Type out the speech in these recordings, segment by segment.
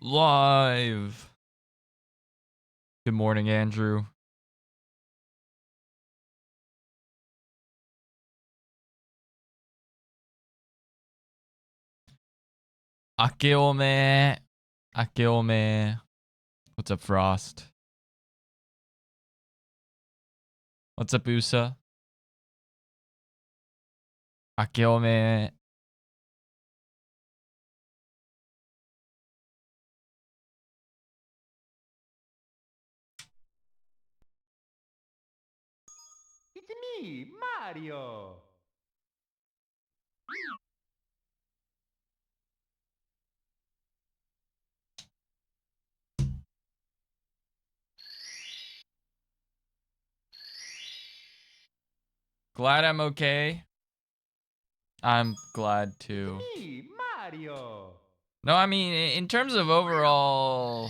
Live. Good morning, Andrew. Akeome. Akeome. What's up, Frost? What's up, Usa? Akeome. It's me, Mario. Glad I'm okay. I'm glad too. It's me, Mario. No, I mean, in terms of overall,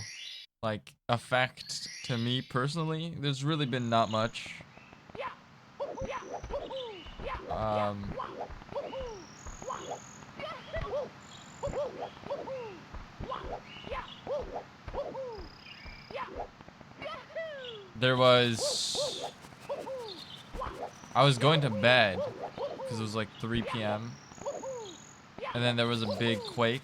like, effect to me personally, there's really been not much. There was... I was going to bed, because it was like 3 p.m. And then there was a big quake.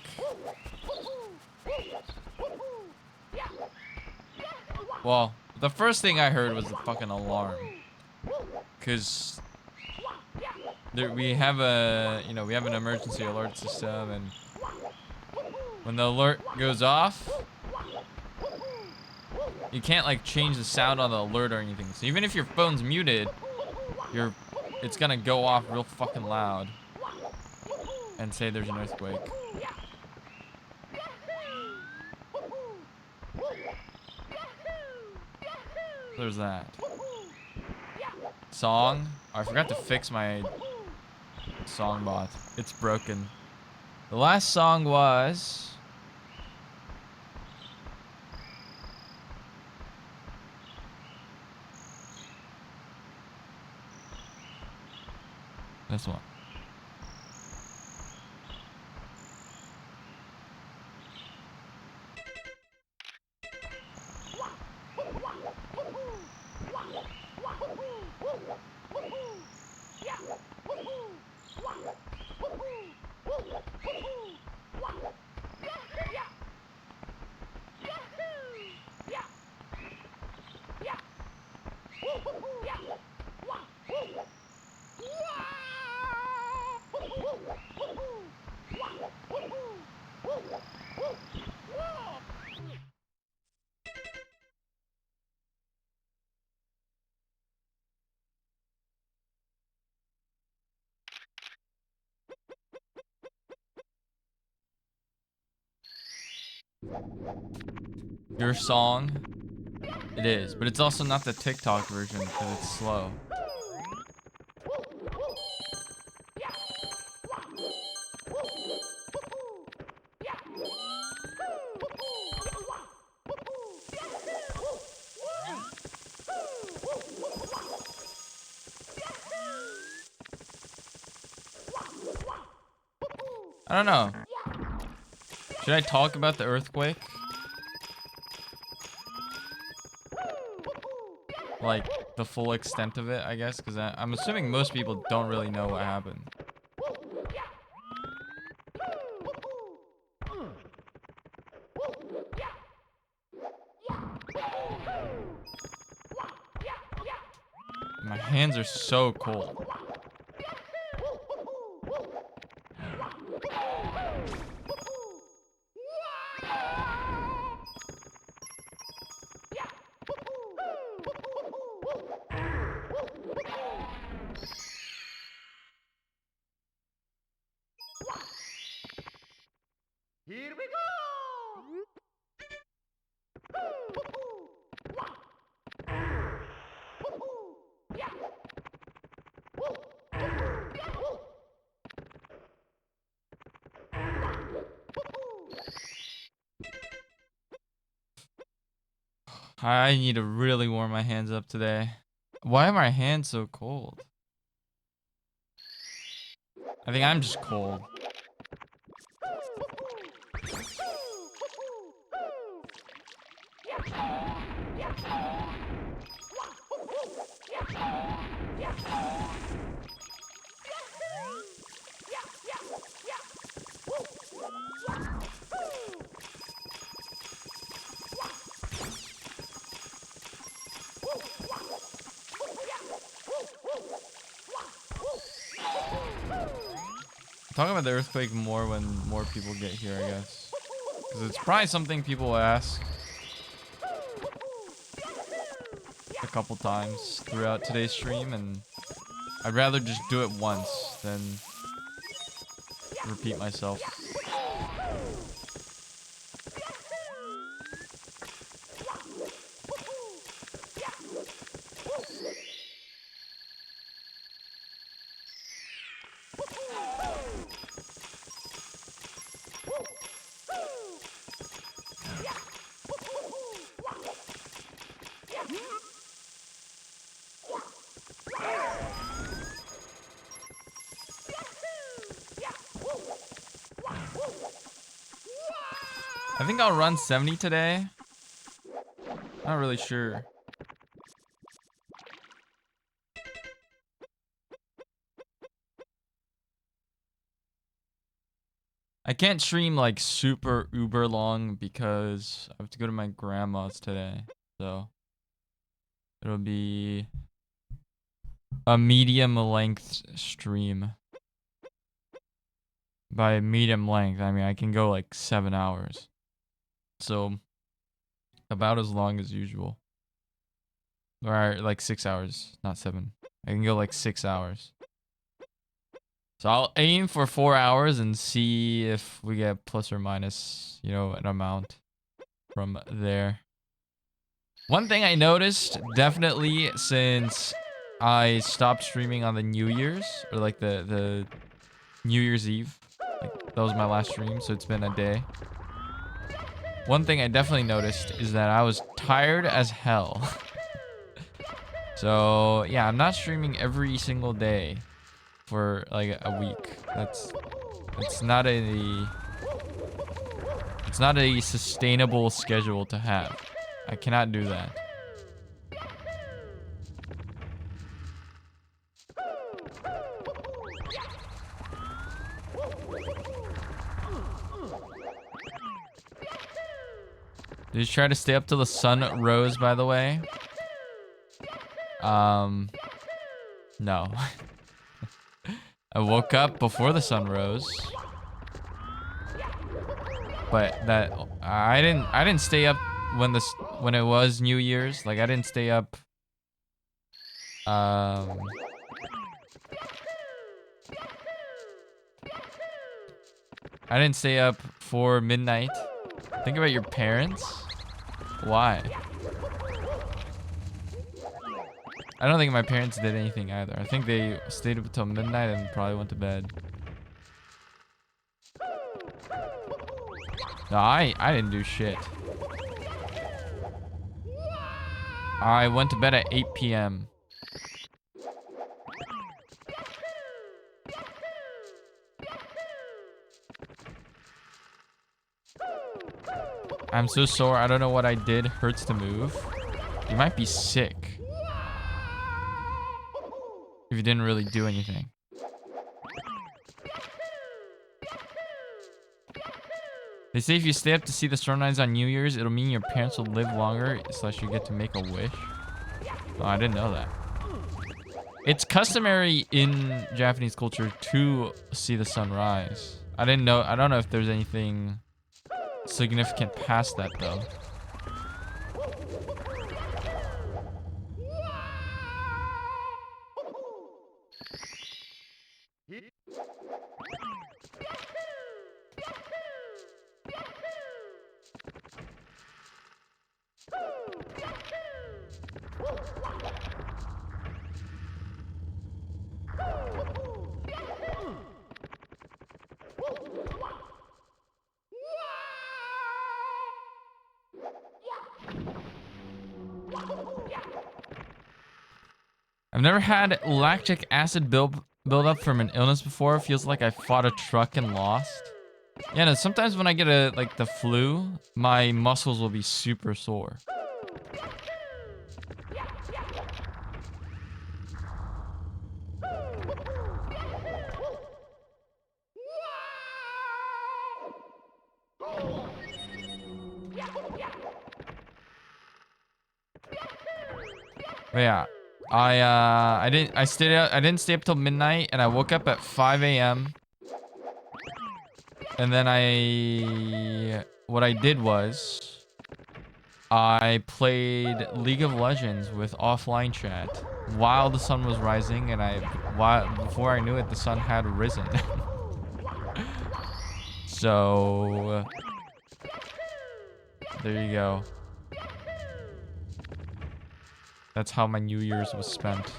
Well, the first thing I heard was the fucking alarm. Because we have we have an emergency alert system, and when the alert goes off, you can't like change the sound on the alert or anything. So even if your phone's muted, it's gonna go off real fucking loud and say there's an earthquake. There's that. Song? Oh, I forgot to fix my song bot. It's broken. The last song was... this one. Your song? It is, but it's also not the TikTok version because it's slow. I don't know. Should I talk about the earthquake? Like, the full extent of it, I guess? Because I'm assuming most people don't really know what happened. My hands are so cold. Here we go. I need to really warm my hands up today. Why are my hands so cold? I think I'm just cold. Talk about the earthquake more when more people get here, I guess. Because it's probably something people will ask a couple times throughout today's stream, and I'd rather just do it once than repeat myself. I think I'll run 70 today. Not really sure. I can't stream like super uber long because I have to go to my grandma's today. So it'll be a medium length stream. By medium length, I mean I can go like 7 hours. So about as long as usual. Or like 6 hours, not 7. I can go like 6 hours. So I'll aim for 4 hours and see if we get plus or minus, you know, an amount from there. One thing I noticed definitely since I stopped streaming on the New Year's, or like the New Year's Eve, like that was my last stream, so it's been a day. One thing I definitely noticed is that I was tired as hell. So yeah, I'm not streaming every single day for like a week. It's not a sustainable schedule to have. I cannot do that. Did you try to stay up till the sun rose, by the way? No. I woke up before the sun rose. But that I didn't stay up when it was New Year's. Like I didn't stay up I didn't stay up for midnight. Think about your parents. Why? I don't think my parents did anything either. I think they stayed up until midnight and probably went to bed. No, I didn't do shit. I went to bed at 8 p.m. I'm so sore. I don't know what I did. Hurts to move. You might be sick. If you didn't really do anything. They say if you stay up to see the sunrise on New Year's, it'll mean your parents will live longer, / you get to make a wish. Oh, I didn't know that. It's customary in Japanese culture to see the sunrise. I didn't know. I don't know if there's anything significant past that though. I've never had lactic acid build up from an illness before. Feels like I fought a truck and lost. Yeah, no, sometimes when I get the flu, my muscles will be super sore. But yeah, I didn't stay up till midnight, and I woke up at 5 a.m. And then what I did was I played League of Legends with offline chat while the sun was rising, and before I knew it, the sun had risen. So there you go. That's how my New Year's was spent.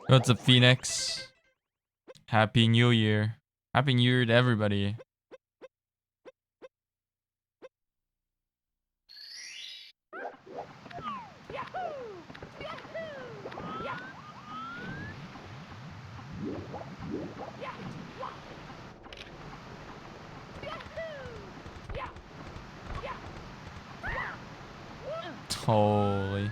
What's up, Phoenix? Happy New Year. Happy New Year to everybody. Totally.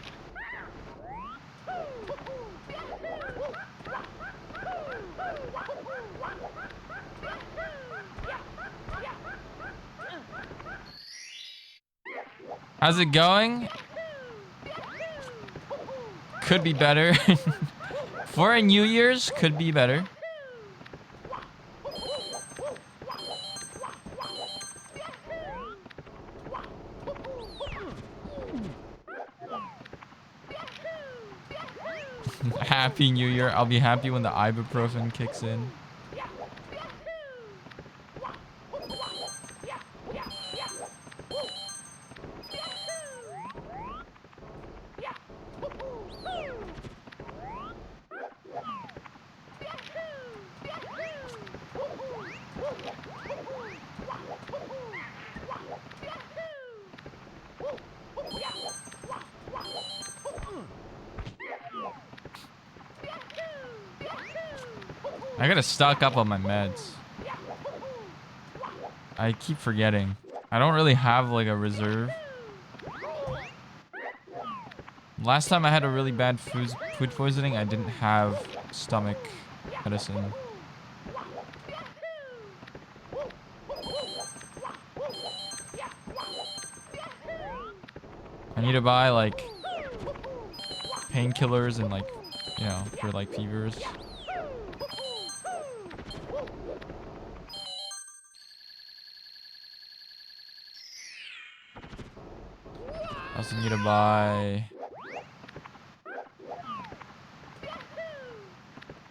How's it going? Could be better. For a New Year's, could be better. Happy New Year. I'll be happy when the ibuprofen kicks in. I gotta stock up on my meds. I keep forgetting. I don't really have like a reserve. Last time I had a really bad food poisoning, I didn't have stomach medicine. I need to buy like painkillers and like, you know, for like fevers. I also need to buy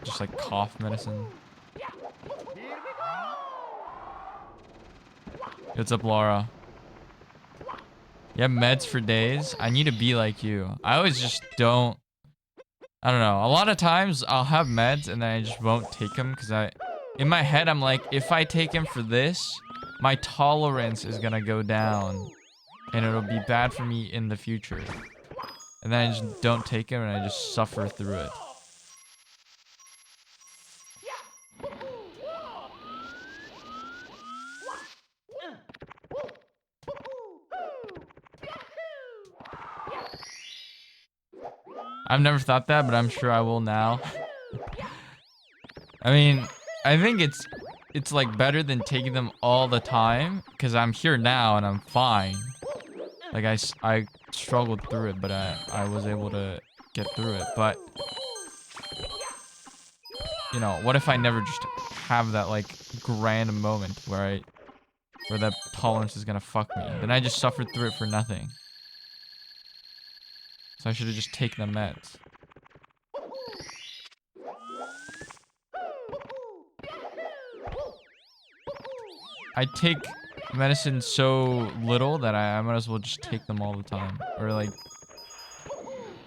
just like cough medicine. What's up, Laura? You have meds for days? I need to be like you. I always just don't. I don't know. A lot of times I'll have meds and then I just won't take them because in my head, I'm like, if I take him for this, my tolerance is gonna go down and it'll be bad for me in the future. And then I just don't take him and I just suffer through it. I've never thought that, but I'm sure I will now. I mean, I think it's like better than taking them all the time because I'm here now and I'm fine. Like I struggled through it, but I was able to get through it. But you know, what if I never just have that like grand moment where that tolerance is gonna fuck me? Then I just suffered through it for nothing. So I should have just taken the meds. I take medicine so little that I might as well just take them all the time. Or like,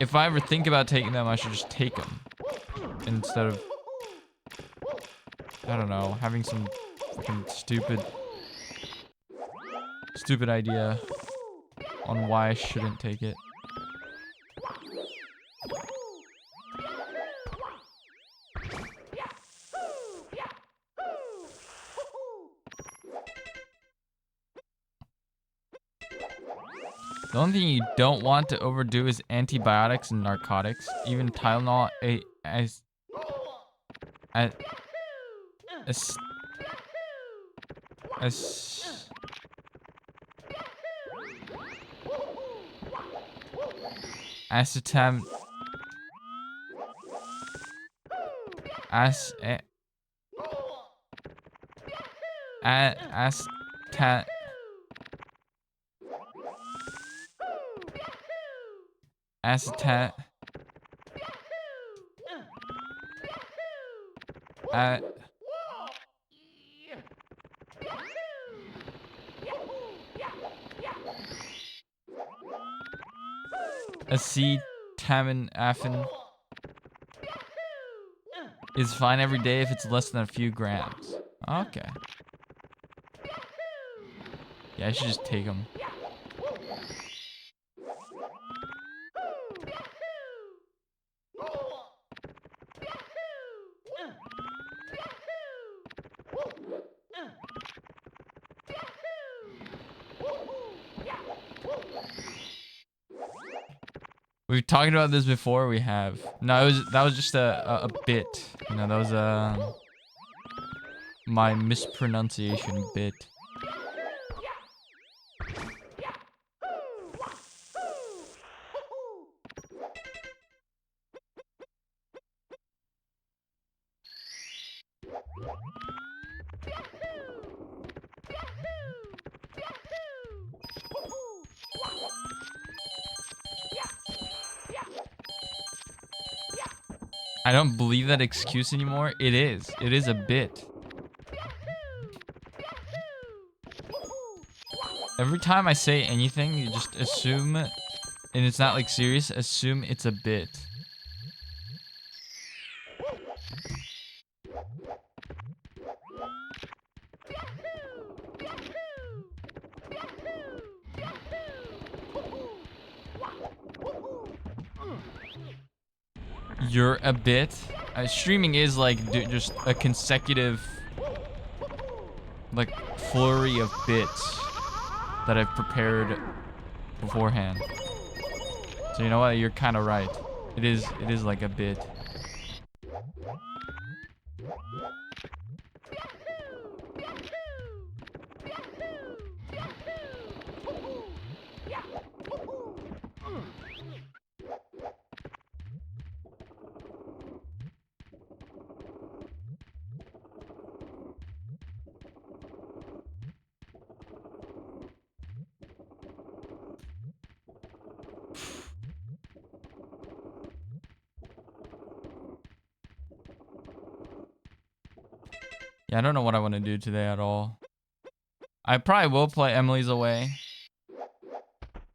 if I ever think about taking them, I should just take them. Instead of, I don't know, having some fucking stupid idea. on why I shouldn't take it. The only thing you don't want to overdo is antibiotics and narcotics. Even Tylenol, as as as acetam as a, as ta acetat acetaminophen is fine every day if it's less than a few grams. Okay. Yeah, I should just take them. We've talked about this before. We have. No, that was just a bit. You know, that was my mispronunciation bit. I don't believe that excuse anymore. It is. It is a bit. Every time I say anything, you just assume, and it's not like serious, assume it's a bit. You're a bit. Streaming is like just a consecutive, like, flurry of bits that I've prepared beforehand. So you know what? You're kind of right. It is like a bit. Yeah, I don't know what I want to do today at all. I probably will play Emily's Away.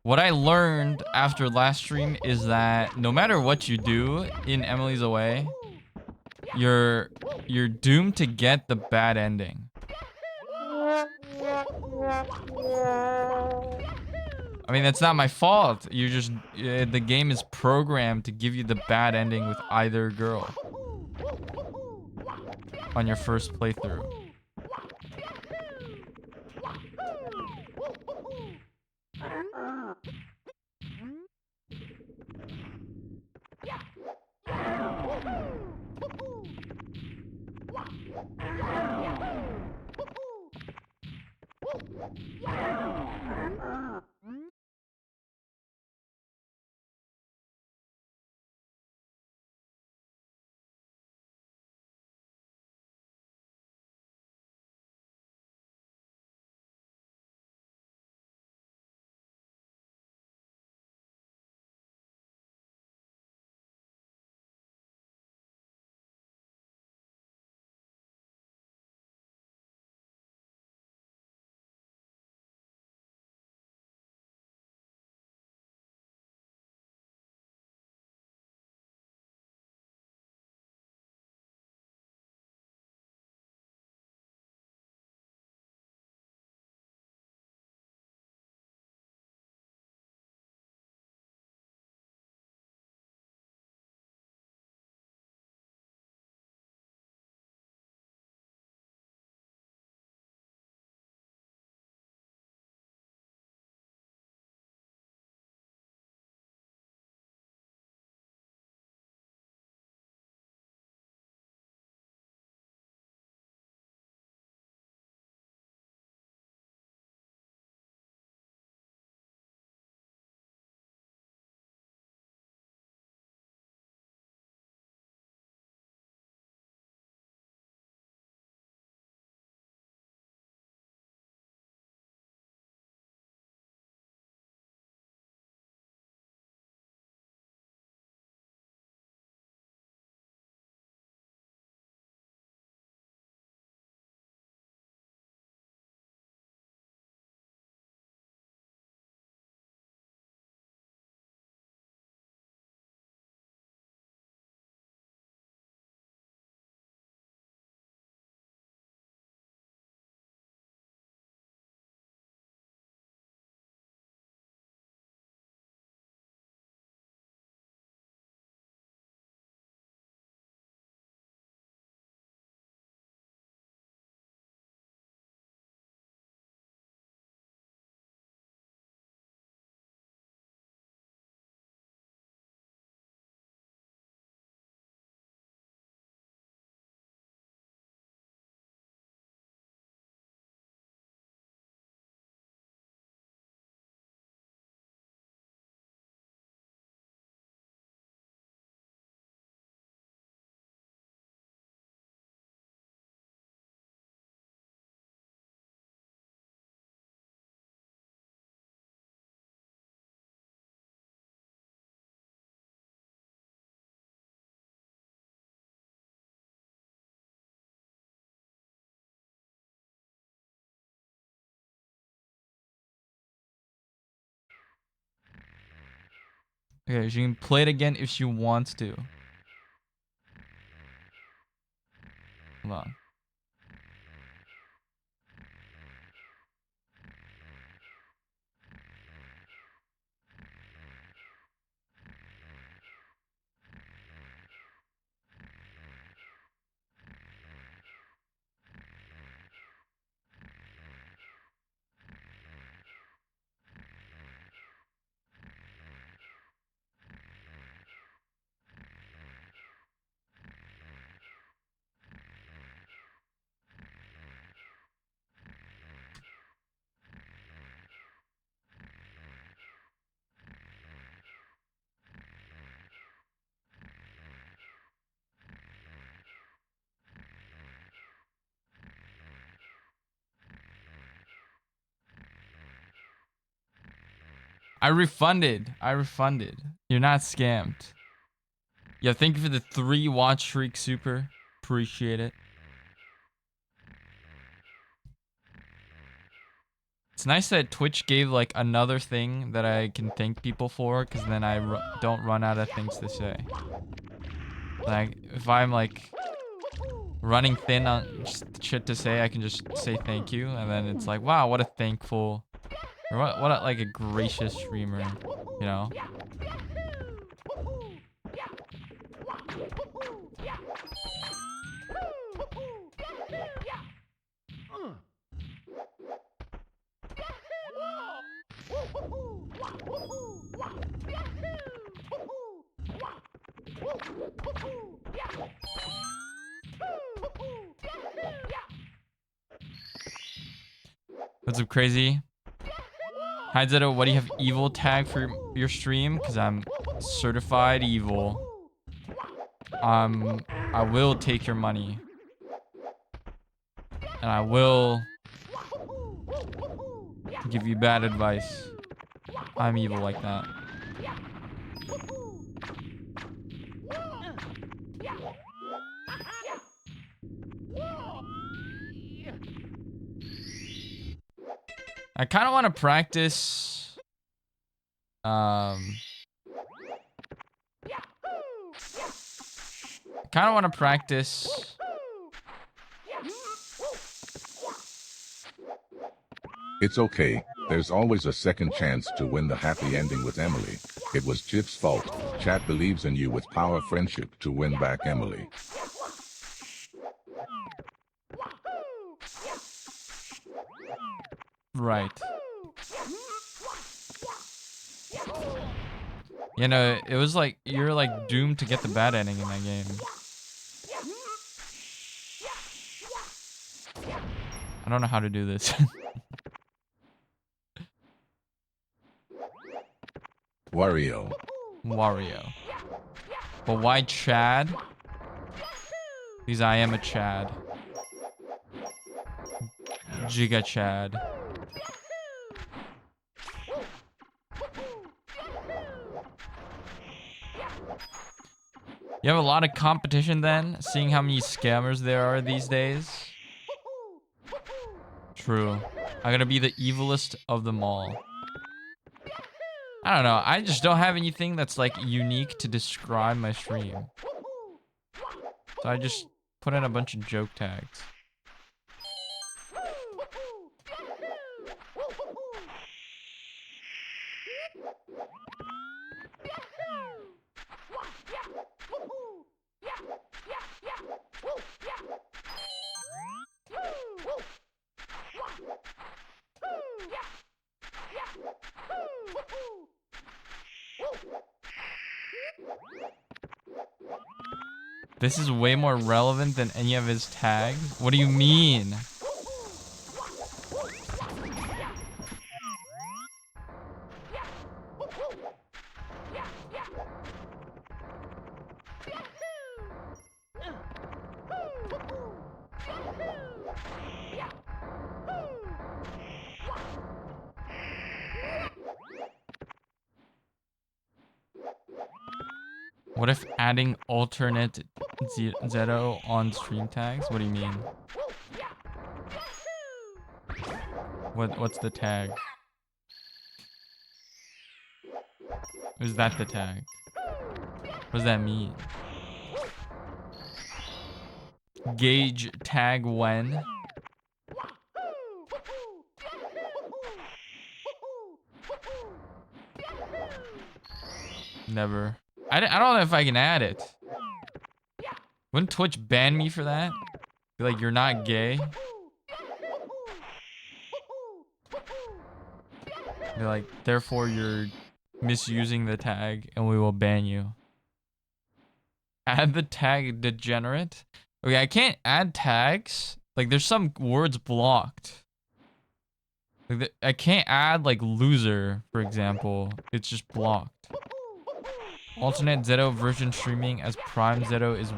What I learned after last stream is that no matter what you do in Emily's Away, you're doomed to get the bad ending. I mean, that's not my fault. You just the game is programmed to give you the bad ending with either girl on your first playthrough. Okay, she can play it again if she wants to. Hold on. I refunded. You're not scammed. Yeah, thank you for the 3 watch streak super. Appreciate it. It's nice that Twitch gave like another thing that I can thank people for, because then I don't run out of things to say. Like, if I'm like running thin on shit to say, I can just say thank you, and then it's like, wow, what a thankful, or what a, like a gracious streamer, you know? What's up, crazy? Hi Zeto, what do you have evil tag for your stream? Because I'm certified evil. I will take your money. And I will give you bad advice. I'm evil like that. I kind of want to practice. I kind of want to practice. It's okay. There's always a second chance to win the happy ending with Emily. It was Chip's fault. Chat believes in you with power friendship to win back Emily. Right. You know, it was like, you're like doomed to get the bad ending in that game. I don't know how to do this. Wario. But why Chad? Because I am a Chad. Giga Chad. You have a lot of competition then, seeing how many scammers there are these days. True. I'm gonna be the evilest of them all. I don't know. I just don't have anything that's like unique to describe my stream. So I just put in a bunch of joke tags. This is way more relevant than any of his tags? What do you mean? What if adding alternate Zeto on stream tags? What do you mean? What's the tag? Is that the tag? What does that mean? Gauge tag when? Never. I don't know if I can add it. Wouldn't Twitch ban me for that? Be like, you're not gay? Be like, therefore you're misusing the tag and we will ban you. Add the tag degenerate? Okay, I can't add tags. Like, there's some words blocked. Like, I can't add, like, loser, for example. It's just blocked. Alternate Zeto version streaming as Prime Zeto is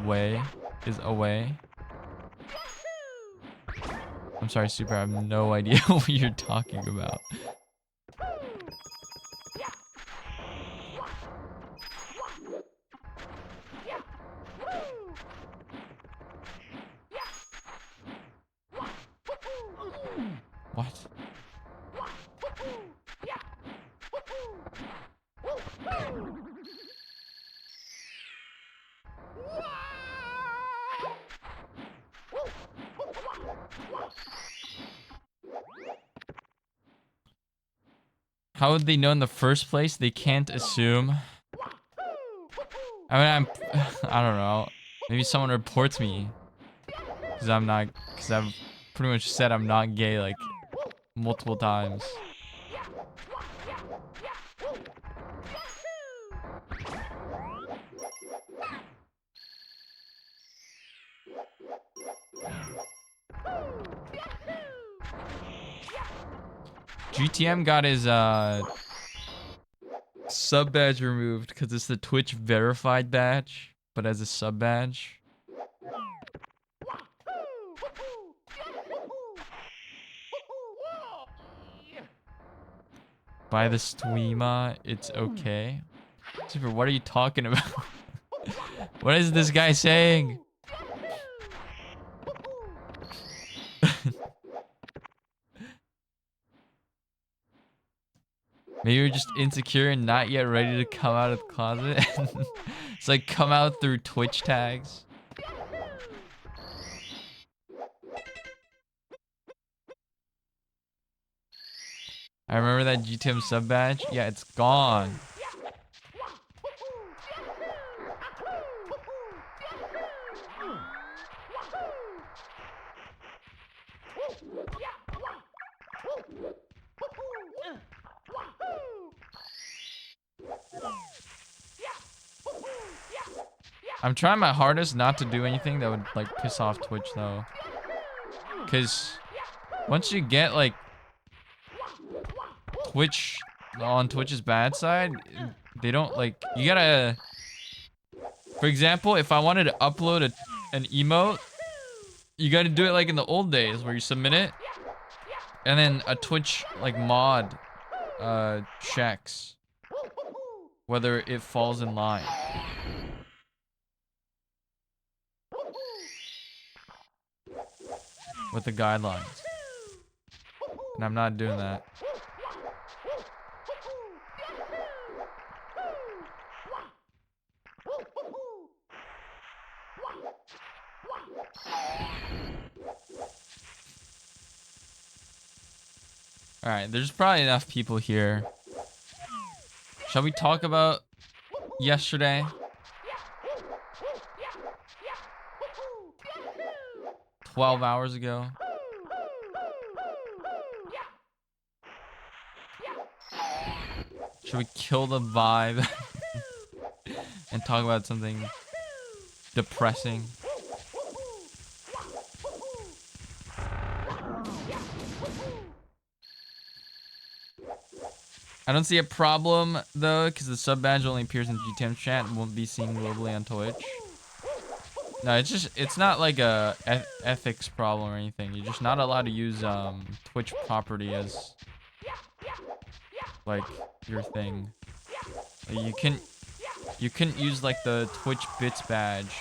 away. I'm sorry, Super. I have no idea what you're talking about. What? How would they know in the first place? They can't assume. I mean, I don't know. Maybe someone reports me. Because I've pretty much said I'm not gay, like, multiple times. GTM got his sub badge removed because it's the Twitch verified badge, but as a sub badge. By the streamer, it's okay. Super, what are you talking about? What is this guy saying? Maybe you're just insecure and not yet ready to come out of the closet. It's like come out through Twitch tags. I remember that GTM sub badge. Yeah, it's gone. I'm trying my hardest not to do anything that would like piss off Twitch though. Cause once you get like Twitch on Twitch's bad side, they don't like, you gotta, for example, if I wanted to upload an emote, you gotta do it like in the old days where you submit it and then a Twitch like mod checks whether it falls in line. With the guidelines. And I'm not doing that. Alright, there's probably enough people here. Shall we talk about yesterday? 12 hours ago. Should we kill the vibe and talk about something depressing? I don't see a problem though, because the sub badge only appears in GTM chat and won't be seen globally on Twitch. No, it's not like a ethics problem or anything. You're just not allowed to use Twitch property as like your thing. Like, you couldn't use like the Twitch bits badge,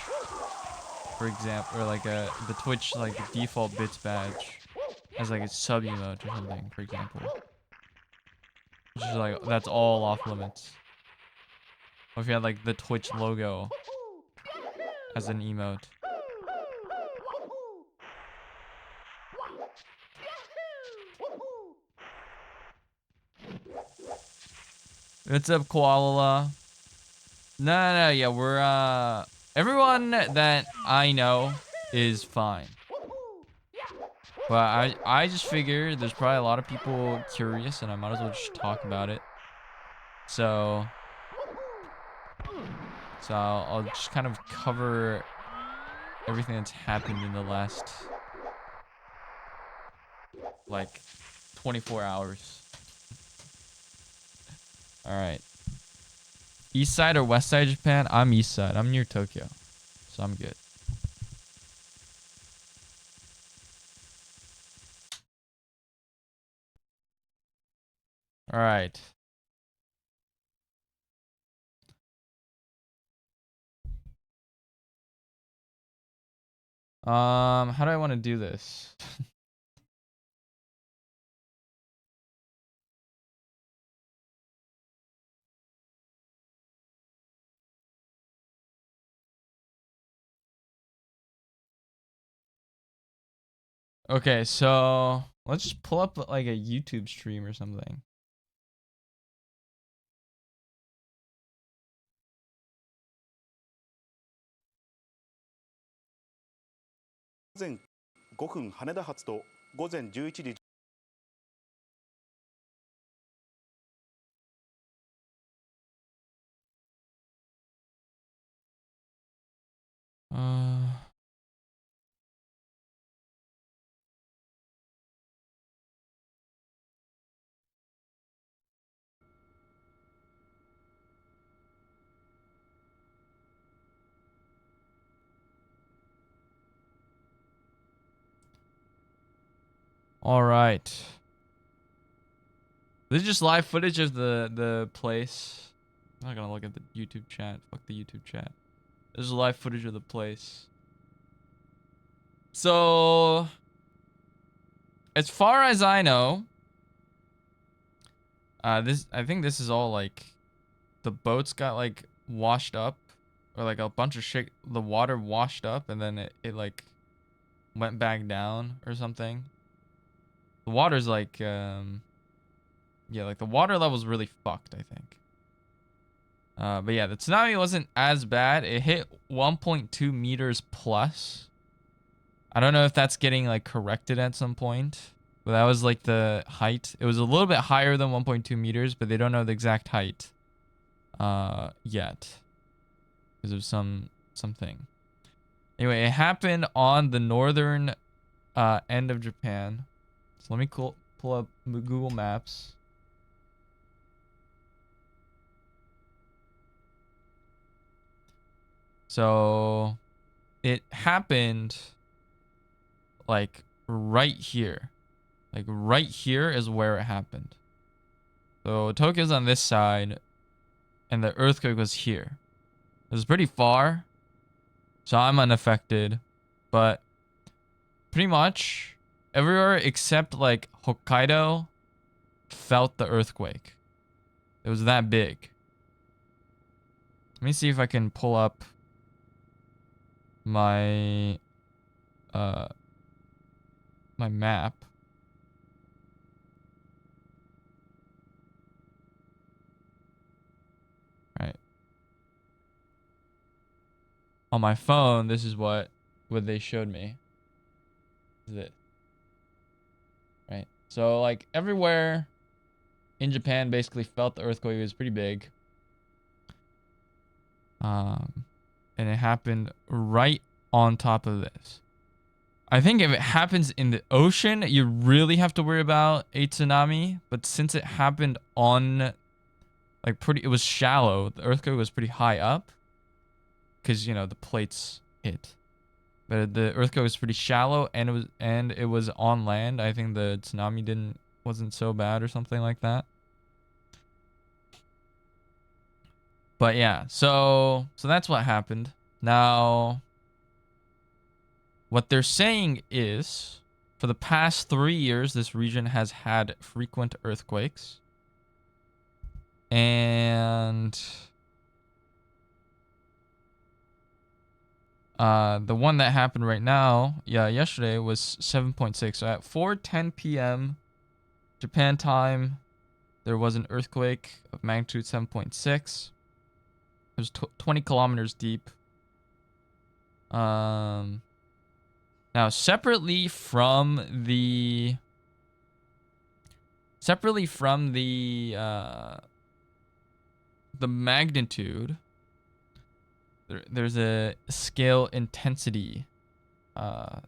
for example, or like the Twitch like default bits badge as like a sub emote or something, for example. Which is like, that's all off limits. Or if you had like the Twitch logo as an emote. What's up, Koala? No, yeah, we're everyone that I know is fine. But I just figure there's probably a lot of people curious and I might as well just talk about it. So I'll just kind of cover everything that's happened in the last like 24 hours. All right. East side or west side of Japan? I'm east side. I'm near Tokyo. So I'm good. All right. How do I want to do this? Okay, so let's just pull up like a YouTube stream or something. Then 5分羽田発と午前11時 All right. This is just live footage of the place. I'm not gonna look at the YouTube chat. Fuck the YouTube chat. This is live footage of the place. So, as far as I know, I think this is all like, the boats got like washed up, or like a bunch of shit. The water washed up, and then it like went back down or something. The water's like, yeah, like the water level's really fucked, I think. But yeah, the tsunami wasn't as bad. It hit 1.2 meters plus. I don't know if that's getting like corrected at some point, but that was like the height. It was a little bit higher than 1.2 meters, but they don't know the exact height yet because of something. Anyway, it happened on the northern end of Japan. So let me pull up Google Maps. So it happened like right here. Like right here is where it happened. So Tokyo's on this side and the earthquake was here. It was pretty far. So I'm unaffected, but pretty much everywhere except like Hokkaido felt the earthquake. It was that big. Let me see if I can pull up my my map. Right. On my phone, this is what they showed me. This is it. Right. So like everywhere in Japan basically felt the earthquake. It was pretty big. And it happened right on top of this. I think if it happens in the ocean, you really have to worry about a tsunami. But since it happened on, like, it was shallow. The earthquake was pretty high up, because you know the plates hit. But the earthquake was pretty shallow, and it was on land. I think the tsunami wasn't so bad or something like that. But yeah, so that's what happened. Now, what they're saying is, for the past 3 years, this region has had frequent earthquakes. And The one that happened right now, yesterday was 7.6. So at 4:10 p.m. Japan time, there was an earthquake of magnitude 7.6. It was 20 kilometers deep. Now separately from the magnitude, there's a scale intensity. I'll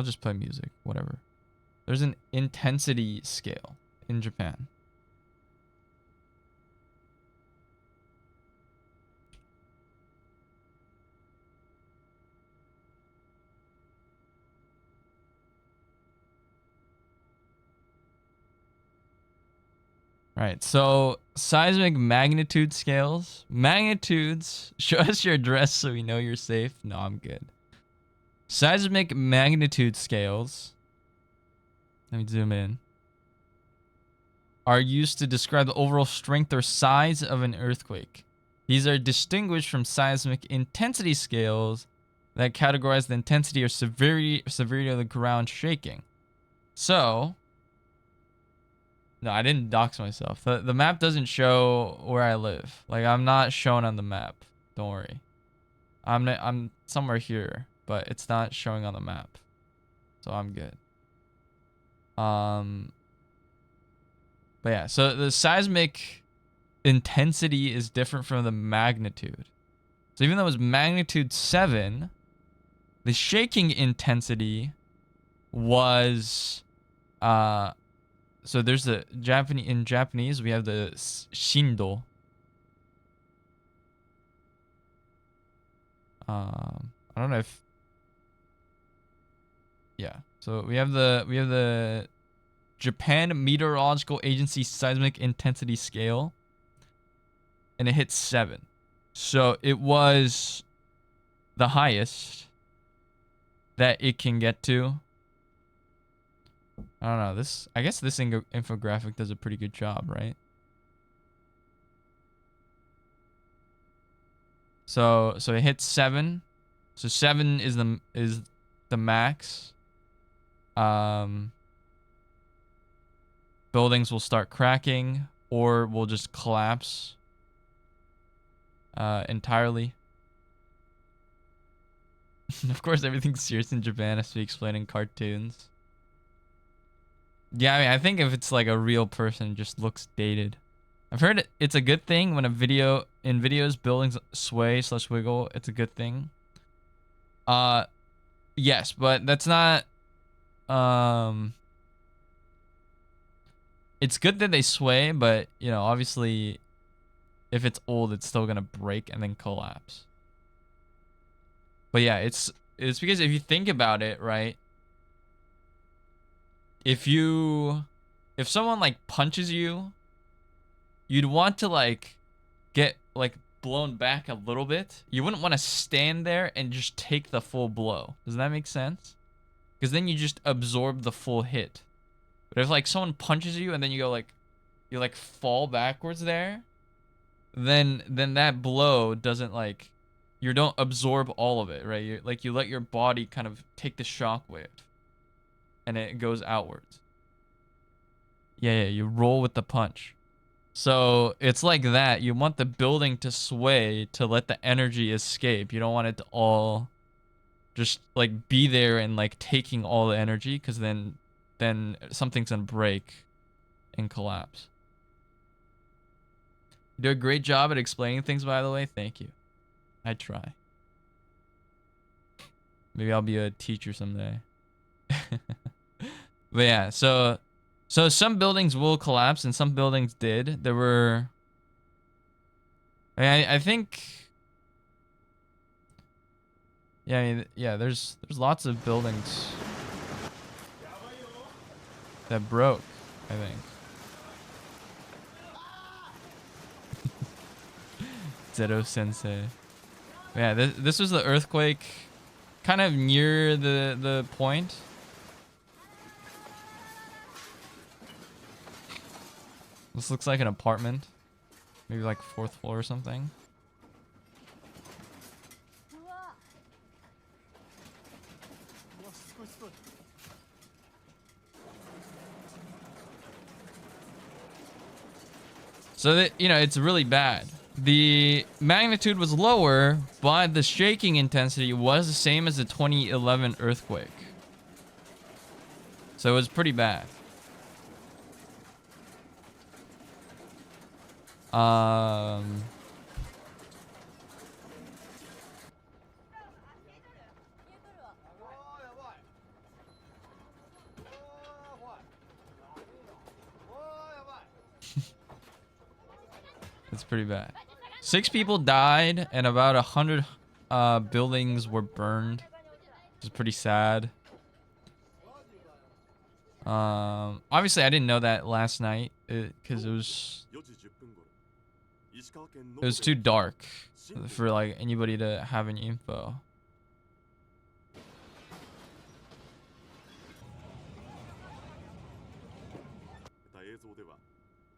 just play music, whatever. There's an intensity scale in Japan. Right, so seismic magnitude scales. Magnitudes, show us your address so we know you're safe. No, I'm good. Seismic magnitude scales, let me zoom in, are used to describe the overall strength or size of an earthquake. These are distinguished from seismic intensity scales that categorize the intensity or severity of the ground shaking. So, no, I didn't dox myself. The map doesn't show where I live. Like, I'm not shown on the map. Don't worry. I'm somewhere here, but it's not showing on the map. So I'm good. But yeah, so the seismic intensity is different from the magnitude. So even though it was magnitude 7, the shaking intensity was so there's the in Japanese we have the shindo. I don't know if, yeah. So we have the Japan Meteorological Agency seismic intensity scale, and it hit 7. So it was the highest that it can get to. I don't know. I guess this infographic does a pretty good job, right? So it hit 7. So 7 is the max. Buildings will start cracking or will just collapse entirely. Of course, everything's serious in Japan has to be explained in cartoons. Yeah, I mean, I think if it's like a real person, it just looks dated. I've heard it's a good thing when in videos buildings sway / wiggle. It's a good thing. Yes, but that's not. It's good that they sway, but you know, obviously, if it's old, it's still gonna break and then collapse. But yeah, it's because if you think about it, right? If someone like punches you, you'd want to like get like blown back a little bit. You wouldn't want to stand there and just take the full blow. Does that make sense? Because then you just absorb the full hit. But if like someone punches you and then you go like, you like fall backwards there, then that blow doesn't like, you don't absorb all of it, right? You let your body kind of take the shock wave, and it goes outwards. Yeah, you roll with the punch. So it's like that. You want the building to sway to let the energy escape. You don't want it to all just like be there and like taking all the energy, because then something's gonna break and collapse. You do a great job at explaining things, by the way. Thank you. I try. Maybe I'll be a teacher someday. But yeah, so some buildings will collapse and some buildings did. There were, I think, yeah, I mean, yeah, there's lots of buildings that broke, I think. Zero Sensei. Yeah, this was the earthquake kind of near the point. This looks like an apartment. Maybe like 4th floor or something. So that, you know, it's really bad. The magnitude was lower, but the shaking intensity was the same as the 2011 earthquake. So it was pretty bad. It's pretty bad. 6 people died and about 100 buildings were burned, which is pretty sad. Obviously I didn't know that last night because it was too dark for like anybody to have any info.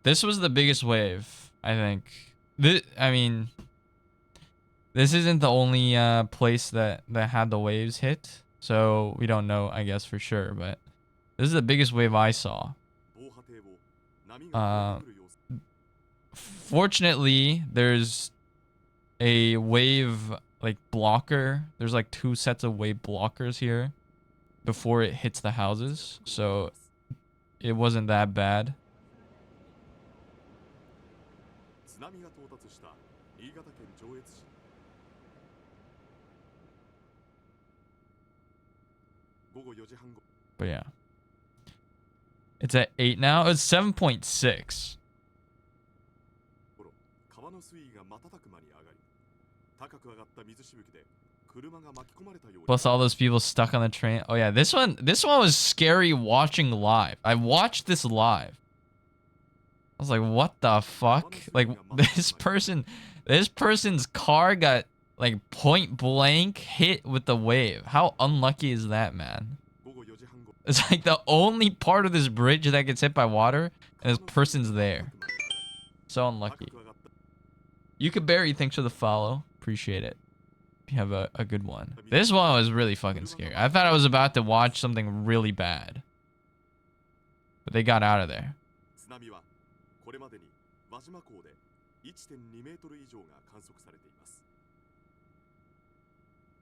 This was the biggest wave, I think. I mean, this isn't the only place that had the waves hit, so we don't know, I guess, for sure, but this is the biggest wave I saw. Fortunately, there's a wave like blocker. There's like 2 sets of wave blockers here before it hits the houses, so it wasn't that bad. But yeah. It's at 8 now. It's 7.6. Plus all those people stuck on the train. Oh yeah, this one was scary watching live. I watched this live. I was like, what the fuck? Like this person's car got like point blank hit with the wave. How unlucky is that, man? It's like the only part of this bridge that gets hit by water, and this person's there. So unlucky. Yukaberry, thanks for the follow. Appreciate it. You have a good one. This one was really fucking scary. I thought I was about to watch something really bad. But they got out of there.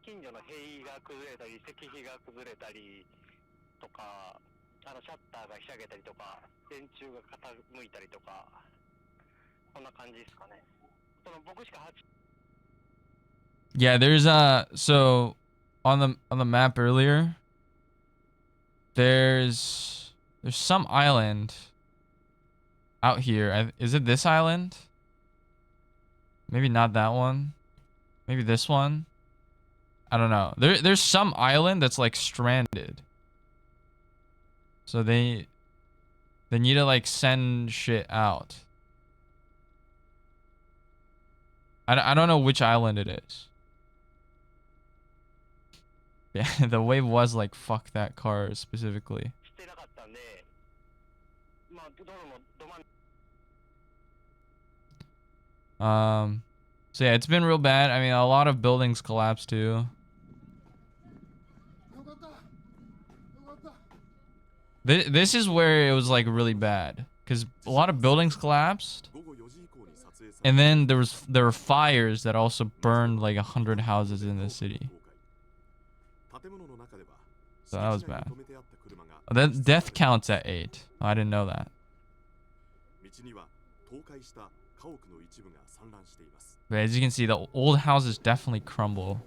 近所の塀が崩れたり石碑が崩れたりとか、シャッターがひしゃげたりとか、電柱が傾いたりとか、こんな感じですかね。その僕しか Yeah, there's so on the map earlier, there's some island out here. Is it this island? Maybe not that one. Maybe this one. I don't know. There's some island that's like stranded. So they need to like send shit out. I don't know which island it is. Yeah, the wave was like fuck that car specifically. So yeah, it's been real bad. I mean, a lot of buildings collapsed too. This is where it was like really bad because a lot of buildings collapsed, and then there were fires that also burned like 100 houses in the city. So that was bad. Oh, the death counts at 8. Oh, I didn't know that. But as you can see, the old houses definitely crumble.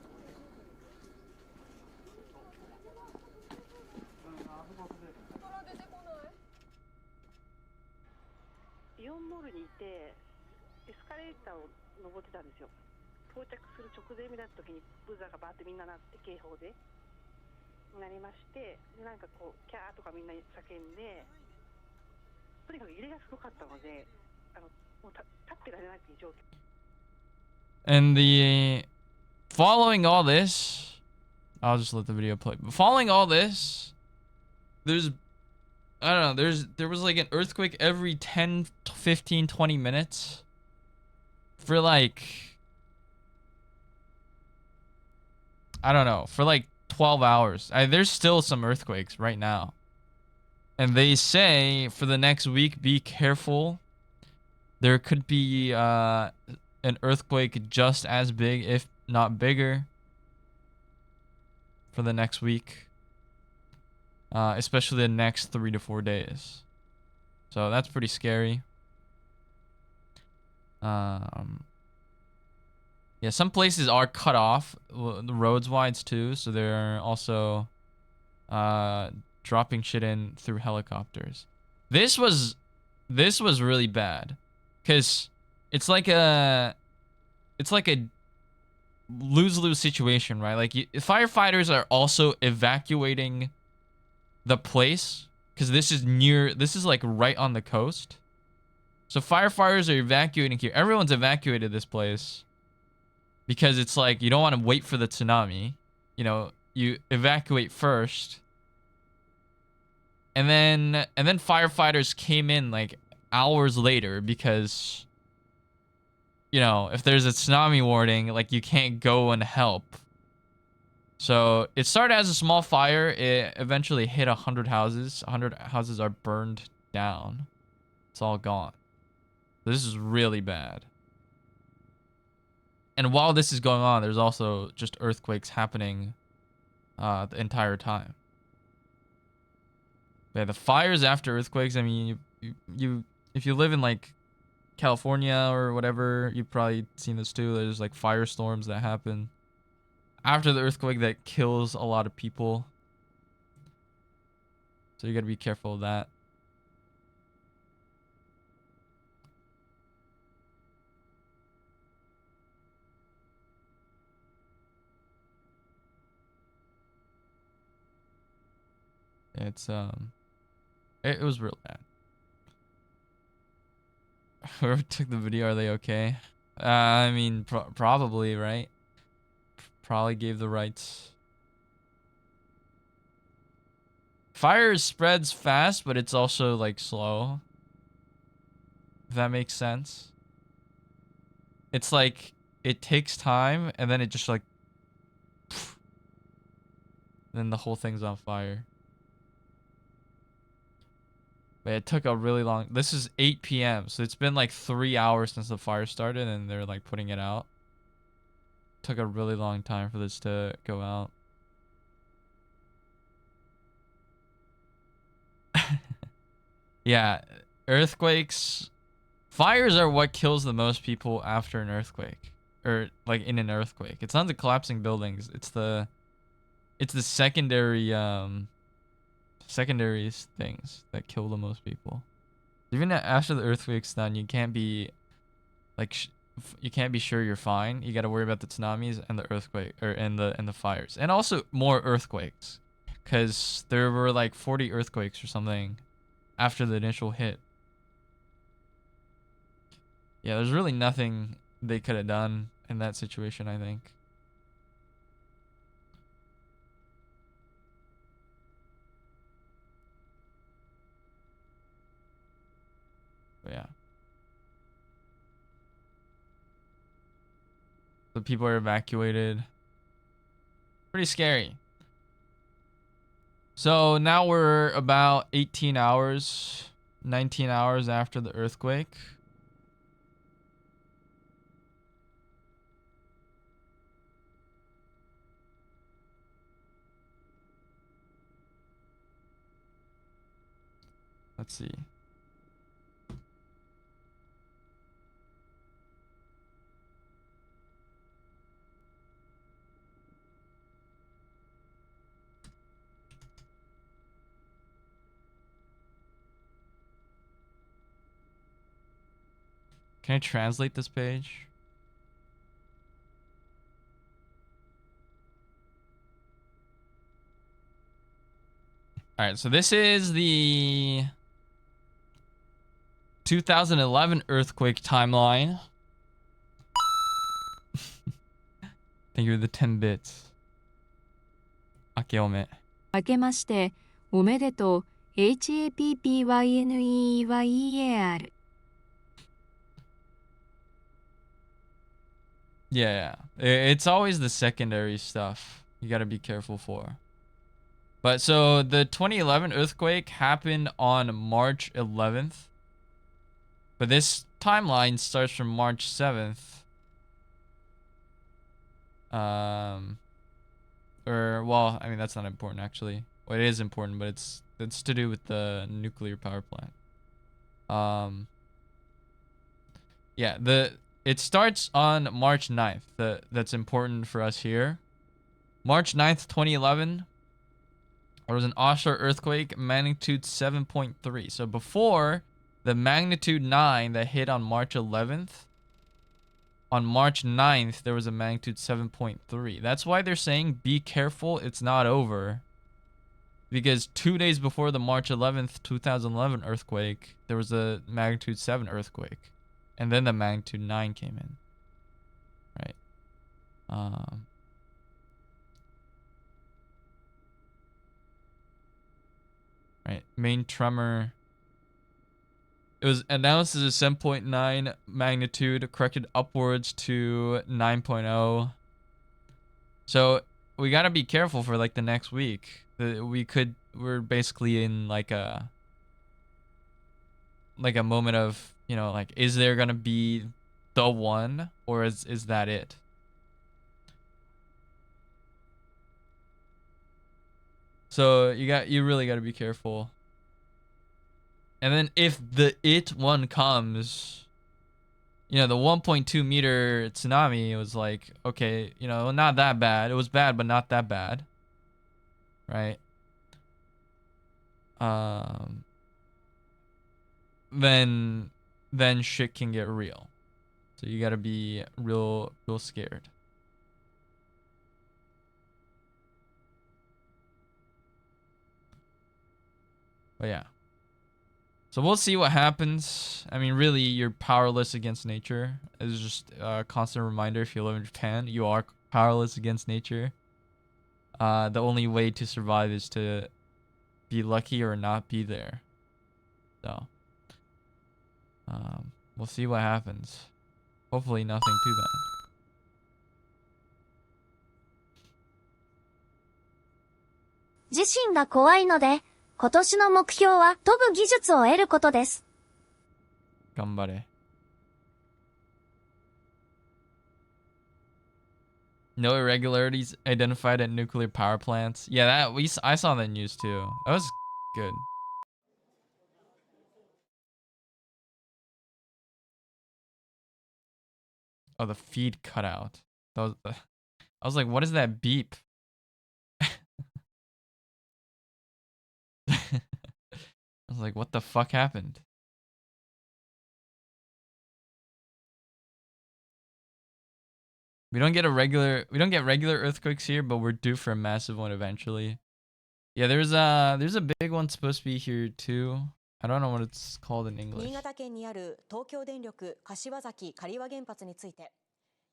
And the following all this, I'll just let the video play. But following all this, there's I don't know. There was like an earthquake every 10, 15, 20 minutes for like, I don't know, for like 12 hours. There's still some earthquakes right now. And they say for the next week, be careful. There could be an earthquake just as big, if not bigger, for the next week. Especially the next 3 to 4 days. So that's pretty scary. Yeah, some places are cut off, the roads wides too, so they're also dropping shit in through helicopters. This was really bad, cause it's like a lose-lose situation, right? Like firefighters are also evacuating the place, cause this is like right on the coast. So firefighters are evacuating here. Everyone's evacuated this place because it's like you don't want to wait for the tsunami. You know, you evacuate first. And then firefighters came in like hours later because, you know, if there's a tsunami warning, like you can't go and help. So it started as a small fire. It eventually hit 100 houses. 100 houses are burned down. It's all gone. This is really bad. And while this is going on, there's also just earthquakes happening the entire time. Yeah, the fires after earthquakes, I mean, you if you live in like California or whatever, you've probably seen this too. There's like firestorms that happen after the earthquake that kills a lot of people. So you gotta be careful of that. It's it was real bad. Whoever took the video, are they okay? I mean, probably, right? Probably gave the rights. Fire spreads fast, but it's also like slow. If that makes sense. It's like it takes time, and then it just like, then the whole thing's on fire. But it took a really long. This is 8 p.m. So it's been like 3 hours since the fire started, and they're like putting it out. Took a really long time for this to go out. Yeah, earthquakes, fires are what kills the most people after an earthquake, or like in an earthquake. It's not the collapsing buildings. It's the secondary things that kill the most people. Even after the earthquake's done, you can't be like you can't be sure you're fine. You got to worry about the tsunamis and the earthquake, or and the fires, and also more earthquakes, because there were like 40 earthquakes or something after the initial hit. Yeah, there's really nothing they could have done in that situation, I think. But yeah. The people are evacuated. Pretty scary. So now we're about 18 hours, 19 hours after the earthquake. Let's see. Can I translate this page? All right, so this is the 2011 earthquake timeline. Thank you for the 10 bits. 明けおめ。明けましておめでとう。HAPPYNEYER Yeah, it's always the secondary stuff you gotta be careful for. But so the 2011 earthquake happened on March 11th. But this timeline starts from March 7th. Or, well, I mean, that's not important, actually. Well, it is important, but it's to do with the nuclear power plant. Yeah, it starts on March 9th. That's important for us here. March 9th, 2011, there was an offshore earthquake, magnitude 7.3. So before the magnitude 9 that hit on March 11th, on March 9th, there was a magnitude 7.3. That's why they're saying be careful, it's not over. Because 2 days before the March 11th, 2011 earthquake, there was a magnitude 7 earthquake. And then the magnitude 9 came in. Right. Right. Main tremor. It was announced as a 7.9 magnitude, corrected upwards to 9.0. So we gotta be careful for like the next week. We're basically in like a moment of, you know, like, is there gonna be the one, or is that it? So you really gotta be careful. And then if the it one comes, you know, the 1.2 meter tsunami, it was like, okay, you know, not that bad. It was bad, but not that bad. Right? Then shit can get real. So you gotta be real scared. But yeah. So we'll see what happens. I mean, really, you're powerless against nature. It's just a constant reminder, if you live in Japan, you are powerless against nature. The only way to survive is to be lucky or not be there. So, we'll see what happens. Hopefully nothing too bad. 自身が怖いので、今年の目標は飛ぶ技術を得ることです。頑張れ。No irregularities identified at nuclear power plants. Yeah, I saw that news too. That was good. Oh, the feed cut out. I was like, what is that beep? I was like, what the fuck happened? We don't get regular earthquakes here, but we're due for a massive one eventually. Yeah, there's a big one supposed to be here too. I don't know what it's called in English. 新潟県にある東京電力柏崎刈羽原発について、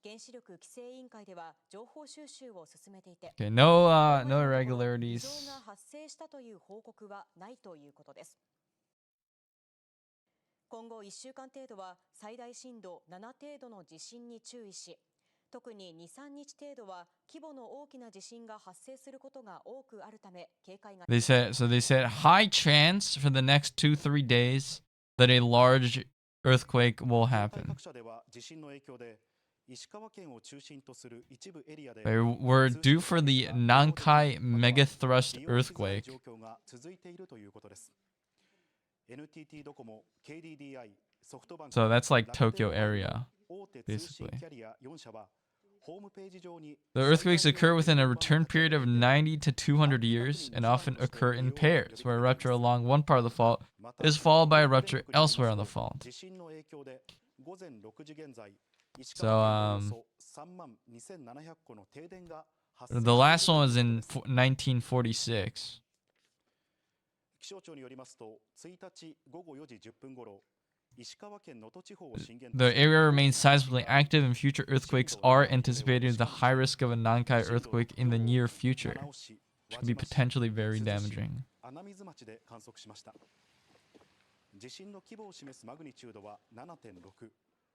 原子力規制委員会では情報収集を進めていて、Okay, no 異 irregularities. 常が発生したという報告はないということです。今後1週間程度は最大震度7程度の地震に注意し、特に2、3日程度は規模の大きな地震が発生することが多くあるため警戒が。They said high chance for the next 2-3 days that a large earthquake will happen. We're due for the Nankai megathrust earthquake. So that's like Tokyo area, basically. The earthquakes occur within a return period of 90 to 200 years and often occur in pairs, where a rupture along one part of the fault is followed by a rupture elsewhere on the fault. So, the last one was in 1946. The area remains seismically active and future earthquakes are anticipated with a high risk of a Nankai earthquake in the near future, which could be potentially very damaging. 穴水町で観測しました。地震の規模を示すマグニチュードは 7.6、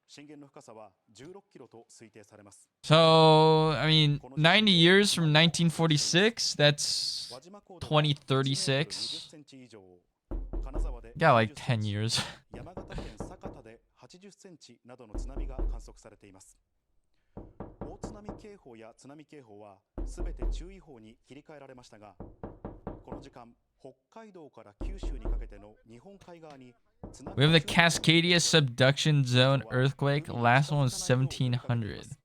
震源の深さは16キロと推定されます。 So, I mean, 90 years from 1946, that's 2036. センチ以上、金沢で Yeah, like 10 years. 山形県酒田で80センチなどの津波が観測されています。大津波警報や津波警報はすべて注意報に切り替えられましたが、この時間、北海道から九州にかけての日本海側に We have the Cascadia subduction zone earthquake. Last one was 1700.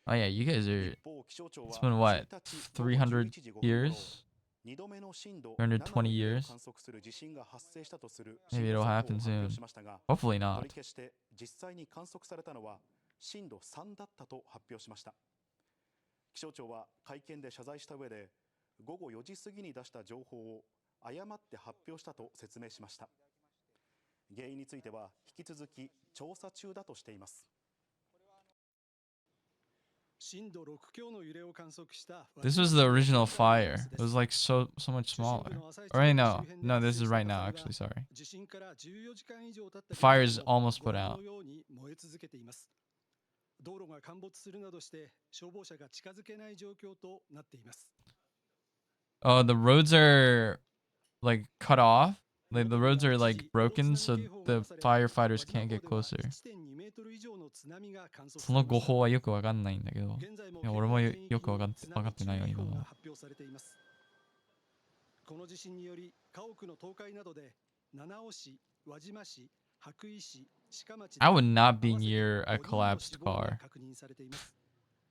Oh yeah, you guys are... It's been what? 300 years? 320 years? Maybe it'll happen soon. Hopefully not. 取り消して実際に観測されたのは震度3だったと発表しました。気象庁は会見で謝罪した上で、午後4時過ぎに出した情報を誤って発表したと説明しました。原因については引き続き調査中だとしています。This was the original fire. It was like so much smaller. Or wait, no, this is right now. Actually, sorry. The fire is almost put out. 道路が陥没するなどして消防車が近づけない状況となっています。 Oh, the roads are like cut off. Like the roads are like broken, so the firefighters can't get closer. その誤報はよくわかんないんだけど、いや俺もよくわかってないよ今の。この地震により家屋の倒壊などで七尾市、輪島市、羽咋市、鹿町 I would not be near a collapsed car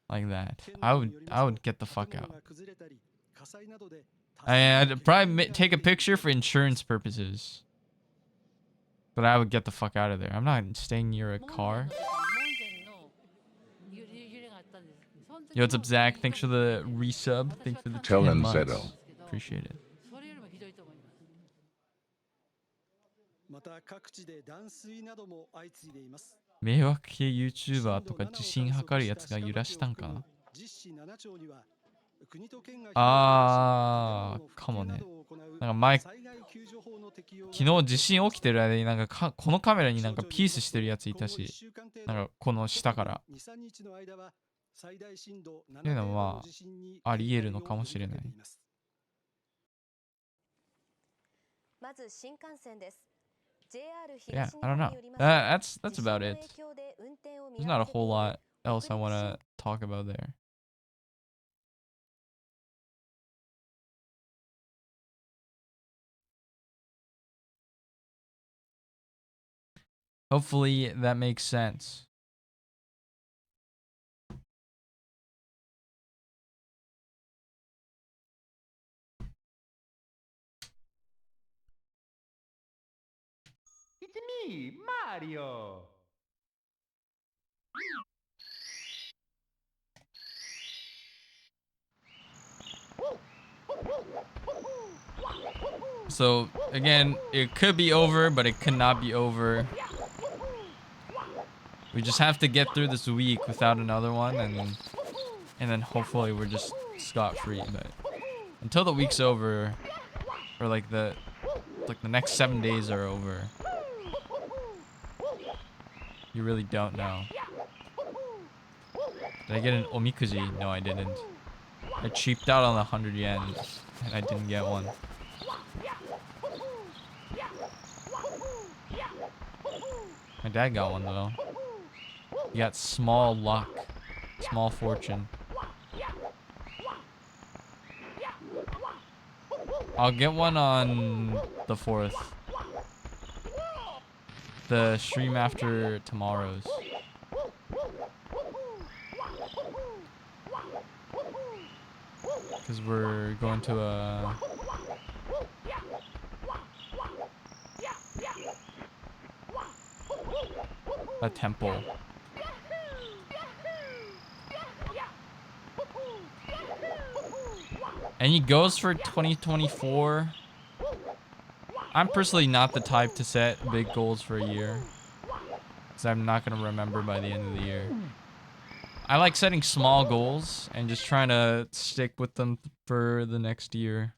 like that. I would get the fuck out. I'd probably take a picture for insurance purposes. But I would get the fuck out of there. I'm not staying near a car. Yo, what's up, Zach? Thanks for the resub. Thanks for the 10 months. Appreciate it. また各地で断水なども相次いでいます。迷惑系 YouTuber とか地震測るやつが揺らしたんかな。あー、かもね。なんか前、昨日地震起きてる間になんかこのカメラになんかピースしてるやついたし、なんかこの下から。っていうのはあり得るのかもしれない。まず新幹線です。Yeah, I don't know. That's about it. There's not a whole lot else I want to talk about there. Hopefully that makes sense. It's me, Mario. So again, it could be over, but it could not be over. We just have to get through this week without another one, and then hopefully we're just scot-free. But until the week's over, or like the next 7 days are over, you really don't know. Did I get an omikuji? No, I didn't. I cheaped out on the 100 yen, and I didn't get one. My dad got one though. He got small luck, small fortune. I'll get one on the 4th. The stream after tomorrow's. Because we're going to a temple. Any goals for 2024? I'm personally not the type to set big goals for a year, because I'm not going to remember by the end of the year. I like setting small goals and just trying to stick with them for the next year.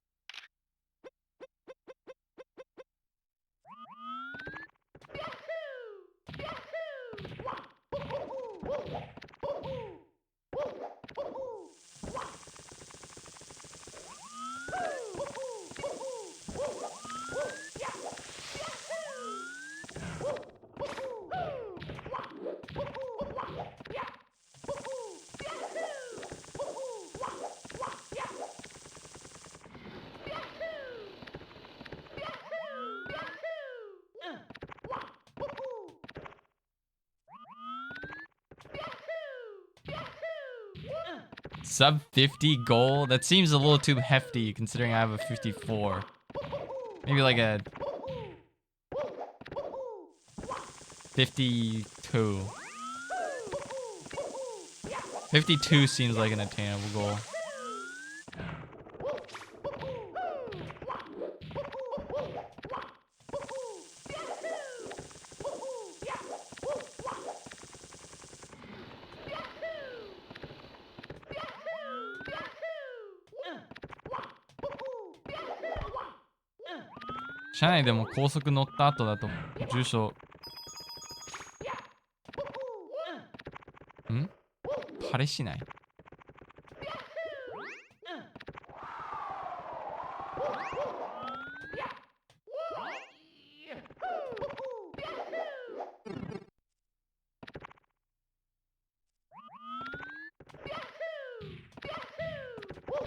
Sub 50 goal? That seems a little too hefty considering I have a 54. Maybe like a 52. 52 seems like an attainable goal.車内でも高速乗った後だと住所パレしない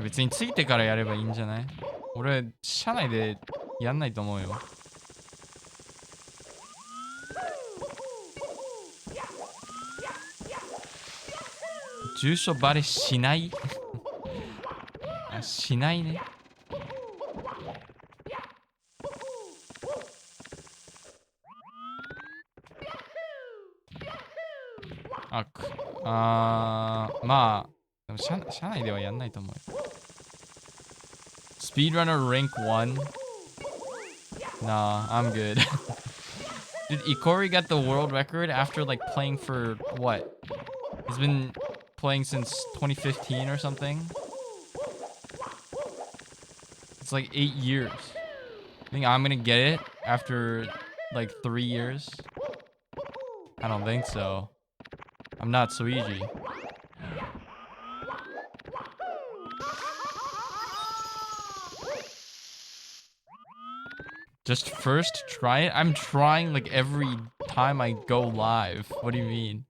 別についてからやればいいんじゃない？俺車内でやんないと思うよ。住所バレしないあ、しないね。まあでも車内ではやんないと思うよ。Speedrunner rank 1? Nah, I'm good. Dude, Ikori got the world record after like playing for what? He's been playing since 2015 or something. It's like 8 years. I think I'm gonna get it after like 3 years. I don't think so. I'm not Suiji. Just first try it? I'm trying like every time I go live. What do you mean?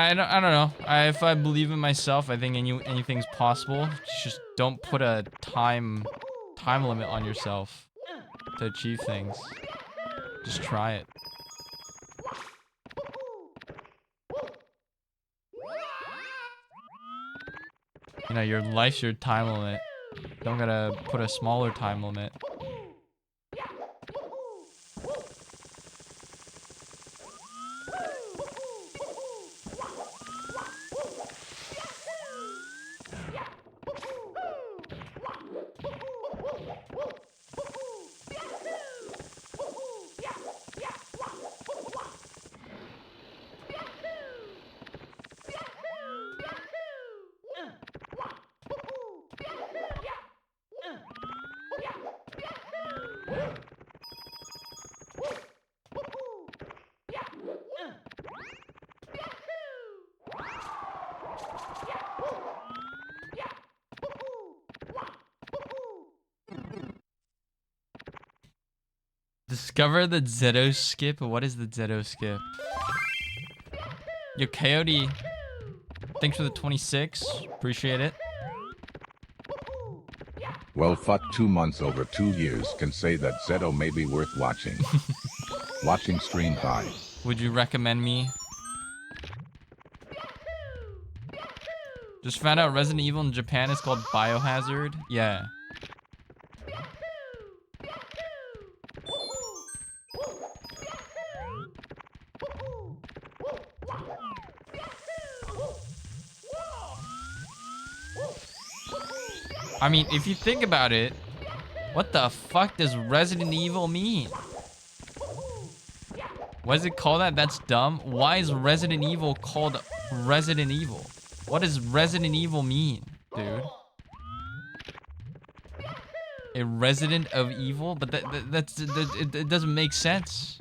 I don't know. If I believe in myself, I think anything's possible. Just don't put a time limit on yourself to achieve things. Just try it. You know, your life's your time limit. Don't gotta put a smaller time limit. Discover the Zeto skip. What is the Zeto skip? Yo, Coyote. Thanks for the 26. Appreciate it. Well, fuck 2 months over 2 years can say that Zeto may be worth watching. Watching stream high. Would you recommend me? Just found out Resident Evil in Japan is called Biohazard. Yeah. I mean, if you think about it, what the fuck does Resident Evil mean? Why is it called that? That's dumb. Why is Resident Evil called Resident Evil? What does Resident Evil mean, dude? A resident of evil? But it doesn't make sense.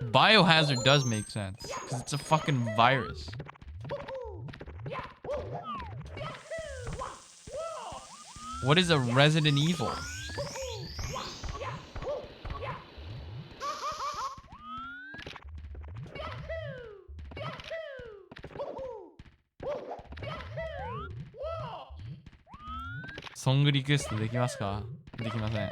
Biohazard does make sense, because it's a fucking virus. What is a Resident Evil? ソングリクエストできますか？できません。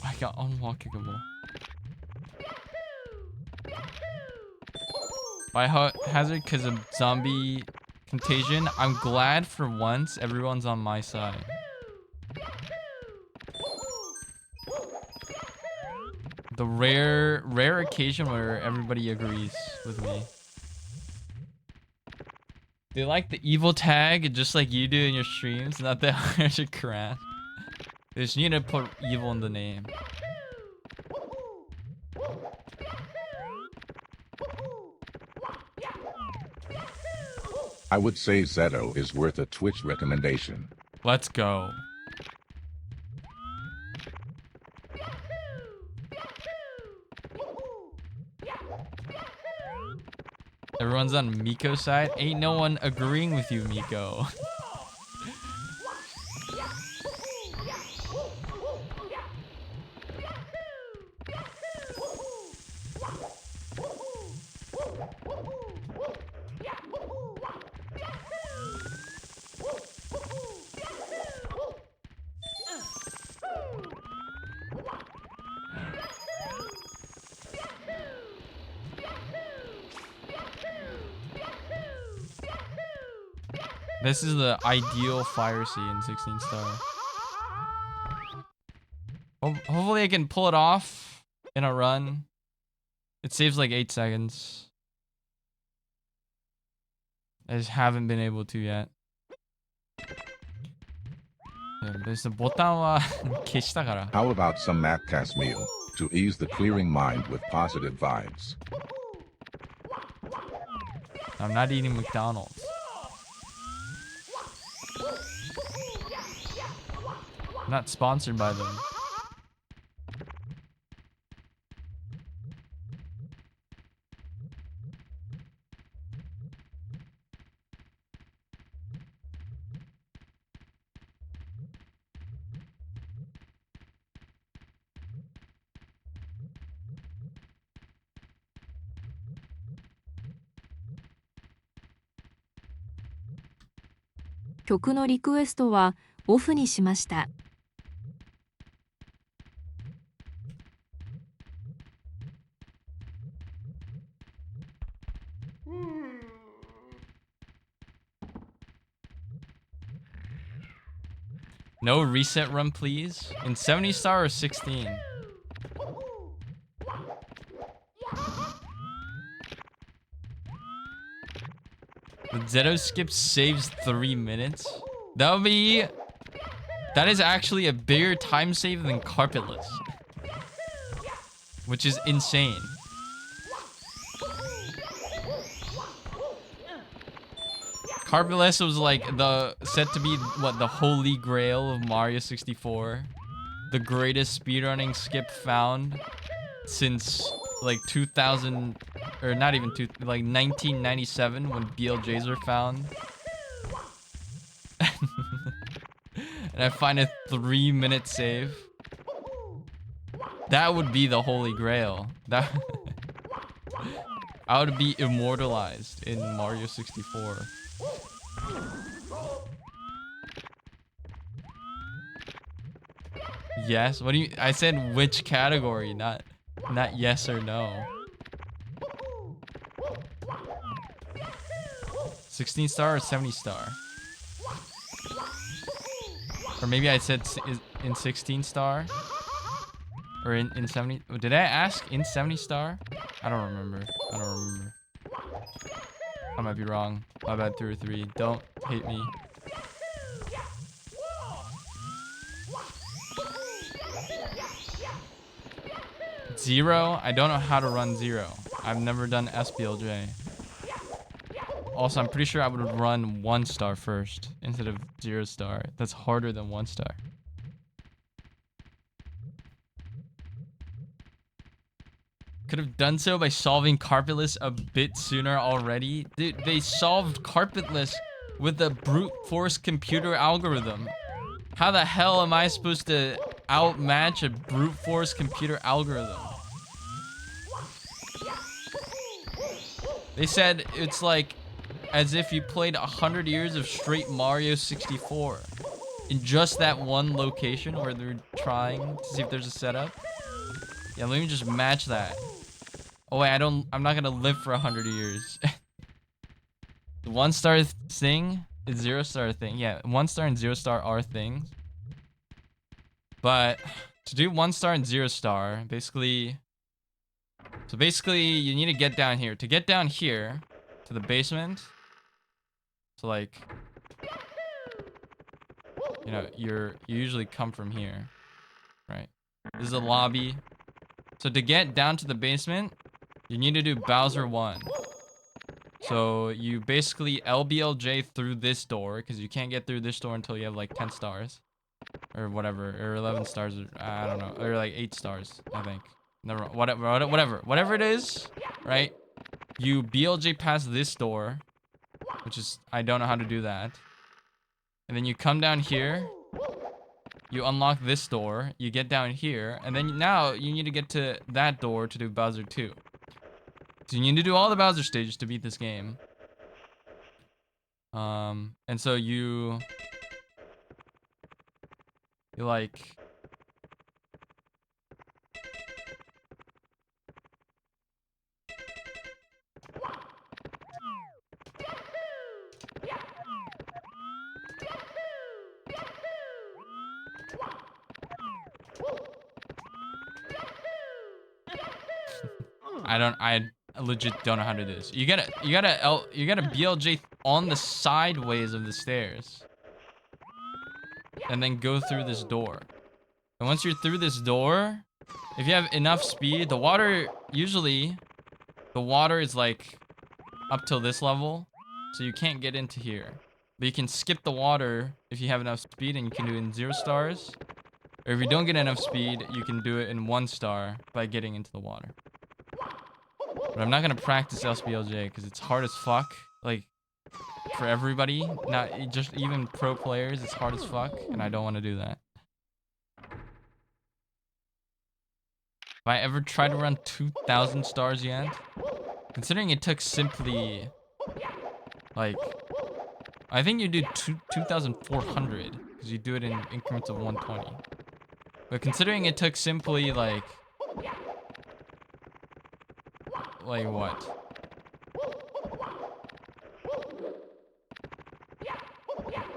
I got unlockable. Biohazard because of zombie contagion. I'm glad for once everyone's on my side. The rare occasion where everybody agrees with me. They like the evil tag just like you do in your streams, not the Irish crash. They just need to put evil in the name. I would say Zeto is worth a Twitch recommendation. Let's go. Everyone's on Miko's side. Ain't no one agreeing with you, Miko. This is the ideal fire sea in 16 star. Hopefully I can pull it off in a run. It saves like 8 seconds. I just haven't been able to yet. 그래서 보통은 消したから. How about some Matcast meal to ease the clearing mind with positive vibes? I'm not eating McDonald's. I'm not sponsored by them.曲のリクエストはオフにしました。No reset run, please. In 70 star or 16? The Zeto skip saves 3 minutes. That is actually a bigger time save than Carpetless, which is insane. Carpetless was like said to be the holy grail of Mario 64, the greatest speedrunning skip found since like 2000 or not even like 1997 when BLJs were found. And I find a 3-minute save. That would be the holy grail. That I would be immortalized in Mario 64. Yes? What do you... I said which category, not yes or no. 16 star or 70 star? Or maybe I said in 16 star? Or in 70... Did I ask in 70 star? I don't remember. I might be wrong. My bad, 2 or 3. Don't hate me. Zero? I don't know how to run 0. I've never done SBLJ. Also, I'm pretty sure I would run 1 star first instead of 0 star. That's harder than 1 star. . Could have done so by solving carpetless a bit sooner already. Dude, they solved carpetless with a brute force computer algorithm. How the hell am I supposed to outmatch a brute force computer algorithm? They said it's like as if you played 100 years of straight Mario 64 in just that one location where they're trying to see if there's a setup. Yeah, let me just match that. Oh wait, I'm not gonna live for 100 years. The 1-star thing is 0-star thing. Yeah, 1-star and 0-star are things. But to do 1-star and 0-star, basically... So basically, you need to get down here. To get down here, to the basement... So like... You know, you usually come from here. Right? This is a lobby. So to get down to the basement, you need to do Bowser 1. So you basically LBLJ through this door, because you can't get through this door until you have like 10 stars. Or whatever, or 11 stars, or, I don't know, or like 8 stars, I think. Never, whatever it is, right? You BLJ past this door, which is, I don't know how to do that. And then you come down here, you unlock this door, you get down here, and then now you need to get to that door to do Bowser 2. So you need to do all the Bowser stages to beat this game. And so you like... I legit don't know how to do this. You gotta BLJ on the sideways of the stairs. And then go through this door. And once you're through this door, if you have enough speed, the water is like up till this level. So you can't get into here. But you can skip the water if you have enough speed, and you can do it in 0 stars. Or if you don't get enough speed, you can do it in 1 star by getting into the water. But I'm not gonna practice LSBLJ because it's hard as fuck. Like, for everybody, not just even pro players, it's hard as fuck, and I don't want to do that. Have I ever tried to run 2,000 stars yet? Considering it took simply, like, I think you do 2,400 because you do it in increments of 120. But considering it took simply like what?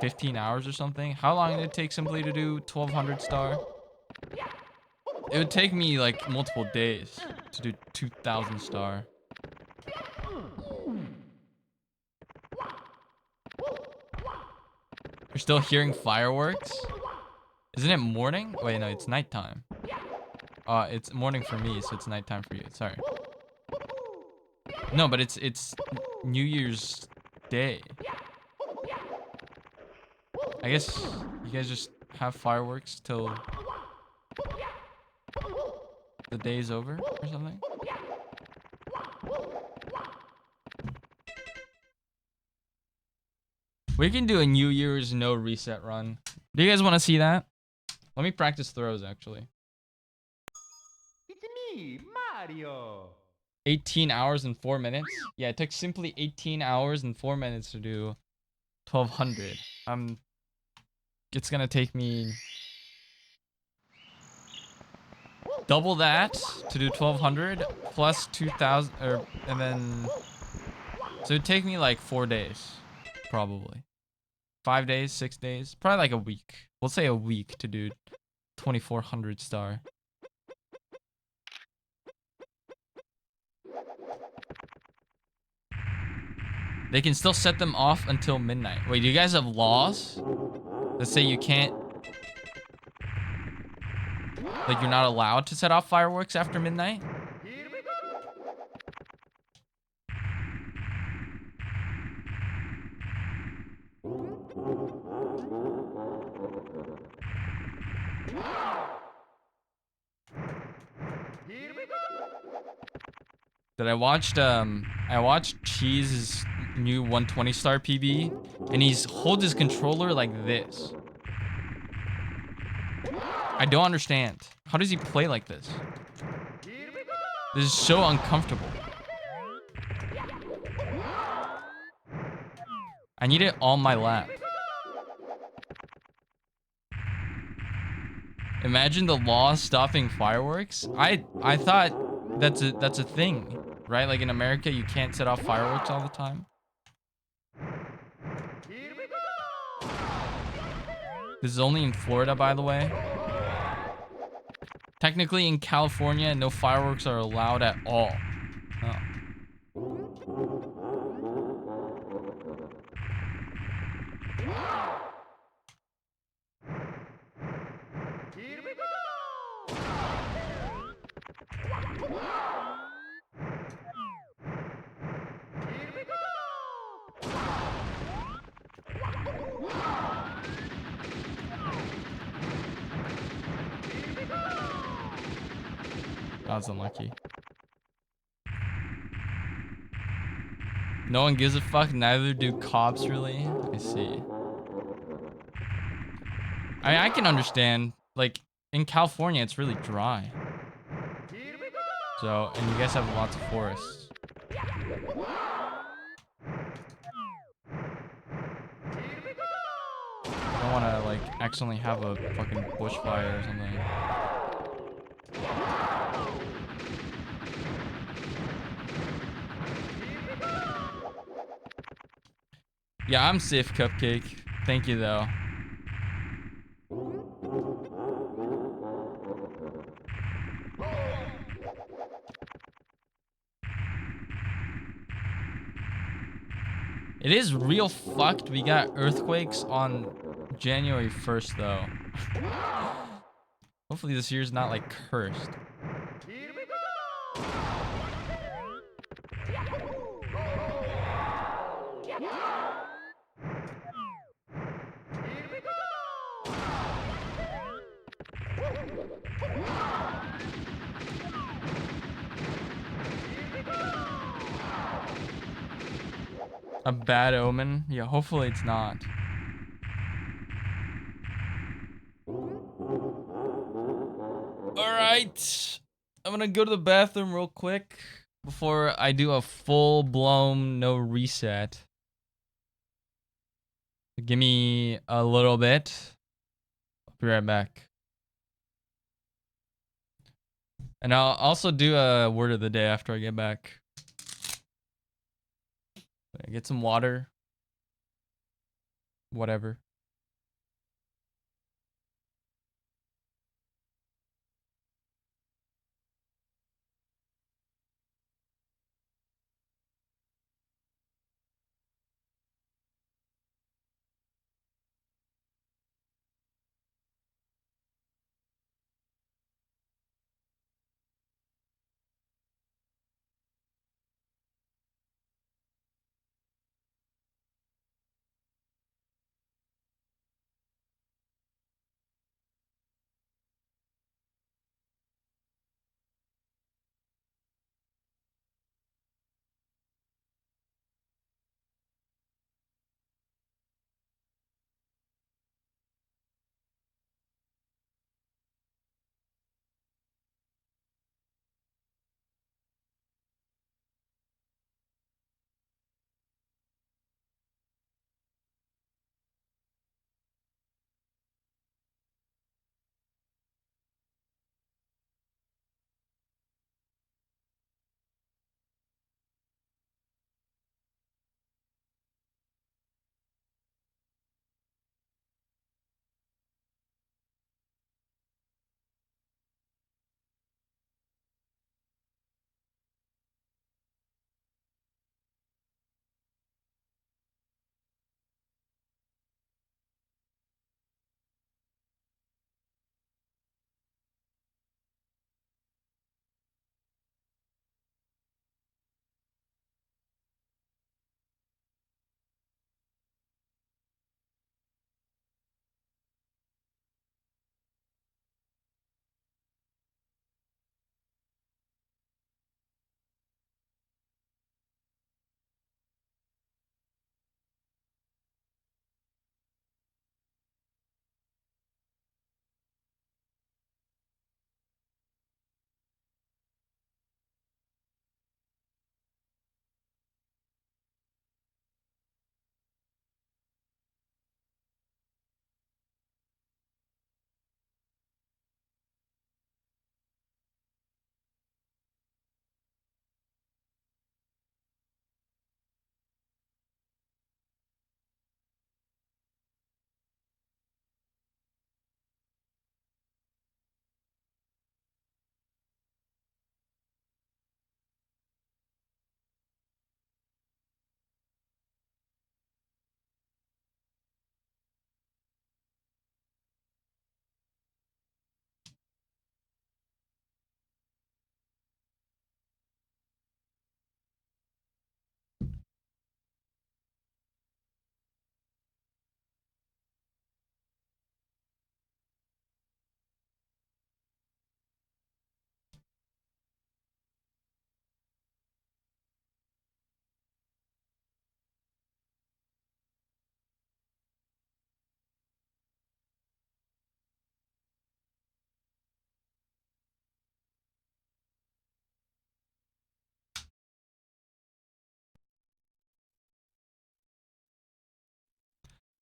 15 hours or something? How long did it take simply to do 1,200 star? It would take me like multiple days to do 2,000 star. You're still hearing fireworks? Isn't it morning? Wait, no, it's nighttime. It's morning for me, so it's nighttime for you. Sorry. No, but it's New Year's Day. I guess you guys just have fireworks till the day's over or something. We can do a New Year's no reset run. Do you guys want to see that? Let me practice throws actually. It's me, Mario. 18 hours and 4 minutes. Yeah, it took simply 18 hours and 4 minutes to do 1,200. It's gonna take me double that to do 1,200 plus 2,000, and then so it'd take me like 4 days, probably 5 days, 6 days, probably like a week. We'll say a week to do 2,400 star. They can still set them off until midnight. Wait, do you guys have laws that say you can't... Like, you're not allowed to set off fireworks after midnight? Here we go. Here we go. that I watched Cheese's new 120 star PB, and he's holds his controller like this. I don't understand. How does he play like this? This is so uncomfortable. I need it on my lap. Imagine the law stopping fireworks. I thought that's a thing, right? Like in America, you can't set off fireworks all the time. This is only in Florida, by the way. Technically, in California, no fireworks are allowed at all. Oh. That's unlucky. No one gives a fuck, neither do cops really. I see. I can understand, like, in California, it's really dry. So, and you guys have lots of forests. I don't want to, like, accidentally have a fucking bushfire or something. Yeah, I'm safe, Cupcake. Thank you, though. It is real fucked. We got earthquakes on January 1st, though. Hopefully this year's not, like, cursed. A bad omen? Yeah, hopefully it's not. Alright. I'm gonna go to the bathroom real quick before I do a full-blown no reset. Give me a little bit. I'll be right back. And I'll also do a word of the day after I get back. Get some water. Whatever.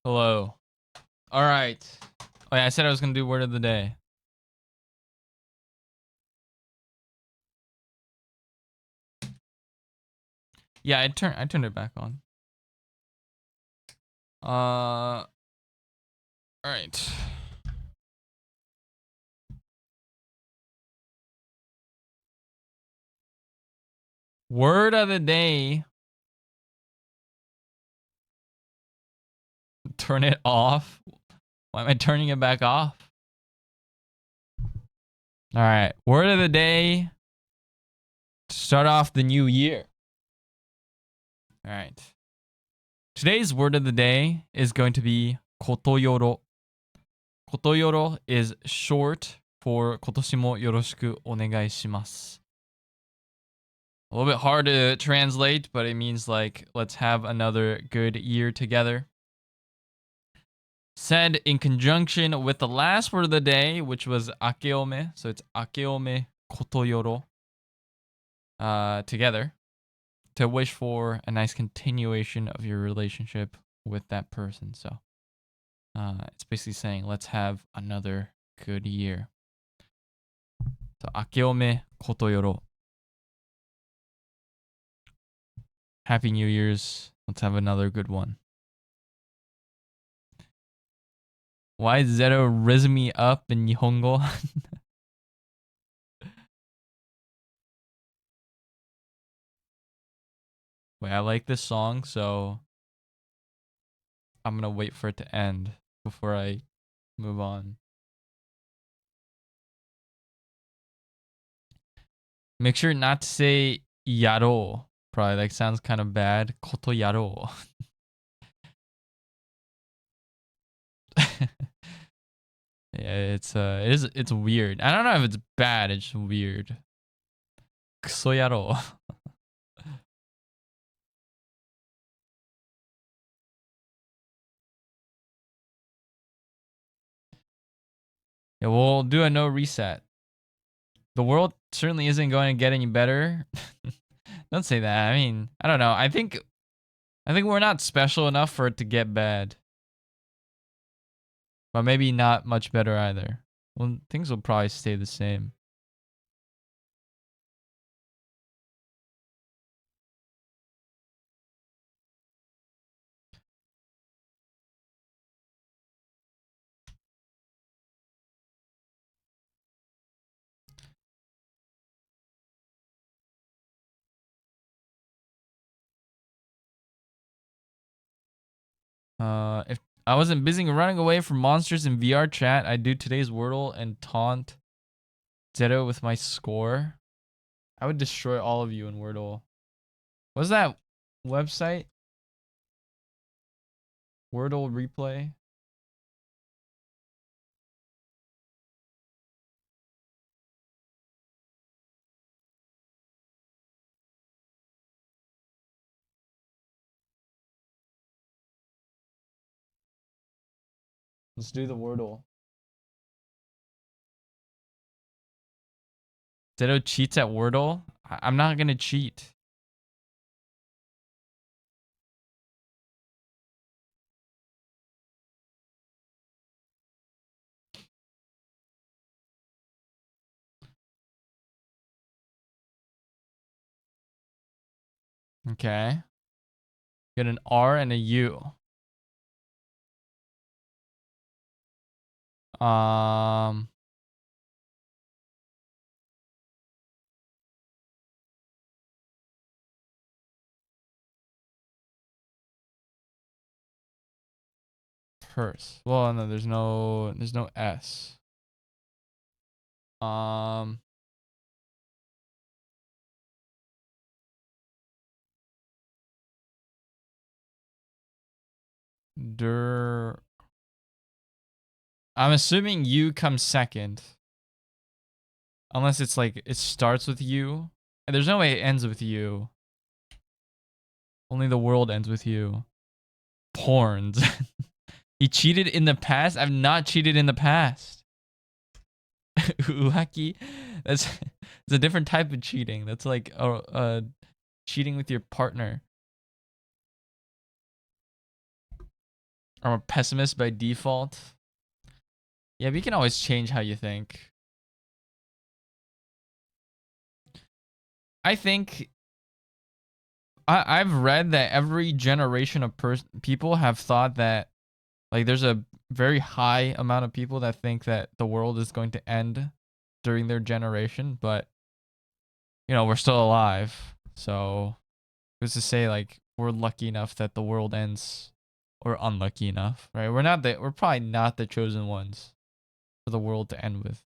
Hello. All right. Oh yeah, I said I was gonna do word of the day. Yeah, I turned it back on. All right. Word of the day. Turn it off. Why am I turning it back off? All right. Word of the day. To start off the new year. All right. Today's word of the day is going to be kotoyoro. Kotoyoro is short for 今年もよろしくお願いします. A little bit hard to translate, but it means like, let's have another good year together. Said in conjunction with the last word of the day, which was akeome. So it's akeome kotoyoro. Together. To wish for a nice continuation of your relationship with that person. So it's basically saying, let's have another good year. So akeome kotoyoro. Happy New Year's. Let's have another good one. Why is Zero raise me up in Nihongo? Wait, I like this song, so I'm gonna wait for it to end before I move on. Make sure not to say yaro. Probably like sounds kind of bad. Koto yaro. Yeah, it's weird. I don't know if it's bad, it's just weird. Kuso yaro. Yeah, we'll do a no reset. The world certainly isn't going to get any better. Don't say that. I mean, I don't know. I think we're not special enough for it to get bad. But maybe not much better either. Well, things will probably stay the same. If I wasn't busy running away from monsters in VR chat, I'd do today's Wordle and taunt Zero with my score. I would destroy all of you in Wordle. What's that website? Wordle replay? Let's do the Wordle. Zero cheats at Wordle? I'm not gonna cheat. Okay. Get an R and a U. Purse. Well, no, there's no S. I'm assuming U comes second. Unless it's like, it starts with U. There's no way it ends with U. Only the world ends with U. Porns. He cheated in the past? I've not cheated in the past. Uaki? That's a different type of cheating. That's like cheating with your partner. I'm a pessimist by default. Yeah, but you can always change how you think. I think I've read that every generation of people have thought that, like, there's a very high amount of people that think that the world is going to end during their generation, but you know, we're still alive. So who's to say, like, we're lucky enough that the world ends, or unlucky enough, right? We're probably not the chosen ones for the world to end with.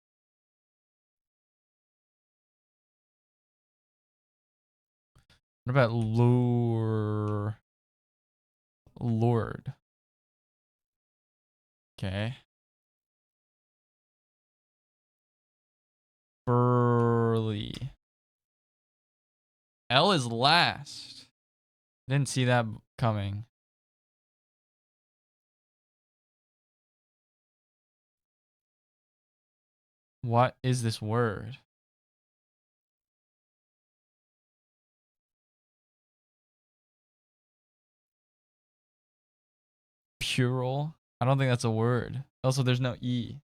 What about Lord? Okay. Burly. L is last. Didn't see that coming. What is this word? Pural? I don't think that's a word. Also, there's no E.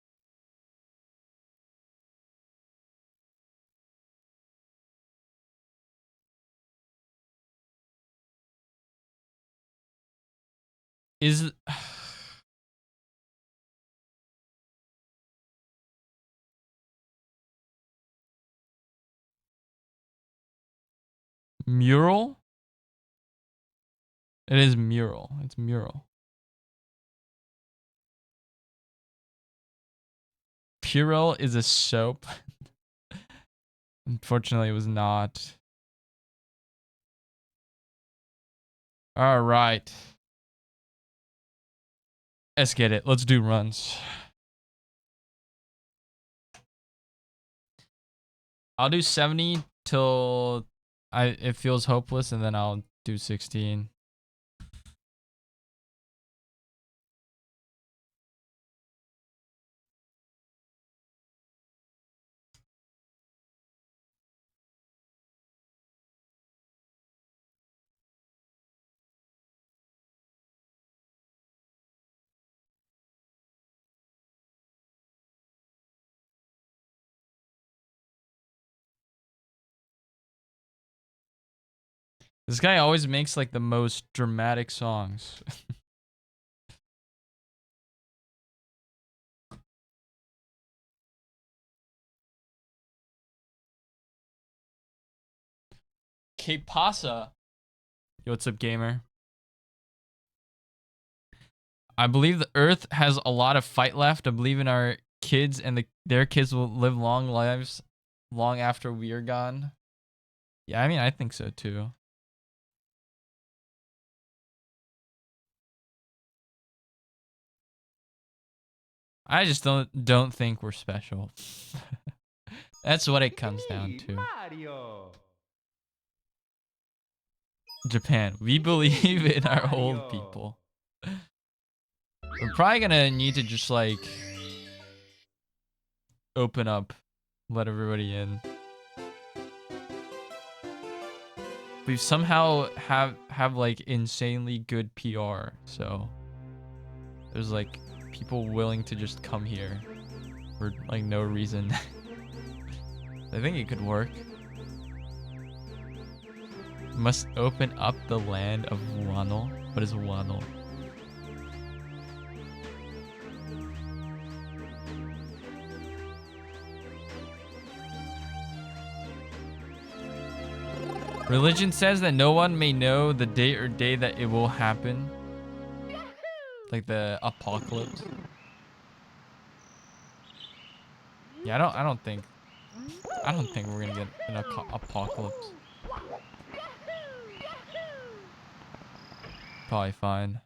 Is mural? It is mural. It's mural. Purell is a soap. Unfortunately, it was not. All right. Let's get it. Let's do runs. I'll do 70 till it feels hopeless, and then I'll do 16. This guy always makes like the most dramatic songs. Que pasa? Yo, what's up, gamer? I believe the Earth has a lot of fight left. I believe in our kids, and their kids will live long lives long after we are gone. Yeah, I mean, I think so too. I just don't think we're special. That's what it comes down to. Mario. Japan, we believe in our old people. We're probably gonna need to just like open up, let everybody in. We somehow have like insanely good PR, so there's like people willing to just come here for like no reason. I think it could work. Must open up the land of Wano. What is Wano? Religion says that no one may know the date or day that it will happen. Like the apocalypse. Yeah, I don't think we're gonna get an apocalypse. Probably fine.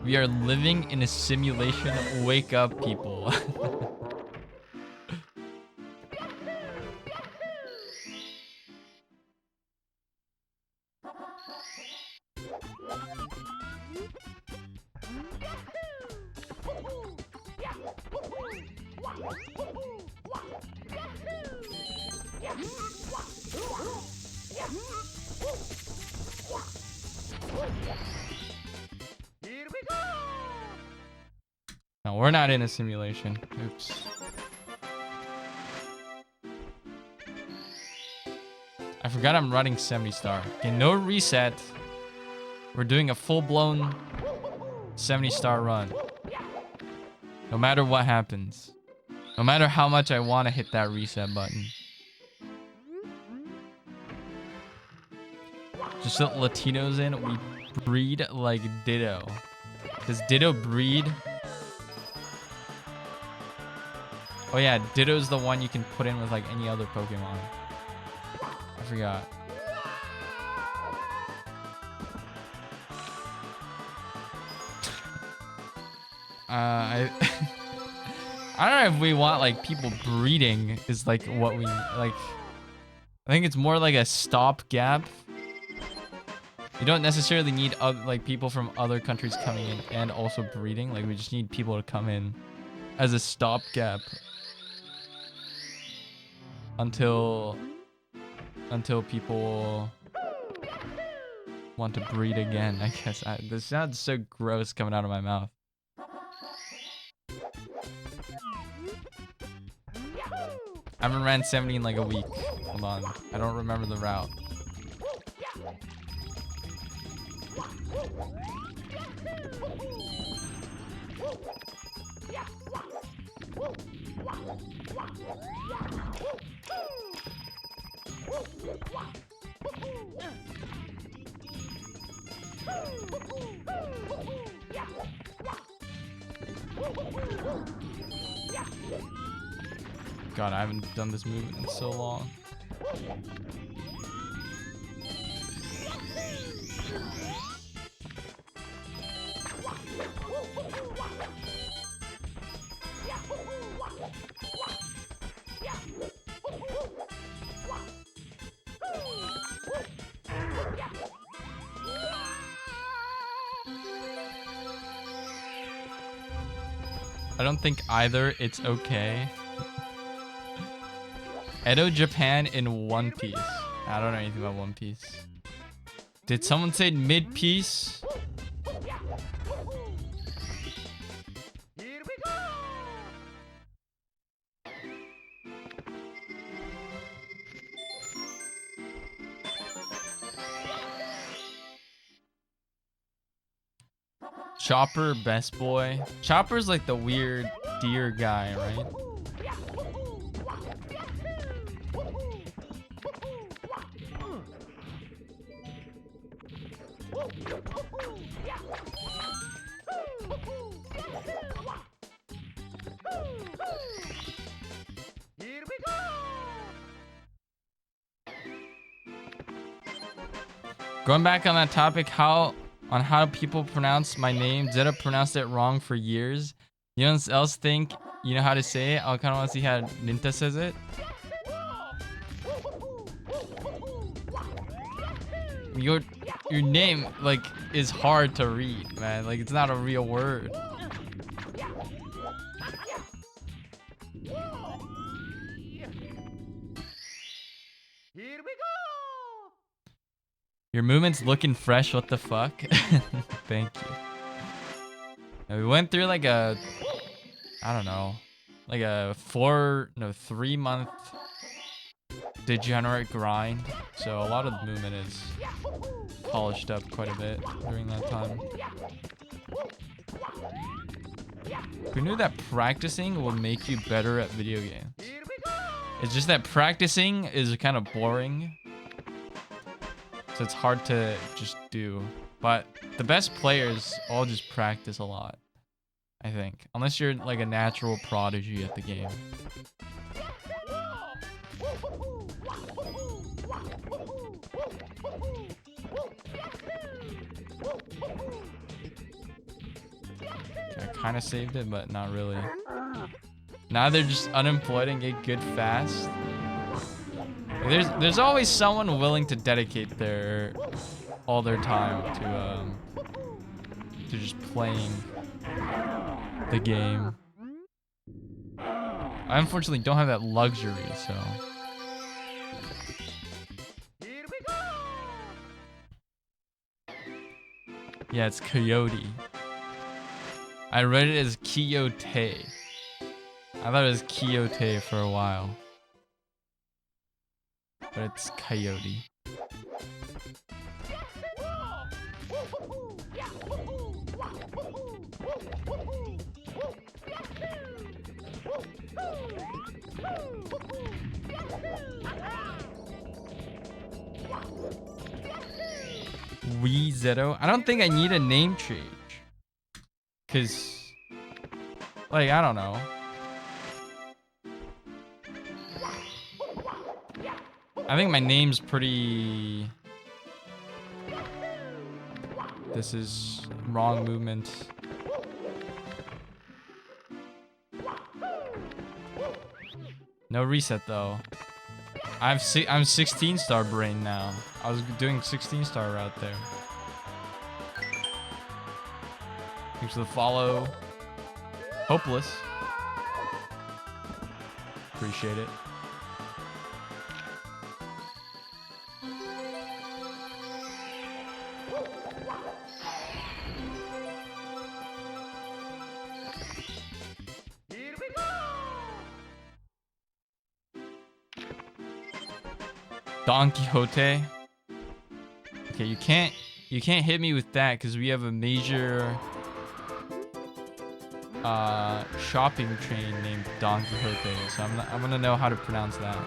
We are living in a simulation. Wake up, people. we're not in a simulation. Oops. I forgot I'm running 70 star. Okay, no reset. We're doing a full-blown 70 star run. No matter what happens. No matter how much I want to hit that reset button. Just let Latinos in, we breed like Ditto. Does Ditto breed? Oh yeah, Ditto's the one you can put in with like any other Pokemon. I forgot. I I don't know if we want like people breeding is like what we like. I think it's more like a stopgap. You don't necessarily need like people from other countries coming in and also breeding. Like we just need people to come in as a stopgap until people want to breed again. I guess this sounds so gross coming out of my mouth. I haven't ran 70 in like a week. Hold on. I don't remember the route. God, I haven't done this movement in so long. I don't think either it's okay. Edo Japan in One Piece. I don't know anything about One Piece. Did someone say mid-piece? Chopper, best boy. Chopper's like the weird deer guy, right? Going back on that topic, how people pronounce my name. Zeta pronounced it wrong for years. You know else think you know how to say it? I kind of want to see how Ninta says it. Your name like is hard to read, man. Like it's not a real word. Your movement's looking fresh. What the fuck? Thank you. And we went through like a, I don't know, like a 3-month degenerate grind. So a lot of the movement is polished up quite a bit during that time. Who knew that practicing will make you better at video games? It's just that practicing is kind of boring. So it's hard to just do. But the best players all just practice a lot, I think. Unless you're like a natural prodigy at the game. I kind of saved it, but not really. Now they're just unemployed and get good fast. There's always someone willing to dedicate all their time to just playing the game. I unfortunately don't have that luxury, so. Yeah, it's Coyote. I read it as Quixote. I thought it was Quixote for a while. But it's Coyote. Wee Zeto. I don't think I need a name change. Cause, like, I don't know. I think my name's pretty... This is wrong movement. No reset though. I'm 16 star brain now. I was doing 16 star route there. Thanks for the follow. Hopeless. Appreciate it. Don Quixote. Okay, you can't hit me with that because we have a major shopping chain named Don Quixote, so I'm gonna know how to pronounce that.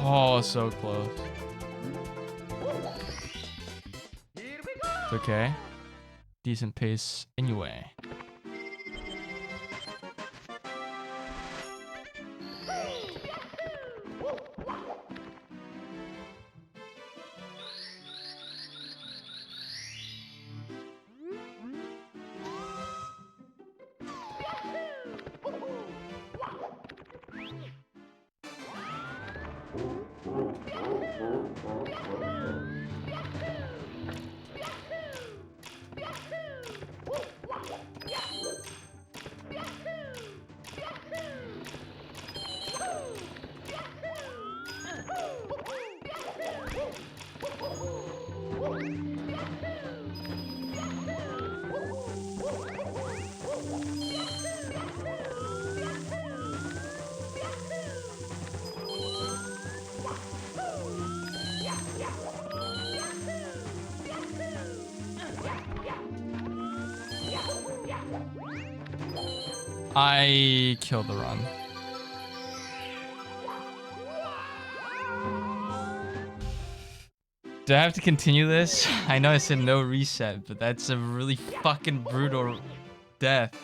Oh, so close. It's okay. Decent pace anyway. I killed the run. Do I have to continue this? I know I said no reset, but that's a really fucking brutal death.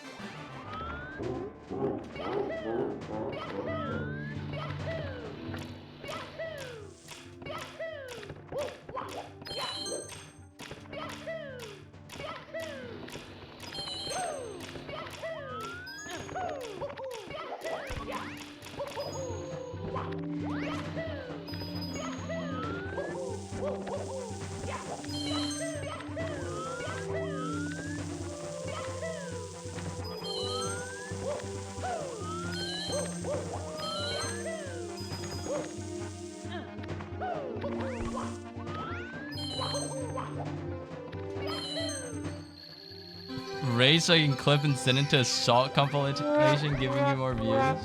Raise so you can clip and send it to Assault compilation, giving you more views.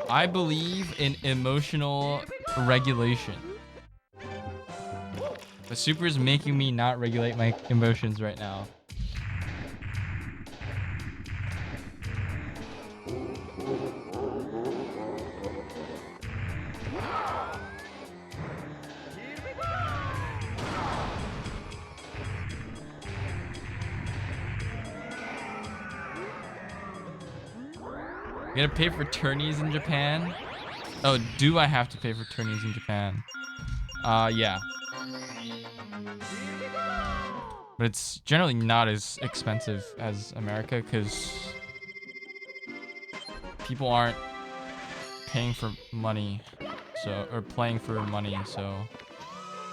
I believe in emotional regulation. But Super is making me not regulate my emotions right now. You gotta pay for tourneys in Japan? Oh, do I have to pay for tourneys in Japan? Yeah. But it's generally not as expensive as America because people aren't paying for money, or playing for money, so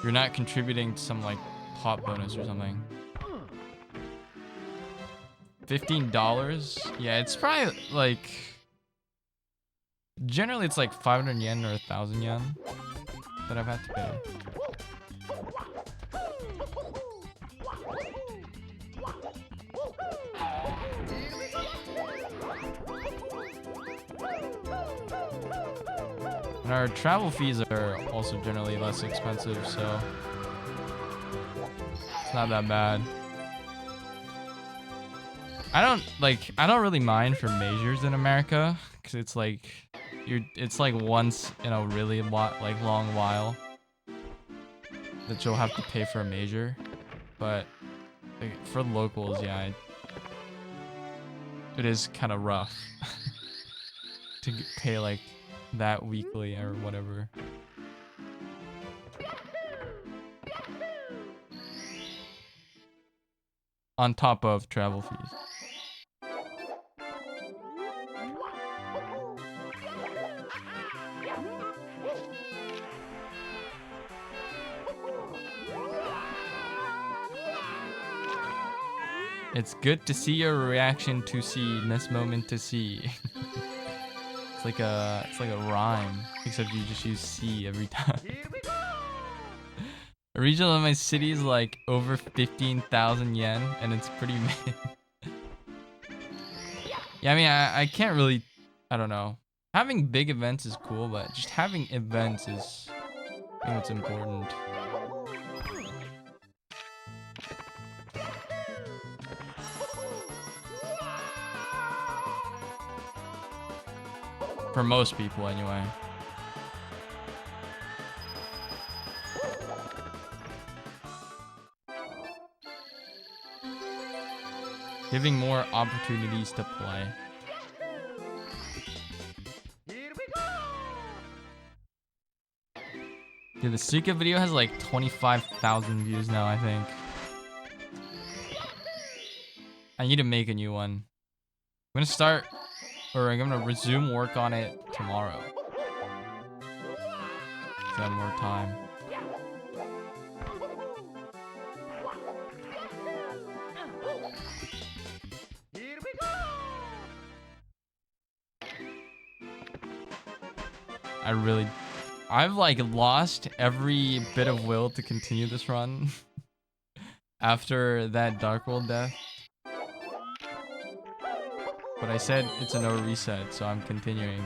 you're not contributing to some like pot bonus or something. $15. Yeah, it's probably like generally it's like 500 yen or 1,000 yen that I've had to pay. And our travel fees are also generally less expensive, so it's not that bad. I don't really mind for majors in America, because it's like it's like once in a really long while that you'll have to pay for a major. But like, for locals, yeah, it is kind of rough to pay like that weekly or whatever. On top of travel fees. It's good to see your reaction to see this moment to see. It's like a rhyme, except you just use C every time. A region of my city is like over 15,000 yen, and it's pretty mid. Yeah, I mean, I can't really, I don't know. Having big events is cool, but just having events is, I think, what's important. For most people, anyway. Giving more opportunities to play. Dude, the Suika video has like 25,000 views now, I think. I need to make a new one. I'm gonna start, or I'm gonna resume work on it tomorrow. So I have more time. I've like lost every bit of will to continue this run after that Dark World death. But I said it's a no reset, so I'm continuing.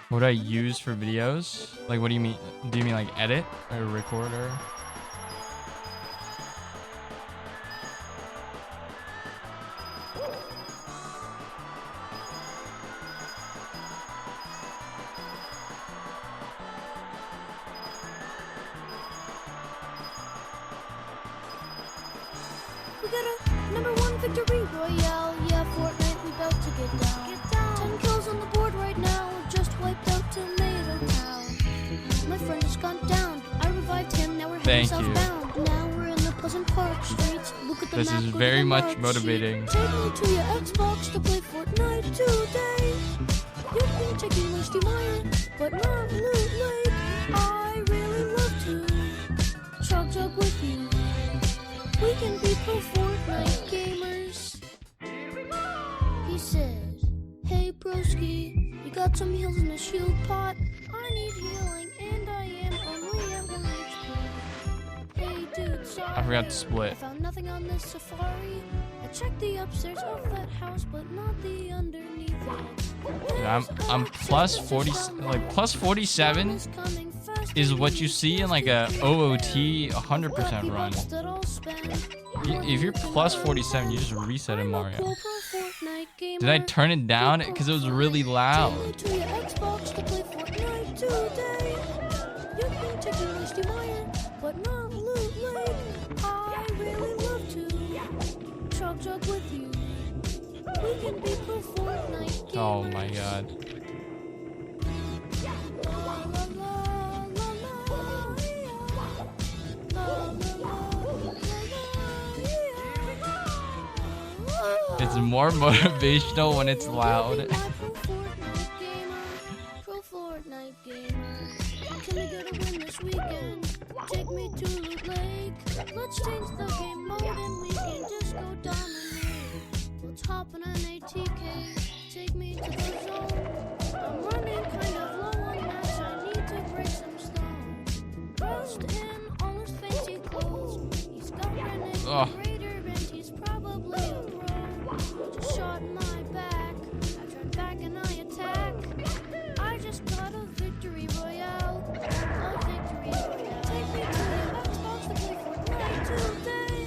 What do I use for videos? Like, what do you mean? Do you mean like edit or recorder? We got a #1 victory royale. Yeah, Fortnite, we about to get down. 10 kills on the board right now. Just wiped out Tomato Town. My friend has gone down. I revived him. Now we're heading southbound. Now we're in the Pleasant Park streets. Look at the This map, is go to very the much mark motivating. sheet. Take me to your Xbox to play Fortnite today. You've been taking Misty Mire, but not Loot Lake. I really love to chug jug with you. We can be pro Fortnite gamers. He said, hey broski, you got some heals in a shield pot? I need healing and I am only at 1 HP. Hey dude, sorry. I forgot to split. I found nothing on this safari. I checked the upstairs of that house, but not the underneath it. Dude, I'm plus 40, like plus 47 is what you see in like a OOT 100% run. If you're plus 47, you just reset in Mario. Did I turn it down? Because it was really loud. Oh my god. It's more motivational when it's loud. Pro Fortnite gamer. Can we get a win this weekend? Take me to Loot Lake. Let's change the game mode and we can just go dominate. Let's hop on an ATK. Take me to the zone. I'm running kind of low on match. I need to break some stone. Dressed in all his fancy clothes. He's got Renegade Raider and he's probably a pro. Just shot in my back. I turn back and I attack. I just got a victory royale. A victory royale. Take me to the Xbox to play Fortnite today.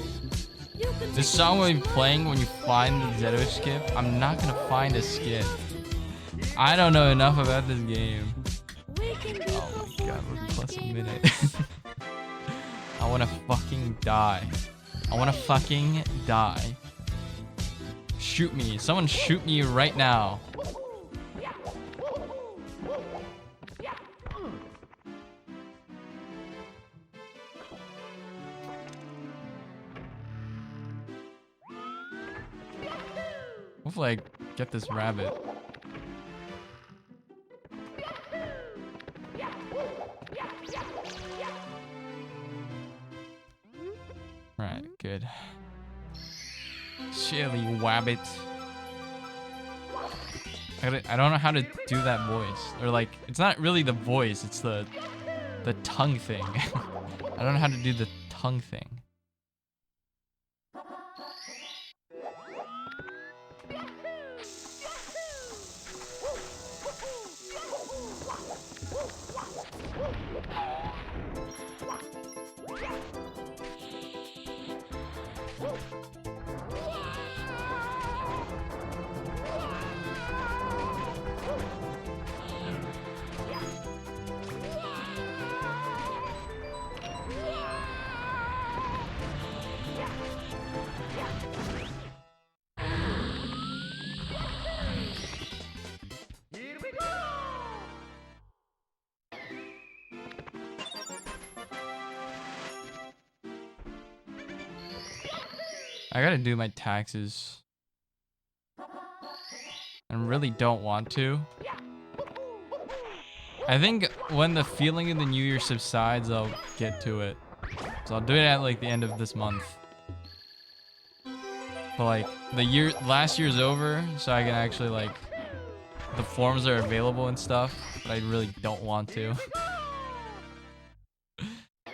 You can This song will be playing when you find the Zeto skip. I'm not gonna find a skip. I don't know enough about this game. Oh my god, we're plus a minute. I wanna fucking die. I wanna fucking die. Shoot me. Someone shoot me right now. Hopefully I get this rabbit. Right, good. Chili wabbit. I don't know how to do that voice. Or like, it's not really the voice, it's the tongue thing. I don't know how to do the tongue thing. I gotta do my taxes. I really don't want to. I think when the feeling of the new year subsides, I'll get to it. So I'll do it at like the end of this month. But like last year's over, so I can actually like, the forms are available and stuff, but I really don't want to.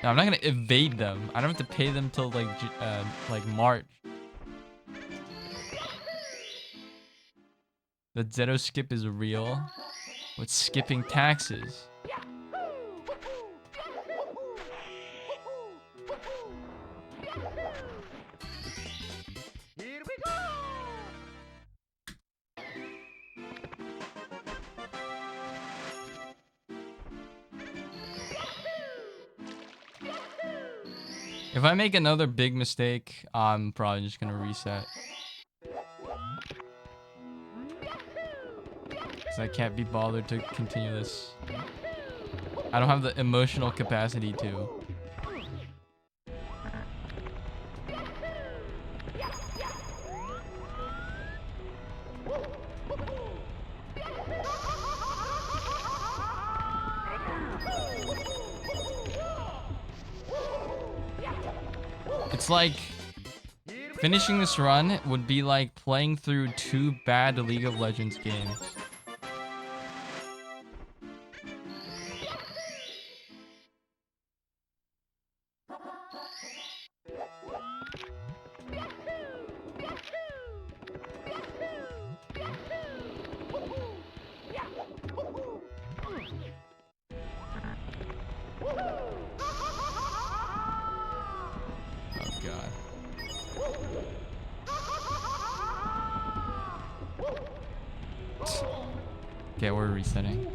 No, I'm not gonna evade them. I don't have to pay them till like March. The Zeto skip is real. With skipping taxes. If I make another big mistake, I'm probably just gonna reset. Because I can't be bothered to continue this. I don't have the emotional capacity to. It's like finishing this run would be like playing through 2 bad League of Legends games. Okay, we're resetting.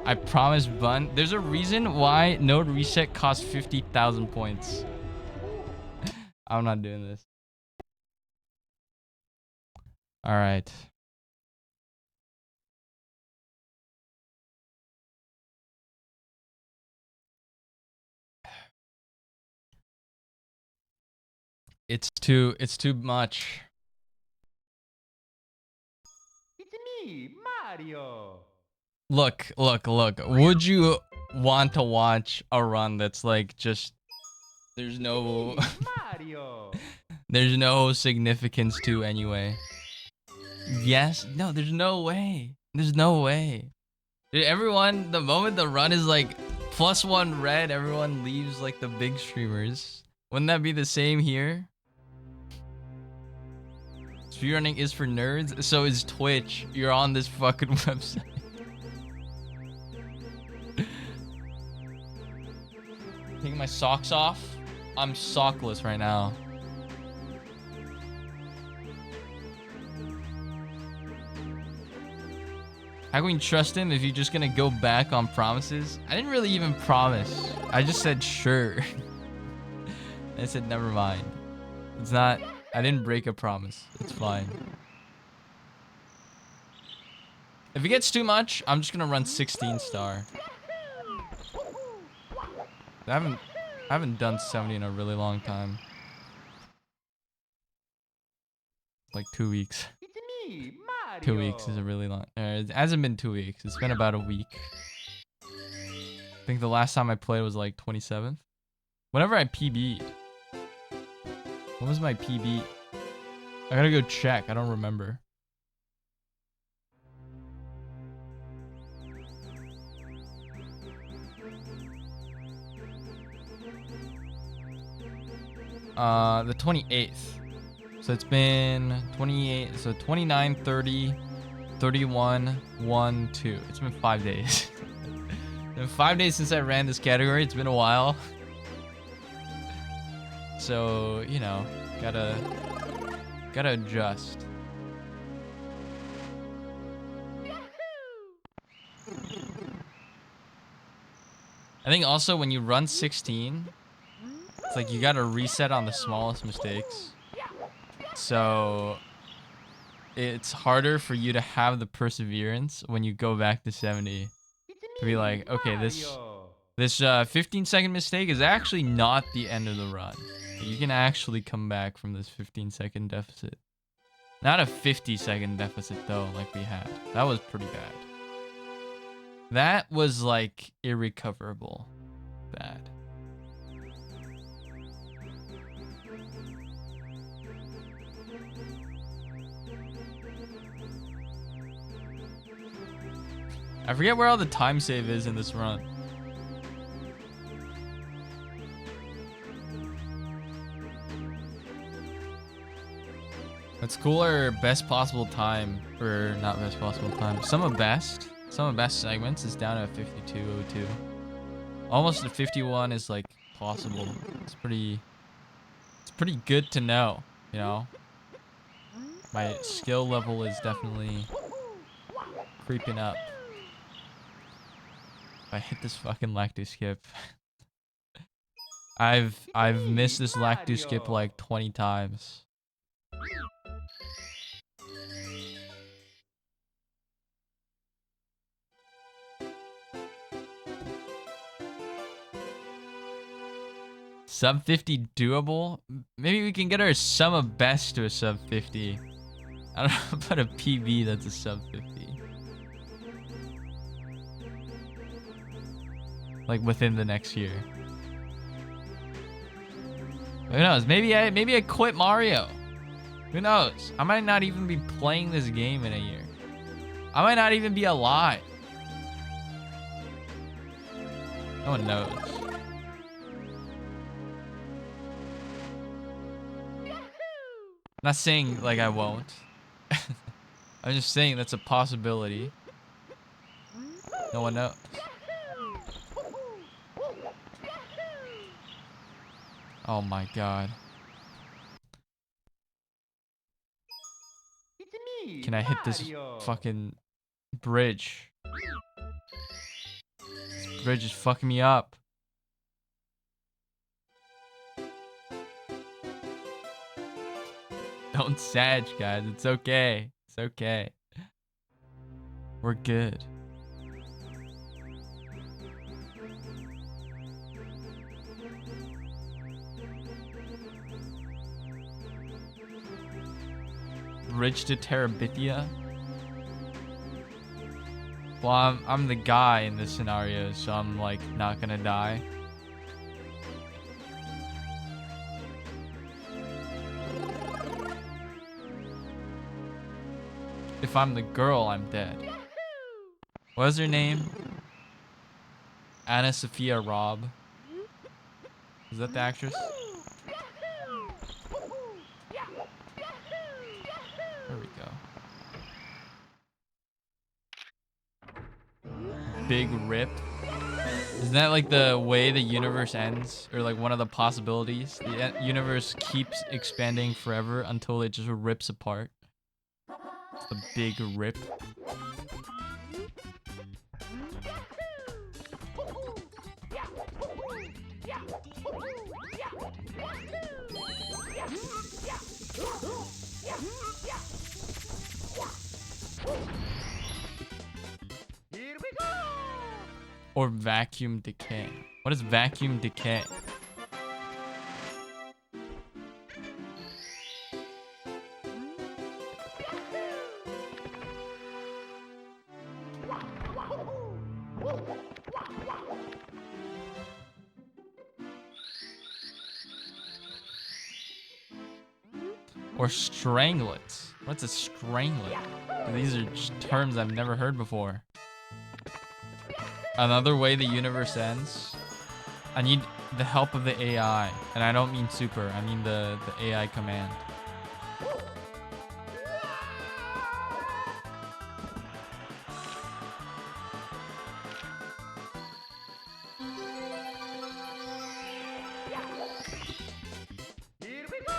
I promise, Bun. There's a reason why Node Reset costs 50,000 points. I'm not doing this. Alright. It's too much. me, Mario. Look. Would you want to watch a run that's like just there's no Mario. there's no significance to anyway? Yes. No, there's no way. There's no way. Dude, everyone, the moment the run is like +1 red, everyone leaves like the big streamers. Wouldn't that be the same here? Speedrunning is for nerds, so is Twitch. You're on this fucking website. Taking my socks off. I'm sockless right now. How can we trust him if you're just gonna go back on promises? I didn't really even promise. I just said sure. I said never mind. It's not. I didn't break a promise. It's fine. If it gets too much, I'm just gonna run 16 star. I haven't done 70 in a really long time. Like 2 weeks. It's me, Mario. 2 weeks is a really long. It hasn't been 2 weeks. It's been about a week. I think the last time I played was like 27th. Whenever I PB'd. What was my PB? I gotta go check. I don't remember. The 28th. So it's been 28, so 29, 30, 31, 1, 2. It's been 5 days. It's been 5 days since I ran this category. It's been a while. So, you know, gotta adjust. I think also when you run 16, it's like you gotta reset on the smallest mistakes. So it's harder for you to have the perseverance when you go back to 70 to be like, okay, this 15-second mistake is actually not the end of the run. You can actually come back from this 15-second deficit. Not a 50-second deficit though, like we had. That was pretty bad. That was like irrecoverable bad. I forget where all the time save is in this run. Let's cool our best possible time, or not best possible time. Some of best segments is down at 52:02. Almost a 51 is like possible. It's pretty good to know, you know. My skill level is definitely creeping up. If I hit this fucking lacto skip, I've missed this lacto skip like 20 times. Sub 50 doable? Maybe we can get our sum of best to a sub 50. I don't know about a PB that's a sub 50. Like within the next year. Who knows? Maybe I quit Mario. Who knows? I might not even be playing this game in a year. I might not even be alive. No one knows. I'm not saying like I won't. I'm just saying that's a possibility. No one knows. Oh my god. It's me, Can I hit this Mario. fucking bridge? This bridge is fucking me up. Don't sag, guys. It's okay. It's okay. We're good. Bridge to Terabithia. Well, I'm the guy in this scenario, so I'm like not gonna die. If I'm the girl, I'm dead. What's her name? Anna Sophia Robb. Is that the actress? There we go. Big rip. Isn't that like the way the universe ends? Or like one of the possibilities? The universe keeps expanding forever until it just rips apart. It's the big rip. Here we go! Or vacuum decay. What is vacuum decay? Or stranglets. What's a stranglet? These are just terms I've never heard before. Another way the universe ends. I need the help of the AI. And I don't mean super, I mean the AI command. Here we go!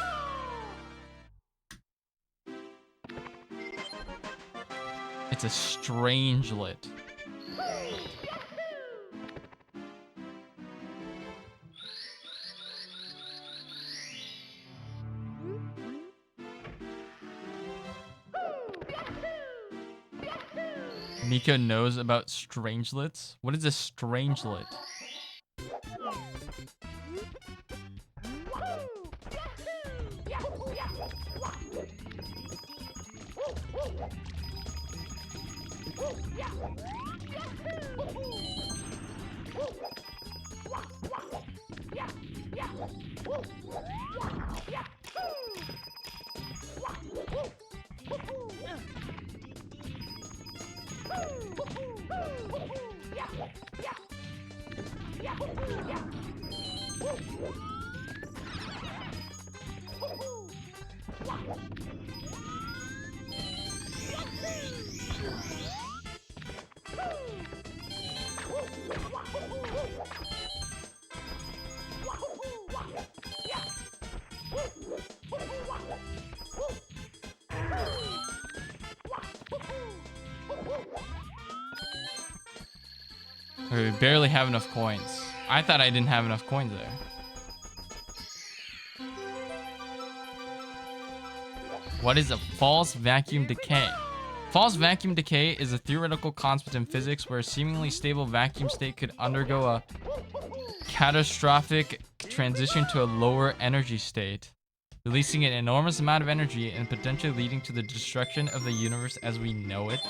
It's a strangelet. Miko knows about strangelets? What is a strangelet? We barely have enough coins. I thought I didn't have enough coins there. What is a false vacuum decay? False vacuum decay is a theoretical concept in physics where a seemingly stable vacuum state could undergo a catastrophic transition to a lower energy state, releasing an enormous amount of energy and potentially leading to the destruction of the universe as we know it.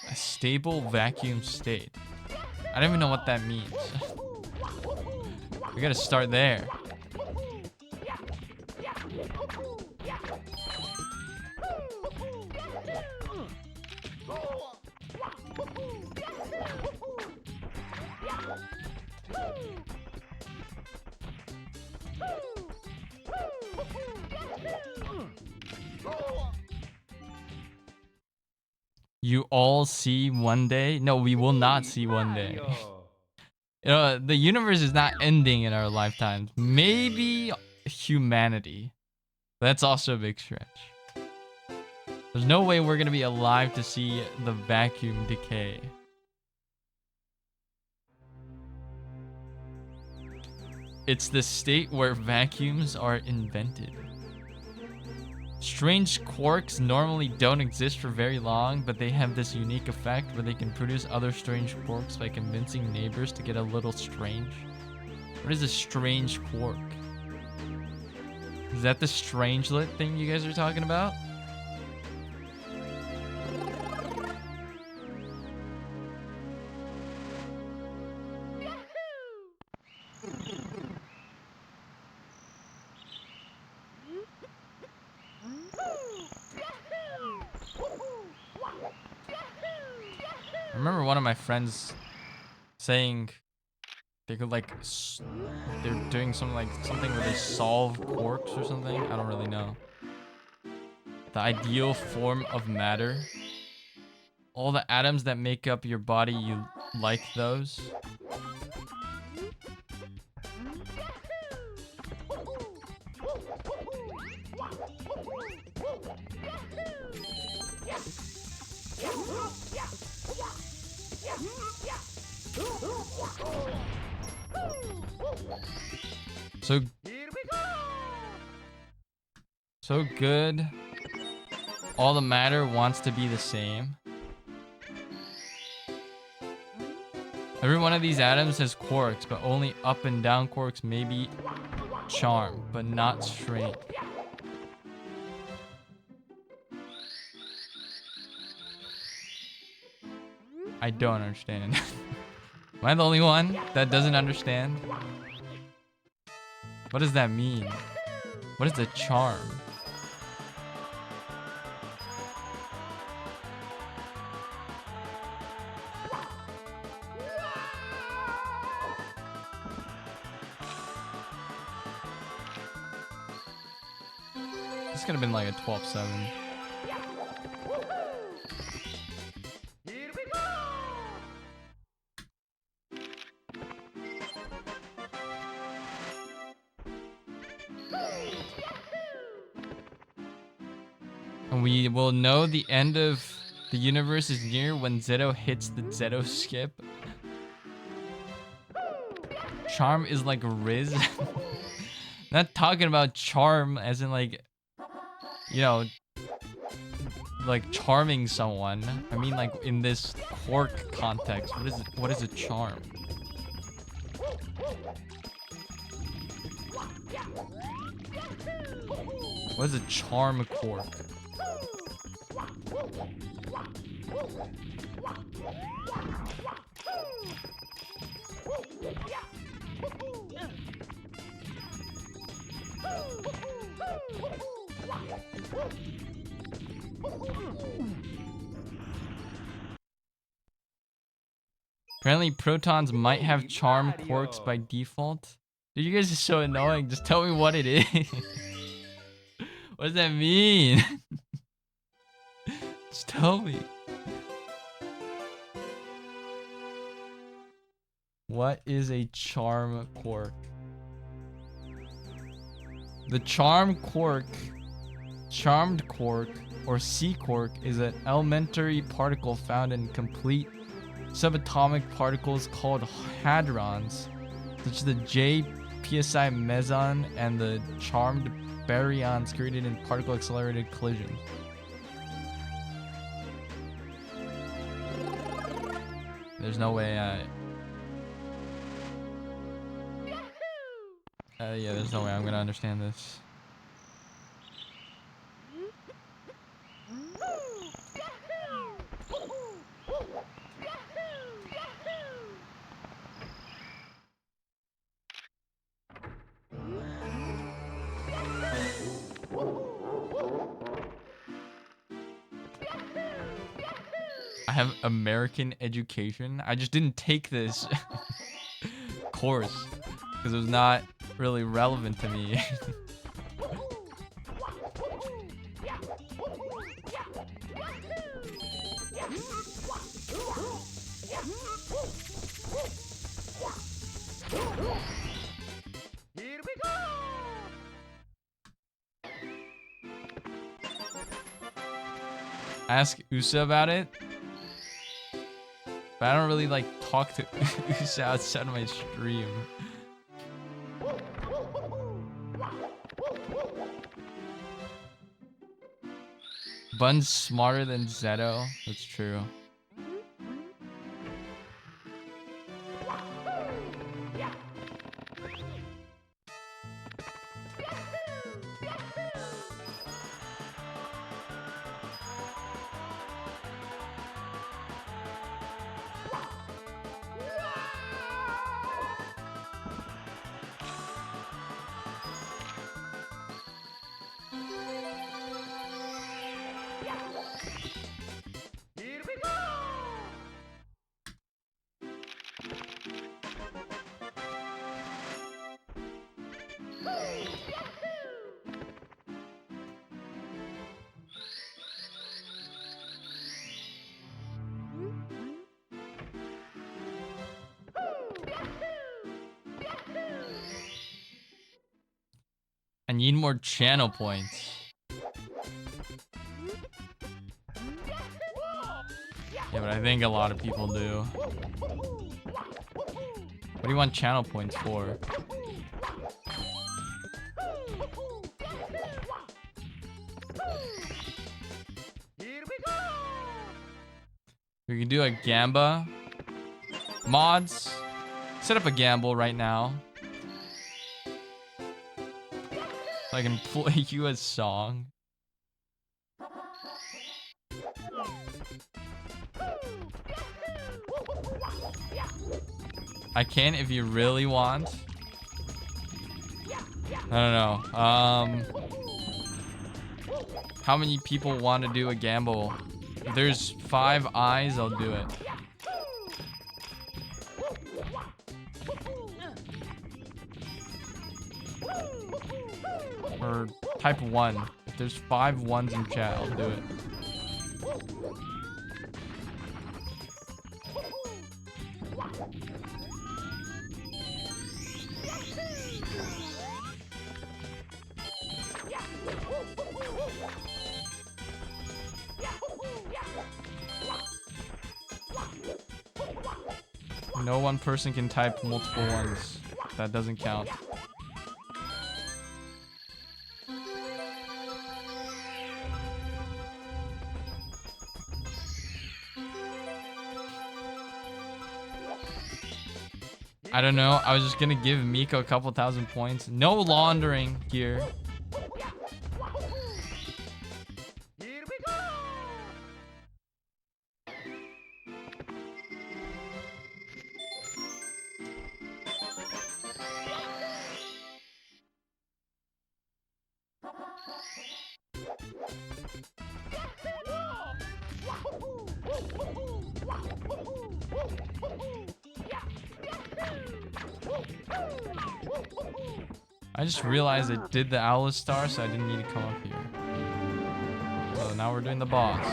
A stable vacuum state. I don't even know what that means. We gotta start there. You all see one day? No, we will not see one day. You know, the universe is not ending in our lifetimes. Maybe humanity. That's also a big stretch. There's no way we're gonna be alive to see the vacuum decay. It's the state where vacuums are invented. Strange quarks normally don't exist for very long, but they have this unique effect where they can produce other strange quarks by convincing neighbors to get a little strange. What is a strange quark? Is that the strangelet thing you guys are talking about? one of my friends saying they could like they're doing something where they solve quarks or something. I don't really know. The ideal form of matter. All the atoms that make up your body, you like those? So good. All the matter wants to be the same. Every one of these atoms has quarks, but only up and down quarks may be charm, but not straight. I don't understand. Am I the only one that doesn't understand? What does that mean? What is the charm? This could have been like a 12-7. And we will know the end of the universe is near when Zeto hits the Zeto skip. Charm is like Riz. Not talking about charm as in like, you know, like charming someone. I mean like in this quark context. What is a charm? What is a charm quark? Apparently protons might have charm quarks by default. Dude, you guys are so annoying. Just tell me what it is. What does that mean? Just tell me. What is a charm quark? The charm quark, charmed quark, or C quark is an elementary particle found in complete subatomic particles called hadrons, such as the J psi meson and the charmed baryons created in particle accelerated collisions. There's no way yeah, there's no way I'm gonna understand this. I have American education. I just didn't take this course because it was not really relevant to me. Here we go! Ask Usa about it. But I don't really like talk to Usa outside of my stream. Bun's smarter than Zeto. That's true. Here we go! I need more channel points. Yeah, but I think a lot of people do. What do you want channel points for? We can do a Gamba. Mods, set up a gamble right now. So I can play you a song. I can if you really want. I don't know. How many people want to do a gamble? If there's 5 eyes, I'll do it. Or type 1. If there's 5 ones in chat, I'll do it. No one person can type multiple ones. That doesn't count. I don't know. I was just gonna give Miko a couple thousand points. No laundering here. I just realized I did the Owlet Star, so I didn't need to come up here. So now we're doing the boss.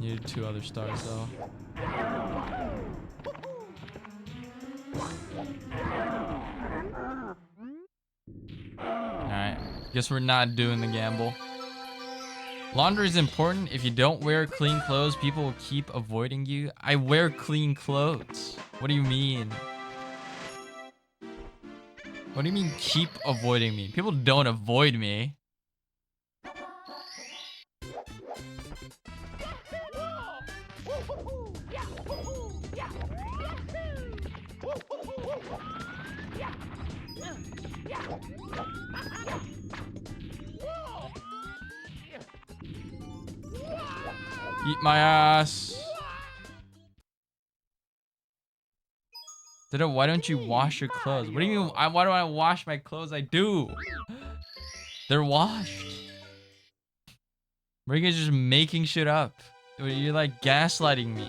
Needed 2 other stars though. Alright, guess we're not doing the gamble. Laundry is important. If you don't wear clean clothes, people will keep avoiding you. I wear clean clothes. What do you mean? What do you mean keep avoiding me? People don't avoid me. Eat my ass. Why don't you wash your clothes? What do you mean? Why do I wash my clothes? I do. They're washed. Were you guys just making shit up? You're like gaslighting me.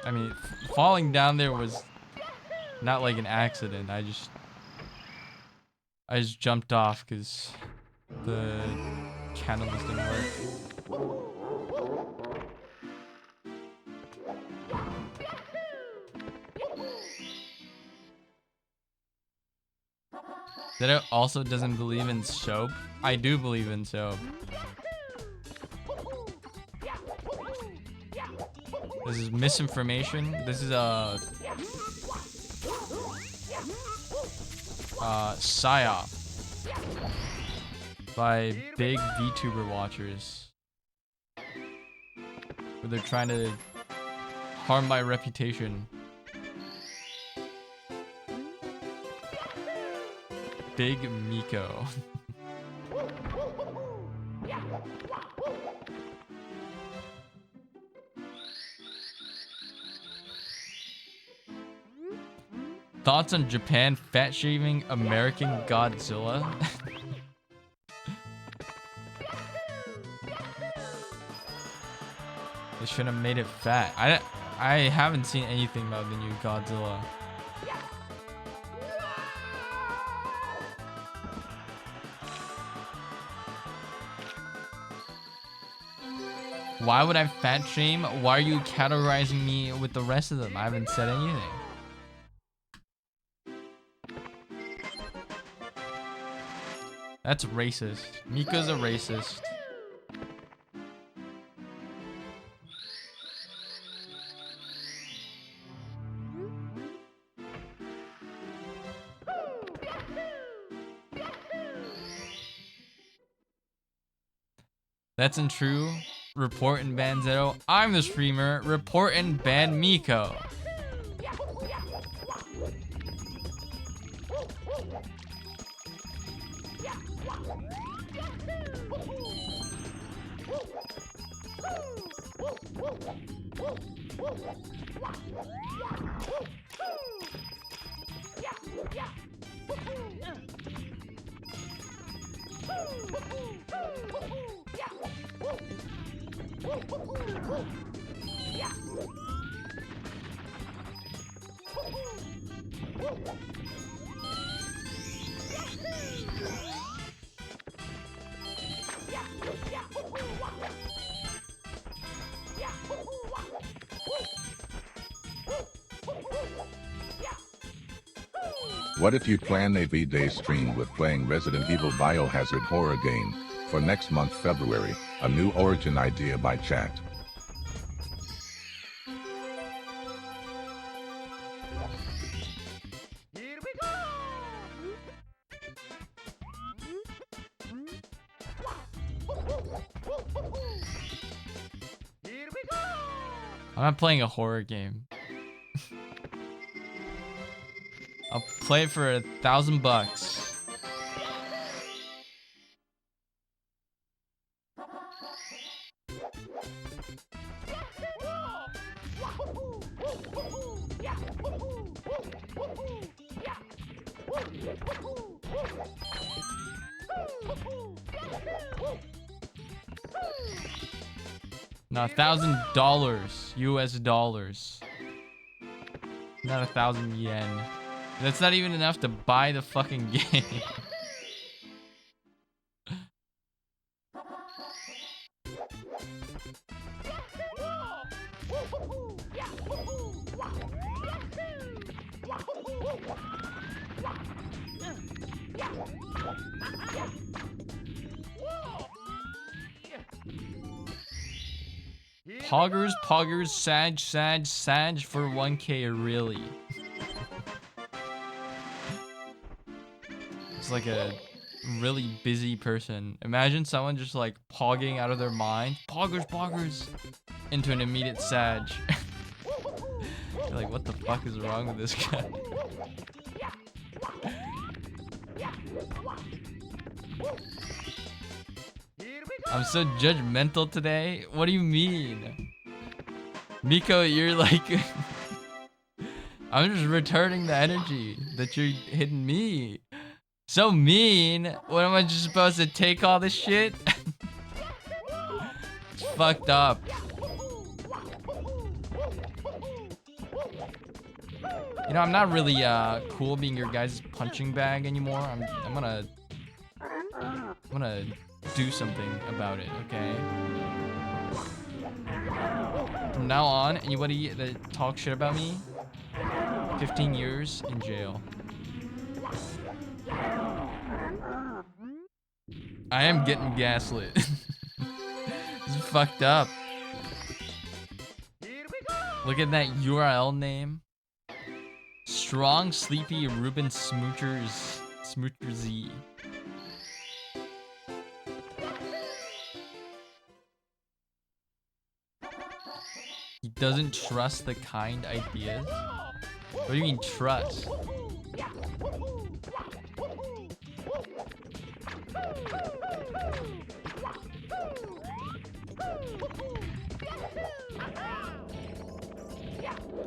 I mean, falling down there was not like an accident. I just jumped off because the catalyst didn't work. That also doesn't believe in soap. I do believe in soap. This is misinformation. This is a psyop. by big VTuber watchers. Where they're trying to harm my reputation. Big Miko. Thoughts on Japan fat shaming American Godzilla? They should have made it fat. I haven't seen anything about the new Godzilla. Why would I fat shame? Why are you categorizing me with the rest of them? I haven't said anything. That's racist. Miko's a racist. That's untrue. Report and ban Zero. I'm the streamer. Report and ban Miko. What if you plan a V-Day stream with playing Resident Evil Biohazard horror game for next month February? A new origin idea by chat. Here we go! Here we go! I'm not playing a horror game. I'll play it for $1,000. No, $1,000 US dollars. Not 1,000 yen. That's not even enough to buy the fucking game. Poggers, Sag for 1K, really. It's like a really busy person. Imagine someone just like pogging out of their mind. Poggers, into an immediate Sag. You're like, what the fuck is wrong with this guy? I'm so judgmental today. What do you mean? Miko, you're like... I'm just returning the energy that you're hitting me. So mean. What am I just supposed to take all this shit? It's fucked up. You know, I'm not really cool being your guys' punching bag anymore. I'm gonna do something about it, okay? From now on, anybody that talks shit about me, 15 years in jail. I am getting gaslit. This is fucked up. Look at that URL name. Strong Sleepy Ruben Smoocher Z. doesn't trust the kind ideas? What do you mean trust?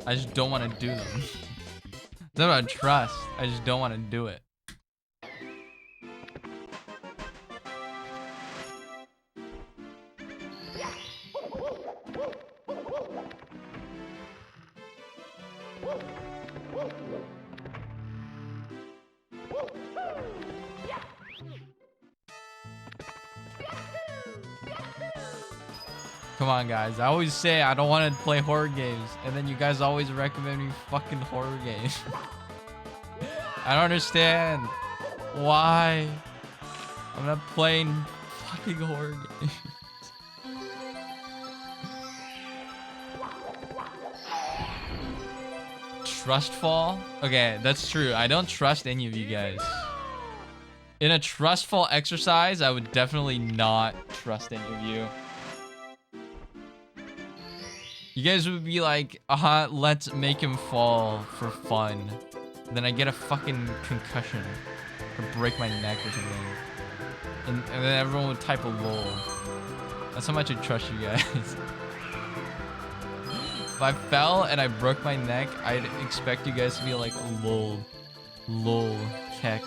I just don't want to do them. It's not about trust. I just don't want to do it. Come on, guys. I always say I don't want to play horror games, and then you guys always recommend me fucking horror games. I don't understand why I'm not playing fucking horror games. Trust fall? Okay, that's true. I don't trust any of you guys. In a trustful exercise, I would definitely not trust any of you. You guys would be like, let's make him fall for fun. Then I get a fucking concussion or break my neck or something. And then everyone would type a lol. That's how much I trust you guys. If I fell and I broke my neck, I'd expect you guys to be like, lol. Lol. Keck.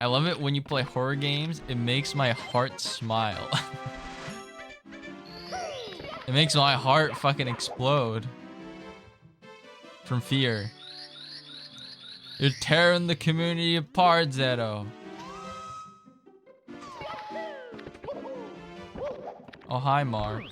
I love it when you play horror games. It makes my heart smile. It makes my heart fucking explode from fear. You're tearing the community apart, Zeto. Oh, hi, Mark.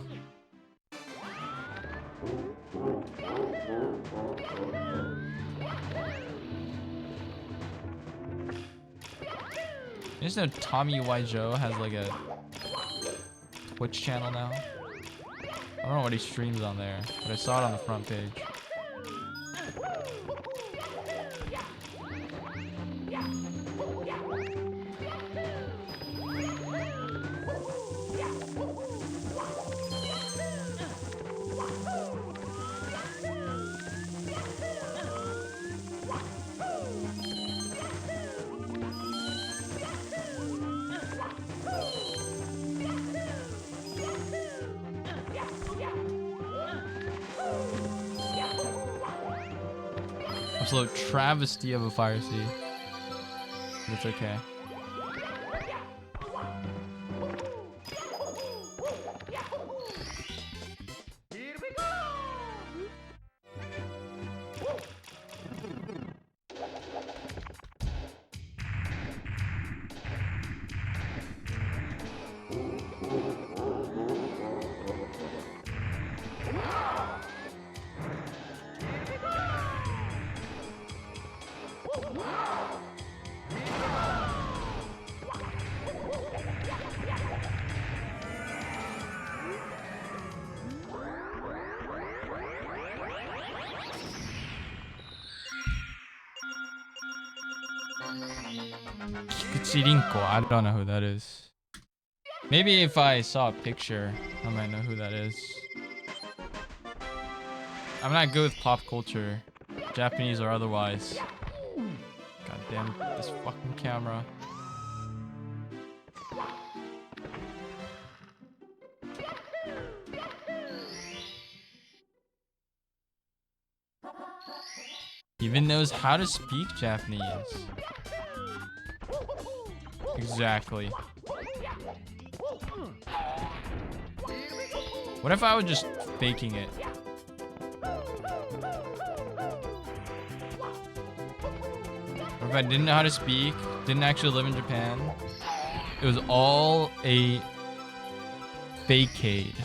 You just know Tommy Wiseau has like a Twitch channel now. I don't know what he streams on there, but I saw it on the front page. Absolute travesty of a fire seed. It's okay. Kikuchirinko, I don't know who that is. Maybe if I saw a picture, I might know who that is. I'm not good with pop culture, Japanese or otherwise. God damn this fucking camera. Even knows how to speak Japanese. Exactly. What if I was just faking it? Or if I didn't know how to speak, didn't actually live in Japan, it was all a fakeade.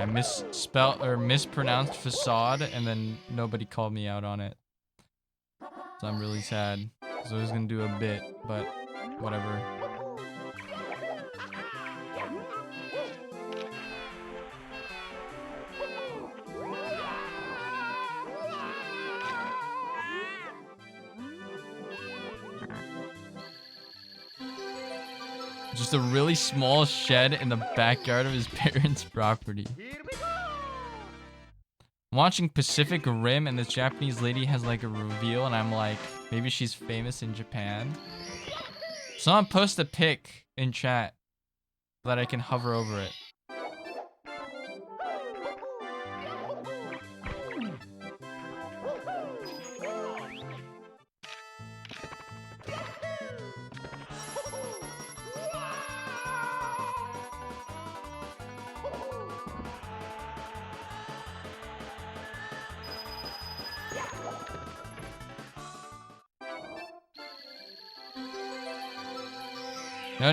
I misspelled or mispronounced facade, and then nobody called me out on it. So I'm really sad. So I was gonna do a bit, but whatever. Just a really small shed in the backyard of his parents' property. I'm watching Pacific Rim and this Japanese lady has like a reveal and I'm like, maybe she's famous in Japan. Someone post a pic in chat so that I can hover over it.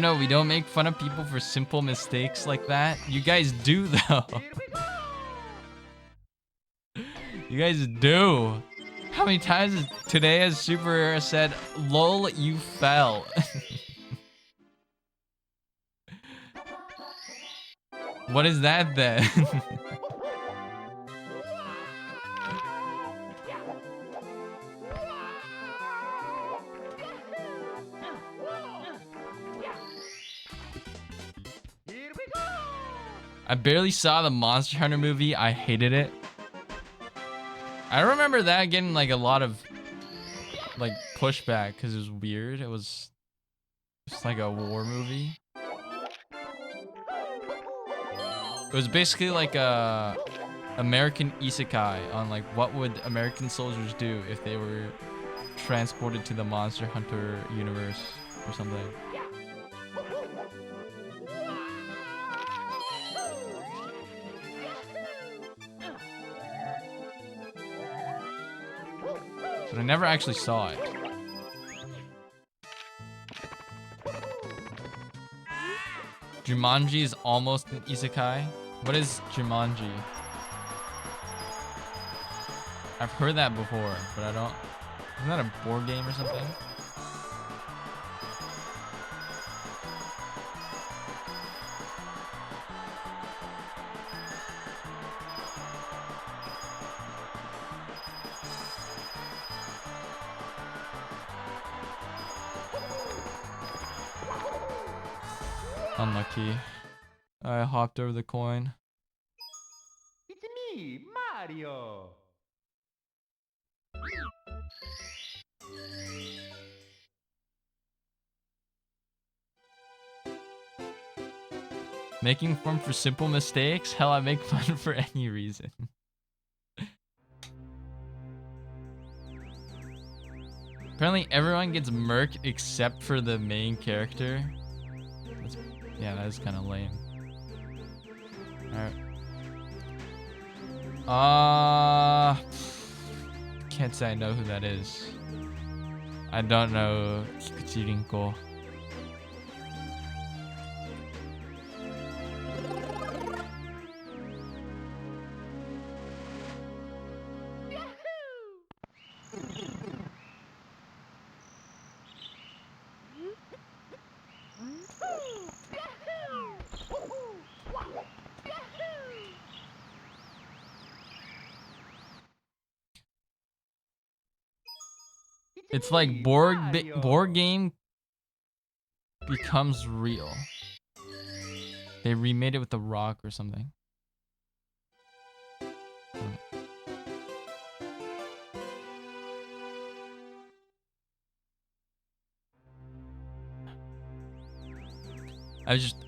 No, we don't make fun of people for simple mistakes like that. You guys do, though. You guys do. How many times today has Super said, "Lol, you fell"? What is that then? I barely saw the Monster Hunter movie. I hated it. I remember that getting like a lot of like pushback because it was weird. It was just like a war movie. It was basically like a American isekai on like what would American soldiers do if they were transported to the Monster Hunter universe or something. But I never actually saw it. Jumanji is almost an isekai. What is Jumanji? I've heard that before, but I don't... Isn't that a board game or something? Unlucky. I hopped over the coin. It's me, Mario. Making fun for simple mistakes? Hell, I make fun for any reason. Apparently everyone gets murked except for the main character. Yeah, that is kind of lame. Alright. Can't say I know who that is. I don't know Kikuchi Rinko. It's like board game becomes real. They remade it with The Rock or something.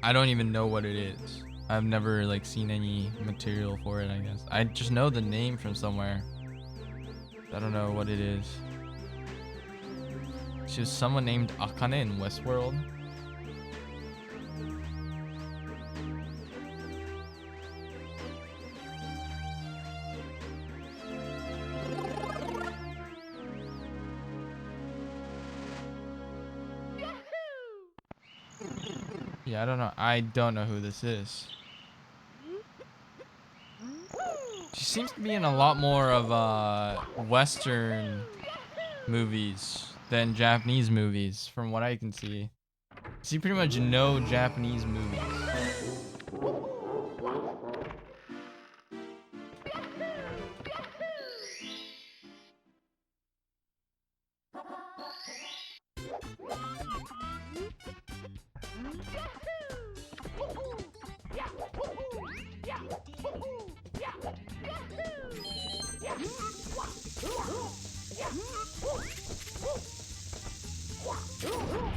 I don't even know what it is. I've never like seen any material for it, I guess. I just know the name from somewhere. I don't know what it is. She was someone named Akane in Westworld. Yeah, I don't know. I don't know who this is. seems to be in a lot more of Western movies than Japanese movies, from what I can see. See pretty much no Japanese movies.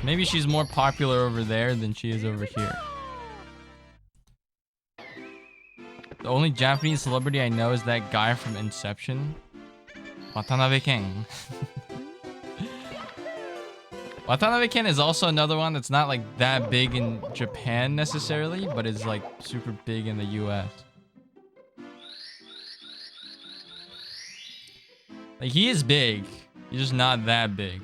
Maybe she's more popular over there than she is over here. The only Japanese celebrity I know is that guy from Inception, Watanabe Ken. Watanabe Ken is also another one that's not like that big in Japan necessarily, but is like super big in the US. Like he is big, he's just not that big.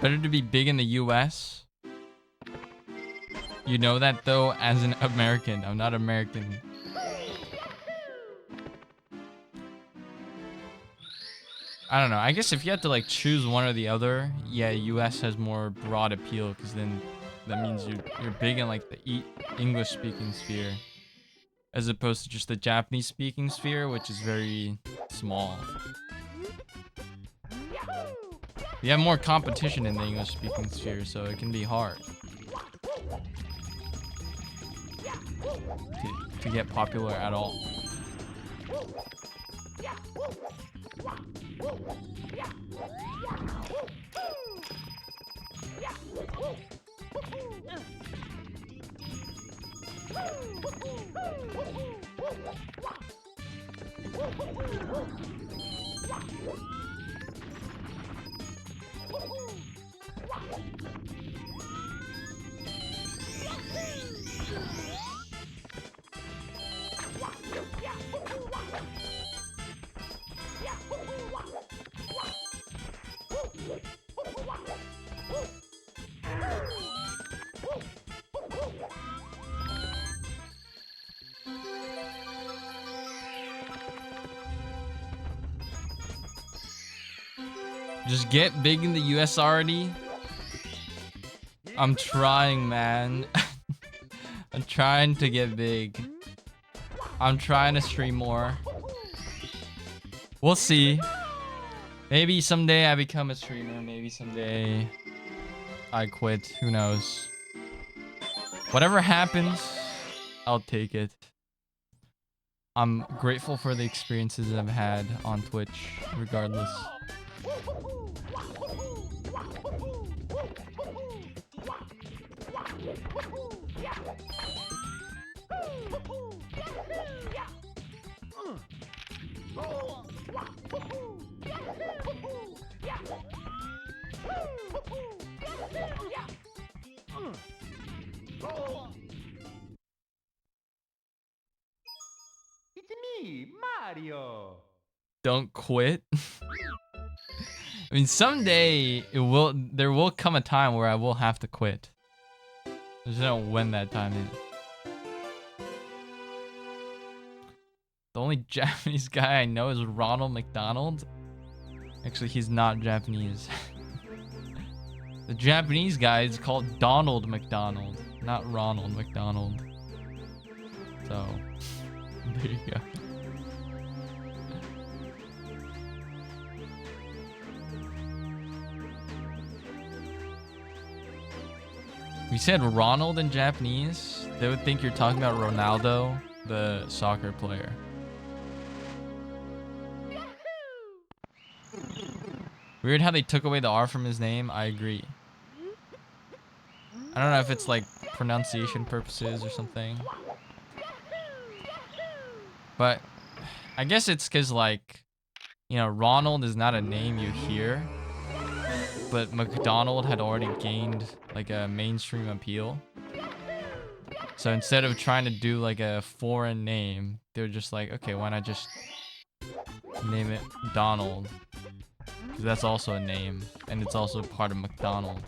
Better to be big in the US. You know that though, as an American. I'm not American. I don't know. I guess if you had to like choose one or the other, yeah, US has more broad appeal because then that means you're big in like the English speaking sphere, as opposed to just the Japanese speaking sphere, which is very small. You have more competition in the English speaking sphere, so it can be hard to get popular at all. Just get big in the US already. I'm trying, man. I'm trying to get big. I'm trying to stream more. We'll see. Maybe someday I become a streamer. Maybe someday I quit. Who knows? Whatever happens, I'll take it. I'm grateful for the experiences I've had on Twitch, regardless. It's me, Mario. Don't quit. I mean, someday there will come a time where I will have to quit. I just don't know when that time is. The only Japanese guy I know is Ronald McDonald. Actually, he's not Japanese. The Japanese guy is called Donald McDonald, not Ronald McDonald. So, there you go. If you said Ronald in Japanese, they would think you're talking about Ronaldo, the soccer player. Weird how they took away the R from his name. I agree. I don't know if it's like pronunciation purposes or something. But I guess it's because like you know, Ronald is not a name you hear, but McDonald had already gained like a mainstream appeal. So instead of trying to do like a foreign name, they're just like, okay, why not just name it Donald? Because that's also a name, and it's also part of McDonald.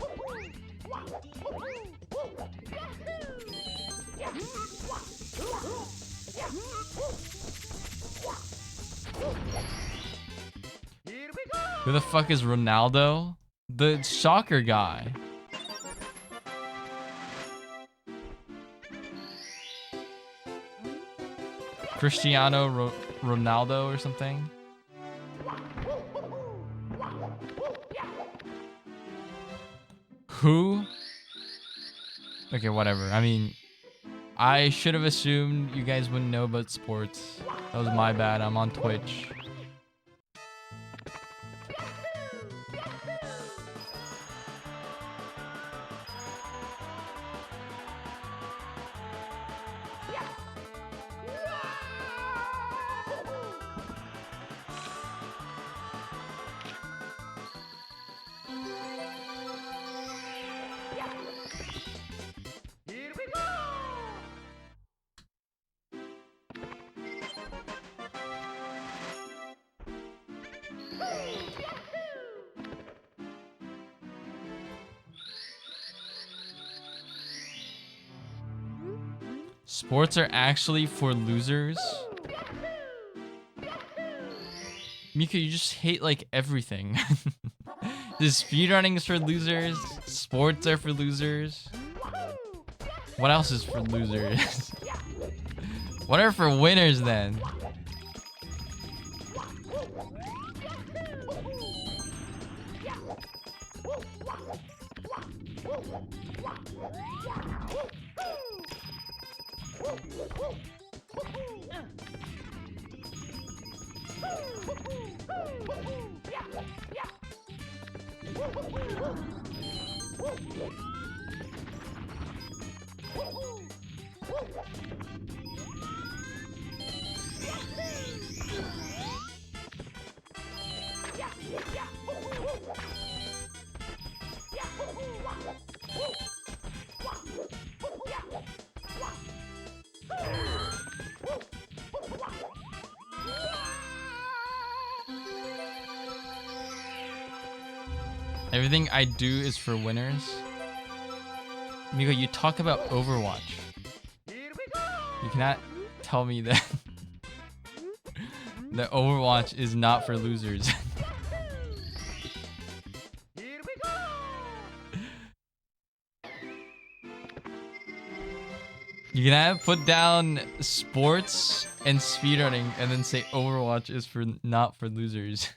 Who the fuck is Ronaldo? The soccer guy. Cristiano Ronaldo or something? Who? Okay, whatever. I mean, I should have assumed you guys wouldn't know about sports. That was my bad. I'm on Twitch. Sports are actually for losers? Mika, you just hate like everything. The speedrunning is for losers. Sports are for losers. What else is for losers? What are for winners then? Everything I do is for winners. Miko, you talk about Overwatch. You cannot tell me that that Overwatch is not for losers. You cannot put down sports and speedrunning and then say Overwatch is for not for losers.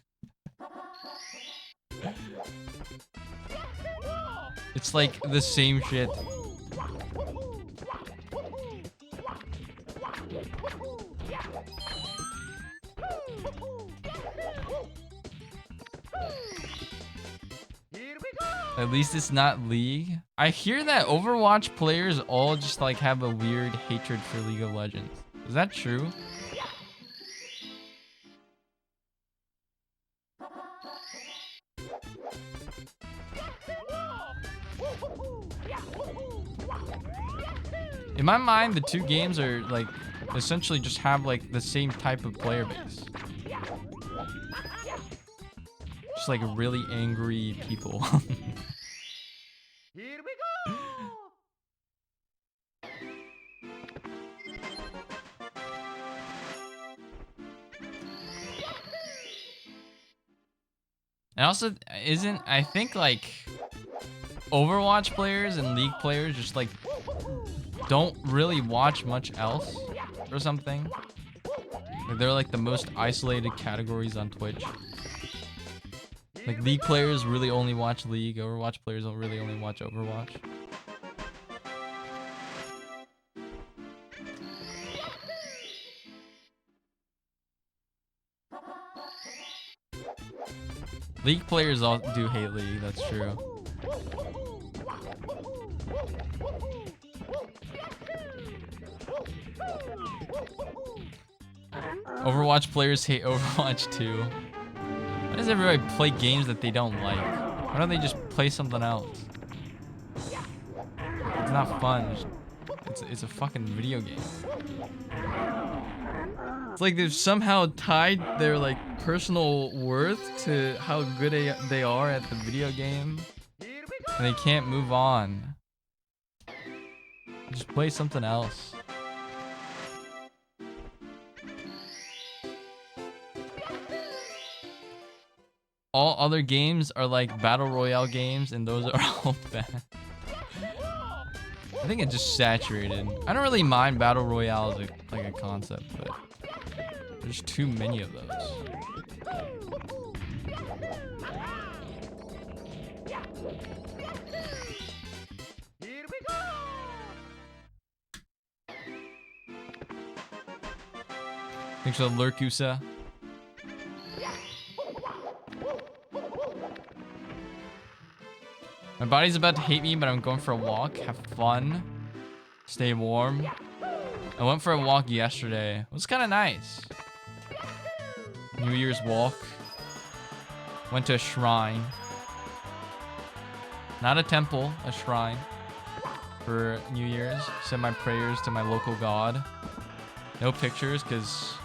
It's like the same shit. At least it's not League. I hear that Overwatch players all just like have a weird hatred for League of Legends. Is that true? In my mind, the two games are like essentially just have like the same type of player base. Just like really angry people. And also, I think like Overwatch players and League players just like don't really watch much else or something. Like, they're like the most isolated categories on Twitch. Like League players really only watch League, Overwatch players don't really only watch Overwatch. League players all do hate League, that's true. Overwatch players hate Overwatch too. Why does everybody play games that they don't like? Why don't they just play something else? It's not fun. It's a fucking video game. It's like they've somehow tied their like personal worth to how good they are at the video game, and they can't move on. Just play something else. All other games are like battle royale games, and those are all bad. I think it's just saturated. I don't really mind battle royale as like a concept, but there's too many of those. Thanks for the Lurkusa. My body's about to hate me, but I'm going for a walk. Have fun. Stay warm. I went for a walk yesterday. It was kind of nice. New Year's walk. Went to a shrine. Not a temple, a shrine. For New Year's. Said my prayers to my local god. No pictures, because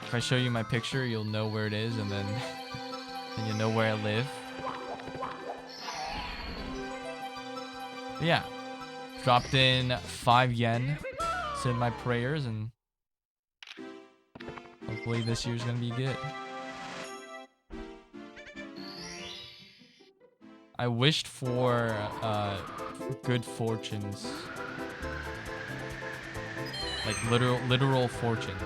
if I show you my picture, you'll know where it is, and then and you'll know where I live. But yeah, dropped in 5 yen, said my prayers, and hopefully this year's gonna be good. I wished for good fortunes, like literal fortunes.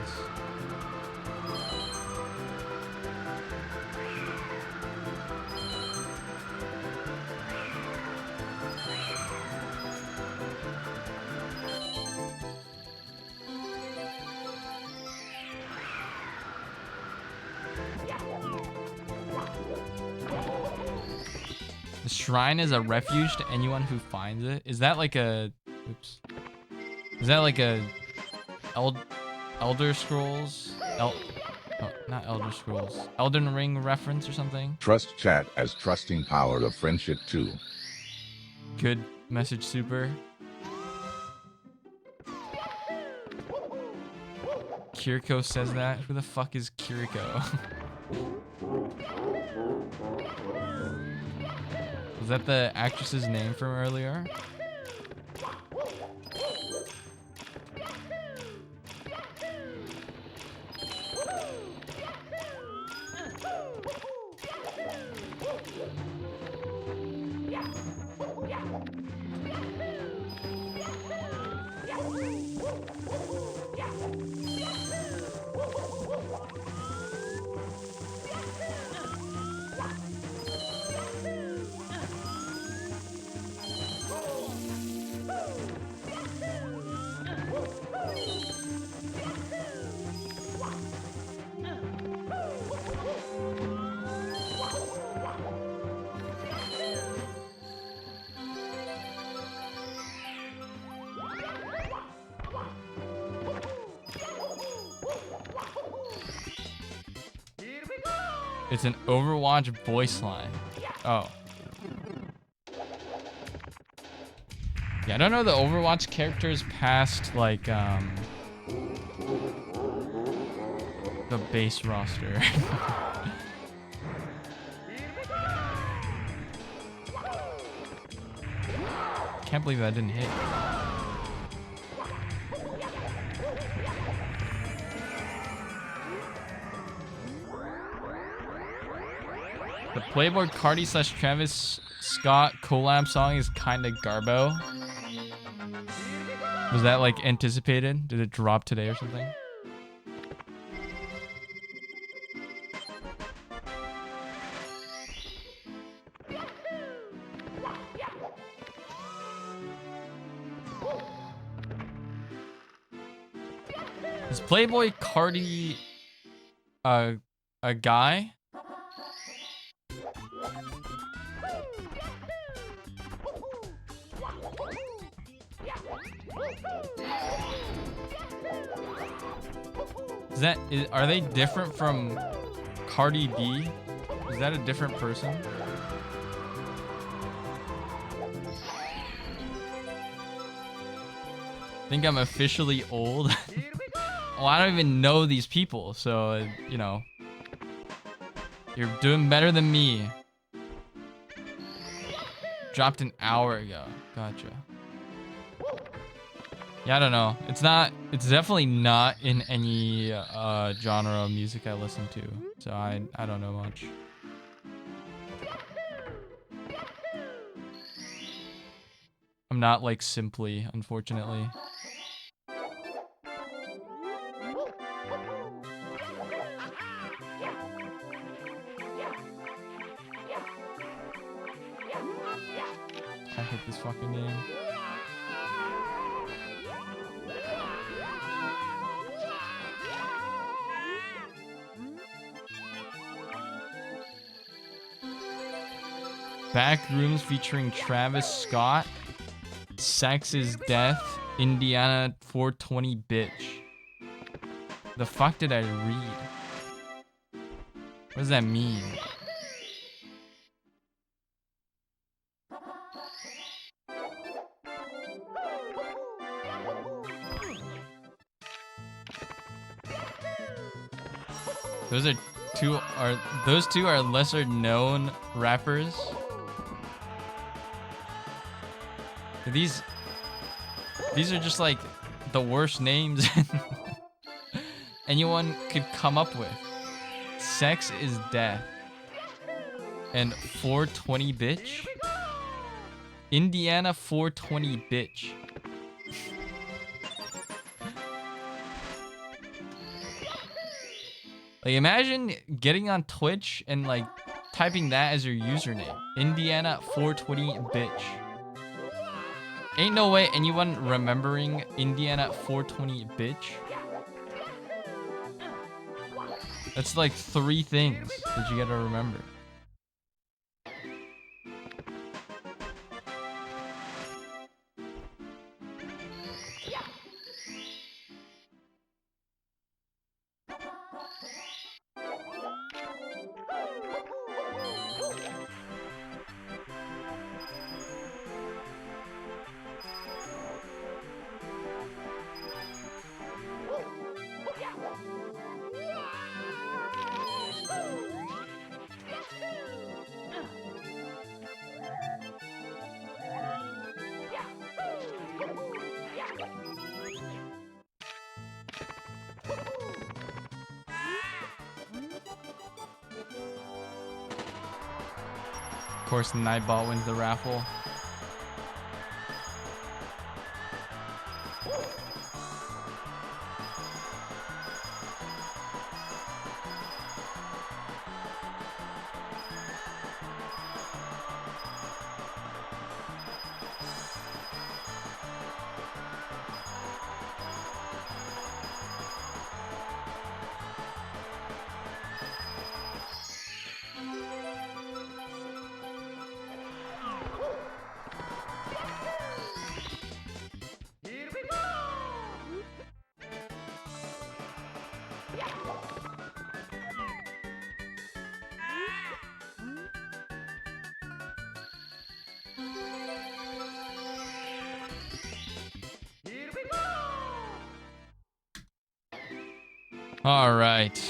The shrine is a refuge to anyone who finds it. Is that like a... Oops. Is that like a... Elder Scrolls? Oh, not Elder Scrolls. Elden Ring reference or something? Trust chat as trusting power of friendship too. Good message, Super. Kiriko says that? Who the fuck is Kiriko? Was that the actress's name from earlier? It's an Overwatch voice line. Oh. Yeah, I don't know the Overwatch characters past, like, the base roster. Can't believe that didn't hit. The Playboy Cardi / Travis Scott collab song is kinda garbo. Was that like anticipated? Did it drop today or something? Is Playboy Cardi a guy? Are they different from Cardi B? Is that a different person? Think I'm officially old? Well, I don't even know these people, so, you know. You're doing better than me. Dropped an hour ago. Gotcha. Yeah, I don't know. It's definitely not in any genre of music I listen to. So I don't know much. I'm not like Simply, unfortunately. I hate this fucking game. Backrooms featuring Travis Scott. Sex is Death. Indiana 420 bitch. The fuck did I read? What does that mean? Those two are lesser known rappers. These are just like the worst names anyone could come up with. Sex is Death and 420 bitch. Indiana 420 bitch. Like, imagine getting on Twitch and like typing that as your username. Indiana 420 bitch. Ain't no way anyone remembering Indiana 420 bitch. That's like 3 things that you gotta remember. Of course, Nightbot wins the raffle. All right.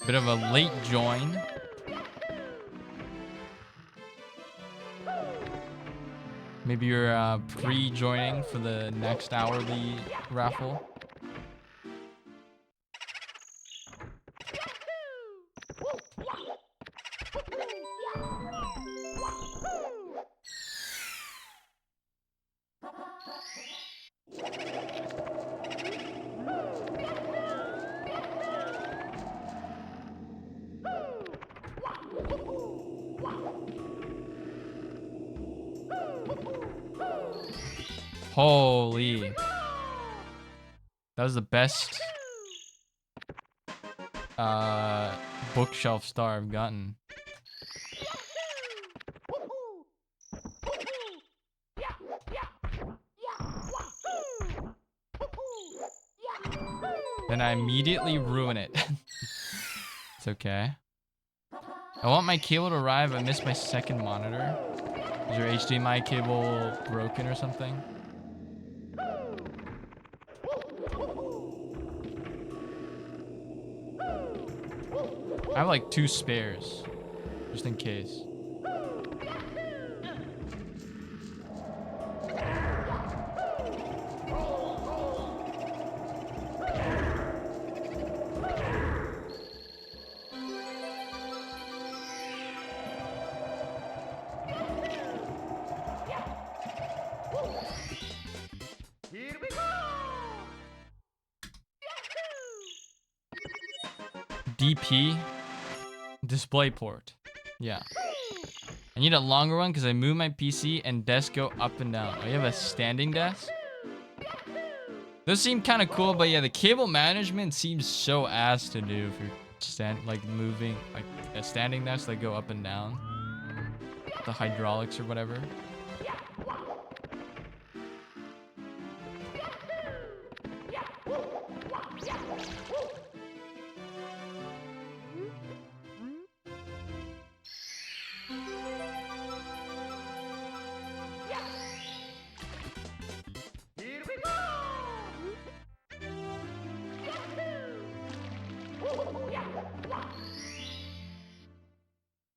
Bit of a late join. Maybe you're pre-joining for the next hourly raffle. Holy. That was the best bookshelf star I've gotten. Then I immediately ruin it. okay. I want my cable to arrive. I missed my second monitor. Is your HDMI cable broken or something? I have like 2 spares, just in case. DP display port. Yeah. I need a longer one because I move my PC and desk go up and down. Oh, you have a standing desk? Those seem kind of cool, but yeah, the cable management seems so ass to do if you're moving like a standing desk that go up and down. The hydraulics or whatever.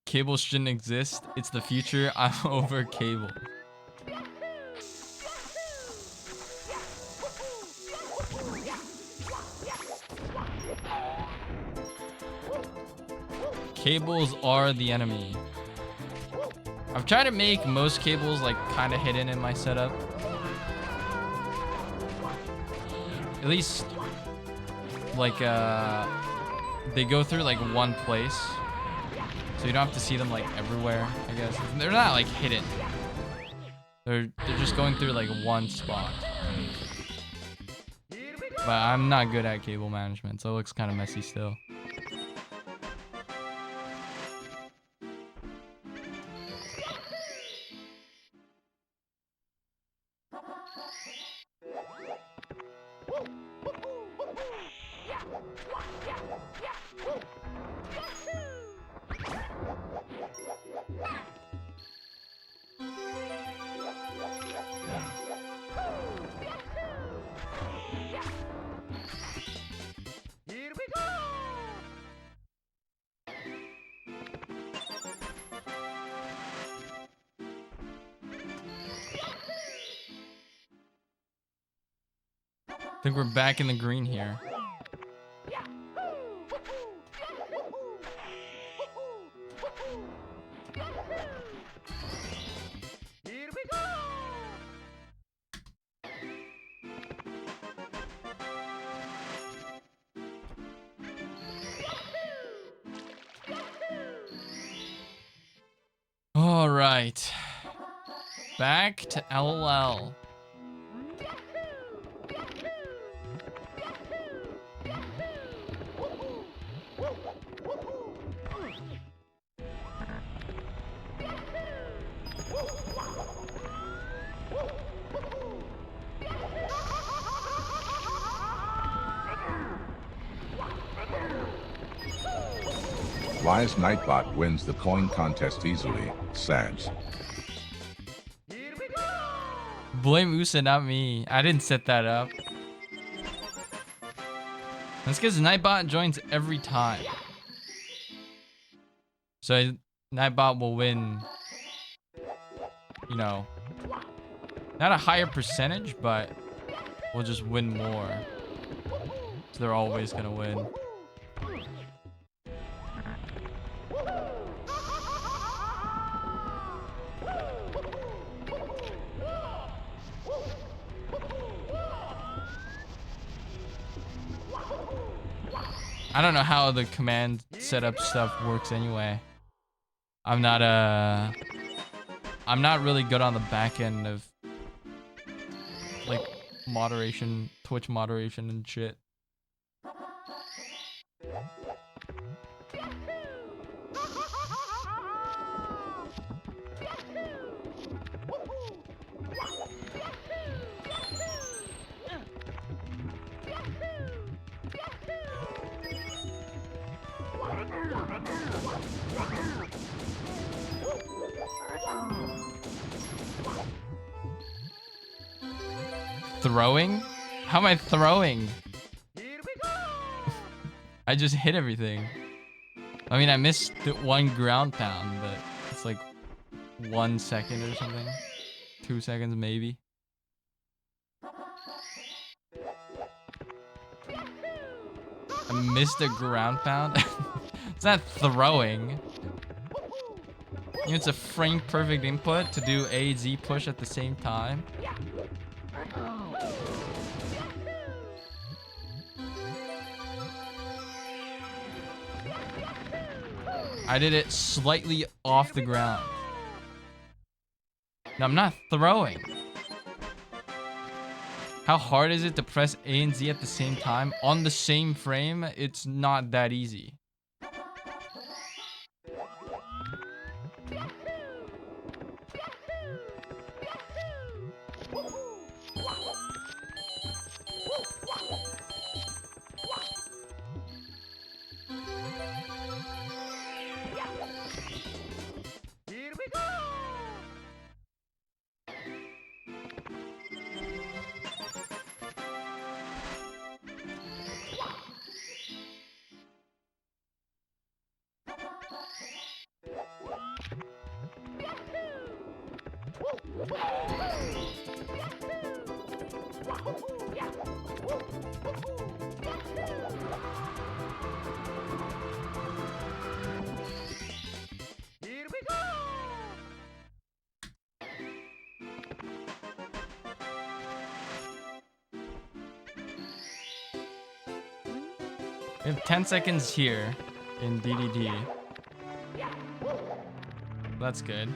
Cable shouldn't exist. It's the future. I'm over cable. Cables are the enemy. I've tried to make most cables like kind of hidden in my setup. At least like they go through like one place. So you don't have to see them like everywhere, I guess. They're not like hidden. They're just going through like one spot. But I'm not good at cable management, so it looks kind of messy still. I think we're back in the green here. All right. Back to LOL. Wise Nightbot wins the coin contest easily. Sads. Blame Usa, not me. I didn't set that up. That's because Nightbot joins every time. So Nightbot will win, you know, not a higher percentage, but we'll just win more. So they're always gonna win. I don't know how the command setup stuff works anyway. I'm not really good on the back end of like moderation, Twitch moderation and shit. throwing? How am I throwing? I just hit everything. I mean, I missed the one ground pound, but it's like 1 second or something. 2 seconds, maybe. I missed a ground pound. It's not throwing. You know, it's a frame perfect input to do A, Z push at the same time. I did it slightly off the ground. No, I'm not throwing. How hard is it to press A and Z at the same time on the same frame? It's not that easy. We have 10 seconds here in DDD. That's good.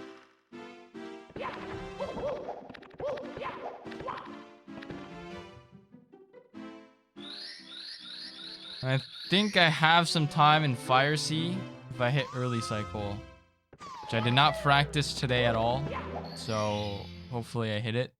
I think I have some time in Fire Sea if I hit early cycle, which I did not practice today at all. So hopefully I hit it.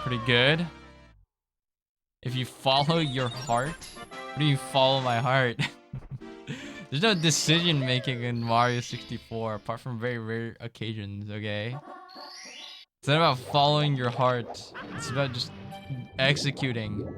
Pretty good. If you follow your heart, what do you follow my heart? There's no decision making in Mario 64 apart from very rare occasions, okay? It's not about following your heart. It's about just executing.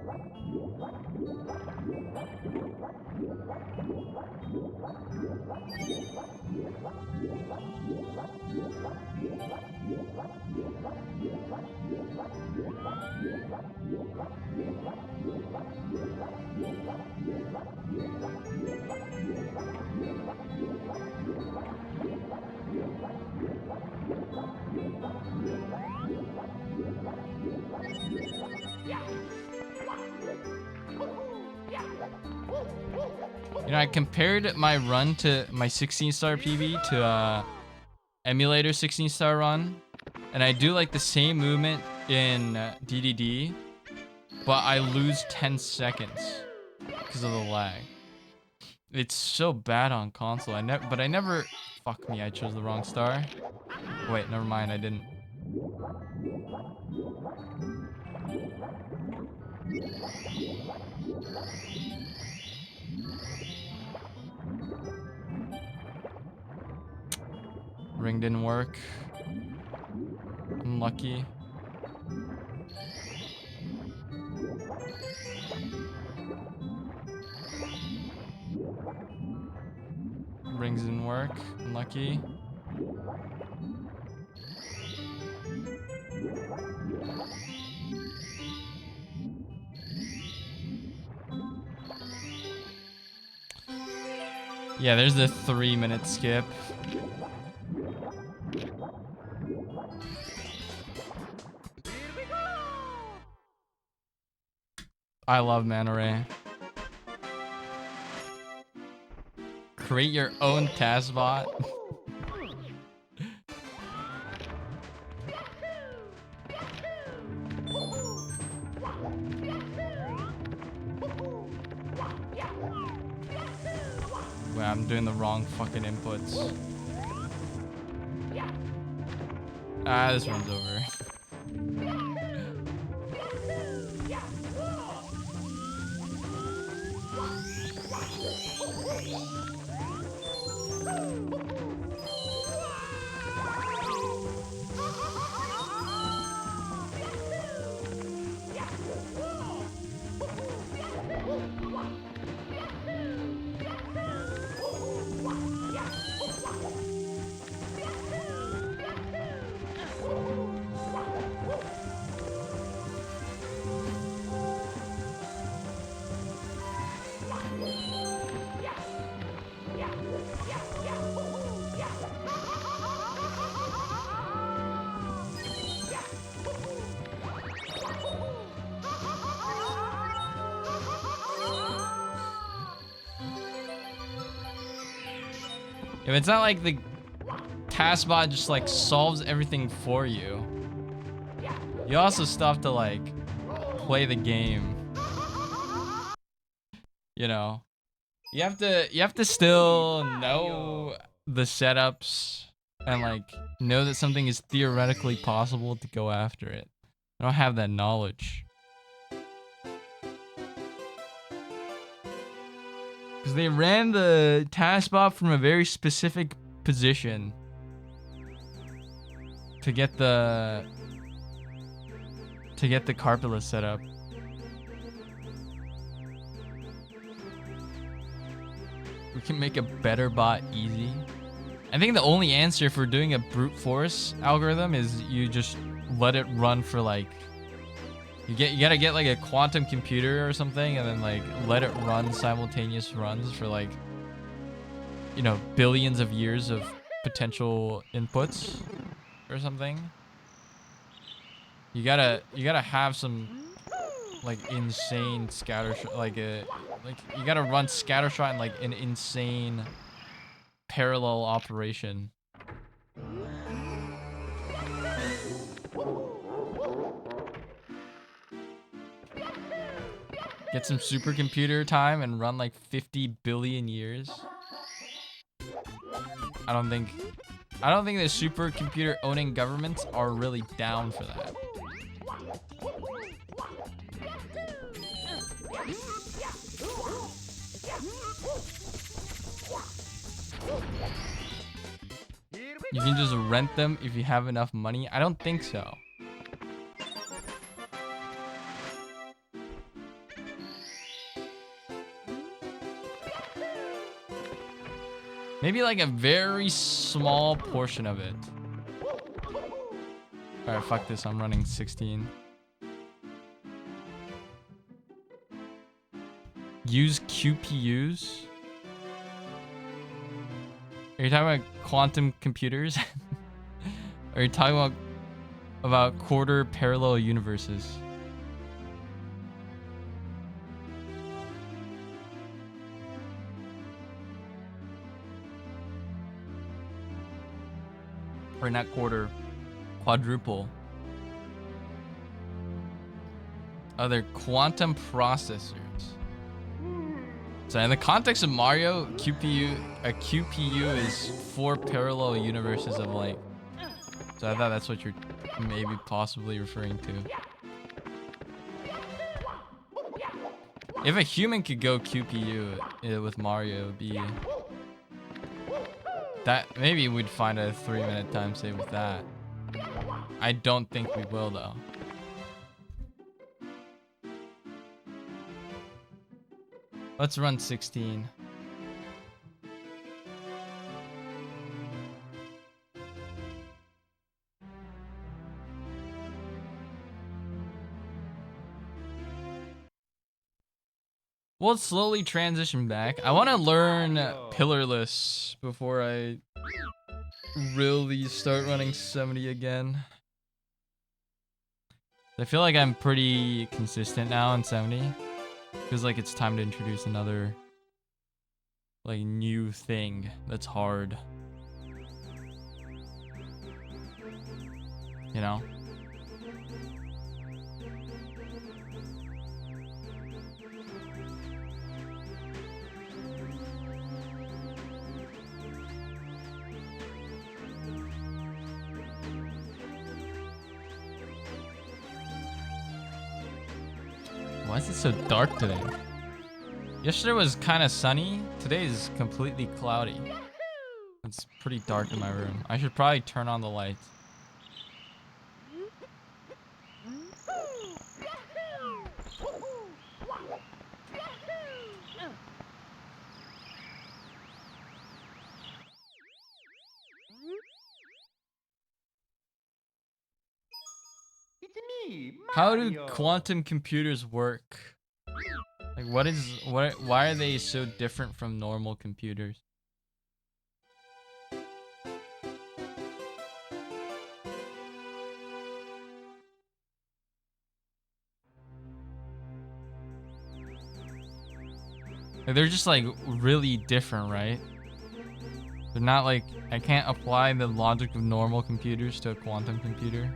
You know, I compared my run to my 16-star PB to emulator 16-star run, and I do like the same movement in DDD, but I lose 10 seconds because of the lag. It's so bad on console. But I never. Fuck me, I chose the wrong star. Wait, never mind, I didn't. Ring didn't work. Unlucky. Rings didn't work. Unlucky. Yeah, there's the 3-minute skip. I love Manta Ray. Create your own task bot. Wait, I'm doing the wrong fucking inputs. Ah, this one's over. If it's not like the taskbot just like solves everything for you, you also still have to like play the game. You know, you have to still know the setups and like know that something is theoretically possible to go after it. I don't have that knowledge. Because they ran the taskbot from a very specific position to get the Carpula set up. We can make a better bot easy. I think the only answer for doing a brute force algorithm is you just let it run for like you gotta get like a quantum computer or something and then like let it run simultaneous runs for like, you know, billions of years of potential inputs or something. You gotta have some like insane scattershot, like you gotta run scattershot in like an insane parallel operation. Get some supercomputer time and run like 50 billion years. I don't think the supercomputer owning governments are really down for that. You can just rent them if you have enough money. I don't think so. Maybe like a very small portion of it. Alright, fuck this. I'm running 16. Use QPUs? Are you talking about quantum computers? Are you talking about quarter parallel universes? Or not quarter, quadruple. Oh, they're quantum processors. So in the context of Mario, a QPU is 4 parallel universes of light. So I thought that's what you're maybe possibly referring to. If a human could go QPU with Mario, it would be... that maybe we'd find a 3-minute time save with that. I don't think we will though. Let's run 16. We'll slowly transition back. I want to learn pillarless before I really start running 70 again. I feel like I'm pretty consistent now in 70. Feels like it's time to introduce another like new thing that's hard. You know? Why is it so dark today? Yesterday was kind of sunny. Today is completely cloudy. It's pretty dark in my room. I should probably turn on the lights. It's me, How do Mario. quantum computers work? Like why are they so different from normal computers? Like, they're just like really different, right? They're not like, I can't apply the logic of normal computers to a quantum computer.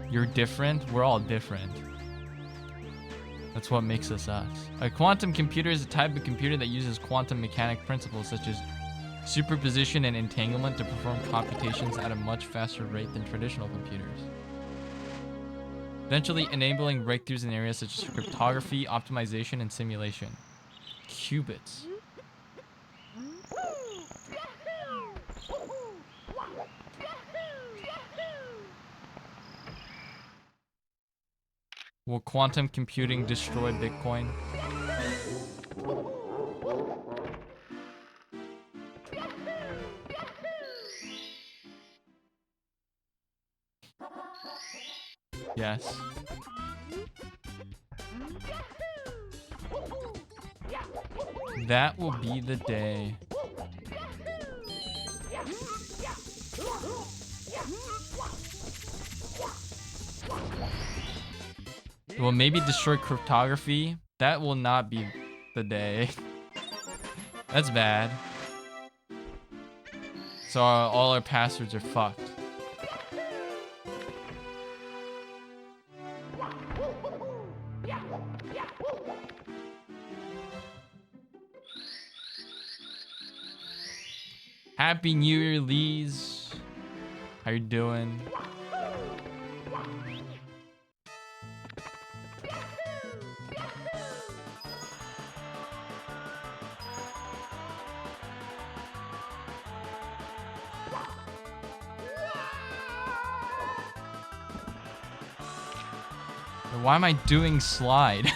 You're different, we're all different. That's what makes us us. A quantum computer is a type of computer that uses quantum mechanic principles such as superposition and entanglement to perform computations at a much faster rate than traditional computers, eventually enabling breakthroughs in areas such as cryptography, optimization, and simulation. Qubits. Will quantum computing destroy Bitcoin? Yes. That will be the day. Well, maybe destroy cryptography. That will not be the day. That's bad. So all our passwords are fucked. Happy New Year, Lees. How you doing? Why am I doing slide?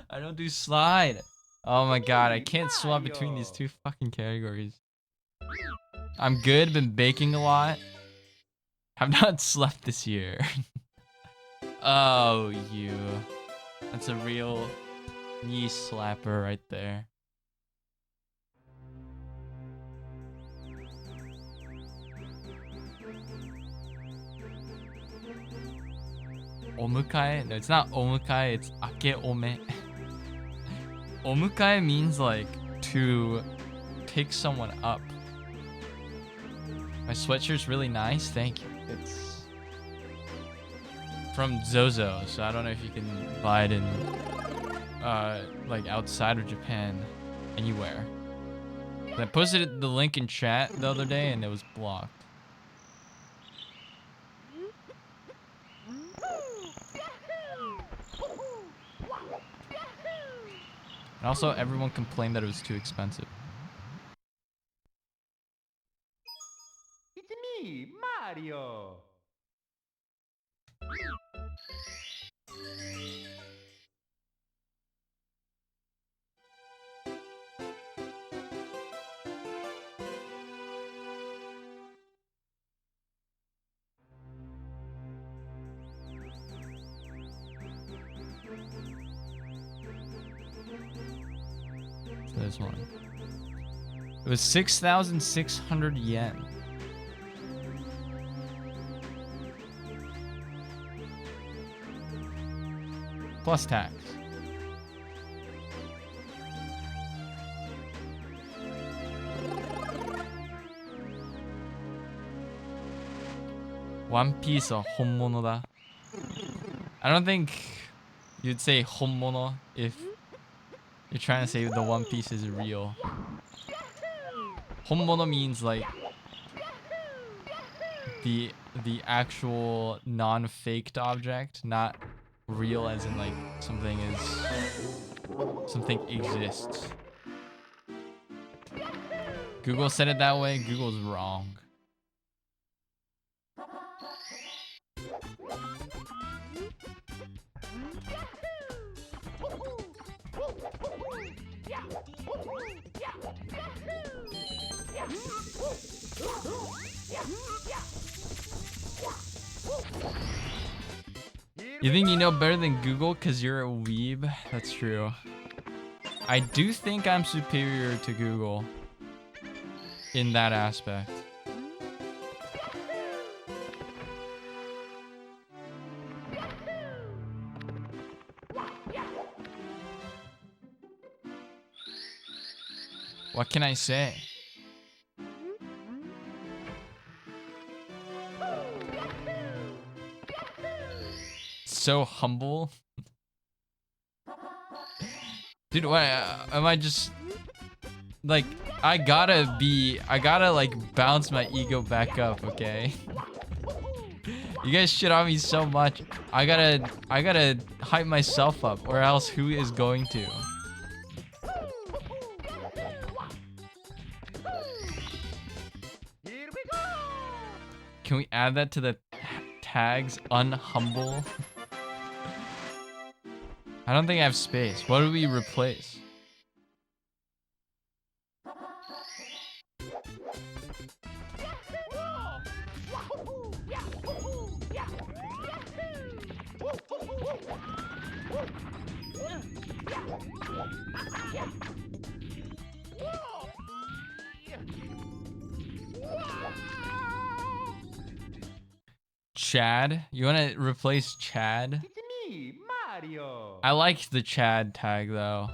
I don't do slide. Oh my god, I can't swap between these two fucking categories. I'm good, been baking a lot. Have not slept this year. Oh, you. That's a real knee slapper right there. Omukae? No, it's not omukae, it's akeome. Omukae means like to pick someone up. My sweatshirt's really nice, thank you. It's from Zozo, so I don't know if you can buy it in like outside of Japan, anywhere. I posted the link in chat the other day and it was blocked. And also, everyone complained that it was too expensive. It's me, Mario. This one. It was 6,600 yen. Plus tax. One Piece or honmono da. I don't think you'd say honmono if you're trying to say the One Piece is real. Honmono means like the actual non-faked object, not real as in like something exists. Google said it that way. Google's wrong. You think you know better than Google because you're a weeb? That's true. I do think I'm superior to Google in that aspect. What can I say? So humble. Dude, what am I just like I gotta like bounce my ego back up, okay? You guys shit on me so much. I gotta hype myself up, or else who is going to? Can we add that to the tags? Unhumble. I don't think I have space. What do we replace? Chad? You want to replace Chad? It's me, Mario. I like the Chad tag though.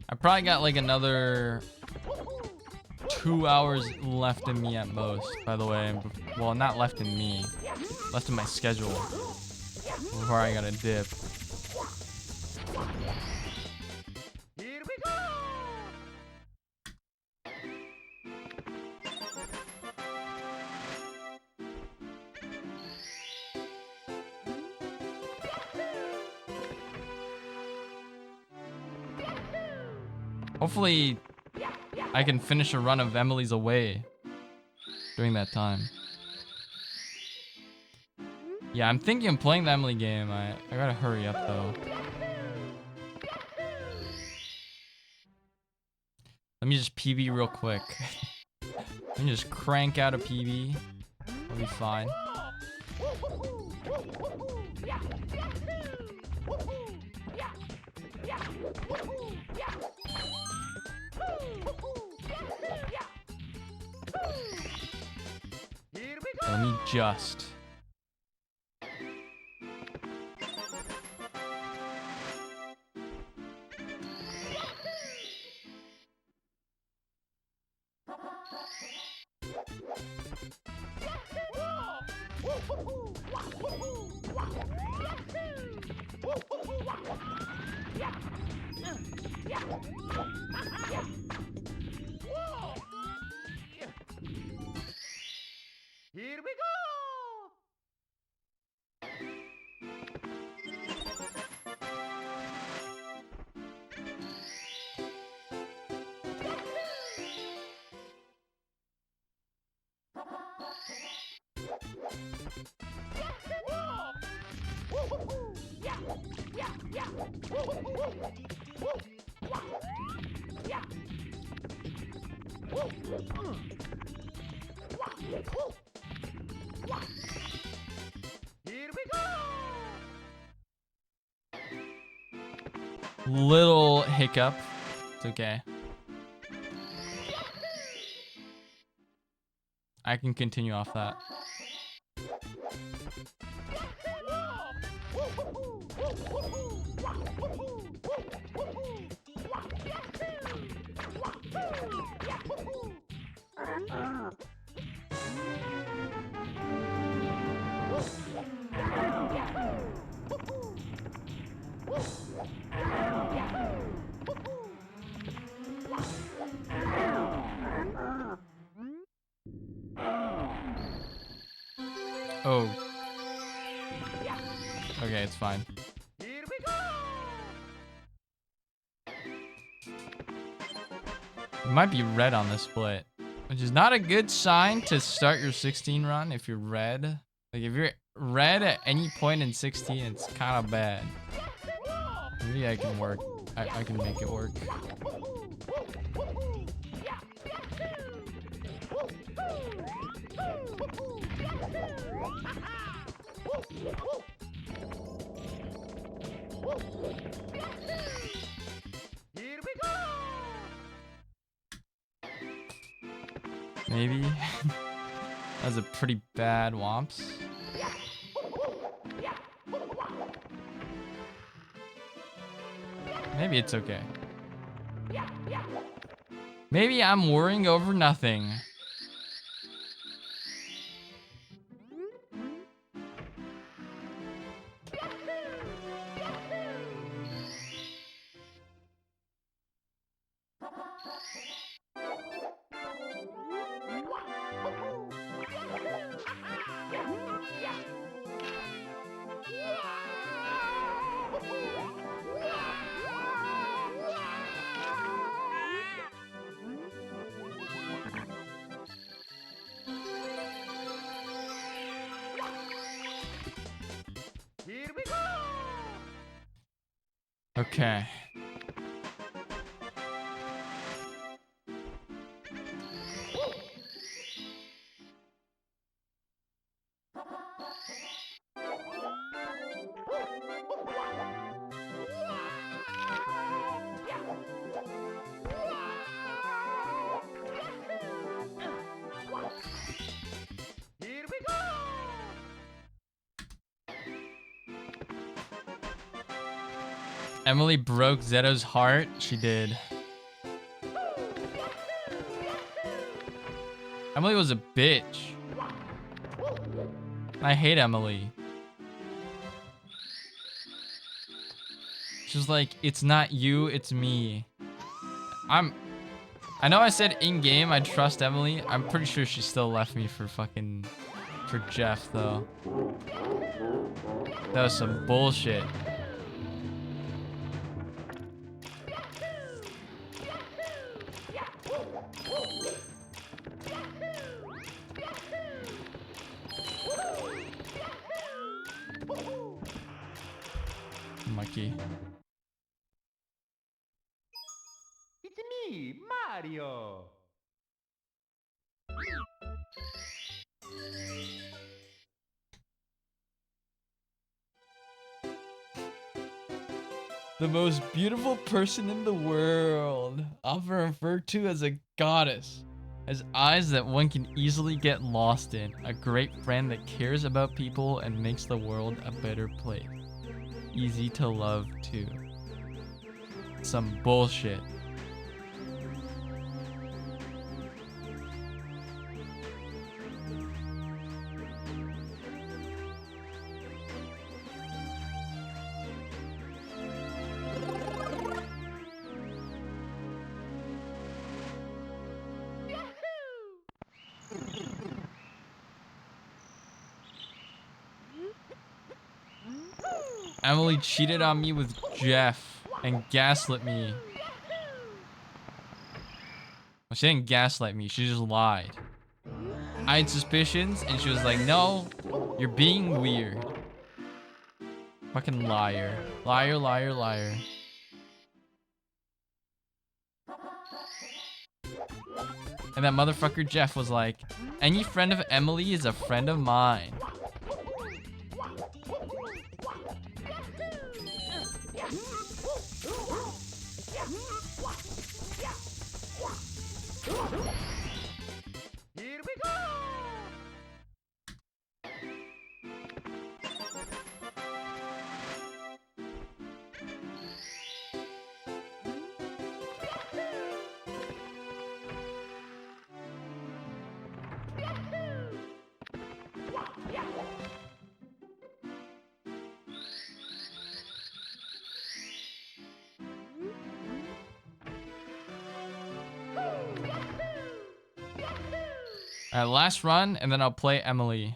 I probably got like another 2 hours left in me at most, by the way. Well, not left in me, left in my schedule before I gotta dip. Hopefully, I can finish a run of Emily's Away during that time. Yeah, I'm thinking of playing the Emily game. I gotta hurry up though. Let me just PB real quick. Let me just crank out a PB. I'll be fine. Let me just. Here we go! Here we go! Little hiccup. It's okay. I can continue off that. Oh. Okay, it's fine. Here we go! You might be red on the split, which is not a good sign to start your 16 run if you're red. Like, if you're red at any point in 16, it's kind of bad. Maybe I can work. I can make it work. Here we go! Maybe. That's a pretty bad Womps. Maybe it's okay. Maybe I'm worrying over nothing. Here we go! Okay. Here we go! Emily broke Zeto's heart. She did. Emily was a bitch. I hate Emily. She's like, it's not you, it's me. I know I said in-game I trust Emily. I'm pretty sure she still left me for Jeff, though. That was some bullshit. Monkey. It's me, Mario! The most beautiful person in the world, often referred to as a goddess, has eyes that one can easily get lost in, a great friend that cares about people and makes the world a better place. Easy to love too. Some bullshit. Emily cheated on me with Jeff and gaslit me. Well, she didn't gaslight me, she just lied. I had suspicions and she was like, no, you're being weird. Fucking liar. Liar, liar, liar. And that motherfucker Jeff was like, any friend of Emily is a friend of mine. Here we go! Alright, last run, and then I'll play Emily.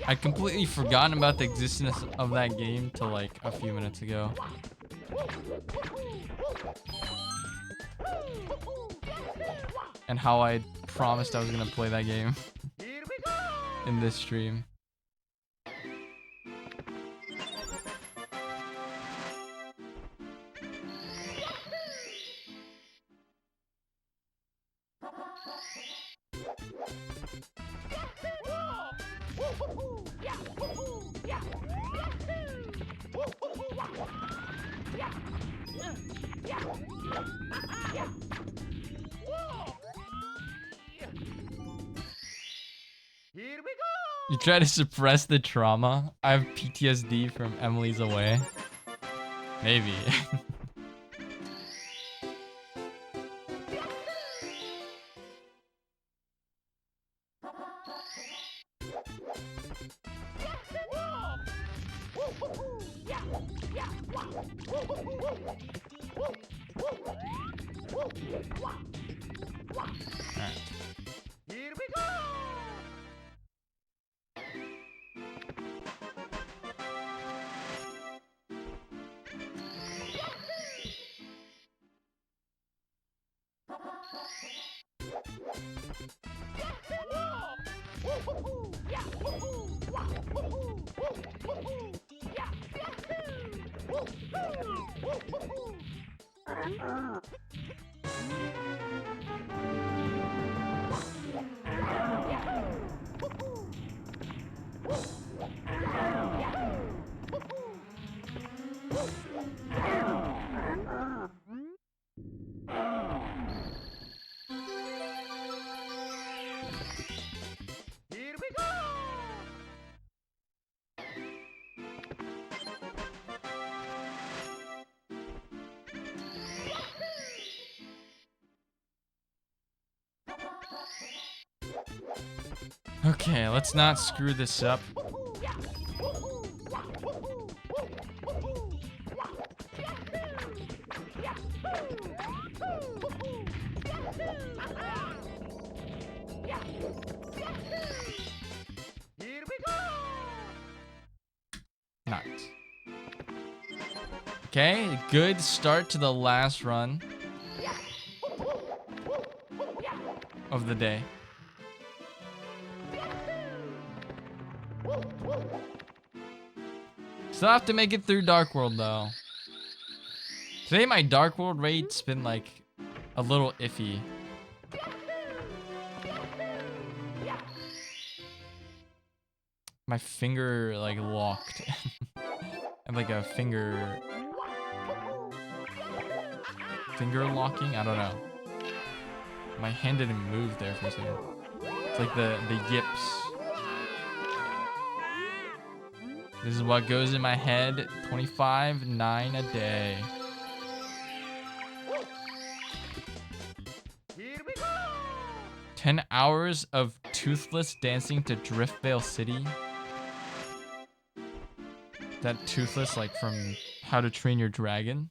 I'd completely forgotten about the existence of that game till like a few minutes ago. And how I promised I was gonna play that game in this stream. Here we go! You try to suppress the trauma. I have PTSD from Emily's Away. Maybe. Alright. Here we go! Here we go! Okay, let's not screw this up. Here we go! Nice. Okay, good start to the last run of the day. Still have to make it through Dark World though. Today my Dark World rate's been like a little iffy. My finger like locked. And like a finger locking? I don't know. My hand didn't move there for a second. It's like the yips. This is what goes in my head 25/9 a day. Here we go! 10 hours of Toothless dancing to Driftvale City. That Toothless like from How to Train Your Dragon.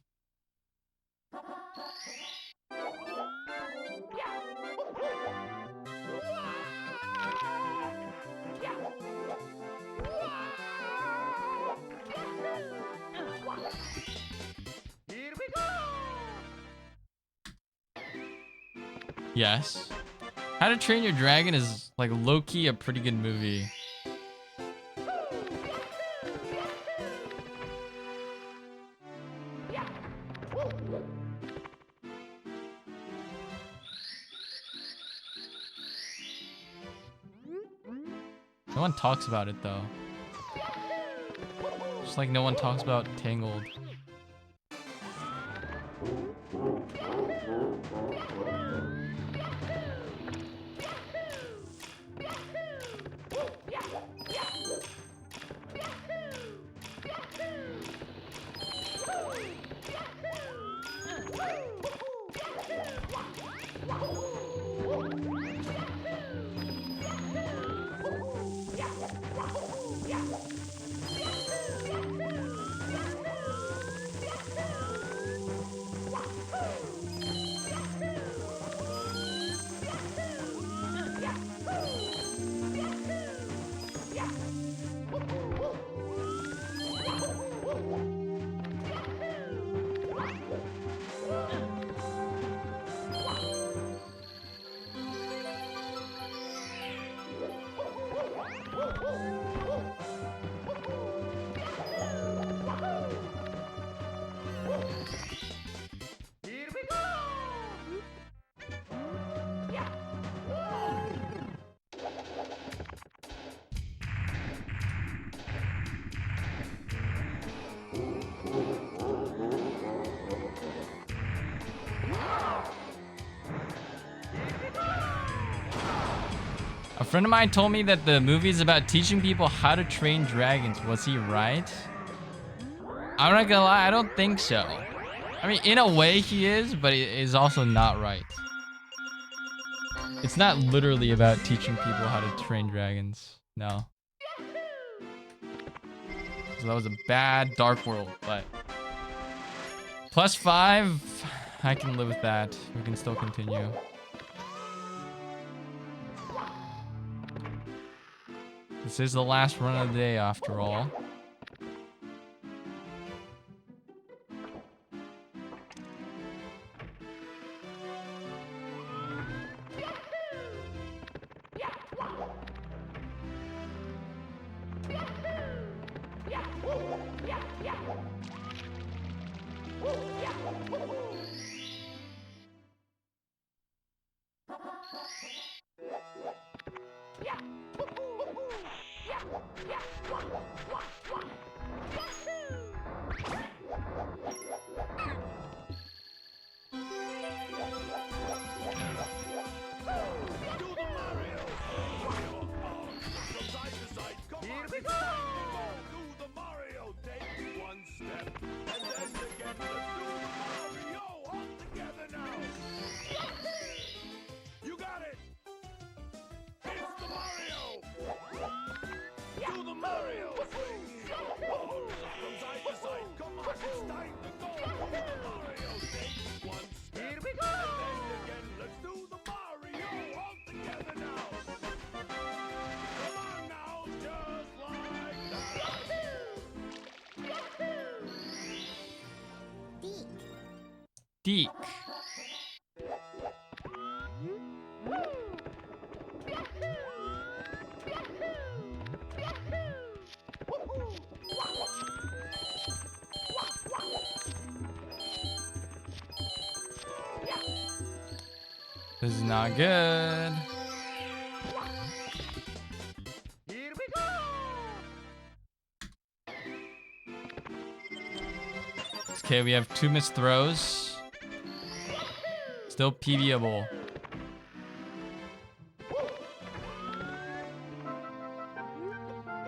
Yes. How to Train Your Dragon is like low-key a pretty good movie. No one talks about it though. Just like no one talks about Tangled. A friend of mine told me that the movie is about teaching people how to train dragons. Was he right? I'm not gonna lie, I don't think so. I mean, in a way he is, but it is also not right. It's not literally about teaching people how to train dragons. No. So that was a bad Dark World, but... +5, I can live with that. We can still continue. This is the last run of the day after all. Deek. This is not good. Okay, we have 2 missed throws. Still PBable.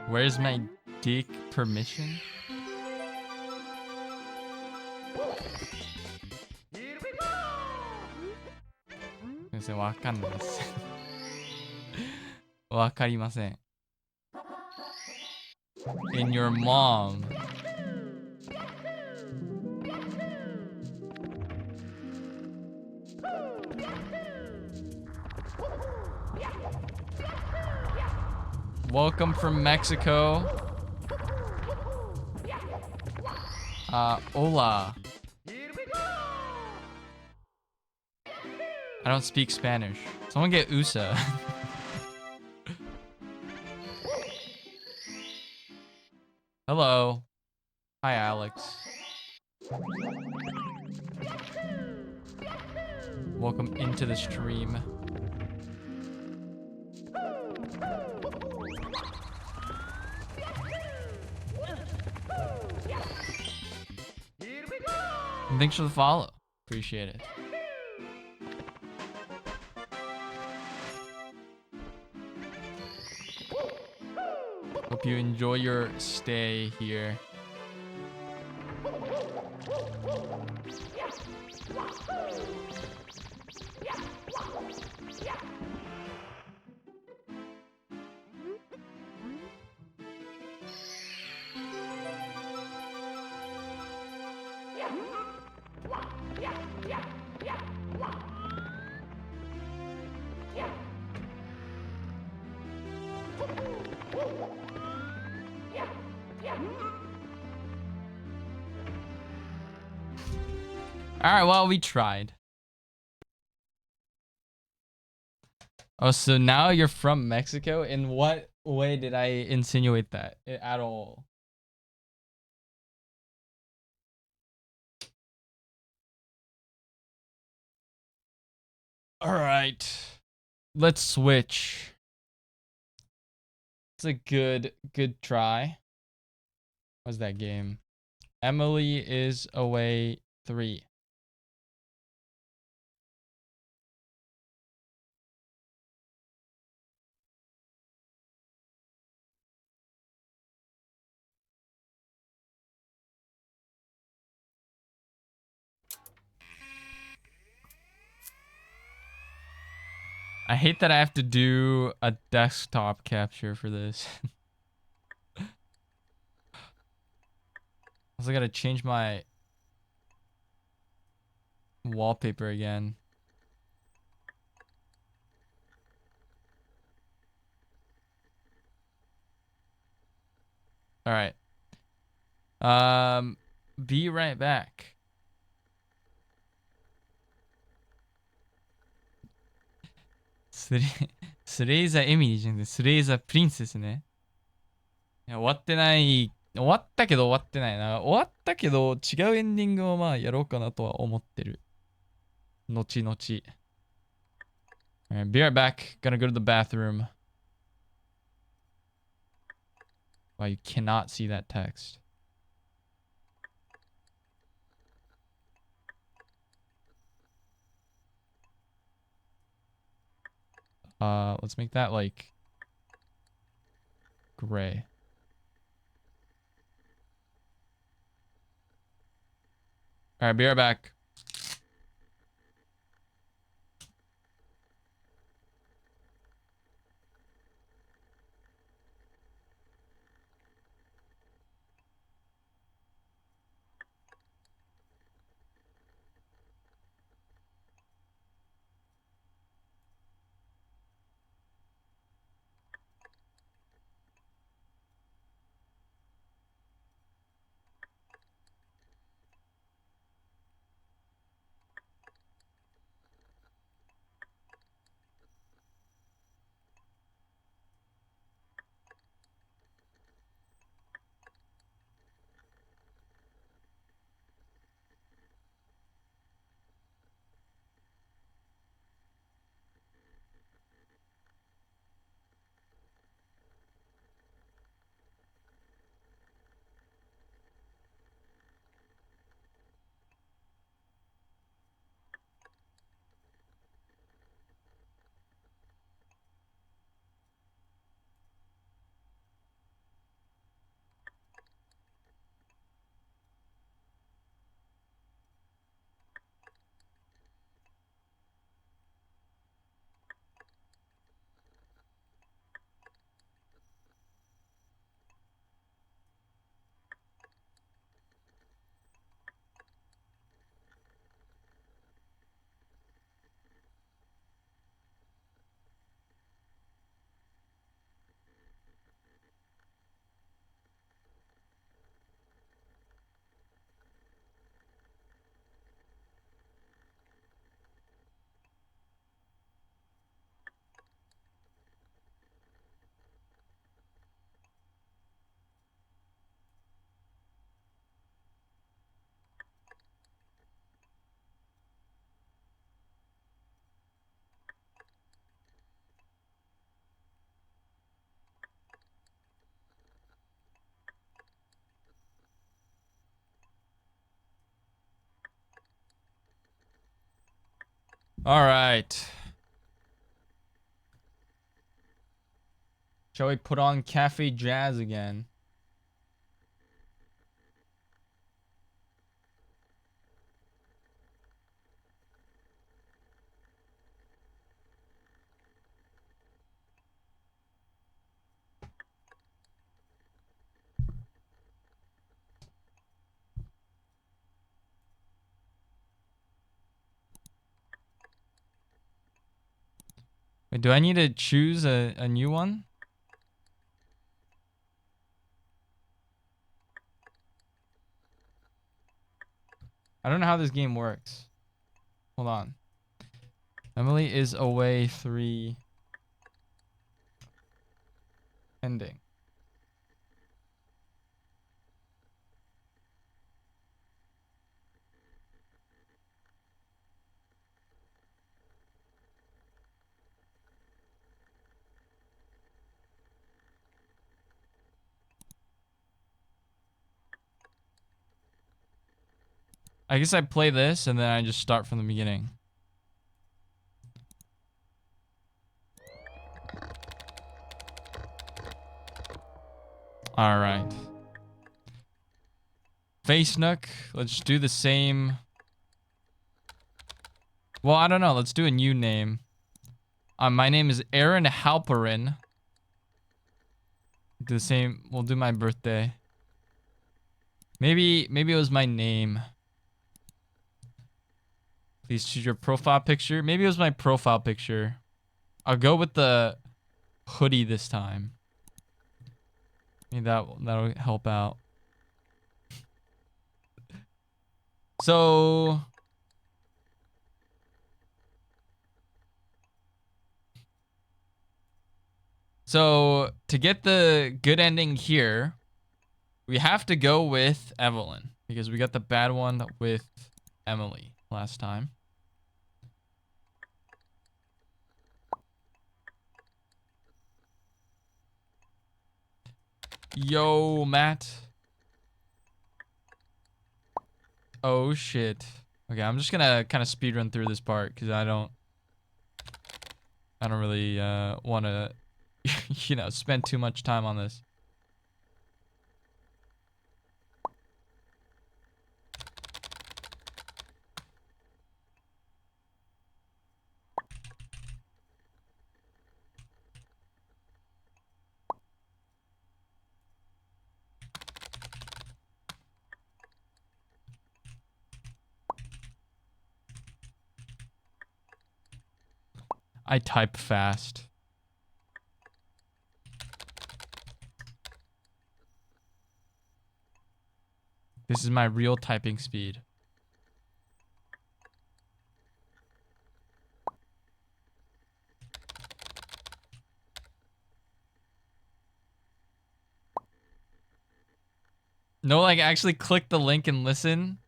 Where's my dick permission? 先生、わかんないです。わかりません。In your mom. Welcome from Mexico. Hola. I don't speak Spanish. Someone get USA. Hello. Hi, Alex. Welcome into the stream. And thanks for the follow. Appreciate it. Hope you enjoy your stay here. All right, well, we tried. Oh, so now you're from Mexico? In what way did I insinuate that at all? All right, let's switch. It's a good try. What's that game? Emily is Away 3. I hate that I have to do a desktop capture for this. Also gotta change my wallpaper again. All right. Be right back.スレイザエミリーじゃなくてスレイザプリンセスね。いや、終わってない。終わったけど終わってないな。終わったけど違うエンディングをまあやろうかなとは思ってる。後々。Alright, be right back. Gonna go to the bathroom. Wow, you cannot see that text. Let's make that like gray. All right, be right back. All right. Shall we put on Cafe Jazz again? Wait, do I need to choose a new one? I don't know how this game works. Hold on. Emily is away 3. Ending. I guess I play this and then I just start from the beginning. All right. Face Nook. Let's do the same. Well, I don't know. Let's do a new name. My name is Aaron Halperin. Do the same. We'll do my birthday. Maybe it was my name. Please choose your profile picture. Maybe it was my profile picture. I'll go with the hoodie this time. Maybe that'll help out. So to get the good ending here, we have to go with Evelyn because we got the bad one with Emily last time. Yo, Matt. Oh shit. Okay, I'm just gonna kind of speedrun through this part because I don't really want to, you know, spend too much time on this. I type fast. This is my real typing speed. No, like actually click the link and listen.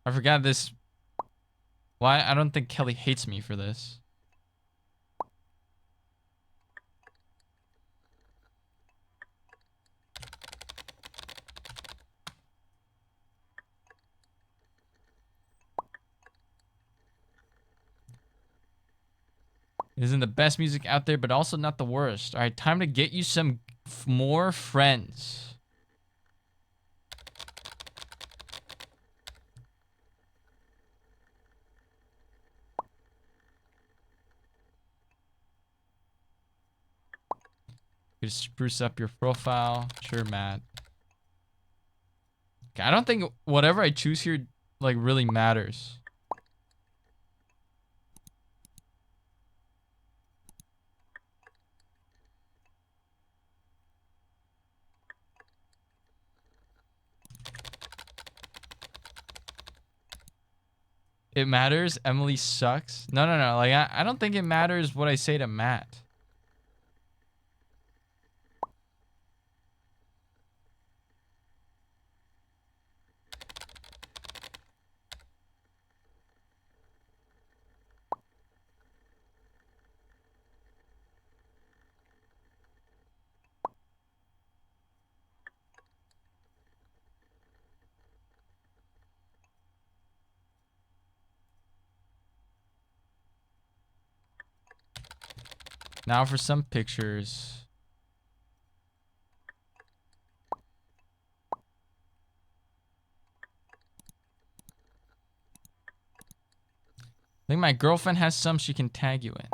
I forgot this. Why? I don't think Kelly hates me for this. It isn't the best music out there, but also not the worst. All right, time to get you some more friends. You spruce up your profile. Sure, Matt. Okay, I don't think whatever I choose here like really matters. It matters. Emily sucks. No. Like I don't think it matters what I say to Matt. Now for some pictures. I think my girlfriend has some she can tag you in.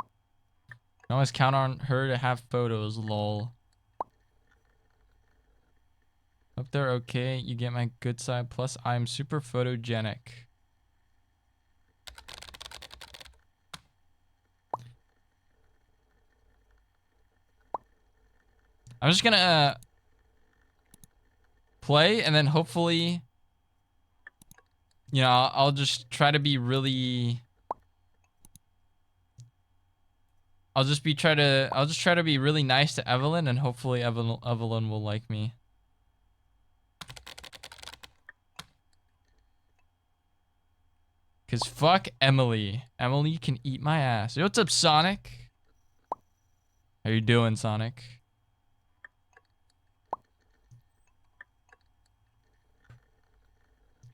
I always count on her to have photos, lol. Hope they're okay. You get my good side. Plus, I'm super photogenic. I'm just gonna play and then hopefully, you know, I'll just try to be really. I'll just try to be really nice to Evelyn, and hopefully Evelyn will like me. Cause fuck Emily. Emily can eat my ass. Yo, what's up, Sonic? How you doing, Sonic?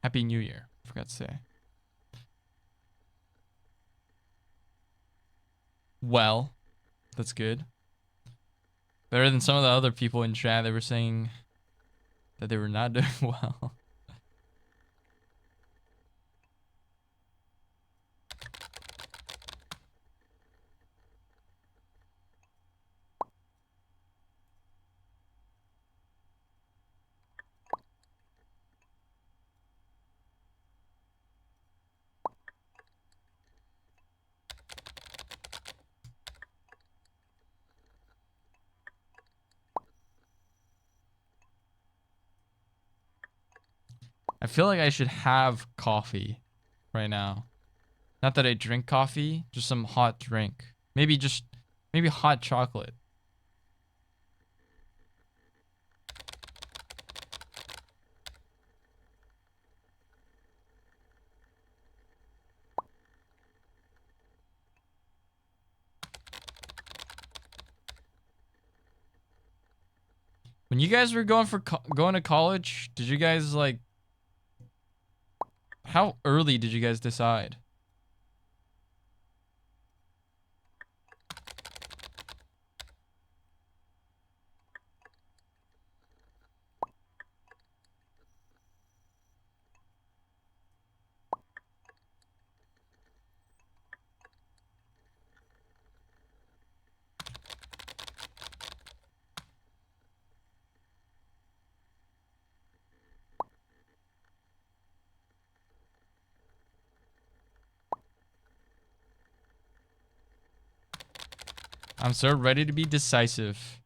Happy New Year. Forgot to say. Well, that's good. Better than some of the other people in chat that were saying that they were not doing well. I feel like I should have coffee right now. Not that I drink coffee, just some hot drink. Maybe hot chocolate. When you guys were going to college, did you guys like how early did you guys decide? I'm so ready to be decisive.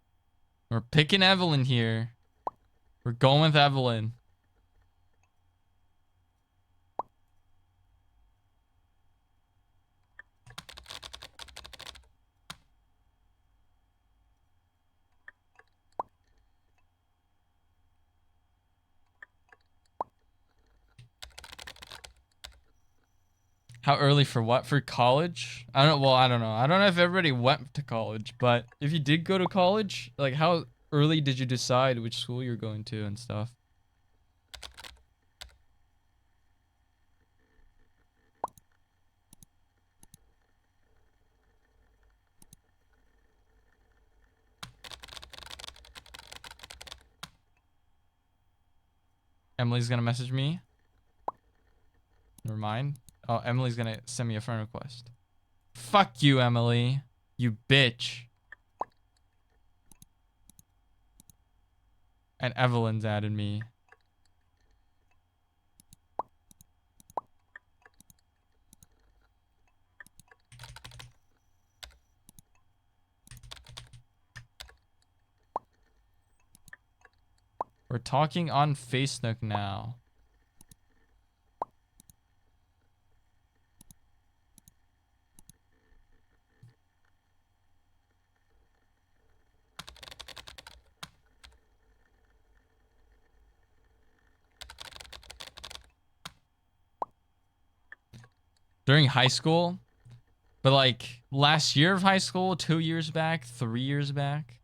We're picking Evelyn here. We're going with Evelyn. How early for what? For college? I don't know. I don't know. I don't know if everybody went to college, but if you did go to college, like how early did you decide which school you're going to and stuff? Emily's gonna message me. Never mind. Oh, Emily's gonna send me a friend request. Fuck you, Emily. You bitch. And Evelyn's added me. We're talking on Facebook now. During high school, but like last year of high school, 2 years back, 3 years back.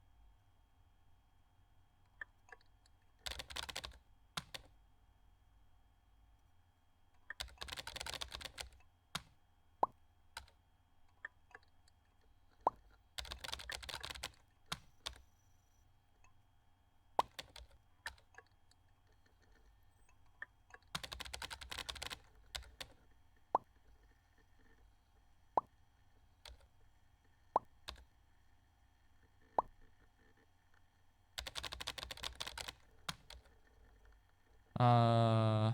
It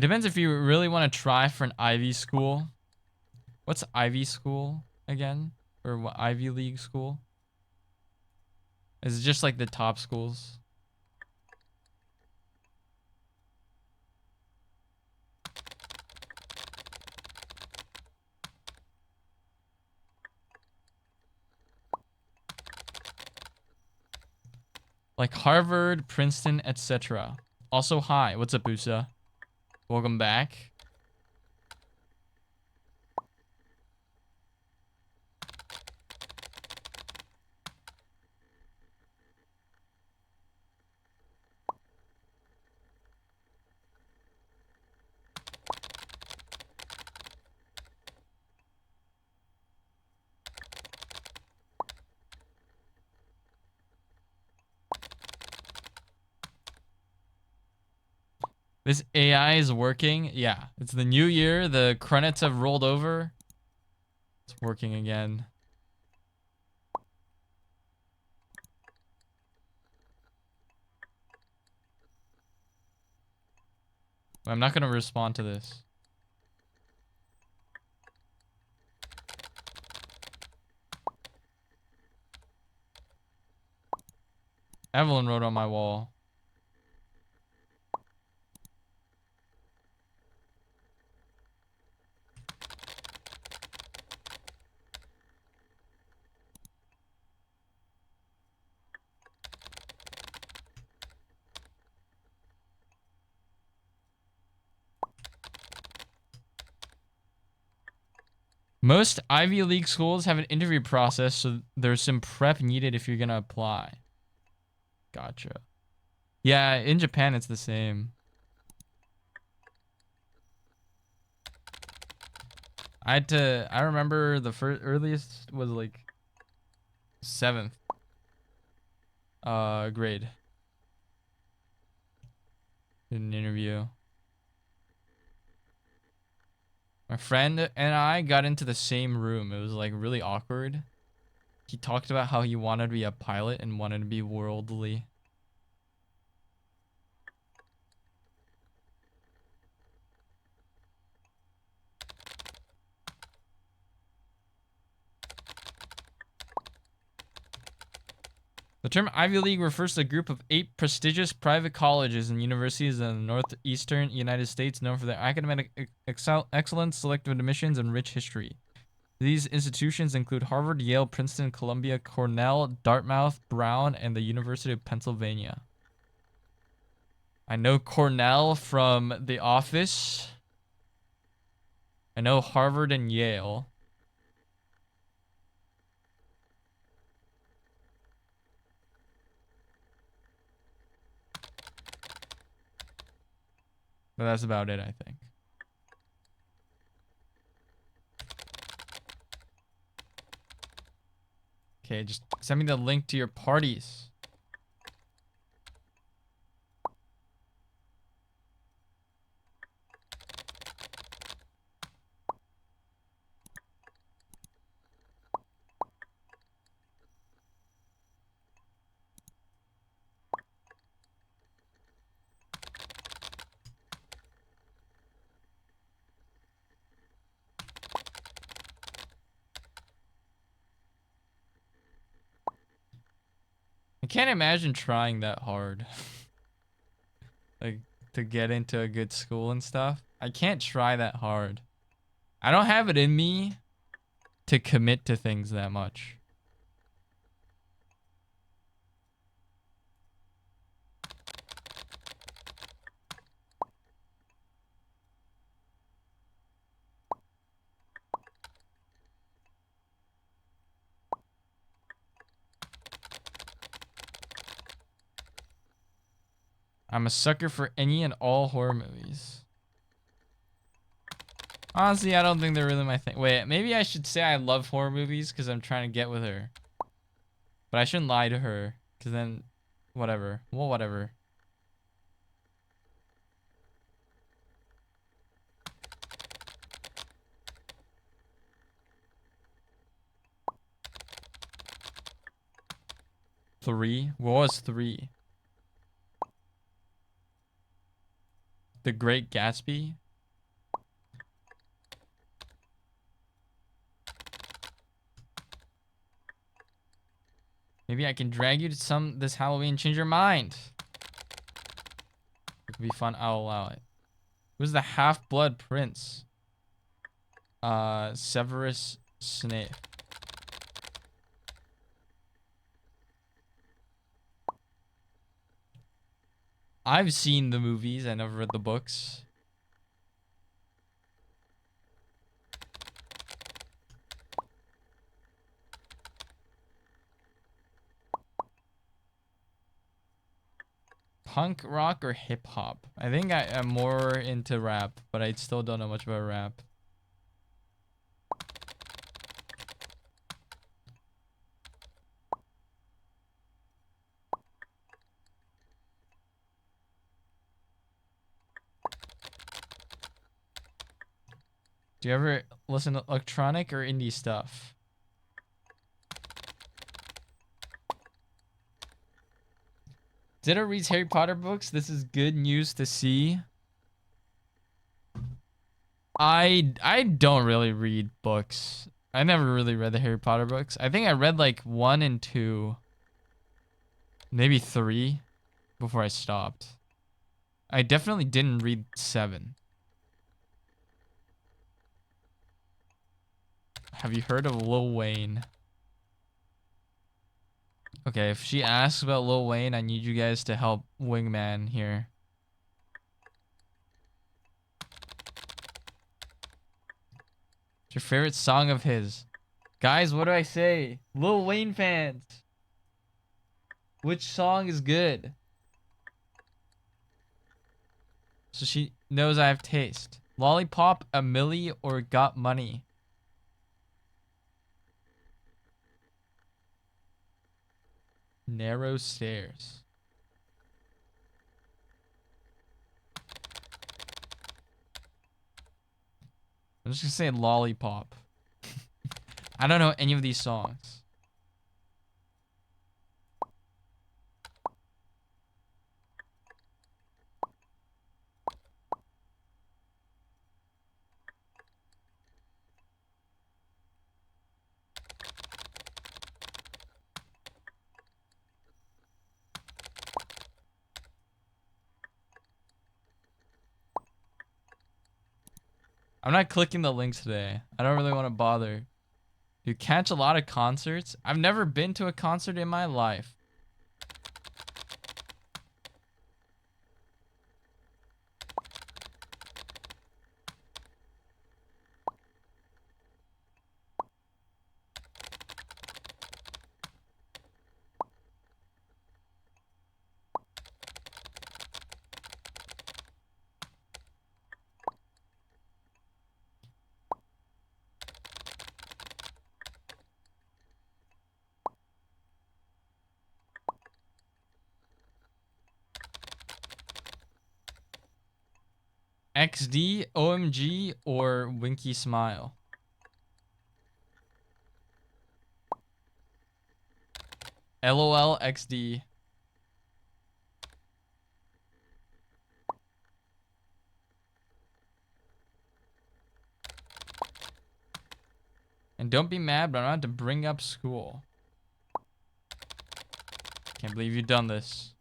depends if you really want to try for an Ivy school. What's Ivy school again? Or what, Ivy League school? Is it just like the top schools? Like Harvard, Princeton, etc. Also, hi. What's up, Usa? Welcome back. This AI is working. Yeah, it's the new year. The credits have rolled over. It's working again. I'm not going to respond to this. Evelyn wrote on my wall. Most Ivy League schools have an interview process, so there's some prep needed if you're gonna apply. Gotcha. Yeah, in Japan it's the same. I remember the first earliest was like 7th grade. Did an interview. My friend and I got into the same room. It was like really awkward. He talked about how he wanted to be a pilot and wanted to be worldly. The term Ivy League refers to a group of 8 prestigious private colleges and universities in the northeastern United States known for their academic excellence, selective admissions, and rich history. These institutions include Harvard, Yale, Princeton, Columbia, Cornell, Dartmouth, Brown, and the University of Pennsylvania. I know Cornell from The Office. I know Harvard and Yale. But that's about it, I think. Okay, just send me the link to your parties. I can't imagine trying that hard. Like, to get into a good school and stuff. I can't try that hard. I don't have it in me to commit to things that much. I'm a sucker for any and all horror movies. Honestly, I don't think they're really my thing. Wait, maybe I should say I love horror movies because I'm trying to get with her. But I shouldn't lie to her because then, whatever. Well, whatever. Three? What was 3? The Great Gatsby. Maybe I can drag you to this Halloween and change your mind. It could be fun. I'll allow it. Who's the Half-Blood Prince? Severus Snape. I've seen the movies. I never read the books. Punk rock or hip hop? I think I am more into rap, but I still don't know much about rap. Do you ever listen to electronic or indie stuff? Ditto reads Harry Potter books. This is good news to see. I don't really read books. I never really read the Harry Potter books. I think I read like 1 and 2, maybe 3 before I stopped. I definitely didn't read 7. Have you heard of Lil Wayne? Okay, if she asks about Lil Wayne, I need you guys to help Wingman here. What's your favorite song of his? Guys, what do I say? Lil Wayne fans. Which song is good? So she knows I have taste. Lollipop, A Milli, or Got Money? Narrow Stairs. I'm just gonna say Lollipop. I don't know any of these songs. I'm not clicking the links today. I don't really want to bother. You catch a lot of concerts? I've never been to a concert in my life. XD, OMG, or Winky Smile? LOL, XD. And don't be mad, but I'm about to bring up school. Can't believe you've done this.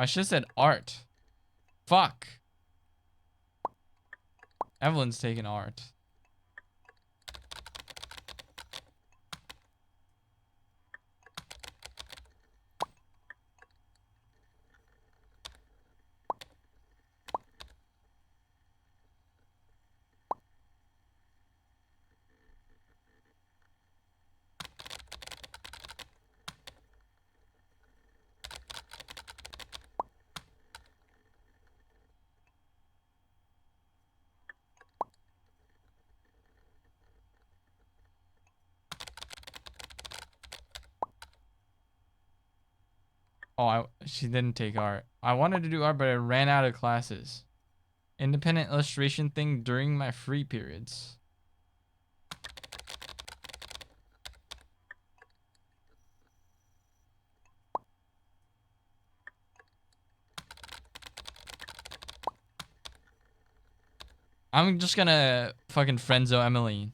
I should have said art. Fuck. Evelyn's taking art. Oh, she didn't take art. I wanted to do art, but I ran out of classes. independent illustration thing during my free periods. I'm just gonna fucking friendzone Emmeline.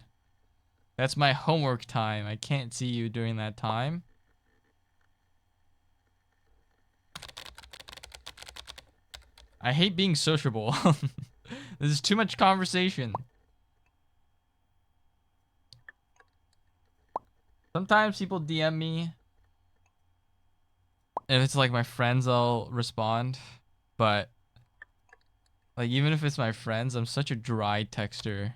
That's my homework time. I can't see you during that time. I hate being sociable. This is too much conversation. Sometimes people DM me. If it's like my friends, I'll respond. But like even if it's my friends, I'm such a dry texter.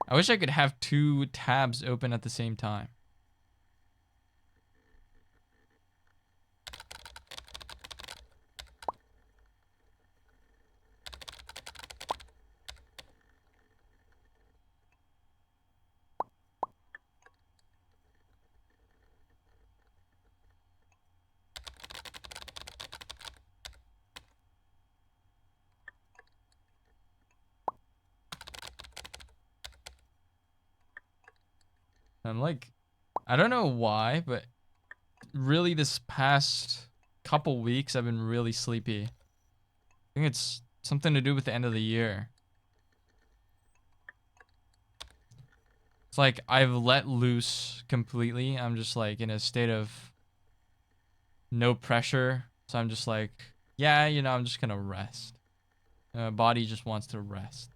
I wish I could have 2 tabs open at the same time. I'm like, I don't know why, but really this past couple weeks I've been really sleepy. I think it's something to do with the end of the year. It's like I've let loose completely. I'm just like in a state of no pressure. So I'm just like, yeah, you know, I'm just gonna rest. My body just wants to rest.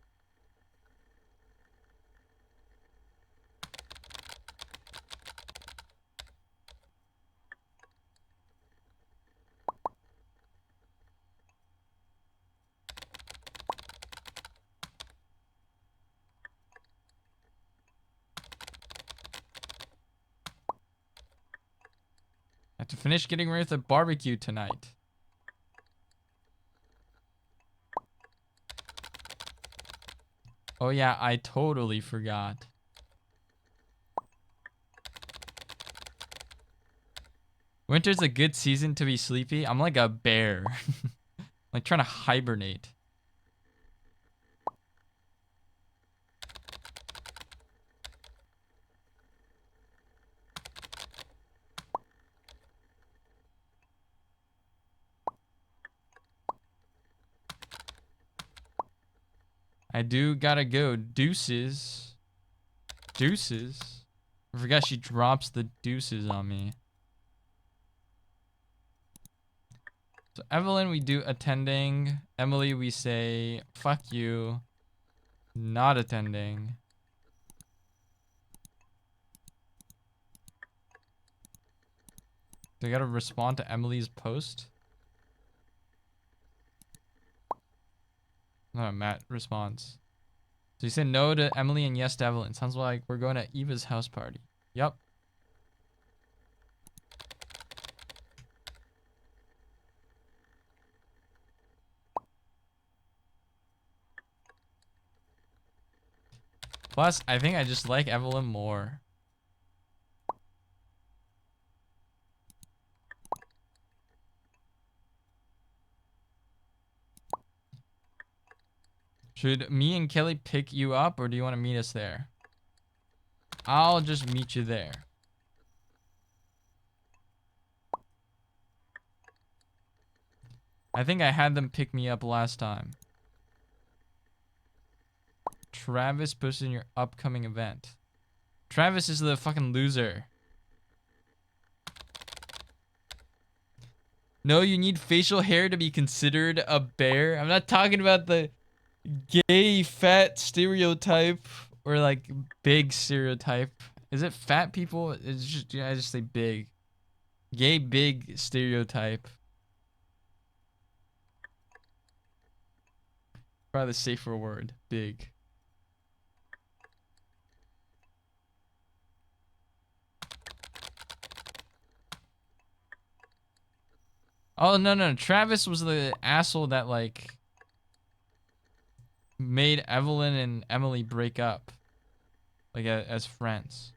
I have to finish getting ready for the barbecue tonight. Oh yeah, I totally forgot. Winter's a good season to be sleepy. I'm like a bear. Like trying to hibernate. I do gotta go. Deuces. Deuces. I forgot she drops the deuces on me. So Evelyn, we do attending. Emily, we say fuck you. Not attending. Do I gotta respond to Emily's post? No, Matt responds. So you said no to Emily and yes to Evelyn. Sounds like we're going to Eva's house party. Yup. Plus, I think I just like Evelyn more. Should me and Kelly pick you up, or do you want to meet us there? I'll just meet you there. I think I had them pick me up last time. Travis posted in your upcoming event. Travis is the fucking loser. No, you need facial hair to be considered a bear. I'm not talking about the gay fat stereotype or like big stereotype. Is it fat people? It's just, yeah, I just say big. Gay big stereotype. Probably the safer word. Big. Oh, no. Travis was the asshole that, like, made Evelyn and Emily break up. Like, as friends.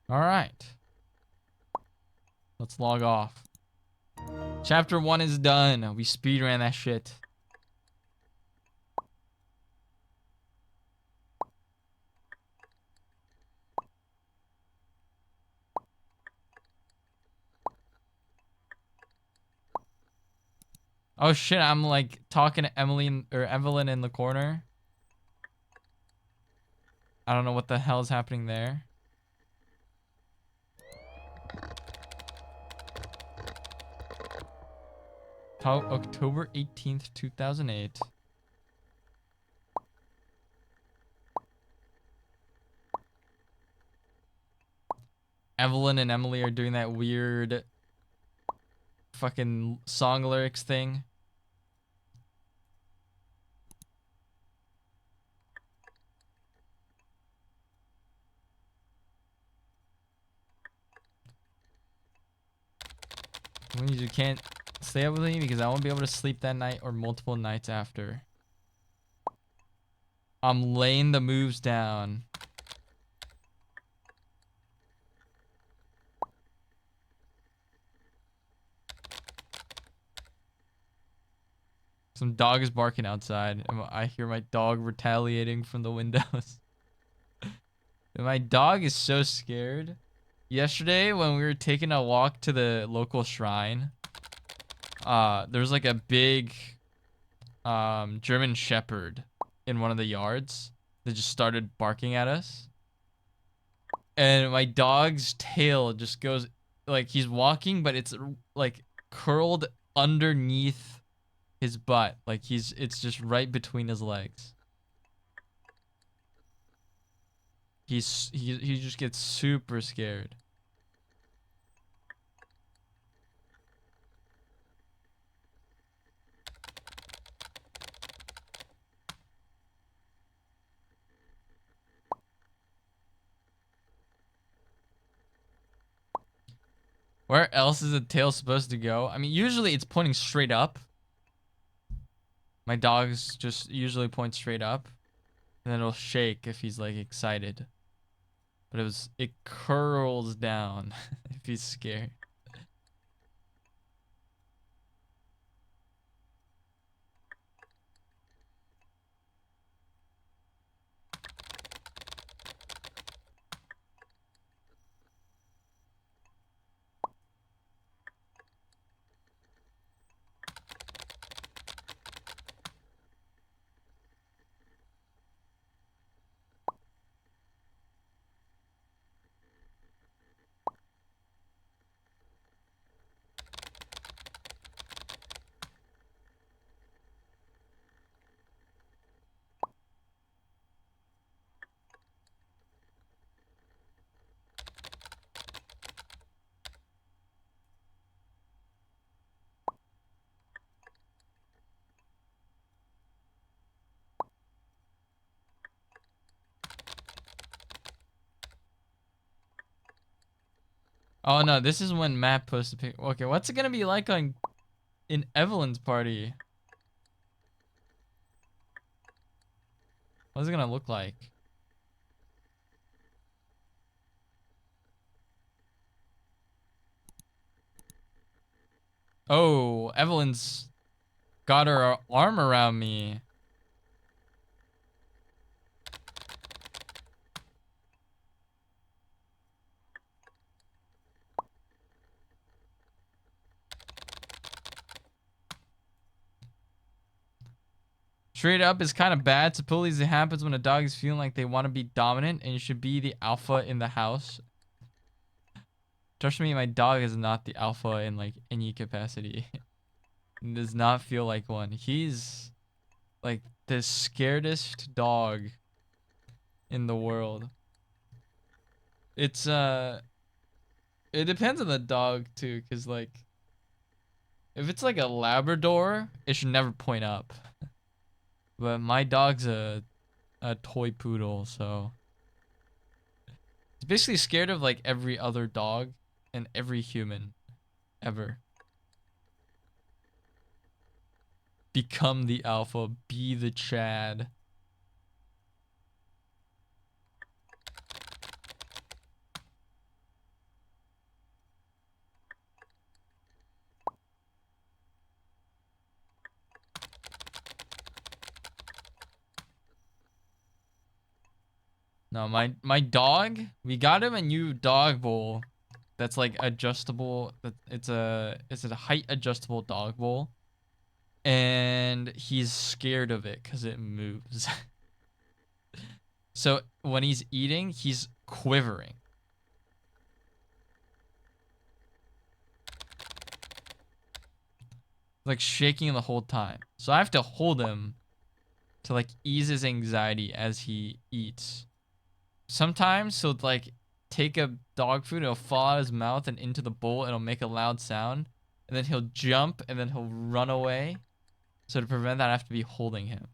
All right. Let's log off. Chapter 1 is done. We speedran that shit. Oh shit, I'm like talking to or Evelyn in the corner. I don't know what the hell's happening there. October 18th, 2008. Evelyn and Emily are doing that weird fucking song lyrics thing. Means you can't stay up with me because I won't be able to sleep that night or multiple nights after. I'm laying the moves down. Some dog is barking outside. And I hear my dog retaliating from the windows. And my dog is so scared. Yesterday, when we were taking a walk to the local shrine, there was like a big German Shepherd in one of the yards that just started barking at us. And my dog's tail just goes, like, he's walking, but it's like curled underneath his butt. Like it's just right between his legs. He just gets super scared. Where else is the tail supposed to go? I mean, usually it's pointing straight up. My dog's just usually point straight up. And then it'll shake if he's like excited. But it curls down if he's scared. Oh no, this is when Matt posted a picture. Okay, what's it gonna be like in Evelyn's party? What's it gonna look like? Oh, Evelyn's got her arm around me. Straight up is kind of bad. Supposedly it happens when a dog is feeling like they want to be dominant and you should be the alpha in the house. Trust me, my dog is not the alpha in like any capacity. It does not feel like one. He's like the scaredest dog in the world. It's It depends on the dog too, cause like if it's like a Labrador, it should never point up. But my dog's a toy poodle, so it's basically scared of like every other dog and every human ever. Become the alpha, be the Chad. No, my dog, we got him a new dog bowl that's like adjustable. It's a height adjustable dog bowl. And he's scared of it because it moves. So when he's eating, he's quivering. Like shaking the whole time. So I have to hold him to like ease his anxiety as he eats. Sometimes he'll like take a dog food, it'll fall out of his mouth and into the bowl, and it'll make a loud sound. And then he'll jump and then he'll run away. So to prevent that, I have to be holding him.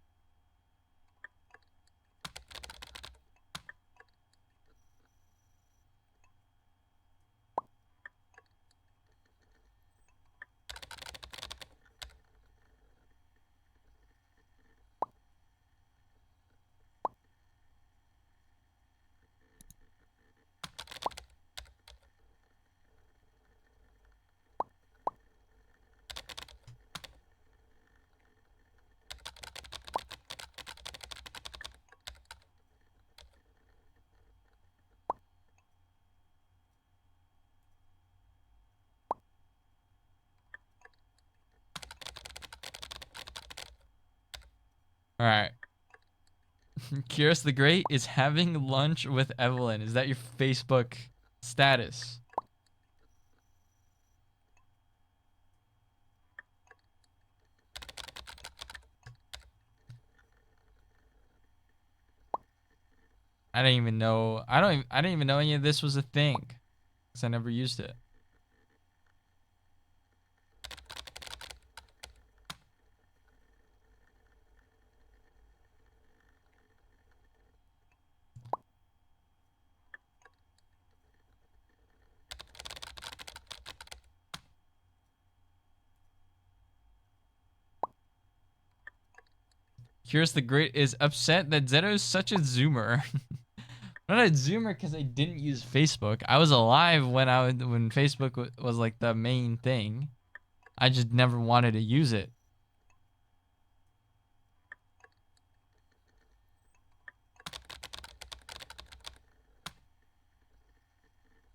All right. Curious the Great is having lunch with Evelyn. Is that your Facebook status? I didn't even know. I didn't even know any of this was a thing, because I never used it. Curious the Great is upset that Zeto is such a zoomer. I'm not a zoomer because I didn't use Facebook. I was alive when when Facebook was like the main thing. I just never wanted to use it.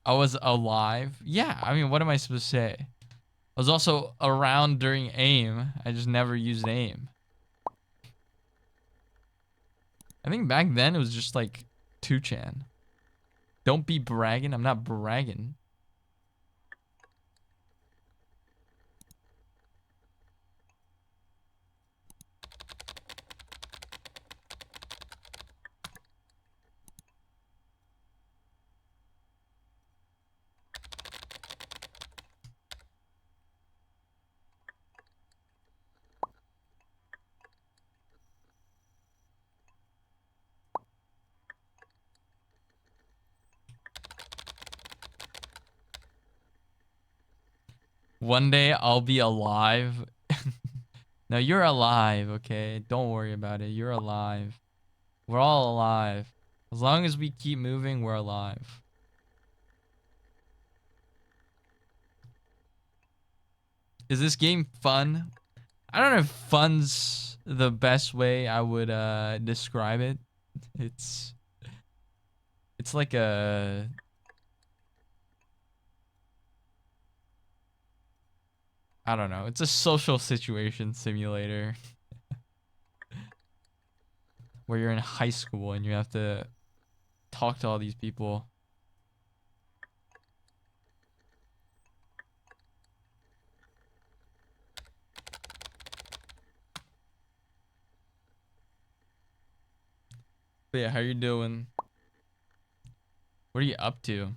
I was alive. Yeah, I mean, what am I supposed to say? I was also around during AIM. I just never used AIM. I think back then it was just like 2chan. Don't be bragging. I'm not bragging. One day I'll be alive. No, you're alive, okay? Don't worry about it. You're alive. We're all alive. As long as we keep moving, we're alive. Is this game fun? I don't know if fun's the best way I would describe it. It's like a I don't know. It's a social situation simulator where you're in high school and you have to talk to all these people. But yeah, how you doing? What are you up to?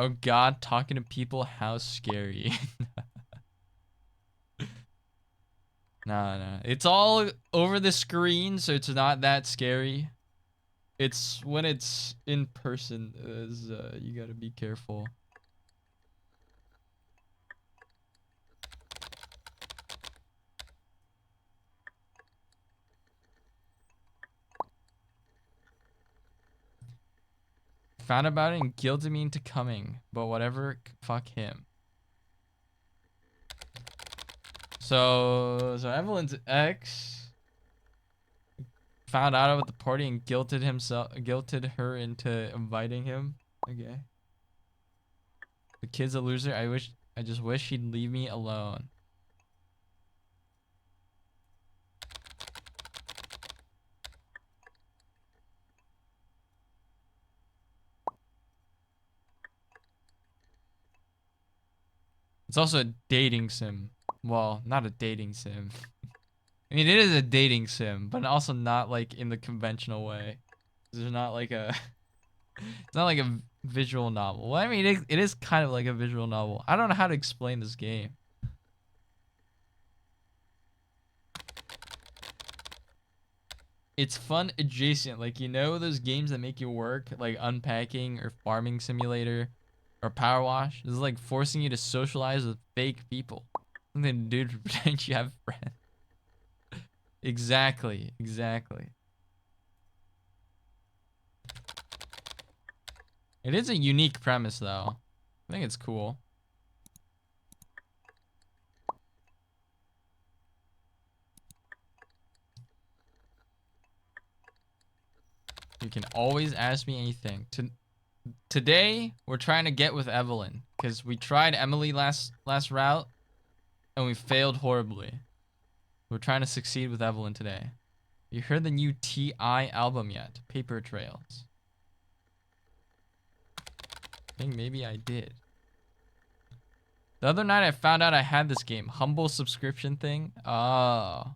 Oh god, talking to people, how scary. Nah. It's all over the screen, so it's not that scary. It's when it's in person, you gotta be careful. Found about it and guilted me into coming, but whatever, fuck him. So Evelyn's ex found out about the party and guilted her into inviting him. Okay. The kid's a loser. I just wish he'd leave me alone. It's also a dating sim. Well, not a dating sim. I mean, it is a dating sim, but also not like in the conventional way. There's not like a... It's not like a visual novel. Well, I mean, it is kind of like a visual novel. I don't know how to explain this game. It's fun adjacent. Like, you know those games that make you work? Like Unpacking or Farming Simulator or Power Wash? This is like forcing you to socialize with fake people. Something to do to pretend you have friends. Exactly. It is a unique premise, though. I think it's cool. You can always ask me anything. Today, we're trying to get with Evelyn, because we tried Emily last route, and we failed horribly. We're trying to succeed with Evelyn today. You heard the new T.I. album yet? Paper Trails. I think maybe I did. The other night I found out I had this game. Humble subscription thing. Oh.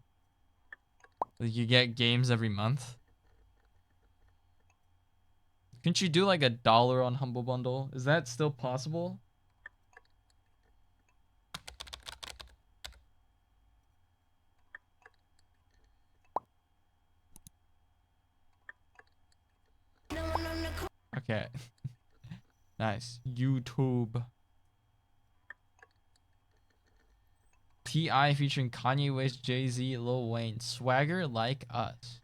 You get games every month. Couldn't you do like $1 on Humble Bundle? Is that still possible? Okay. Nice. YouTube. T.I. featuring Kanye West, Jay-Z, Lil Wayne. Swagger like us.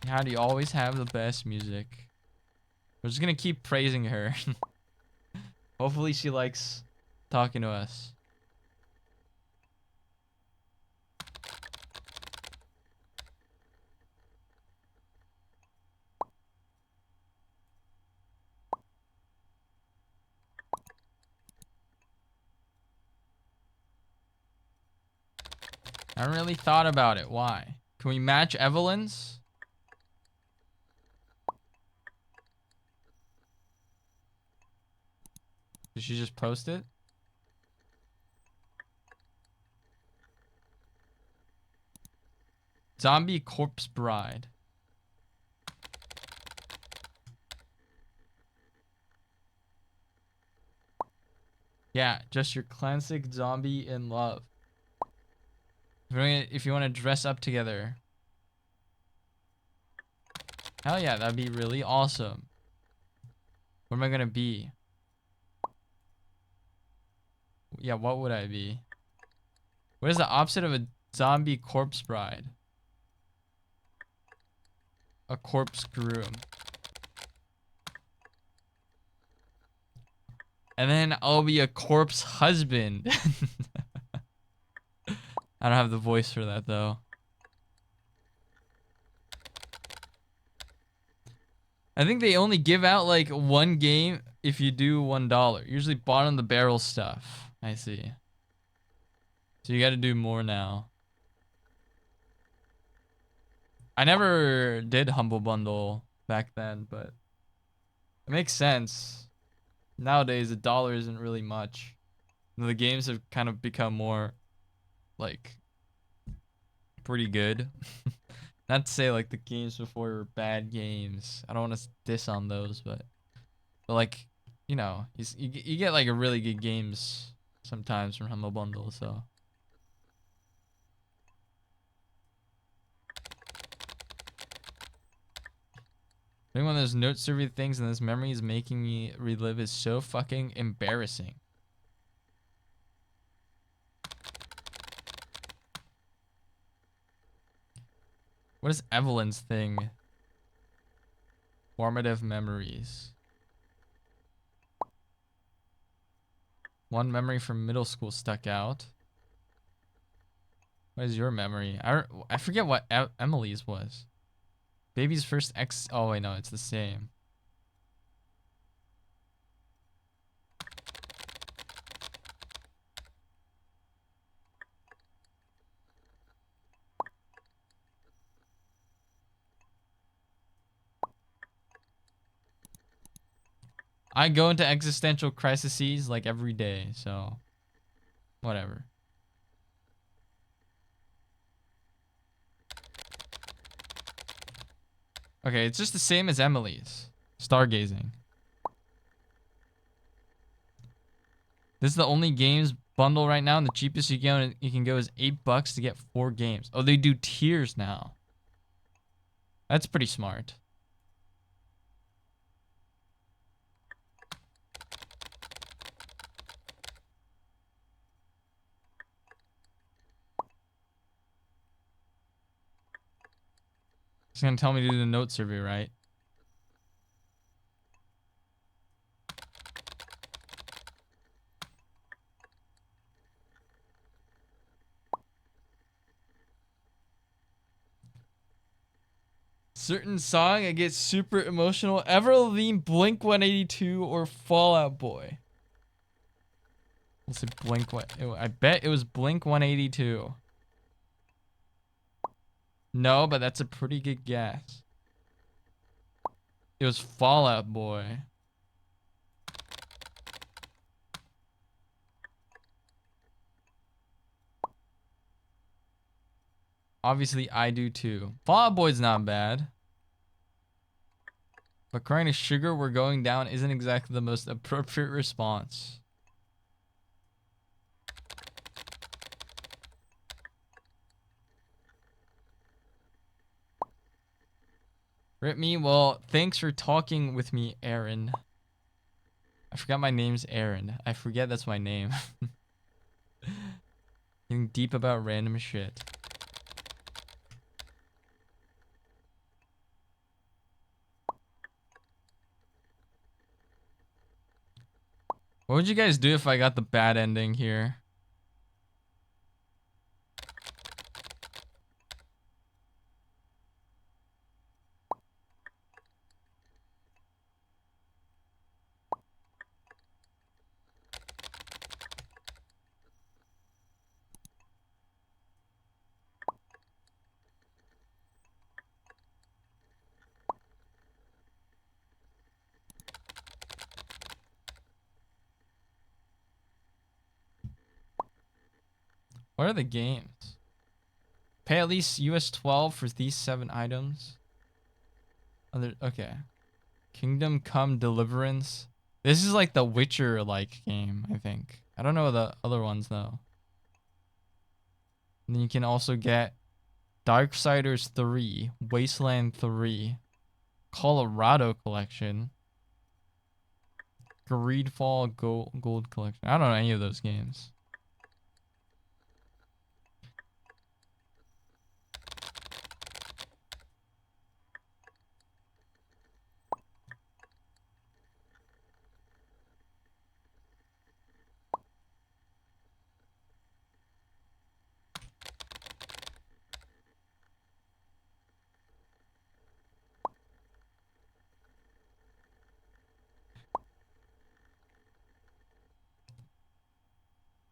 How do you always have the best music? We're just gonna keep praising her. Hopefully she likes talking to us. I haven't really thought about it. Why? Can we match Evelyn's? Did she just post it? Zombie Corpse Bride. Yeah, just your classic zombie in love. If you want to dress up together. Hell yeah, that'd be really awesome. What am I gonna be? Yeah, what would I be? What is the opposite of a zombie corpse bride? A corpse groom. And then I'll be a corpse husband. I don't have the voice for that though. I think they only give out like one game if you do $1. Usually bottom of the barrel stuff. I see. So you gotta do more now. I never did Humble Bundle back then, but it makes sense. Nowadays, $1 isn't really much. The games have kind of become more, like, pretty good. Not to say like the games before were bad games. I don't want to diss on those, but like, you know, you get like a really good games sometimes from Humble Bundle, so. Doing one of those note survey things and this memory is making me relive is so fucking embarrassing. What is Evelyn's thing? Formative memories. One memory from middle school stuck out. What is your memory? I forget what Emily's was. Baby's first ex. Oh wait, no, it's the same. I go into existential crises like every day, so whatever. Okay, it's just the same as Emily's. Stargazing. This is the only games bundle right now, and the cheapest you can go is $8 to get 4 games. Oh, they do tiers now. That's pretty smart. It's gonna tell me to do the note survey, right? Certain song, I get super emotional. Avril Lavigne, Blink 182, or Fall Out Boy. Let's say Blink. What? I bet it was Blink 182. No, but that's a pretty good guess. It was Fall Out Boy. Obviously, I do too. Fall Out Boy's not bad. But crying to sugar, we're going down isn't exactly the most appropriate response. Rip me. Well, thanks for talking with me, Aaron. I forgot my name's Aaron. I forget that's my name. Getting deep about random shit. What would you guys do if I got the bad ending here? What are the games? Pay at least US 12 for these 7 items. Okay. Kingdom Come Deliverance. This is like the Witcher-like game, I think. I don't know the other ones though. And then you can also get Darksiders 3, Wasteland 3, Colorado Collection, Greedfall Gold Collection. I don't know any of those games.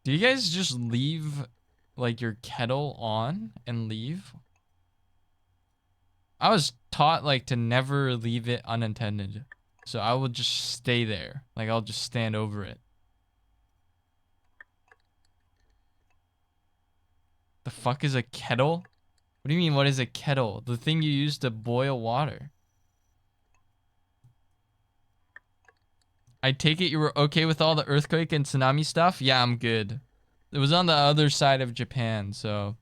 Do you guys just leave like your kettle on and leave? I was taught like to never leave it unattended. So I will just stay there. Like I'll just stand over it. The fuck is a kettle? What do you mean, what is a kettle? The thing you use to boil water. I take it you were okay with all the earthquake and tsunami stuff? Yeah, I'm good. It was on the other side of Japan, so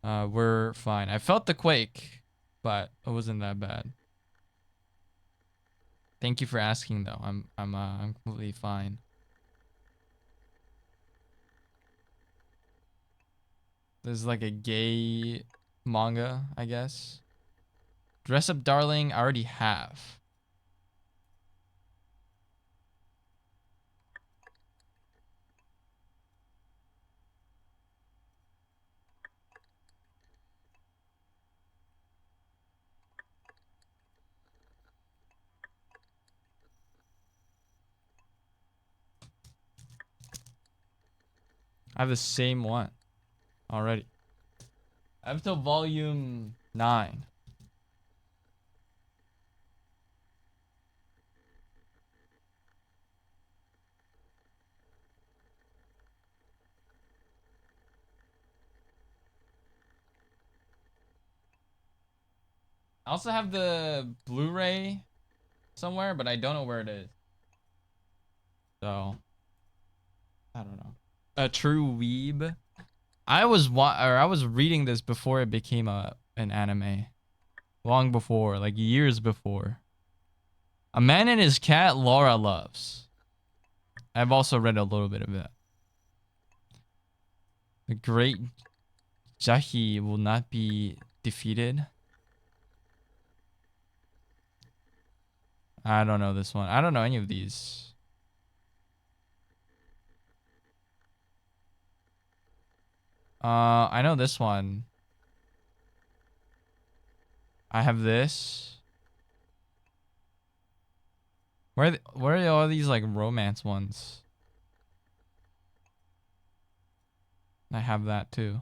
we're fine. I felt the quake, but it wasn't that bad. Thank you for asking, though. I'm completely fine. There's like a gay manga, I guess. Dress Up Darling, I already have. I have the same one already. I have till volume 9. I also have the Blu-ray somewhere, but I don't know where it is. So, I don't know. A true weeb. I was reading this before it became an anime. Long before, like years before. A Man and His Cat, Laura loves. I've also read a little bit of it. The great Jahi will not be defeated. I don't know this one. I don't know any of these. I know this one. I have this. Where are all these like romance ones? I have that too.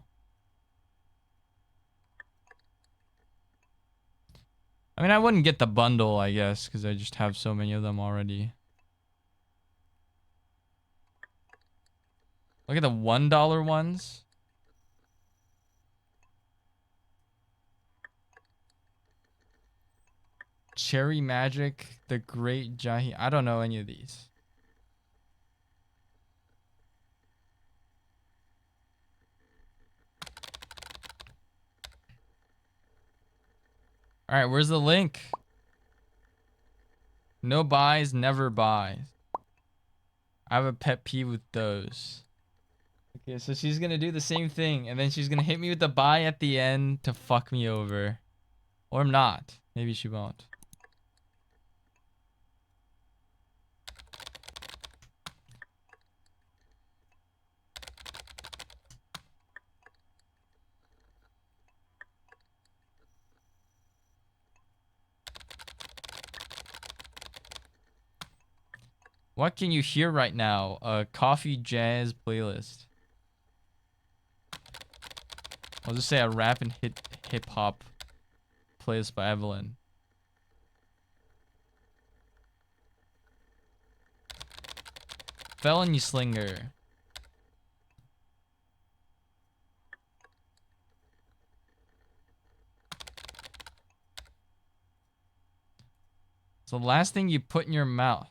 I mean, I wouldn't get the bundle, I guess, because I just have so many of them already. Look at the $1 ones. Cherry Magic, The Great Jahi. I don't know any of these. All right, where's the link? No buys, never buys. I have a pet peeve with those. Okay, so she's gonna do the same thing, and then she's gonna hit me with the buy at the end to fuck me over. Or not. Maybe she won't. What can you hear right now? A coffee jazz playlist. I'll just say a rap and hip hop playlist by Evelyn. Felony Slinger. So the last thing you put in your mouth.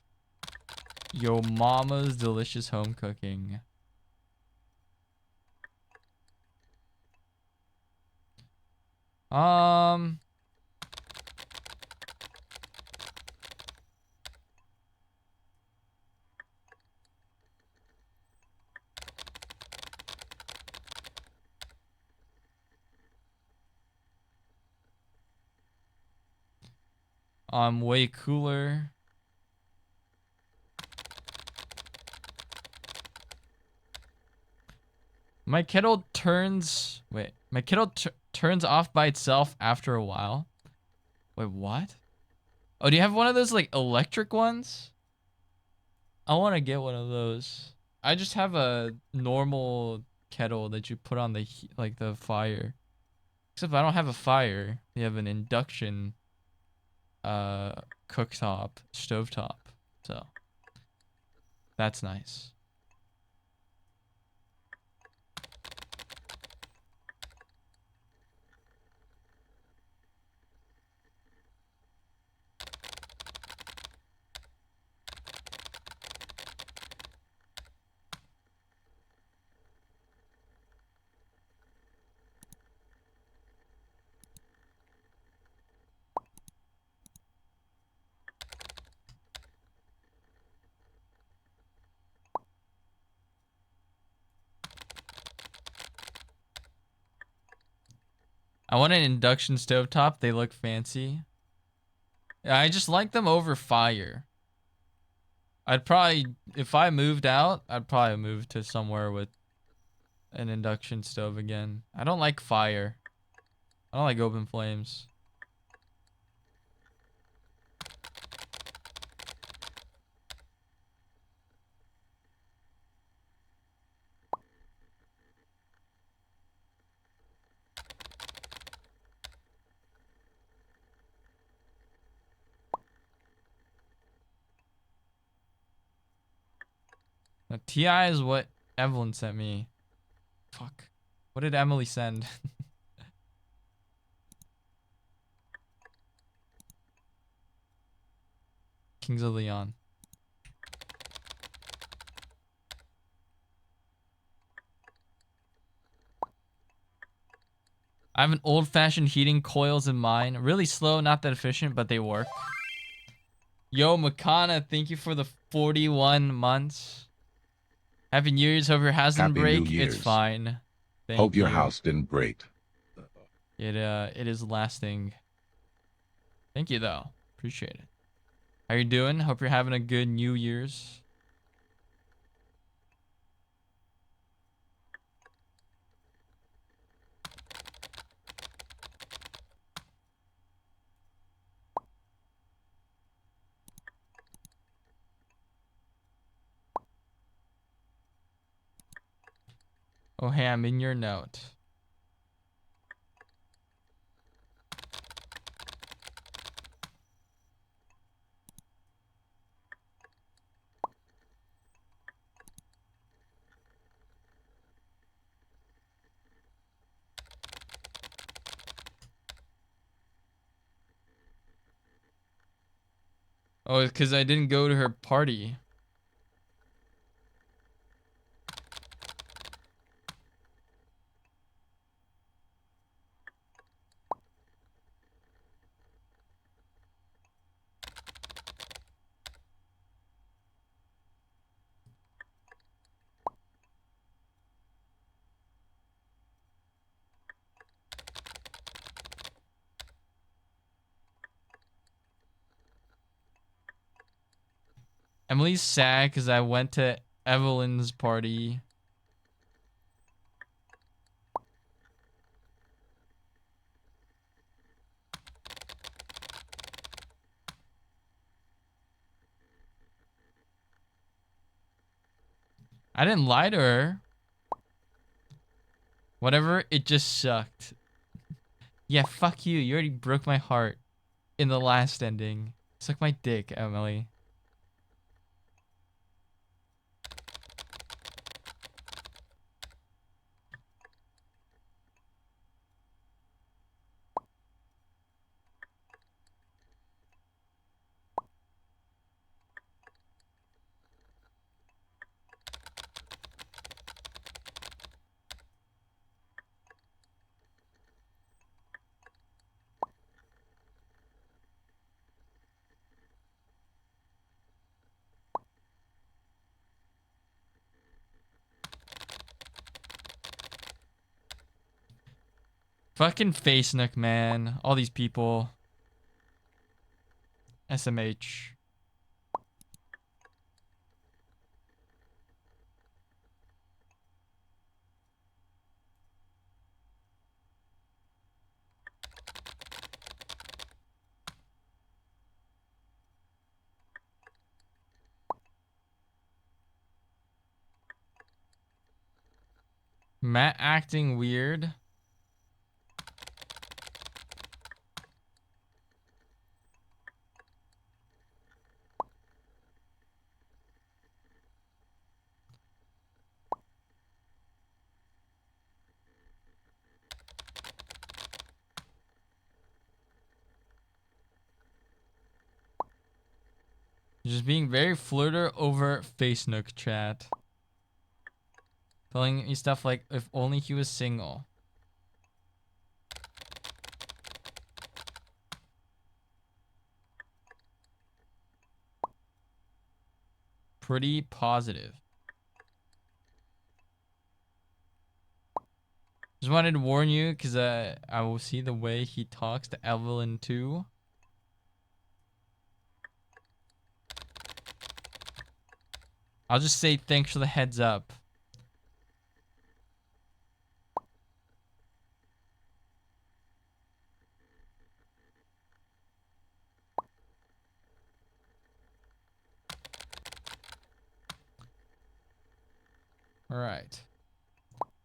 Yo mama's delicious home cooking. Way cooler. My kettle turns... Wait. My kettle turns off by itself after a while. Wait, what? Oh, do you have one of those, like, electric ones? I want to get one of those. I just have a normal kettle that you put on the, like, the fire. Except I don't have a fire. You have an induction cooktop, stovetop. So, that's nice. I want an induction stovetop. They look fancy. I just like them over fire. I'd probably, if I moved out, I'd probably move to somewhere with an induction stove again. I don't like fire. I don't like open flames. Now, TI is what Evelyn sent me. Fuck. What did Emily send? Kings of Leon. I have an old-fashioned heating coils in mine. Really slow, not that efficient, but they work. Yo, Makana, thank you for the 41 months. Happy New Year's. Hope your house didn't Happy break. New Year's. It's fine. Thank Hope your you. house didn't break. It is lasting. Thank you though. Appreciate it. How you doing? Hope you're having a good New Year's. Oh, hey, I'm in your note. Oh, it's because I didn't go to her party. Emily's sad because I went to Evelyn's party. I didn't lie to her. Whatever, it just sucked. Yeah, fuck you. You already broke my heart in the last ending. Suck my dick, Emily. Fucking face nook, man. All these people. SMH. Matt acting weird. Just being very flirter over face nook chat. Telling me stuff like, if only he was single. Pretty positive. Just wanted to warn you because I will see the way he talks to Evelyn too. I'll just say thanks for the heads up. All right.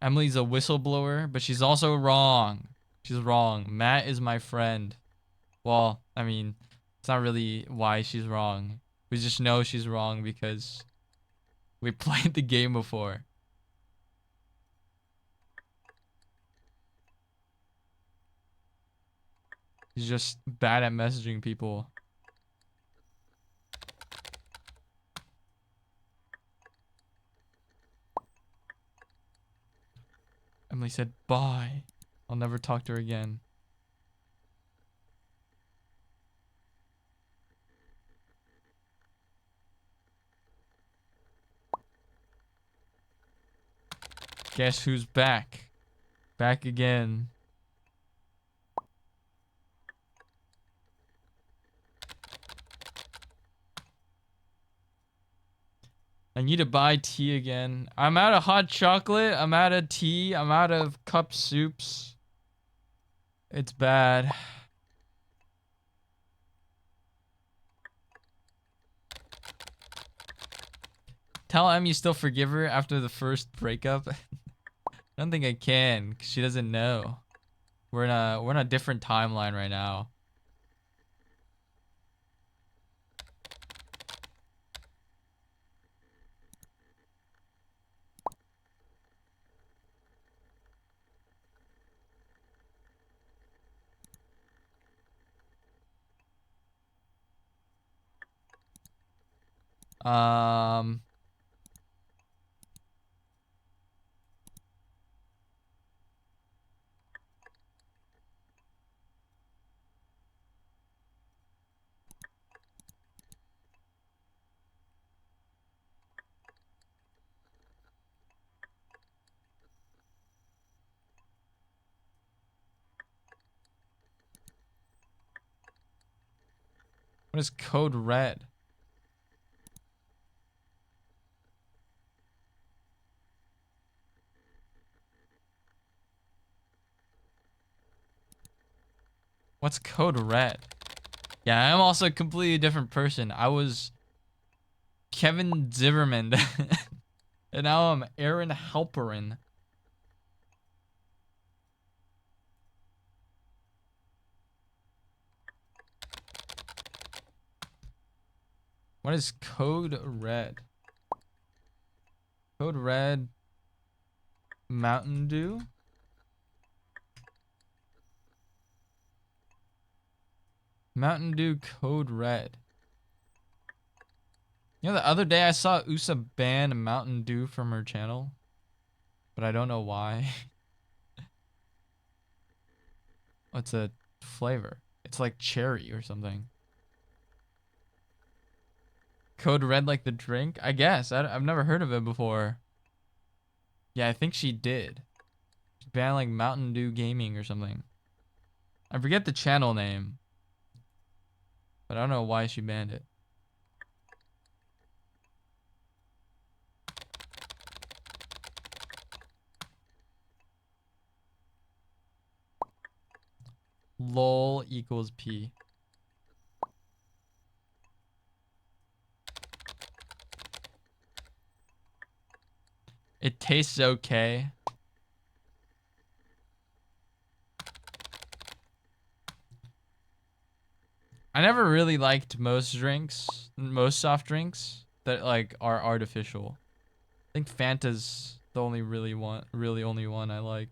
Emily's a whistleblower, but she's also wrong. She's wrong. Matt is my friend. Well, I mean, it's not really why she's wrong. We just know she's wrong because we played the game before. She's just bad at messaging people. Emily said, bye. I'll never talk to her again. Guess who's back? Back again. I need to buy tea again. I'm out of hot chocolate. I'm out of tea. I'm out of cup soups. It's bad. Tell Em you still forgive her after the first breakup. I don't think I can, 'cause she doesn't know. We're in a different timeline right now. What is code red? What's code red? Yeah, I'm also a completely different person. I was Kevin Zimmerman. And now I'm Aaron Halperin. What is code red? Code red Mountain Dew? Mountain Dew code red. You know, the other day I saw USA ban Mountain Dew from her channel, but I don't know why. What's a flavor? It's like cherry or something. Code red like the drink? I guess. I've never heard of it before. Yeah, I think she did. She banned like Mountain Dew Gaming or something. I forget the channel name, but I don't know why she banned it. LOL equals P. It tastes okay. I never really liked most soft drinks that like are artificial. I think Fanta's the only really only one I like.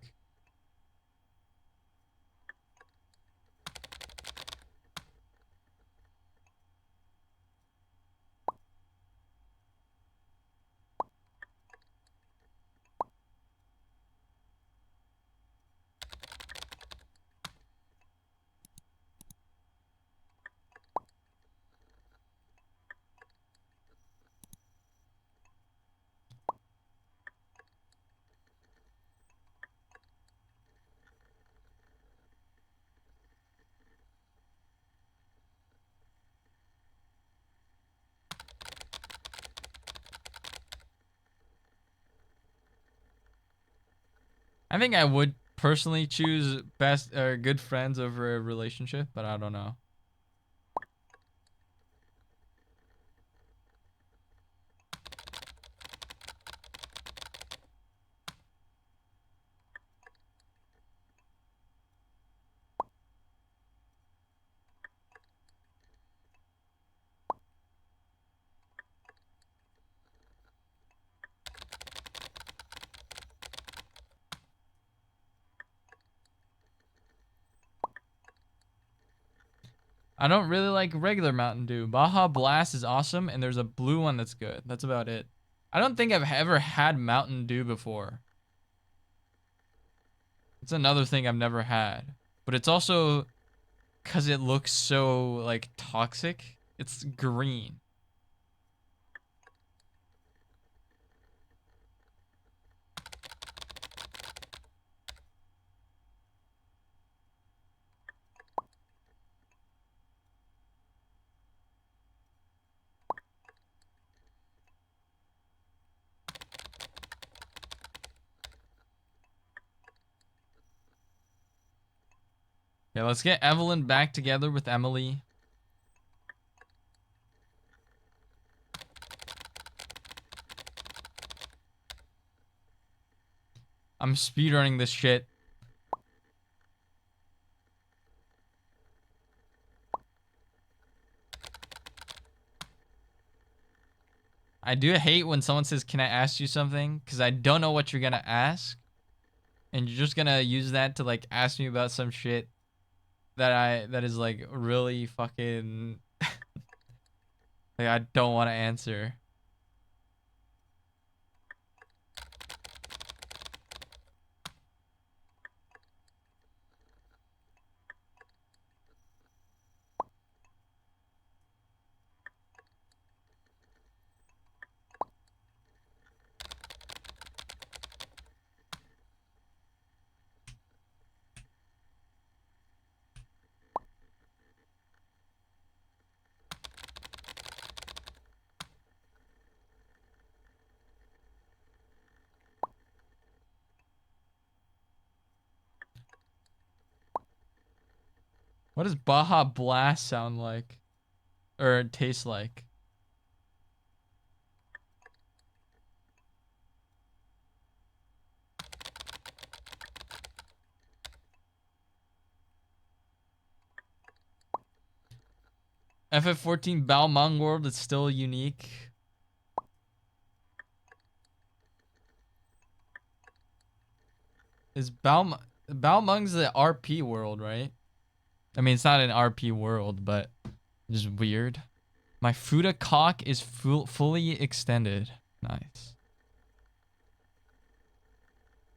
I think I would personally choose best or good friends over a relationship, but I don't know. I don't really like regular Mountain Dew. Baja Blast is awesome, and there's a blue one that's good. That's about it. I don't think I've ever had Mountain Dew before. It's another thing I've never had. But it's also because it looks so, like, toxic. It's green. Yeah, let's get Evelyn back together with Emily. I'm speedrunning this shit. I do hate when someone says, "Can I ask you something?" Because I don't know what you're gonna ask. And you're just gonna use that to, like, ask me about some shit that is, like, really fucking like, I don't want to answer. What does Baja Blast sound like? Or taste like? FF14 Balmung World is still unique. Is Balmung's the RP world, right? I mean, it's not an RP world, but just weird. My Fuda cock is fully extended. Nice.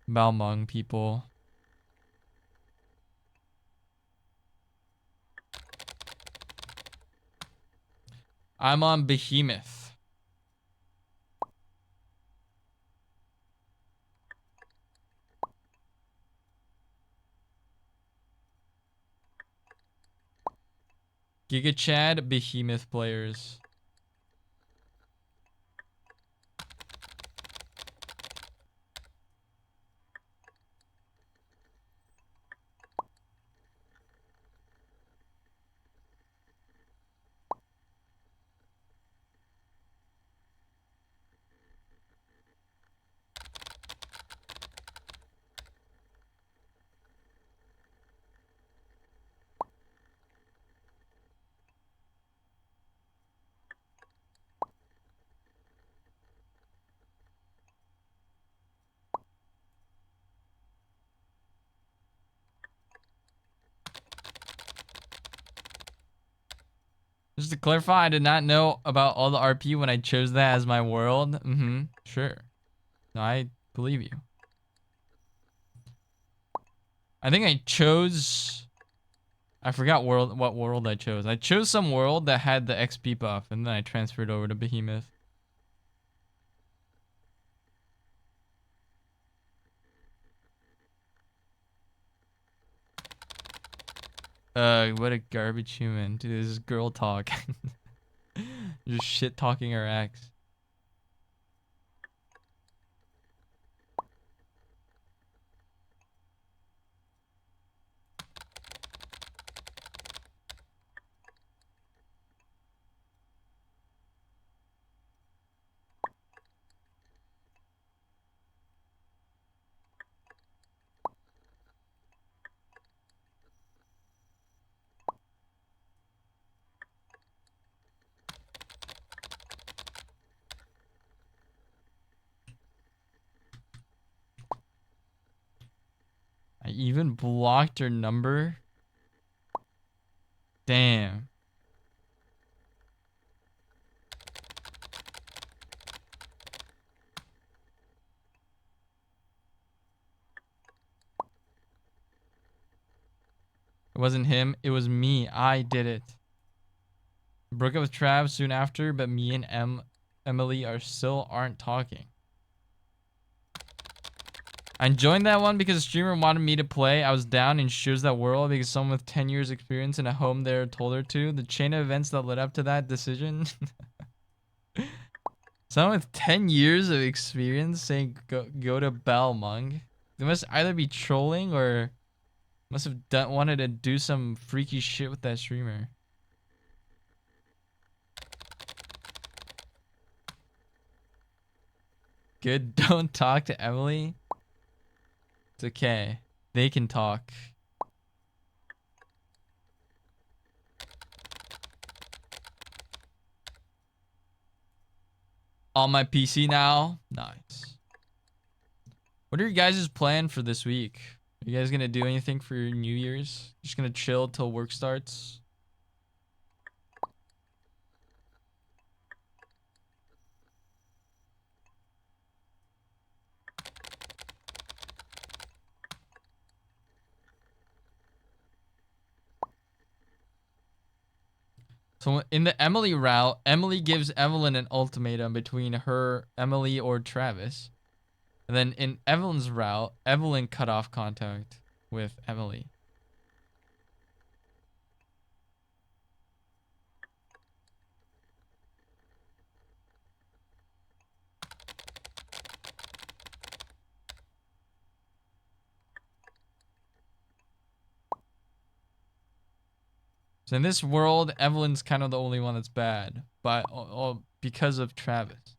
Balmung people. I'm on Behemoth. Giga Chad, Behemoth players. Just to clarify, I did not know about all the RP when I chose that as my world. Sure. No, I believe you. I think I chose... I forgot what world I chose. I chose some world that had the XP buff, and then I transferred over to Behemoth. What a garbage human. Dude, this is girl talk. Just shit talking her ex. even blocked her number? Damn. It wasn't him, it was me. I did it. Broke up with Trav soon after, but me and Emily aren't talking. I joined that one because a streamer wanted me to play. I was down in Shows That World because someone with 10 years experience in a home there told her to. The chain of events that led up to that decision. Someone with 10 years of experience saying go to Balmung. They must either be trolling or must have wanted to do some freaky shit with that streamer. Good, don't talk to Emily. It's okay. They can talk. On my PC now. Nice. What are your guys' plan for this week? Are you guys gonna do anything for your New Year's? Just gonna chill till work starts? So in the Emily route, Emily gives Evelyn an ultimatum between her, Emily, or Travis. And then in Evelyn's route, Evelyn cut off contact with Emily. So in this world, Evelyn's kind of the only one that's bad, but because of Travis.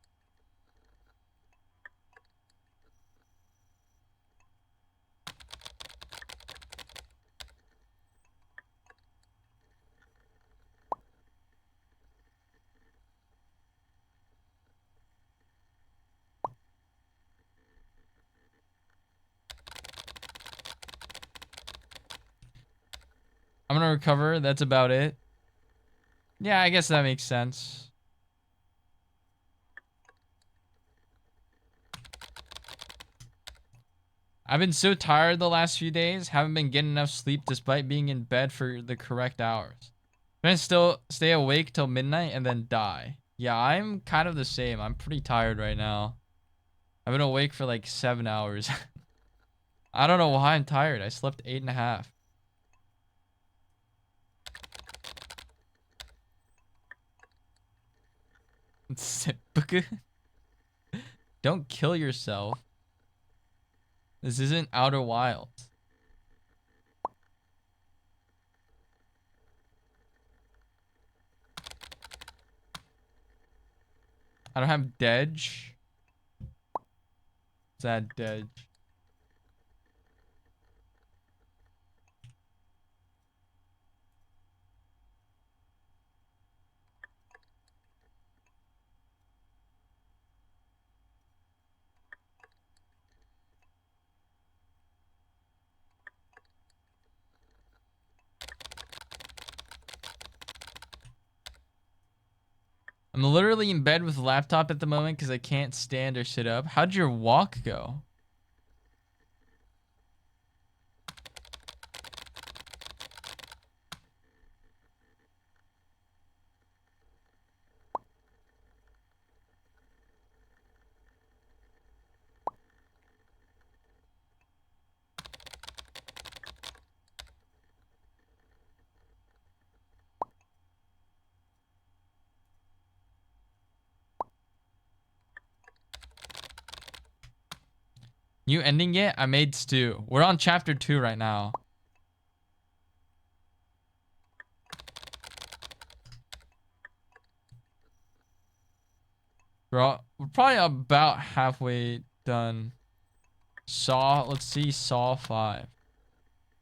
I'm gonna recover. That's about it. Yeah, I guess that makes sense. I've been so tired the last few days. Haven't been getting enough sleep despite being in bed for the correct hours. I'm gonna still stay awake till midnight and then die. Yeah, I'm kind of the same. I'm pretty tired right now. I've been awake for like 7 hours. I don't know why I'm tired. I slept 8.5. Don't kill yourself. This isn't Outer Wilds. I don't have Dedge. Sad Dedge. I'm literally in bed with a laptop at the moment because I can't stand or sit up. How'd your walk go? You ending it? I made stew. We're on chapter 2 right now. We're probably about halfway done. Let's see, Saw 5.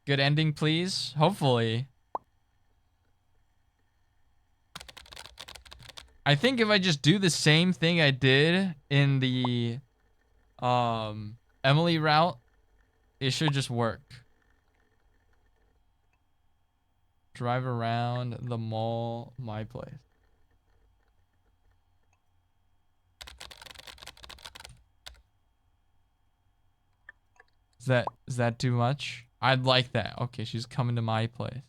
Good ending, please. Hopefully. I think if I just do the same thing I did in the Emily route, it should just work. drive around the mall, my place. Is that too much? I'd like that. Okay, she's coming to my place.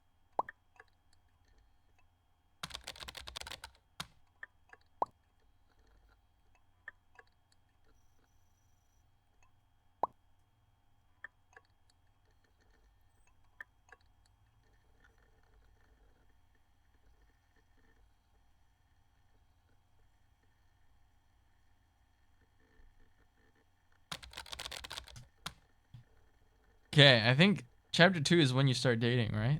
Okay, I think chapter 2 is when you start dating, right?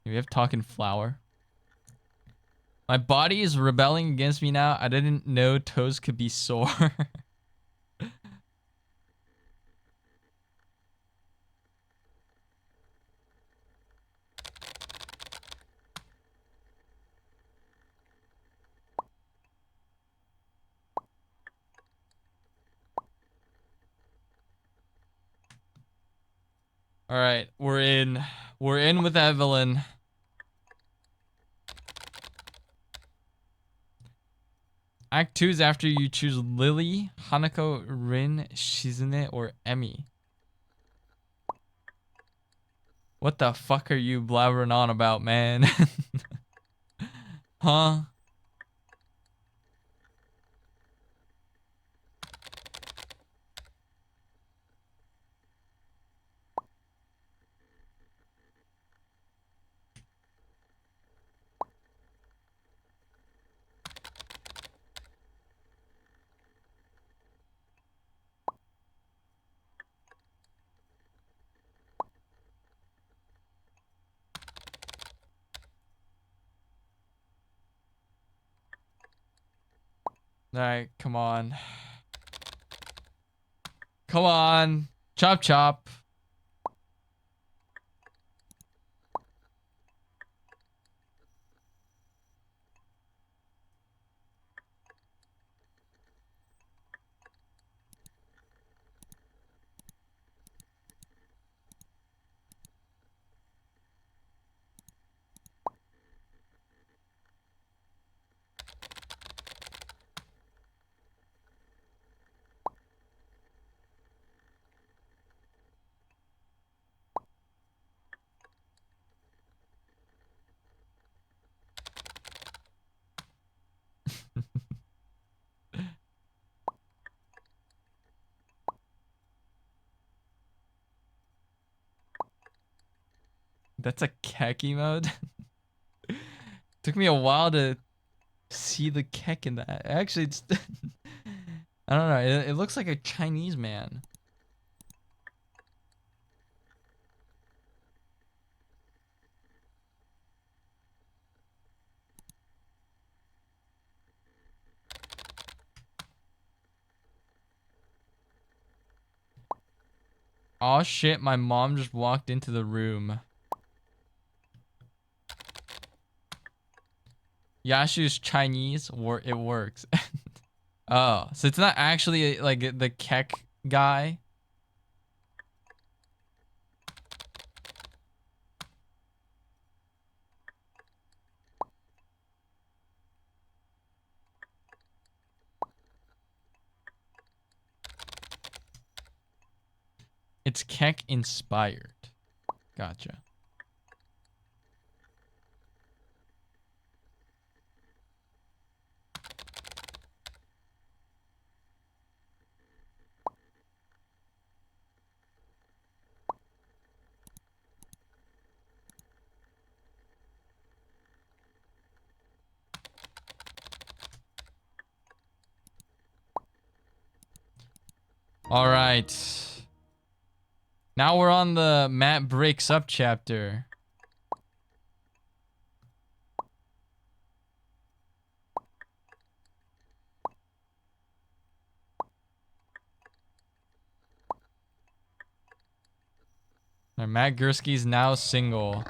We have talking flower. My body is rebelling against me now. I didn't know toes could be sore. All right, we're in. We're in with Evelyn. Act 2 is after you choose Lily, Hanako, Rin, Shizune, or Emi. What the fuck are you blabbering on about, man? Huh? Alright, come on. Come on. Chop chop. That's a khaki mode. Took me a while to see the kek in that. Actually, it's I don't know. It looks like a Chinese man. Oh shit, my mom just walked into the room. Yashu's Chinese, it works. Oh, so it's not actually like the kek guy. It's kek inspired. Gotcha. All right. Now we're on the Matt breaks up chapter. Matt Gursky's now single.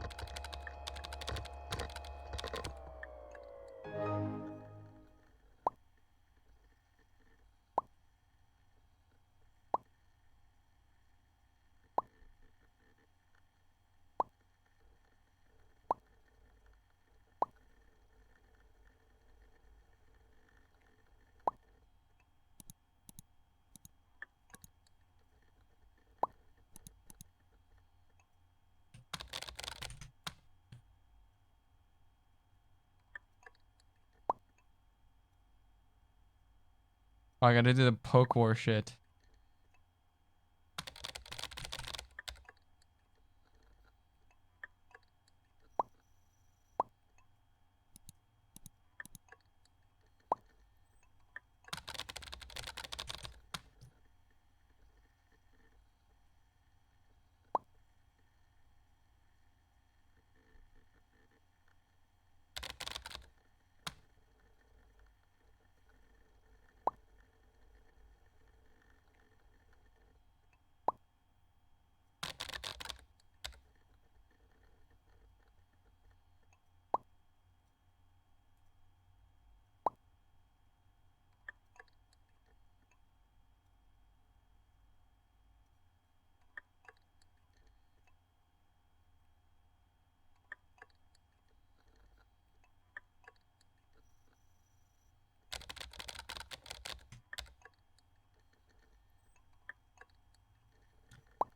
Oh, I gotta do the poke war shit.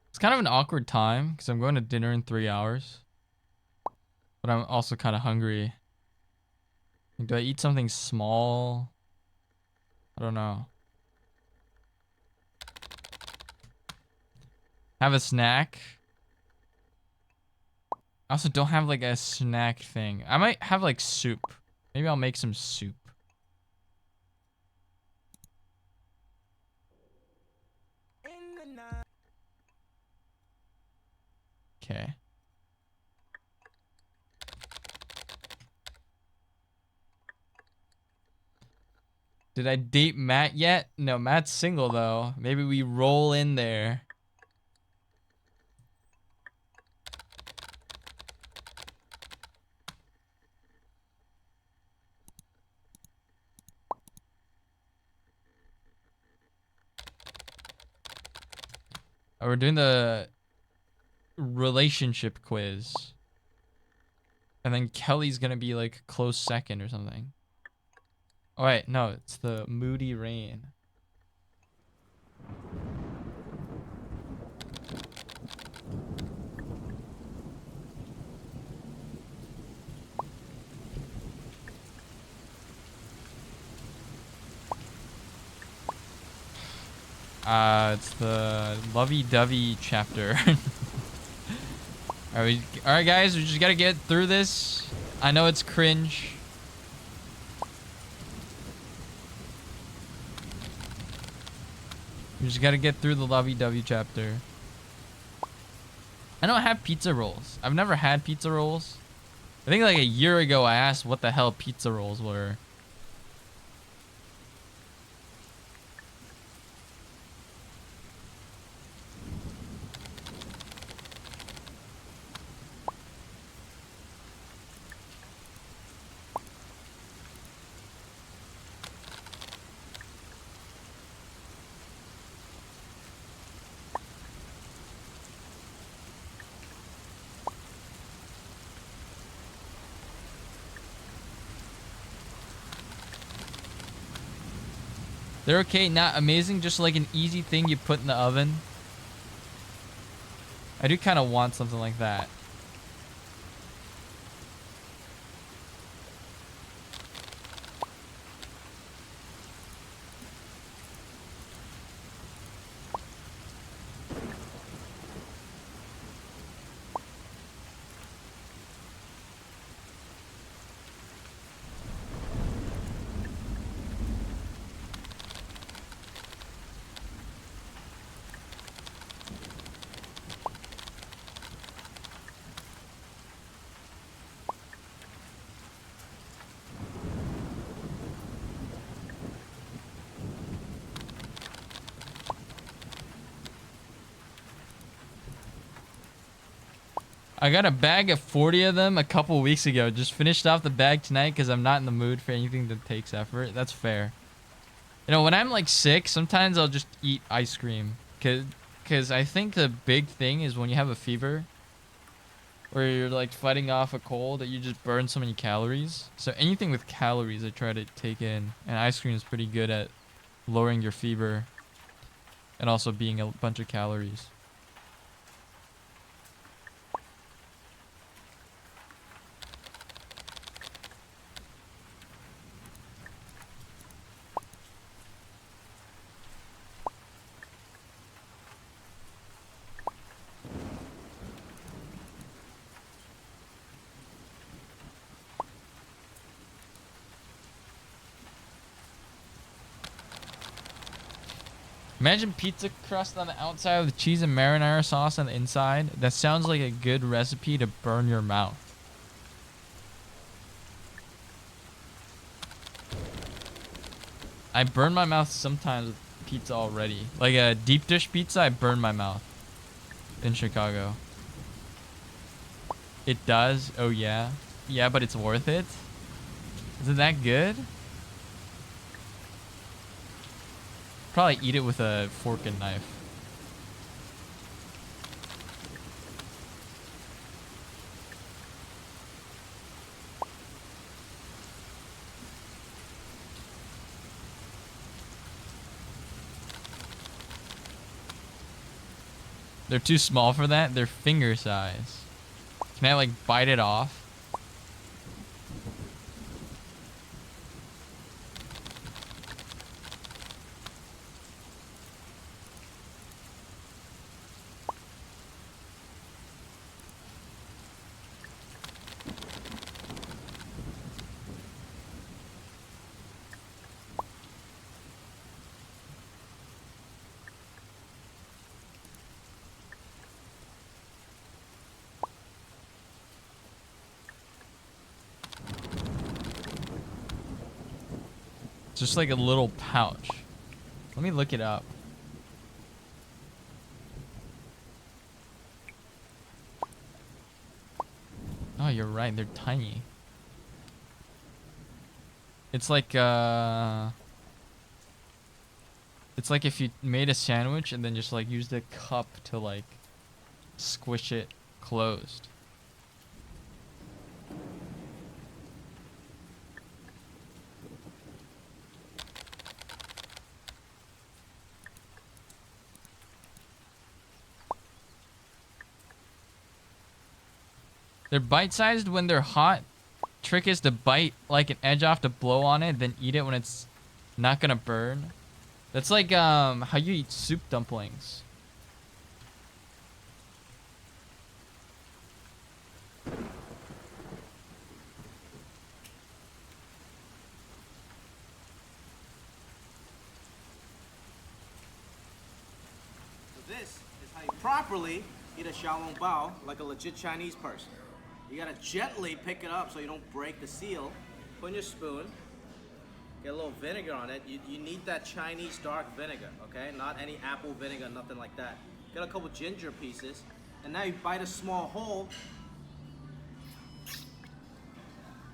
It's kind of an awkward time because I'm going to dinner in 3 hours. But I'm also kind of hungry. Do I eat something small? I don't know. Have a snack? I also don't have like a snack thing. I might have like soup. Maybe I'll make some soup. Okay. Did I date Matt yet? No, Matt's single though. Maybe we roll in there. Oh, we're doing the relationship quiz. And then Kelly's gonna be like close second or something. Oh wait, no, it's the Moody Rain. It's the lovey-dovey chapter. Alright guys, we just gotta get through this. I know it's cringe. We just gotta get through the lovey-dovey chapter. I don't have pizza rolls. I've never had pizza rolls. I think like a year ago I asked what the hell pizza rolls were. They're okay, not amazing, just like an easy thing you put in the oven. I do kind of want something like that. I got a bag of 40 of them a couple weeks ago. Just finished off the bag tonight because I'm not in the mood for anything that takes effort. That's fair. You know, when I'm like sick, sometimes I'll just eat ice cream. Because I think the big thing is when you have a fever, or you're like fighting off a cold, that you just burn so many calories. So anything with calories I try to take in. And ice cream is pretty good at lowering your fever and also being a bunch of calories. Imagine pizza crust on the outside with cheese and marinara sauce on the inside. That sounds like a good recipe to burn your mouth. I burn my mouth sometimes with pizza already. Like a deep dish pizza, I burn my mouth in Chicago. It does? Oh yeah? Yeah, but it's worth it? Is it that good? Probably eat it with a fork and knife. They're too small for that. They're finger size. Can I like bite it off? Just like a little pouch. Let me look it up. Oh, you're right. They're tiny. It's like it's like if you made a sandwich and then just like used a cup to like squish it closed. They're bite-sized when they're hot. Trick is to bite like an edge off to blow on it, then eat it when it's not gonna burn. That's like how you eat soup dumplings. So this is how you properly eat a xiaolong bao like a legit Chinese person. You gotta gently pick it up so you don't break the seal. Put in your spoon. Get a little vinegar on it. You need that Chinese dark vinegar, okay? Not any apple vinegar, nothing like that. Get a couple ginger pieces. And now you bite a small hole.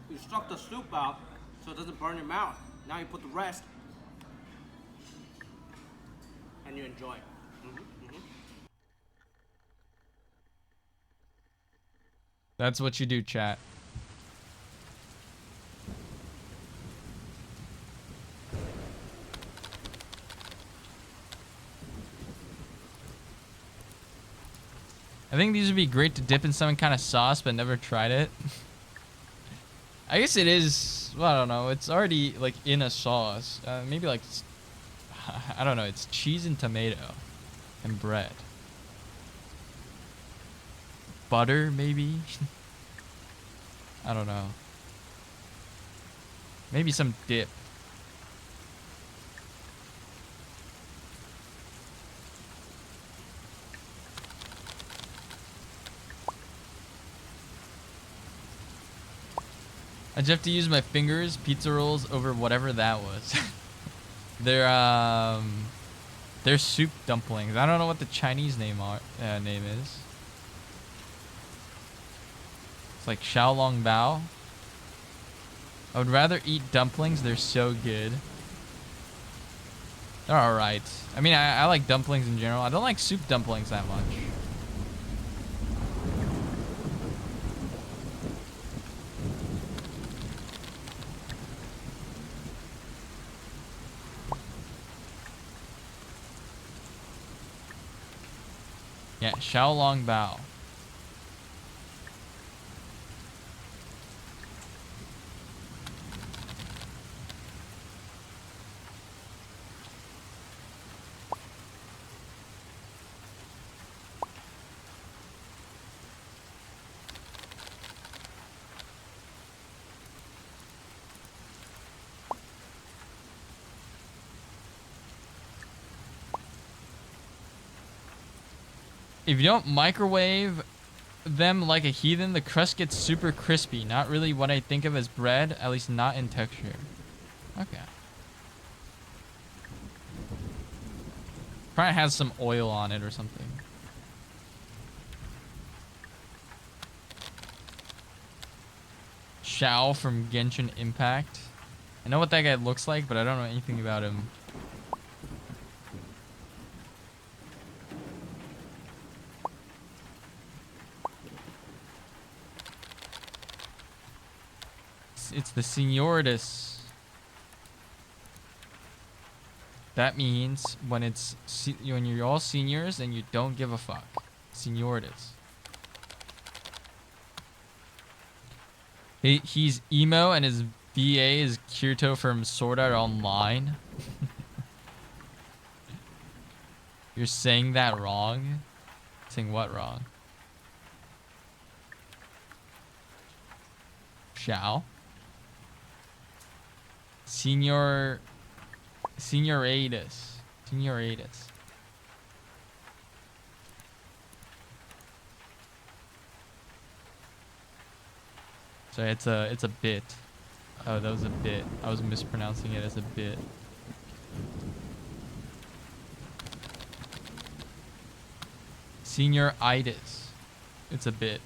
You struck the soup out so it doesn't burn your mouth. Now you put the rest. And you enjoy it. That's what you do, chat. I think these would be great to dip in some kind of sauce, but never tried it. I guess it is, well, I don't know. It's already like in a sauce. Maybe like, I don't know. It's cheese and tomato and bread. Butter, maybe? I don't know. Maybe some dip. I just have to use my fingers, pizza rolls over whatever that was. They're soup dumplings. I don't know what the Chinese name is. It's like Xiaolong Bao. I would rather eat dumplings. They're so good. They're alright. I mean, I like dumplings in general. I don't like soup dumplings that much. Yeah, Xiaolong Bao. If you don't microwave them like a heathen, the crust gets super crispy. Not really what I think of as bread, at least not in texture. Okay. Probably has some oil on it or something. Shao from Genshin Impact. I know what that guy looks like, but I don't know anything about him. It's the senioritas. That means when when you're all seniors and you don't give a fuck. Senioritas. He's emo and his VA is Kirito from Sword Art Online. You're saying that wrong? Saying what wrong? Shao? Senioritas. So it's a bit. Oh, that was a bit. I was mispronouncing it as a bit. Senioritis. It's a bit.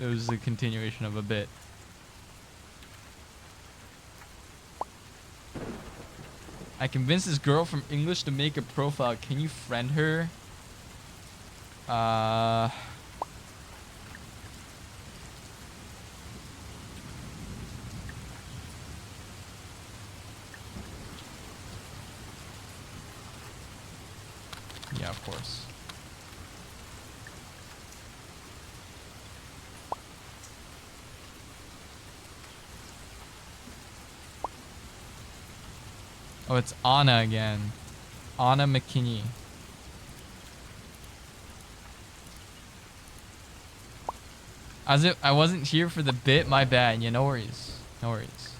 It was a continuation of a bit. I convinced this girl from English to make a profile. Can you friend her? Yeah, of course. Oh, it's Anna again. Anna McKinney. I wasn't here for the bit, my bad. Yeah, no worries. No worries.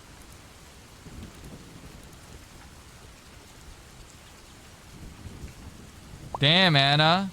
Damn, Anna.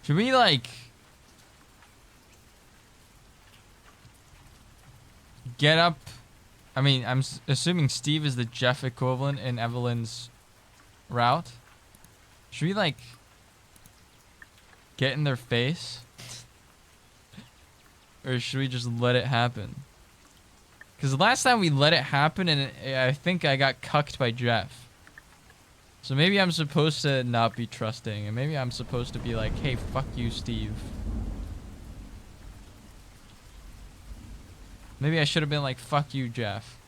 Should we, like, get up? I mean, I'm assuming Steve is the Jeff equivalent in Evelyn's route. Should we, like, get in their face? Or should we just let it happen? Because the last time we let it happen, and I think I got cucked by Jeff. So maybe I'm supposed to not be trusting, and maybe I'm supposed to be like, hey, fuck you, Steve. Maybe I should have been like, fuck you, Jeff.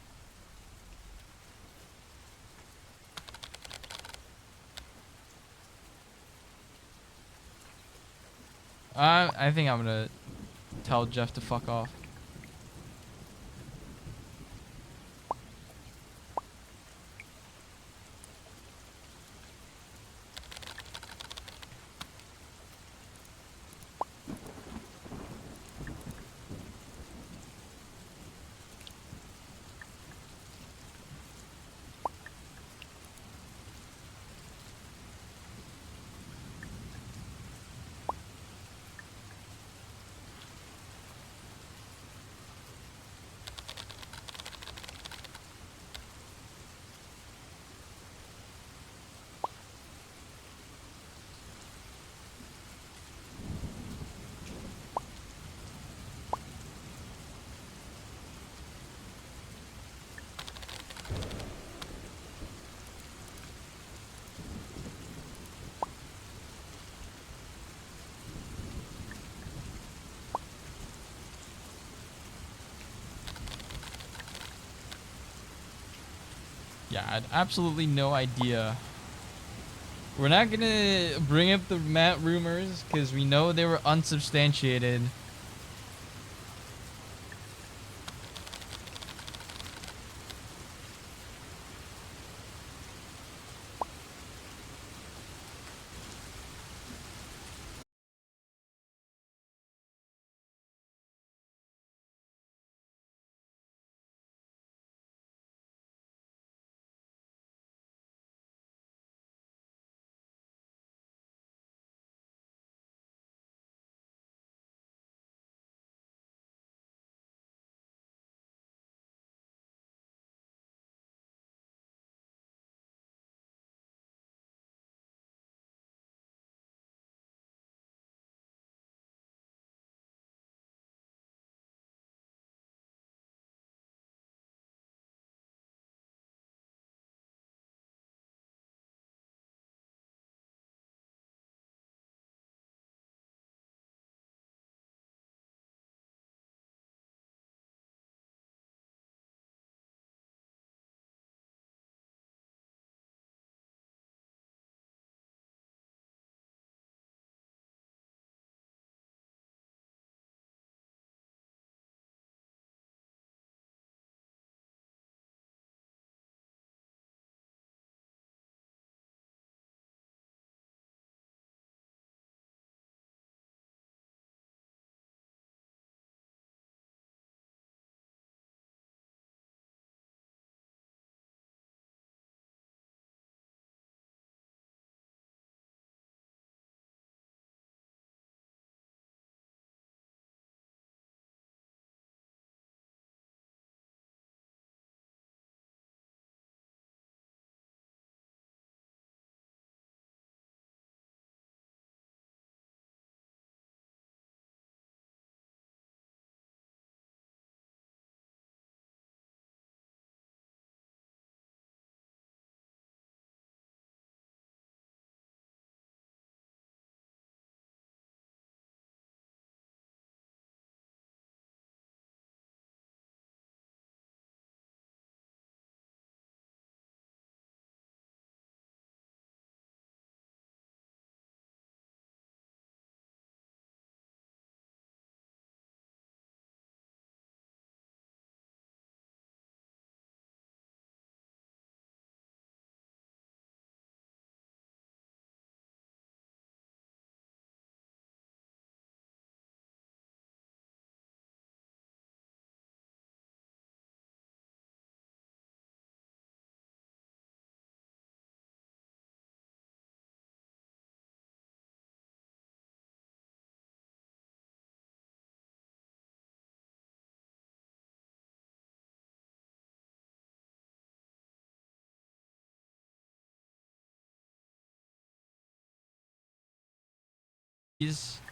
I think I'm gonna tell Jeff to fuck off. Yeah, I had absolutely no idea. We're not gonna bring up the Matt rumors because we know they were unsubstantiated.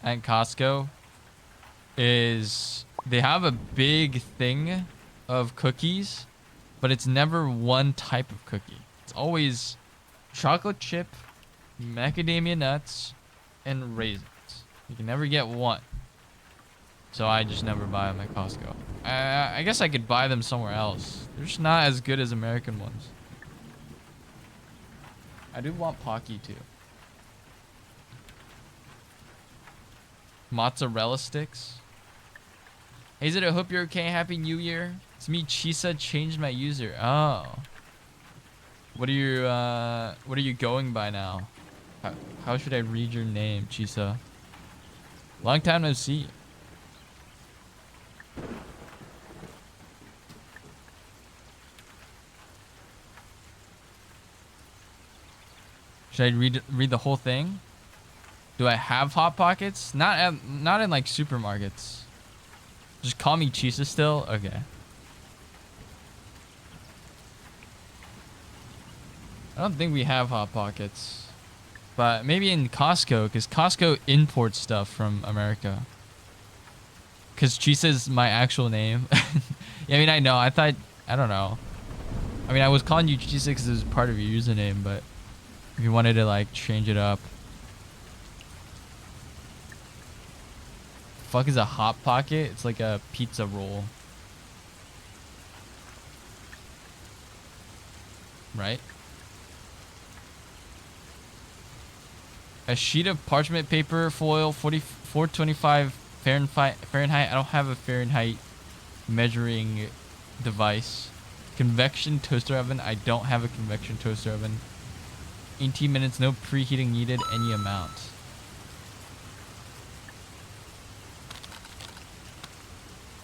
At Costco is they have a big thing of cookies, but it's never one type of cookie. It's always chocolate chip, macadamia nuts, and raisins. You can never get one. So I just never buy them at Costco. I guess I could buy them somewhere else. They're just not as good as American ones. I do want Pocky too. Mozzarella sticks. Hey Zed, I hope you're okay. Happy New Year. It's me, Chisa, changed my user. Oh. What are you going by now? How should I read your name, Chisa? Long time no see. Should I read the whole thing? Do I have Hot Pockets? Not in like supermarkets. Just call me Chisa still? Okay. I don't think we have Hot Pockets. But maybe in Costco, because Costco imports stuff from America. Because Chisa is my actual name. Yeah, I mean, I know. I don't know. I mean, I was calling you Chisa because it was part of your username, but if you wanted to like change it up. Fuck is a Hot Pocket? It's like a pizza roll. right? A sheet of parchment paper foil, 425 Fahrenheit. I don't have a Fahrenheit measuring device. Convection toaster oven. I don't have a convection toaster oven. 18 minutes, no preheating needed, any amount.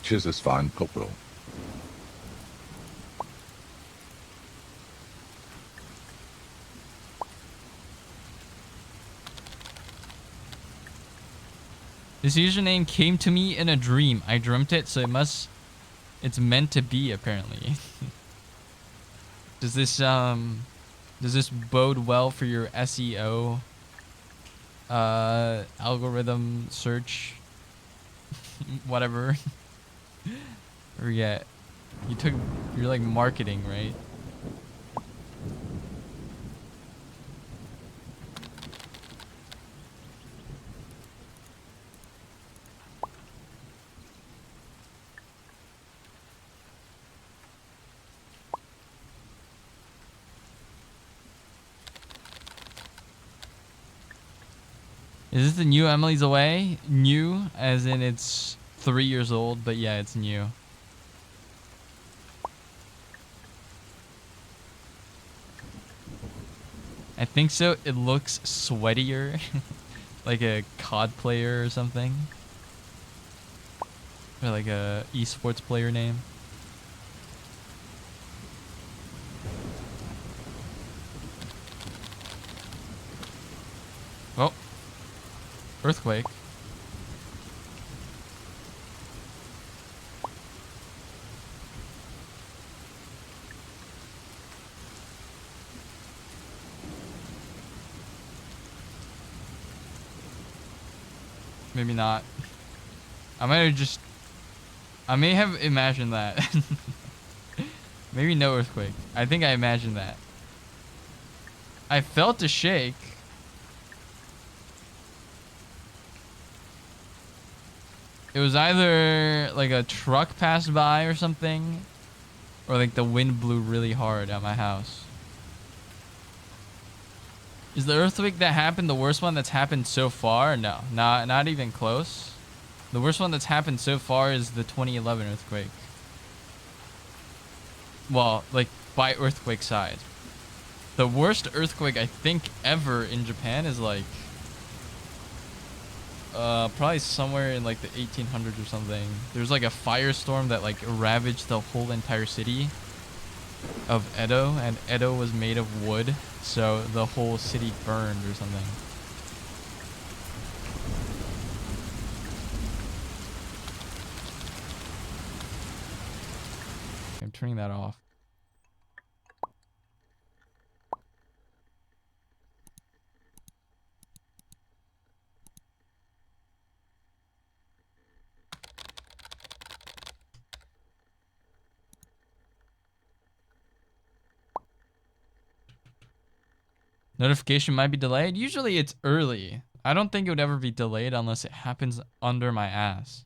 Chiz is fine, Corporal. This username came to me in a dream. I dreamt it, so it's meant to be, apparently. Does this bode well for your SEO algorithm search whatever? Or yeah, you're like marketing, right? Is this the new Emily's Away? New, as in it's 3 years old, but yeah, it's new. I think so. It looks sweatier, like a COD player or something, or like a esports player name. Oh. Earthquake. Maybe not. I may have imagined that. Maybe no earthquake. I think I imagined that. I felt a shake. It was either like a truck passed by or something, or like the wind blew really hard at my house. Is the earthquake that happened the worst one that's happened so far? No, not even close. The worst one that's happened so far is the 2011 earthquake. Well, like by earthquake side. The worst earthquake I think ever in Japan is like probably somewhere in like the 1800s or something. There's like a firestorm that like ravaged the whole entire city of Edo, and Edo was made of wood, so the whole city burned or something. I'm turning that off. Notification might be delayed. Usually it's early. I don't think it would ever be delayed unless it happens under my ass.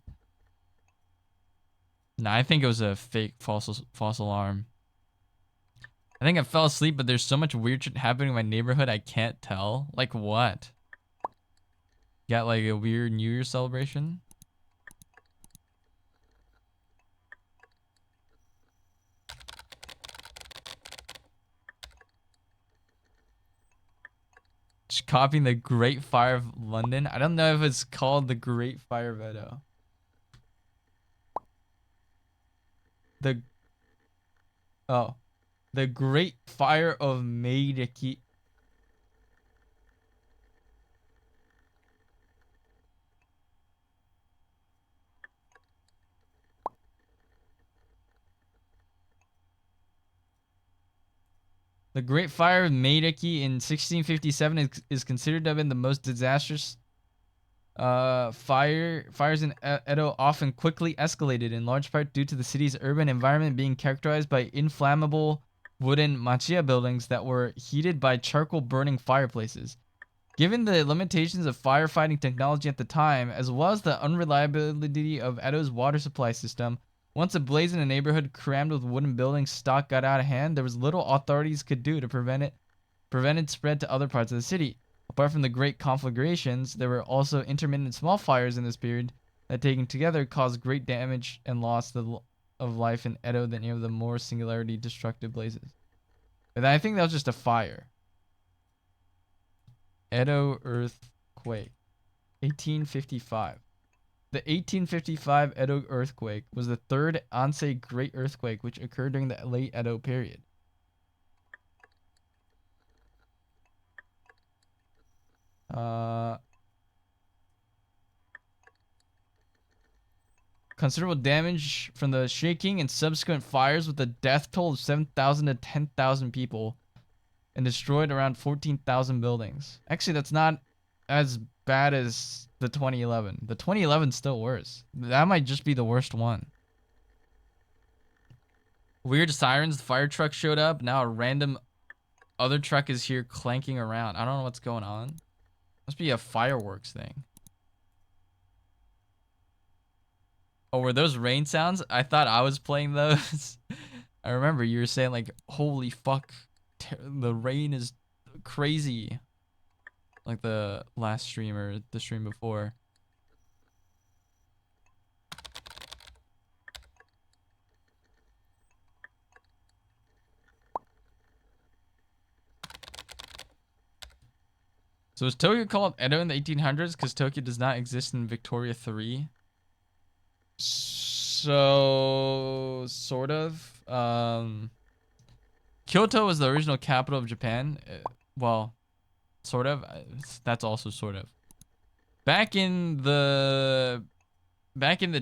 Nah, I think it was a fake false alarm. I think I fell asleep, but there's so much weird shit happening in my neighborhood I can't tell. Like what? Got like a weird New Year's celebration? Just copying the Great Fire of London. I don't know if it's called the Great Fire of Edo. The Great Fire of Meideki. The Great Fire of Meideki in 1657 is considered to have been the most disastrous fires in Edo, often quickly escalated in large part due to the city's urban environment being characterized by inflammable wooden machiya buildings that were heated by charcoal burning fireplaces. Given the limitations of firefighting technology at the time, as well as the unreliability of Edo's water supply system, Once a blaze in a neighborhood crammed with wooden buildings stock got out of hand, there was little authorities could do to prevent its spread to other parts of the city. Apart from the great conflagrations, there were also intermittent small fires in this period that, taken together, caused great damage and loss of life in Edo than any of the more singularly destructive blazes. But I think that was just a fire. Edo earthquake, 1855. The 1855 Edo earthquake was the third Ansei Great Earthquake which occurred during the late Edo period. Considerable damage from the shaking and subsequent fires, with a death toll of 7,000 to 10,000 people, and destroyed around 14,000 buildings. Actually, that's not as bad as the 2011. The 2011 is still worse. That might just be the worst one. Weird sirens. The fire truck showed up. Now a random other truck is here clanking around. I don't know what's going on. Must be a fireworks thing. Oh, were those rain sounds? I thought I was playing those. I remember you were saying like, holy fuck, the rain is crazy. Like the last stream or the stream before. So was Tokyo called Edo in the 1800s because Tokyo does not exist in Victoria 3? So, sort of. Kyoto was the original capital of Japan. Well, sort of. That's also sort of. Back in the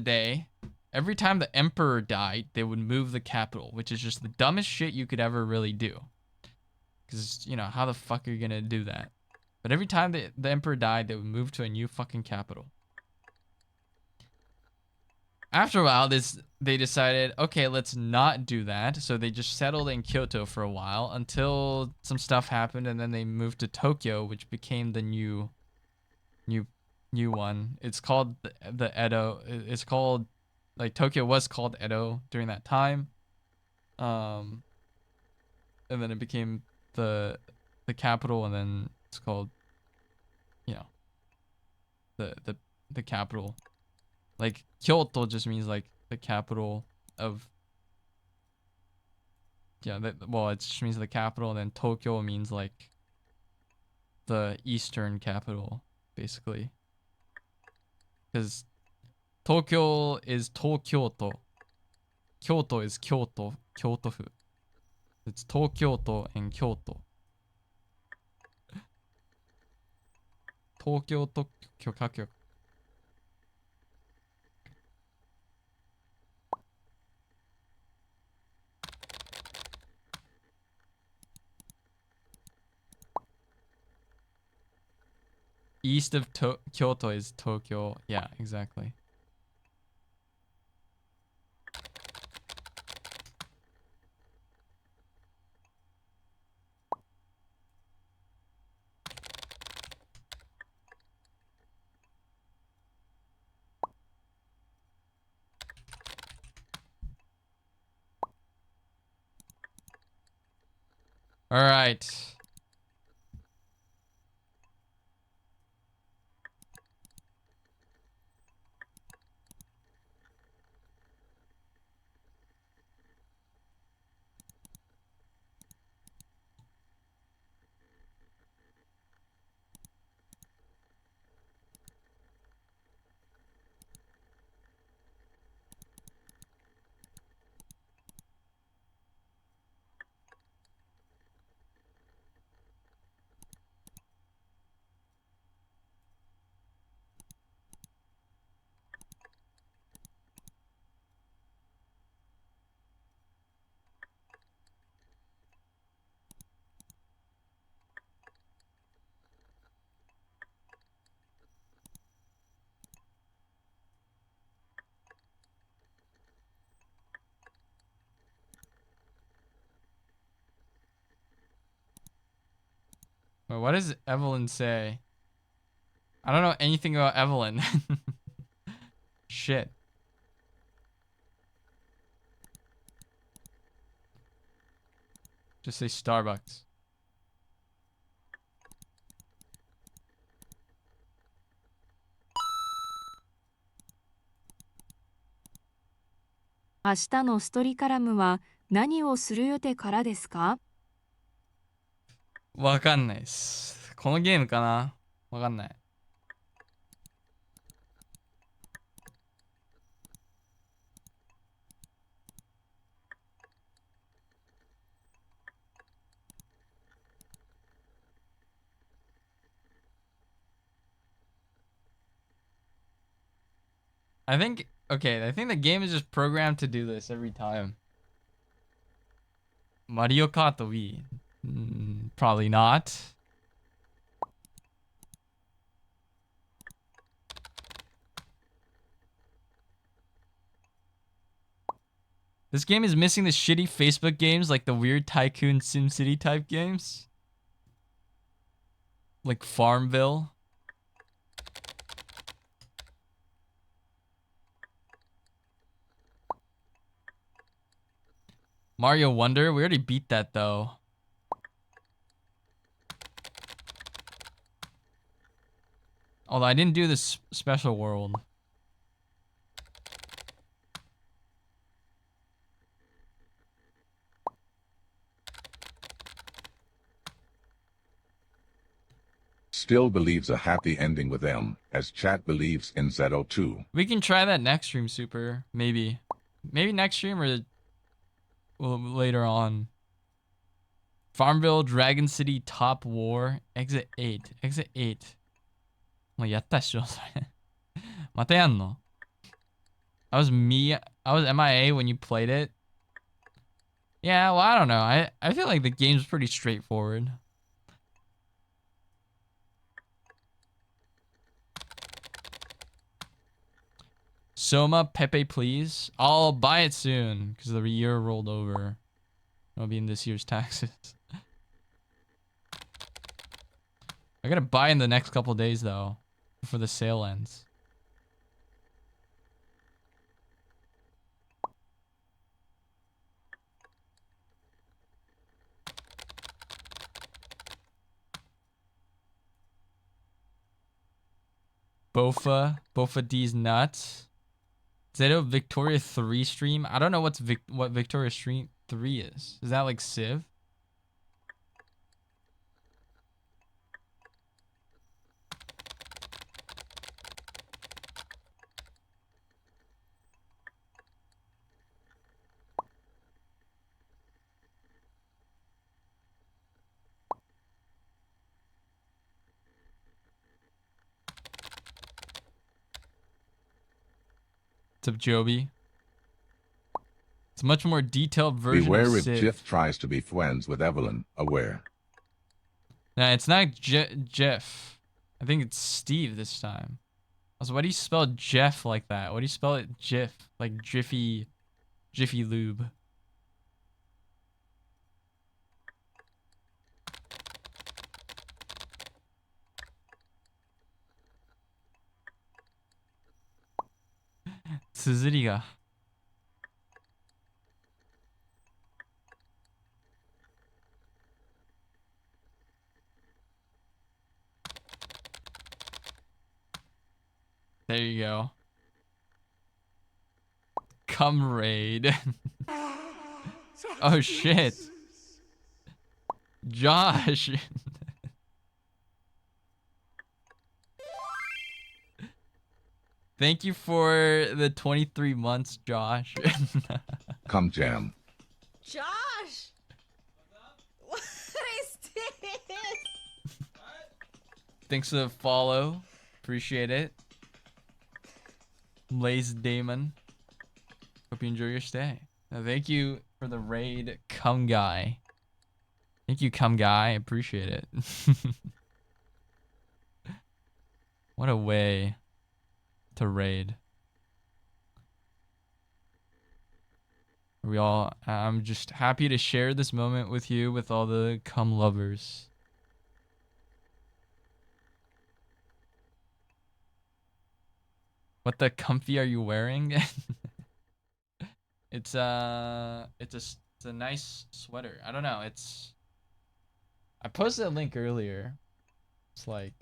day, every time the emperor died, they would move the capital, which is just the dumbest shit you could ever really do. Because, you know, how the fuck are you gonna do that? But every time the emperor died, they would move to a new fucking capital. After a while, they decided, okay, let's not do that. So they just settled in Kyoto for a while until some stuff happened, and then they moved to Tokyo, which became the new one. It's called the Edo. It's called, like, Tokyo was called Edo during that time. And then it became the capital, and then it's called, you know, the capital. Like, Kyoto just means, like, the capital of... Yeah, well, it just means the capital, and then Tokyo means, like, the eastern capital, basically. Because Tokyo is Tokyoto. Kyoto is Kyoto, Kyoto-fu. It's Tokyoto and Kyoto. Tokyo, Tokyo. East of Kyoto is Tokyo. Yeah, exactly. All right. Wait, what does Evelyn say? I don't know anything about Evelyn. Shit. Just say Starbucks.明日のストリカラムは何をする予定からですか？わかんないっす。このゲームかな？わかんない。I think the game is just programmed to do this every time. Mario Kart Wii. Probably not. This game is missing the shitty Facebook games like the weird Tycoon SimCity type games. Like Farmville. Mario Wonder? We already beat that though. Although I didn't do this special world. Still believes a happy ending with M, as chat believes in Z02. We can try that next stream, Super. Maybe. Maybe next stream or later on. Farmville, Dragon City, Top War, Exit 8. Exit 8. もうやったっしょ、それ。またやんの? I was MIA when you played it. Yeah, well, I don't know. I feel like the game's pretty straightforward. Soma, Pepe, please. I'll buy it soon because the year rolled over. It'll be in this year's taxes. I gotta buy in the next couple days though, before the sale ends. Bofa D's nuts. Zeto Victoria 3 stream. I don't know what Victoria stream 3 is. Is that like Civ? What's up, Joby? It's a much more detailed version Beware of if Civ. Jiff tries to be friends with Evelyn, aware. Nah, it's not Jeff. I think it's Steve this time. Also, why do you spell Jeff like that? Why do you spell it Jiff? Like Jiffy Lube. Tsuzuri. There you go. Come raid. Oh shit. Josh. Thank you for the 23 months, Josh. Come jam. Josh! What is this? Thanks for the follow. Appreciate it. Lace Damon. Hope you enjoy your stay. Thank you for the raid, Come Guy. Thank you, Come Guy. Appreciate it. What a way to raid. I'm just happy to share this moment with you, with all the Come lovers. What the comfy are you wearing? It's a It's a nice sweater. I don't know. I posted a link earlier. It's like,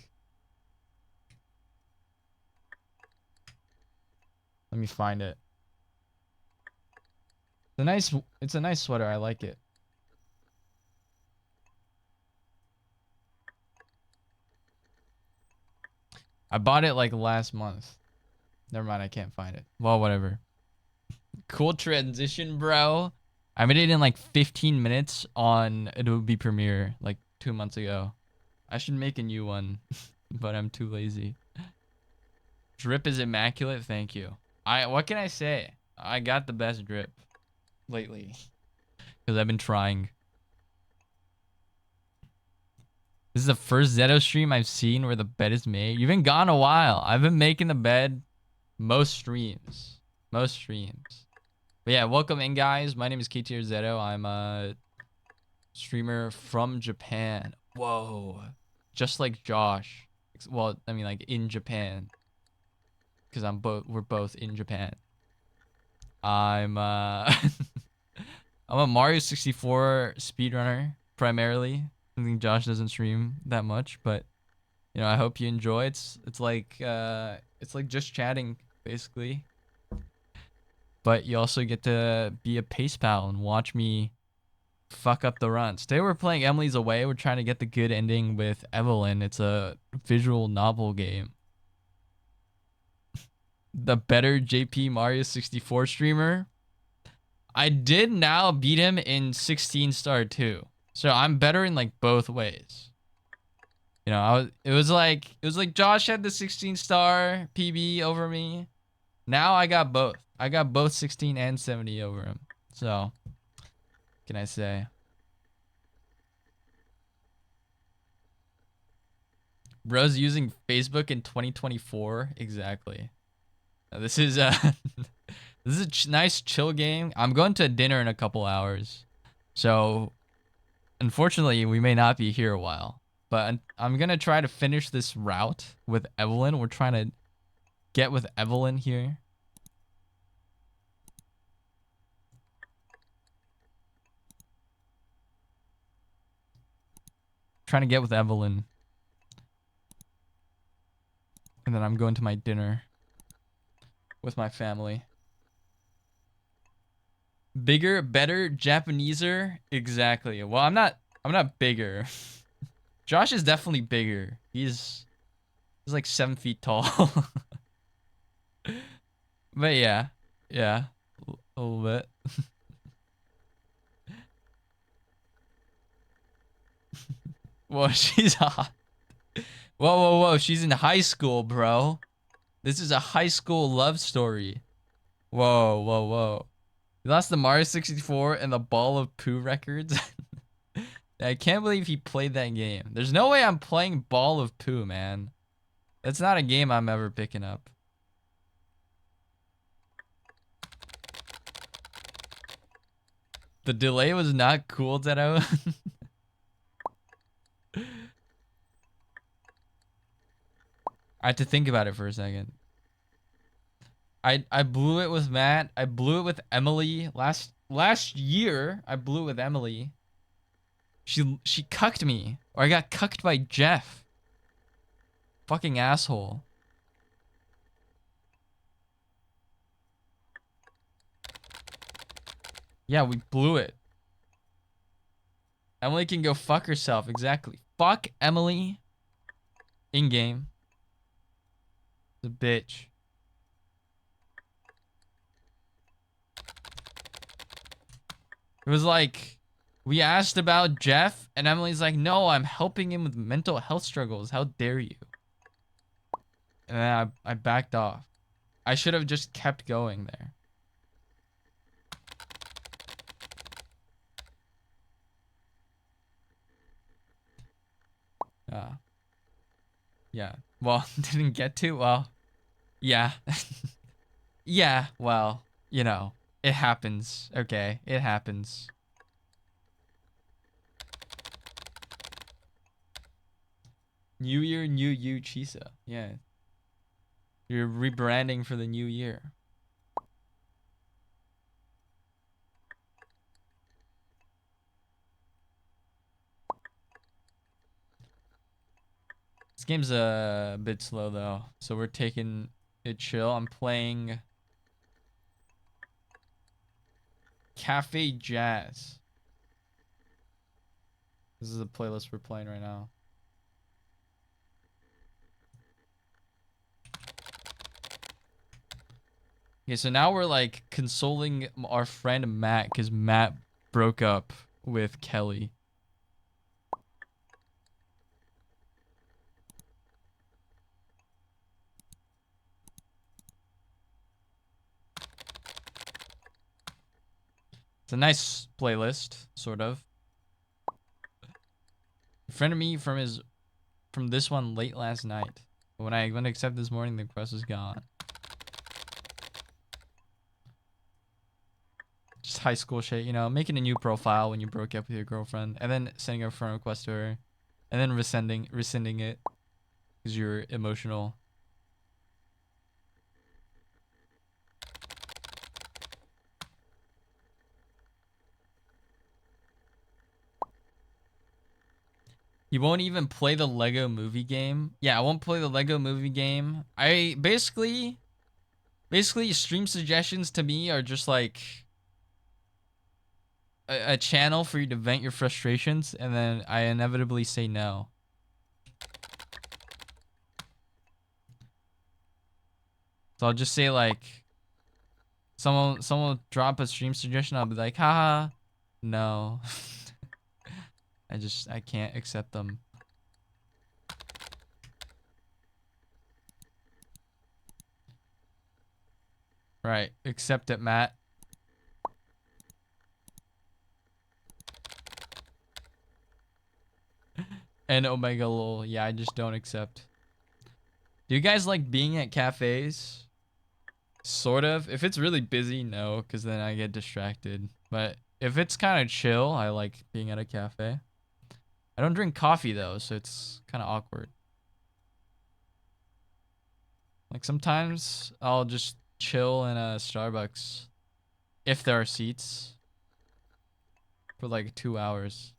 let me find it. It's a nice sweater. I like it. I bought it like last month. Never mind, I can't find it. Well, whatever. Cool transition, bro. I made it in like 15 minutes on Adobe Premiere like 2 months ago. I should make a new one, but I'm too lazy. Drip is immaculate. Thank you. What can I say? I got the best drip lately because I've been trying. This is the first Zeto stream I've seen where the bed is made. You've been gone a while. I've been making the bed most streams. Most streams. But yeah, welcome in, guys. My name is KTR Zeto. I'm a streamer from Japan. Whoa. Just like Josh. Well, I mean, like in Japan. Because we're both in Japan. I'm I'm a Mario 64 speedrunner primarily. I think Josh doesn't stream that much, but you know, I hope you enjoy. It's like just chatting basically. But you also get to be a pace pal and watch me fuck up the runs. Today we're playing Emily's Away. We're trying to get the good ending with Evelyn. It's a visual novel game. The better JP Mario 64 streamer. I did now beat him in 16 star 2. So I'm better in like both ways. You know, it was like Josh had the 16 star PB over me. Now I got both. I got both 16 and 70 over him. So, what can I say? Bro's using Facebook in 2024. Exactly. This is a nice chill game. I'm going to dinner in a couple hours. So, unfortunately, we may not be here a while. But I'm going to try to finish this route with Evelyn. We're trying to get with Evelyn here. Trying to get with Evelyn. And then I'm going to my dinner with my family. Bigger, better, Japaneser? Exactly. Well, I'm not bigger. Josh is definitely bigger. He's like 7 feet tall. But yeah. Yeah. A little bit. Well, she's hot. Whoa. She's in high school, bro. This is a high school love story. Whoa. He lost the Mario 64 and the Ball of Pooh records. I can't believe he played that game. There's no way I'm playing Ball of Pooh, man. That's not a game I'm ever picking up. The delay was not cool, Zeto. I had to think about it for a second. I blew it with Matt. I blew it with Emily last year. I blew it with Emily. She cucked me, or I got cucked by Jeff. Fucking asshole. Yeah, we blew it. Emily can go fuck herself. Exactly. Fuck Emily. In game. The bitch. It was like, we asked about Jeff, and Emily's like, no, I'm helping him with mental health struggles. How dare you? And then I backed off. I should have just kept going there. Yeah. Well, didn't get to? Well, yeah. Yeah, well, you know, it happens. Okay, it happens. New year, new you, Chisa. Yeah. You're rebranding for the new year. This game's a bit slow though, so we're taking it chill. I'm playing Cafe Jazz. This is the playlist we're playing right now. Okay, so now we're like consoling our friend Matt because Matt broke up with Kelly. It's a nice playlist, sort of. A friend of me from this one late last night. But when I went to accept this morning, the request was gone. Just high school shit, you know, making a new profile when you broke up with your girlfriend, and then sending a friend request to her, and then rescinding it because you're emotional. You won't even play the Lego Movie game? Yeah, I won't play the Lego Movie game. I basically stream suggestions to me are just like a channel for you to vent your frustrations, and then I inevitably say no. So I'll just say like someone will drop a stream suggestion, I'll be like, haha, no. I can't accept them. Right, accept it, Matt. And Omega lol. Yeah, I just don't accept. Do you guys like being at cafes? Sort of. If it's really busy, no, because then I get distracted. But if it's kind of chill, I like being at a cafe. I don't drink coffee though, so it's kind of awkward. Like sometimes I'll just chill in a Starbucks if there are seats for like 2 hours.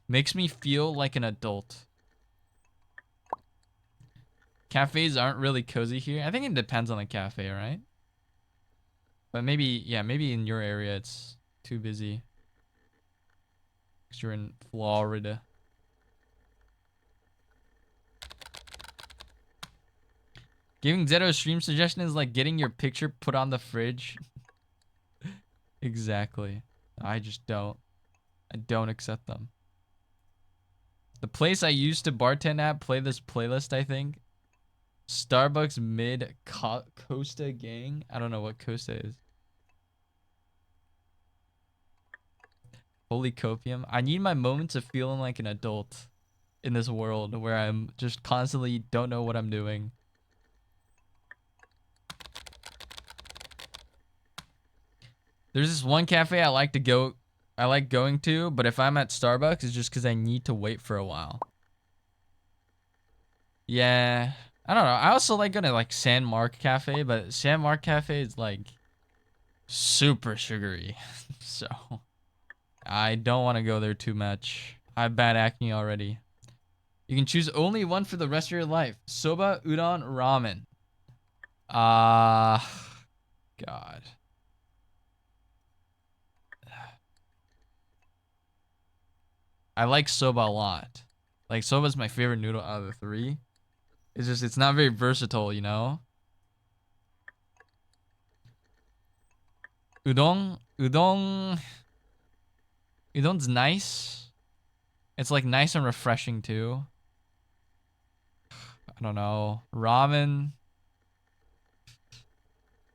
Makes me feel like an adult. Cafes aren't really cozy here. I think it depends on the cafe, right? But maybe, yeah, maybe in your area it's too busy. Because you're in Florida. Giving Zeto a stream suggestion is like getting your picture put on the fridge. Exactly. I just don't. I don't accept them. The place I used to bartend at play this playlist, I think. Starbucks mid Costa gang. I don't know what Costa is. Holy copium. I need my moments of feeling like an adult in this world where I'm just constantly don't know what I'm doing. There's this one cafe I like going to, but if I'm at Starbucks, it's just because I need to wait for a while. Yeah, I don't know. I also like going to like San Mark Cafe, but San Mark Cafe is like super sugary. So I don't want to go there too much. I have bad acne already. You can choose only one for the rest of your life. Soba, udon, ramen. God. I like soba a lot. Like, soba's my favorite noodle out of the three. It's just, it's not very versatile, you know? Udon's nice. It's like nice and refreshing too. I don't know. Ramen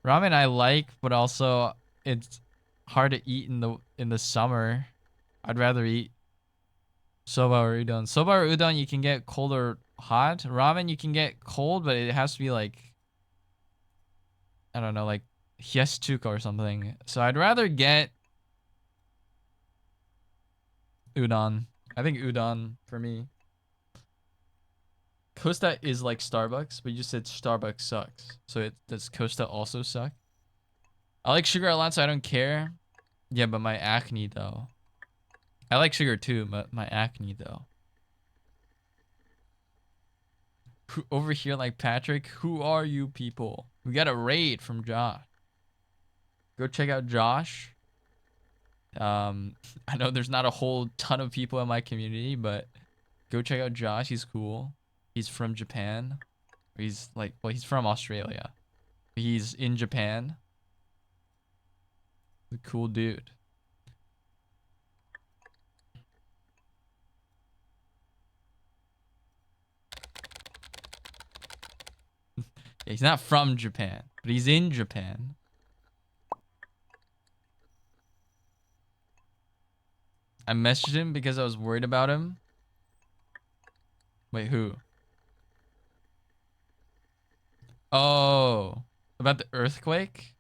I like, but also it's hard to eat in the summer. I'd rather eat soba or udon. Soba or udon you can get cold or hot. Ramen you can get cold, but it has to be like, I don't know, like hyastuka or something. So I'd rather get udon. I think udon for me. Costa is like Starbucks, but you said Starbucks sucks. So does Costa also suck? I like sugar a lot, so I don't care. Yeah, but my acne though. I like sugar too, but my acne though. Who, over here like Patrick? Who are you people? We got a raid from Josh. Go check out Josh. I know there's not a whole ton of people in my community, but go check out Josh. He's cool. He's from Japan. He's like, well, he's from Australia. He's in Japan. The cool dude. Yeah, he's not from Japan, but he's in Japan. I messaged him because I was worried about him. Wait, who? Oh, about the earthquake?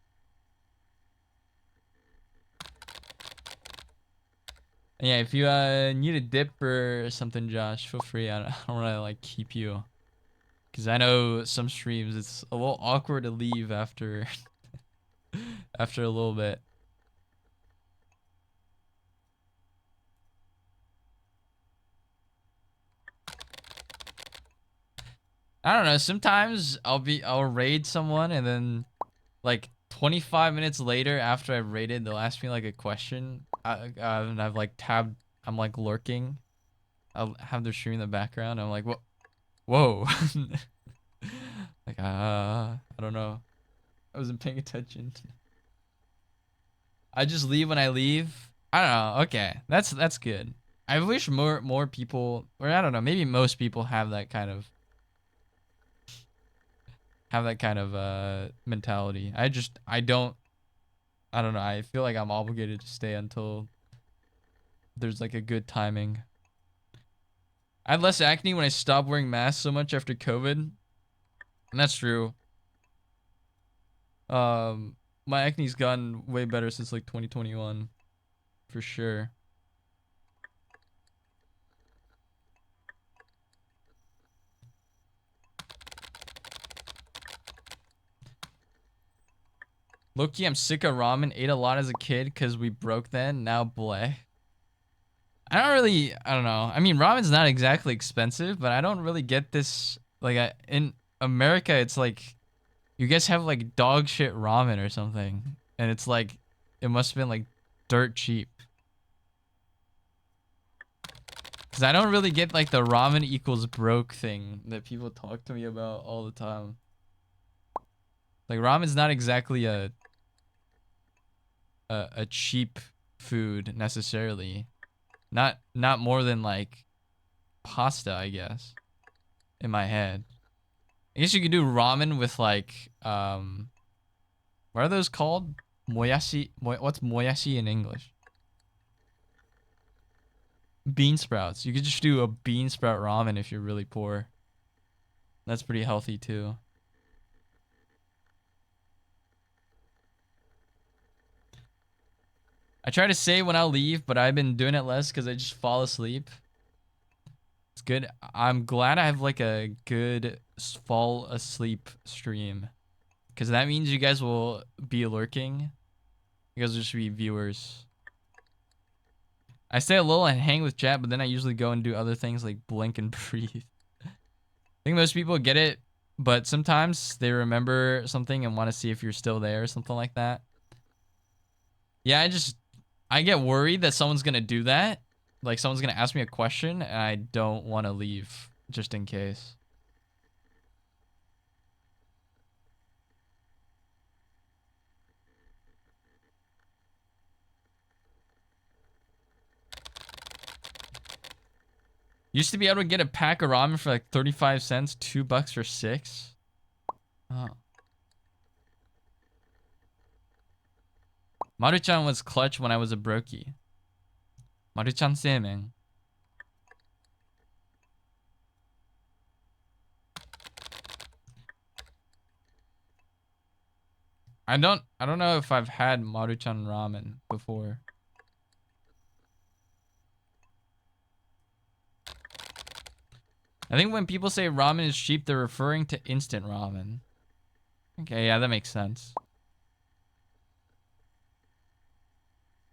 Yeah, if you need a dip or something, Josh, feel free. I don't want to like keep you, because I know some streams it's a little awkward to leave after after a little bit. I don't know. Sometimes I'll raid someone and then like 25 minutes later after I've raided, they'll ask me like a question. And I've like tabbed. I'm like lurking. I'll have their stream in the background. I'm like, what? Whoa. Like I don't know. I wasn't paying attention. I just leave when I leave. I don't know. Okay, that's good. I wish more people, or I don't know, maybe most people have that kind of mentality. I don't know. I feel like I'm obligated to stay until there's like a good timing. I had less acne when I stopped wearing masks so much after COVID. And that's true. My acne's gotten way better since like 2021. For sure. Loki, I'm sick of ramen. Ate a lot as a kid because we broke then. Now bleh. I don't know. I mean, ramen's not exactly expensive, but I don't really get this. Like, in America, it's like, you guys have like dog shit ramen or something. And it's like, it must have been like dirt cheap. Because I don't really get like the ramen equals broke thing that people talk to me about all the time. Like, ramen's not exactly a cheap food necessarily. Not more than like pasta, I guess. In my head. I guess you could do ramen with like what are those called? Moyashi. What's moyashi in English? Bean sprouts. You could just do a bean sprout ramen if you're really poor. That's pretty healthy too. I try to say when I'll leave, but I've been doing it less because I just fall asleep. It's good. I'm glad I have like a good fall asleep stream. Because that means you guys will be lurking. You guys will just be viewers. I stay a little and hang with chat, but then I usually go and do other things like blink and breathe. I think most people get it, but sometimes they remember something and want to see if you're still there or something like that. Yeah, I get worried that someone's going to do that. Like, someone's going to ask me a question, and I don't want to leave, just in case. Used to be able to get a pack of ramen for like 35 cents, $2 for 6. Oh. Maruchan was clutch when I was a brokey. Maruchan seimen. I don't know if I've had Maruchan ramen before. I think when people say ramen is cheap, they're referring to instant ramen. Okay, yeah, that makes sense.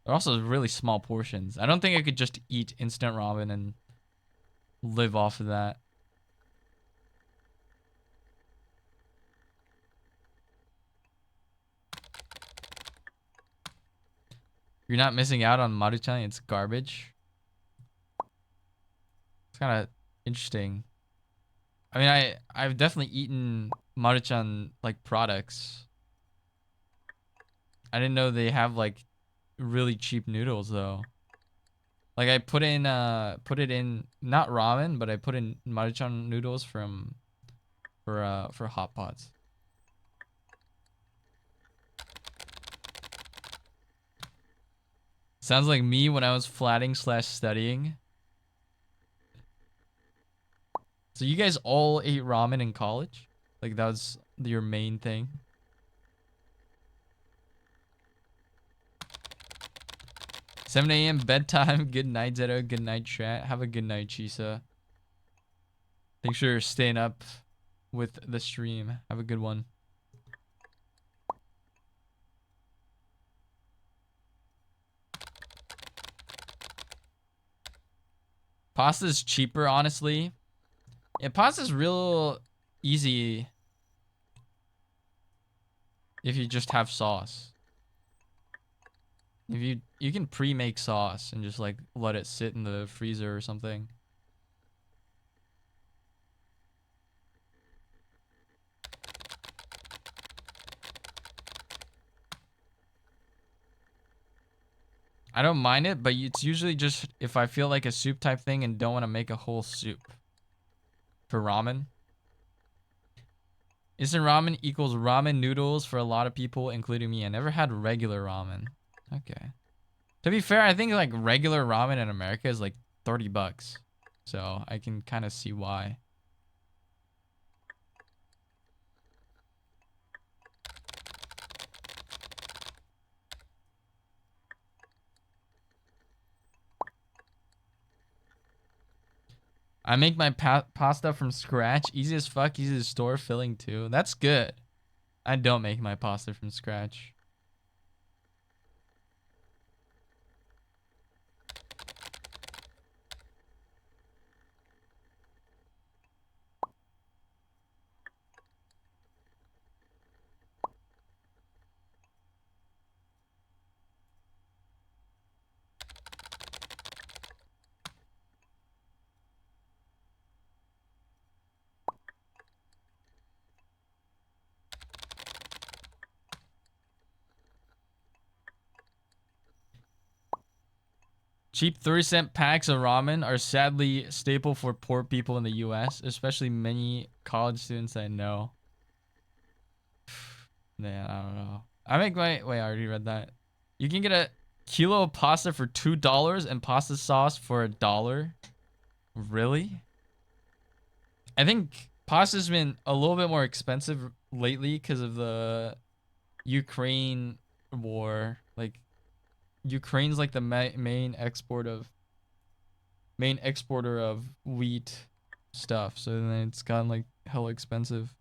They're also really small portions. I don't think I could just eat instant ramen and live off of that. You're not missing out on Maruchan. It's garbage. It's kind of interesting. I mean, I've definitely eaten Maruchan like products. I didn't know they have like really cheap noodles though. Like I put it in not ramen, but I put in Maruchan noodles for hot pots. Sounds like me when I was flatting / studying. So you guys all ate ramen in college? Like that was your main thing? 7 a.m. bedtime. Good night, Zeto. Good night, chat. Have a good night, Chisa. Thanks for staying up with the stream. Have a good one. Pasta's cheaper, honestly. Yeah, pasta's real easy if you just have sauce. If you can pre-make sauce and just like let it sit in the freezer or something. I don't mind it, but it's usually just if I feel like a soup type thing and don't want to make a whole soup. For ramen. Instant ramen equals ramen noodles for a lot of people, including me. I never had regular ramen. Okay. To be fair, I think like regular ramen in America is like $30. So I can kind of see why. I make my pasta from scratch. Easy as fuck. Easy to store. Filling too. That's good. I don't make my pasta from scratch. Cheap 30-cent packs of ramen are sadly staple for poor people in the US, especially many college students I know. Man, I don't know. I make my... Wait, I already read that. You can get a kilo of pasta for $2 and pasta sauce for $1. Really? I think pasta's been a little bit more expensive lately because of the Ukraine war. Like... Ukraine's like the main exporter of wheat stuff, so then it's gotten like hella expensive.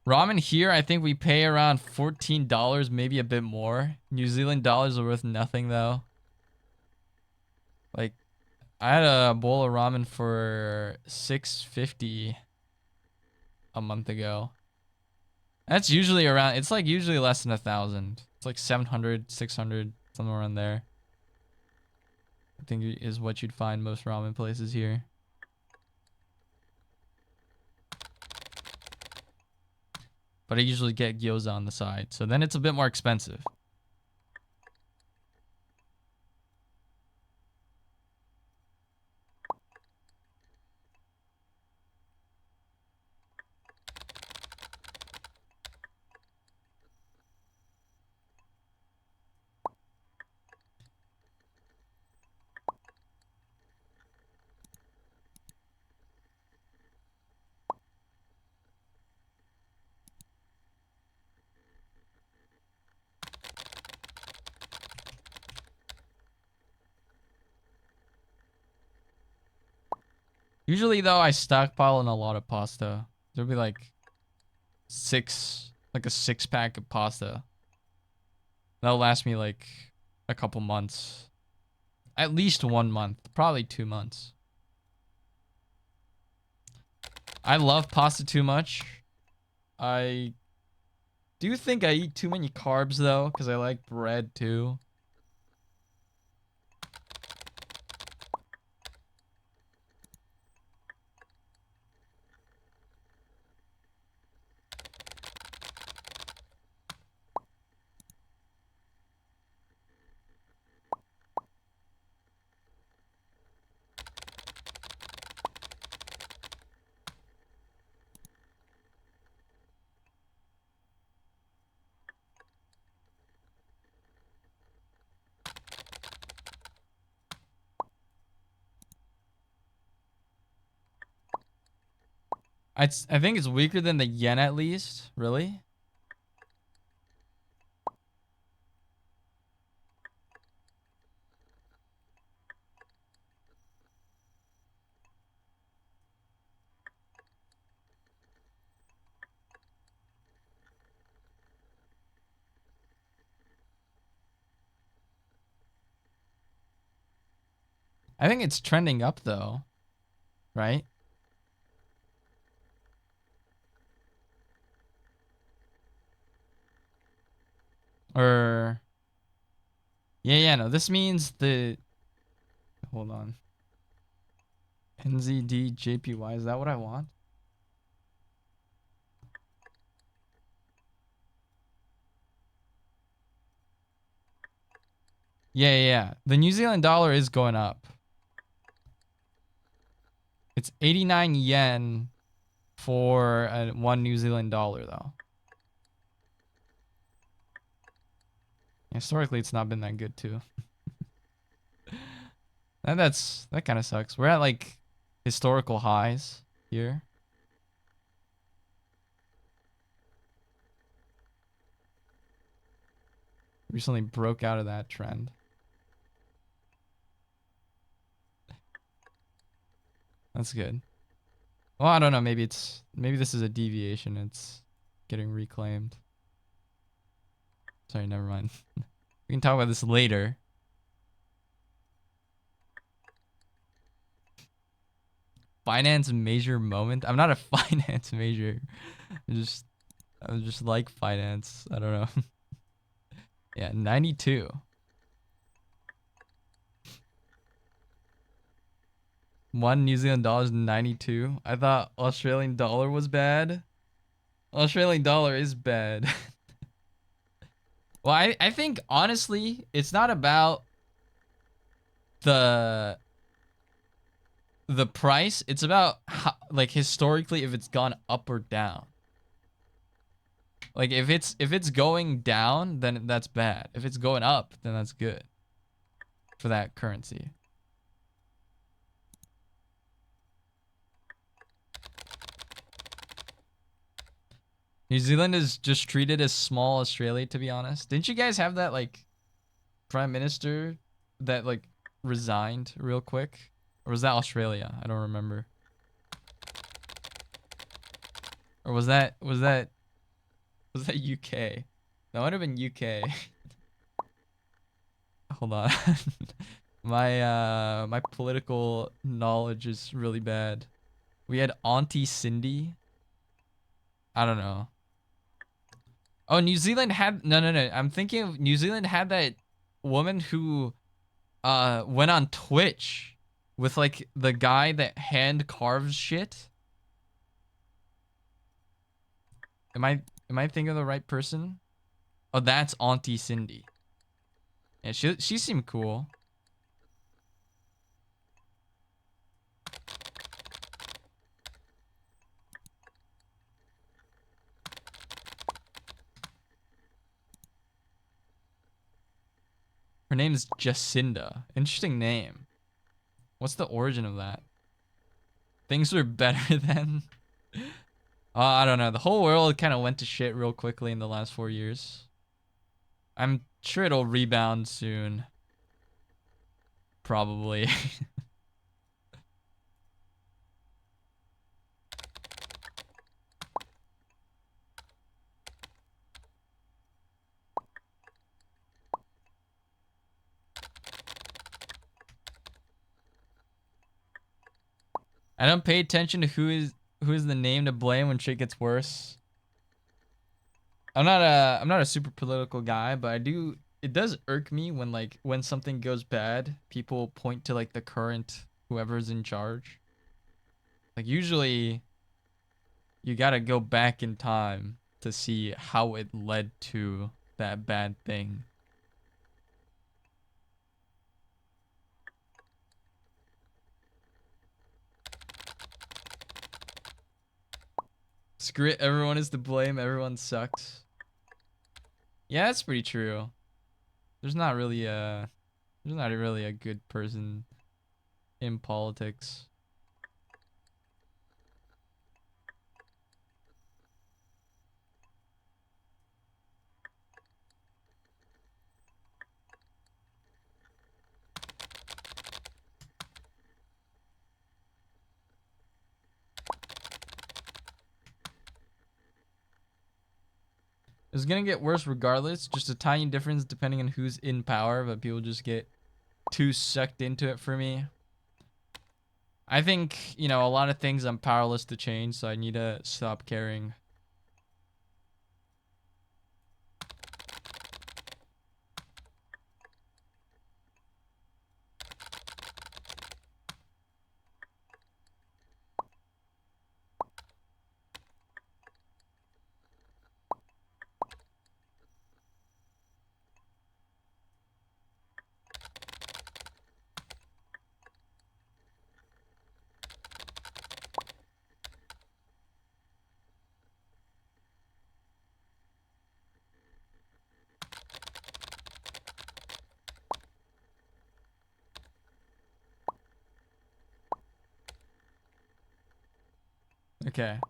Ramen here, I think we pay around $14, maybe a bit more. New Zealand dollars are worth nothing though. Like, I had a bowl of ramen for $6.50 a month ago. That's usually around, it's like usually less than 1,000. It's like 700, 600, somewhere around there. I think is what you'd find most ramen places here. But I usually get gyoza on the side, so then it's a bit more expensive. Usually though, I stockpile in a lot of pasta. There'll be like a 6-pack of pasta. That'll last me like a couple months. At least 1 month, probably 2 months. I love pasta too much. I do think I eat too many carbs though, because I like bread too. I think it's weaker than the yen at least. Really? I think it's trending up though, right? Or yeah, no. This means the hold on. NZD JPY, is that what I want? Yeah. The New Zealand dollar is going up. It's 89 yen for 1 New Zealand dollar though. Historically, it's not been that good too. That kind of sucks. We're at like historical highs here. Recently broke out of that trend. That's good. Well, I don't know. Maybe this is a deviation. It's getting reclaimed. Sorry, never mind. We can talk about this later. Finance major moment. I'm not a finance major. I just like finance. I don't know. Yeah, 92. One New Zealand dollar is 92. I thought Australian dollar was bad. Australian dollar is bad. Well, I think honestly, it's not about the price. It's about how, like historically if it's gone up or down. Like if it's going down, then that's bad. If it's going up, then that's good for that currency. New Zealand is just treated as small Australia, to be honest. Didn't you guys have that like prime minister that like resigned real quick? Or was that Australia? I don't remember. Or was that UK? That might have been UK. Hold on. My political knowledge is really bad. We had Auntie Cindy. I don't know. Oh, New Zealand had no. I'm thinking of New Zealand had that woman who went on Twitch with like the guy that hand carves shit. Am I thinking of the right person? Oh, that's Auntie Cindy. Yeah, she seemed cool. Her name's Jacinda. Interesting name. What's the origin of that? Things were better then. I don't know. The whole world kind of went to shit real quickly in the last 4 years. I'm sure it'll rebound soon. Probably. I don't pay attention to who is who's the name to blame when shit gets worse? I'm not a super political guy, but it does irk me when when something goes bad, people point to like the current whoever's in charge. Like usually you got to go back in time to see how it led to that bad thing. Screw it, everyone is to blame, everyone sucks. Yeah, that's pretty true. There's not really a good person in politics. It's gonna get worse regardless, just a tiny difference depending on who's in power, but people just get too sucked into it for me. I think, you know, a lot of things I'm powerless to change, so I need to stop caring. Okay.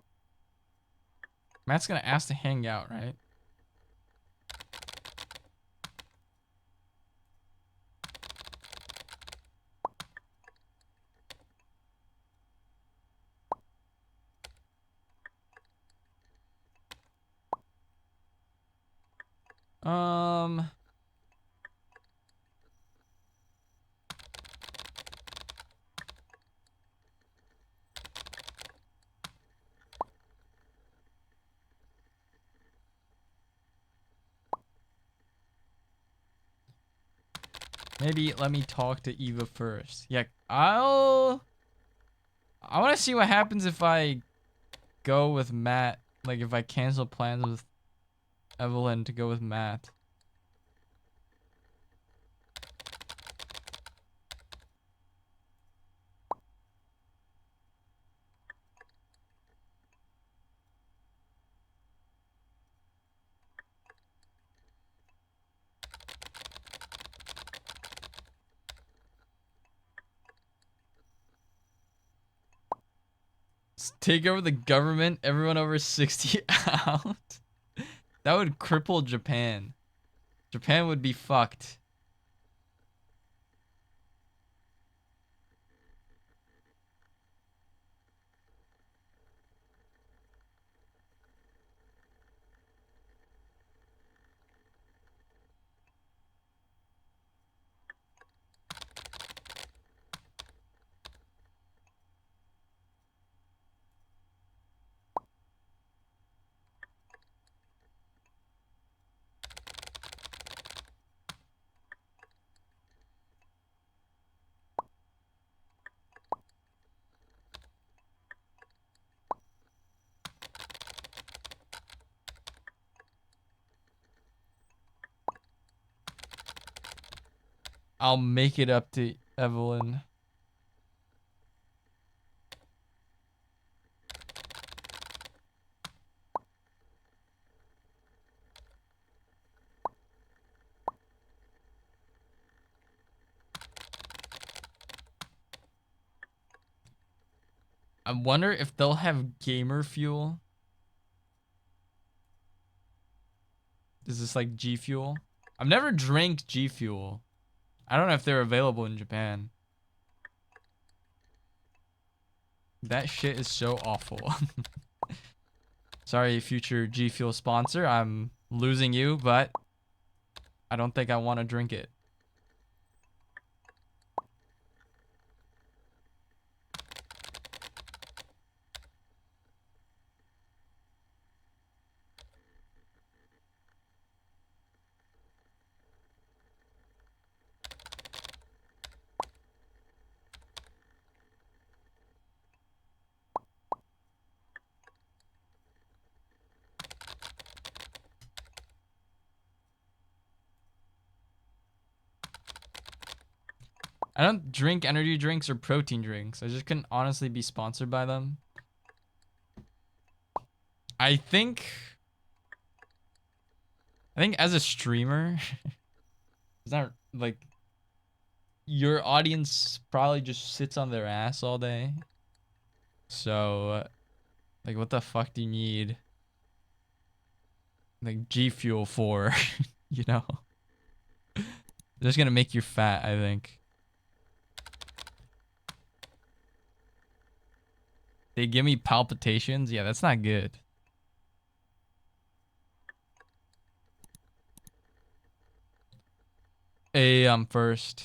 Matt's gonna ask to hang out, right? Maybe let me talk to Eva first. Yeah, I want to see what happens if I go with Matt. Like if I cancel plans with Evelyn to go with Matt. Take over the government, everyone over 60 out. That would cripple Japan. Japan would be fucked. I'll make it up to Evelyn. I wonder if they'll have gamer fuel. Is this like G Fuel? I've never drank G Fuel. I don't know if they're available in Japan. That shit is so awful. Sorry, future G Fuel sponsor. I'm losing you, but I don't think I want to drink it. I don't drink energy drinks or protein drinks. I just couldn't honestly be sponsored by them. I think as a streamer, it's not like your audience probably just sits on their ass all day. So, like, what the fuck do you need, like, G Fuel for? You know? They're just gonna make you fat, I think. They give me palpitations? Yeah, that's not good. Hey, I'm first.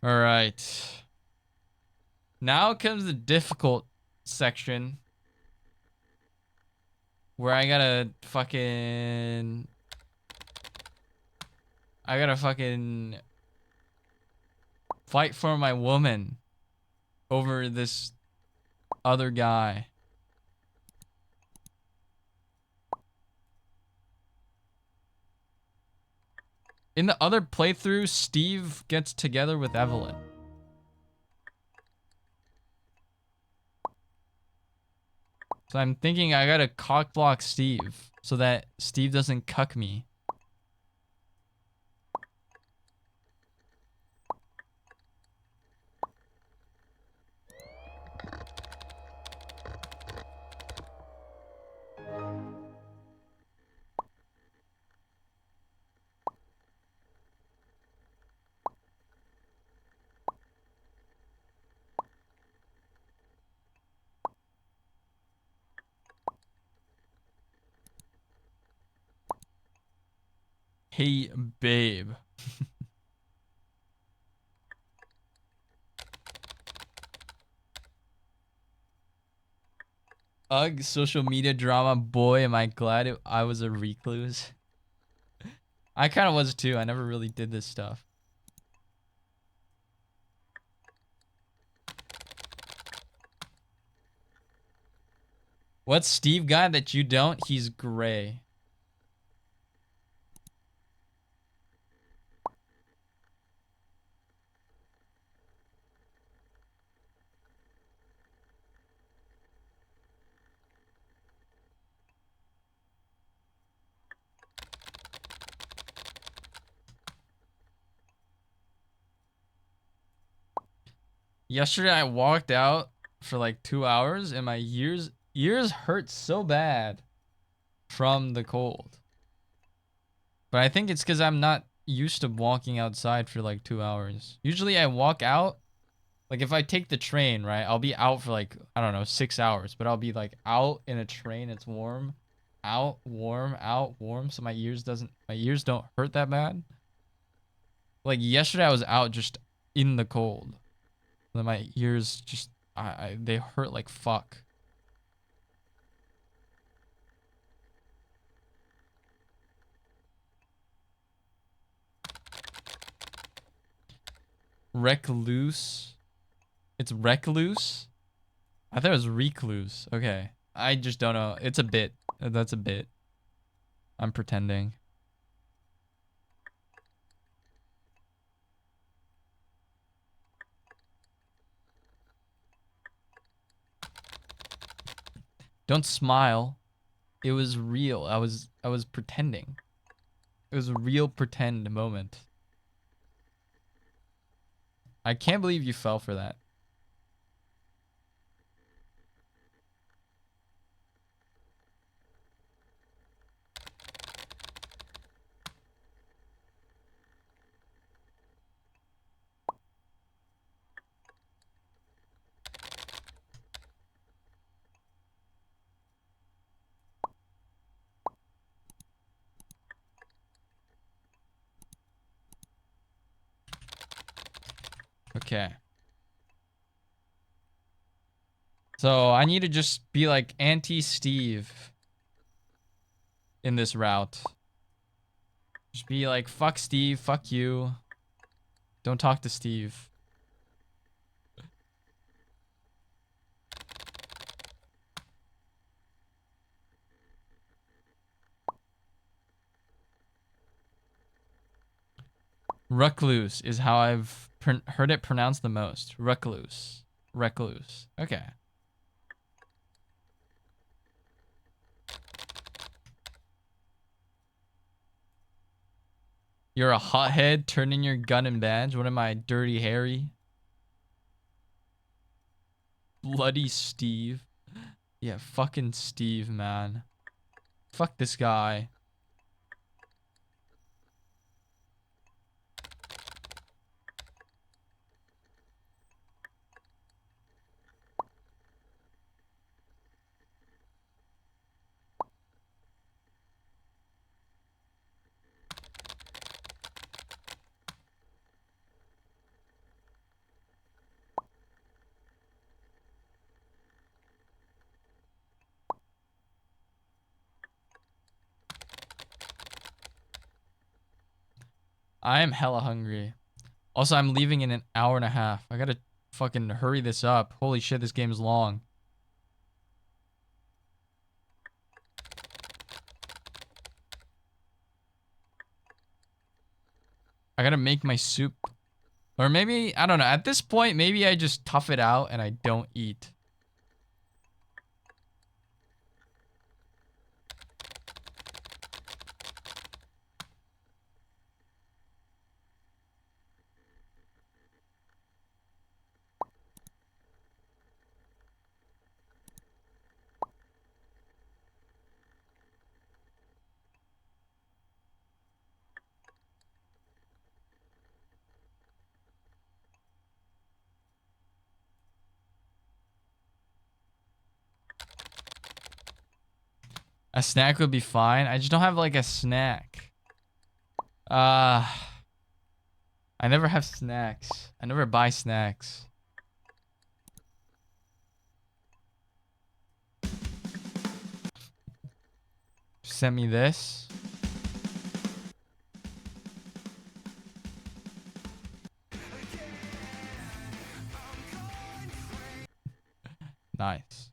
All right. Now comes the difficult section where I gotta fucking fight for my woman over this other guy. In the other playthrough, Steve gets together with Evelyn. So I'm thinking I gotta cockblock Steve so that Steve doesn't cuck me. Hey, babe. Ugh, social media drama. Boy, am I glad I was a recluse. I kind of was too. I never really did this stuff. What's Steve got that you don't? He's gray. Yesterday I walked out for like 2 hours and my ears hurt so bad from the cold. But I think it's because I'm not used to walking outside for like 2 hours. Usually I walk out, like if I take the train, right, I'll be out for like, I don't know, 6 hours. But I'll be like out in a train, it's warm, out, warm, out, warm. So my ears don't hurt that bad. Like yesterday I was out just in the cold. Then my ears just, they hurt like fuck. Recluse? It's recluse? I thought it was recluse. Okay. I just don't know. It's a bit. That's a bit. I'm pretending. Don't smile. It was real. I was pretending. It was a real pretend moment. I can't believe you fell for that. Okay. So I need to just be like anti-Steve in this route. Just be like, fuck Steve, fuck you. Don't talk to Steve. Recluse is how I've heard it pronounced the most. Recluse. Recluse. Okay. You're a hothead, turn in your gun and badge. What am I, Dirty Harry? Bloody Steve. Yeah, fucking Steve, man. Fuck this guy. I am hella hungry. Also, I'm leaving in an hour and a half. I gotta fucking hurry this up. Holy shit, this game is long. I gotta make my soup. Or maybe, I don't know. At this point, maybe I just tough it out and I don't eat. A snack would be fine. I just don't have like a snack. I never have snacks. I never buy snacks. Send me this. Nice.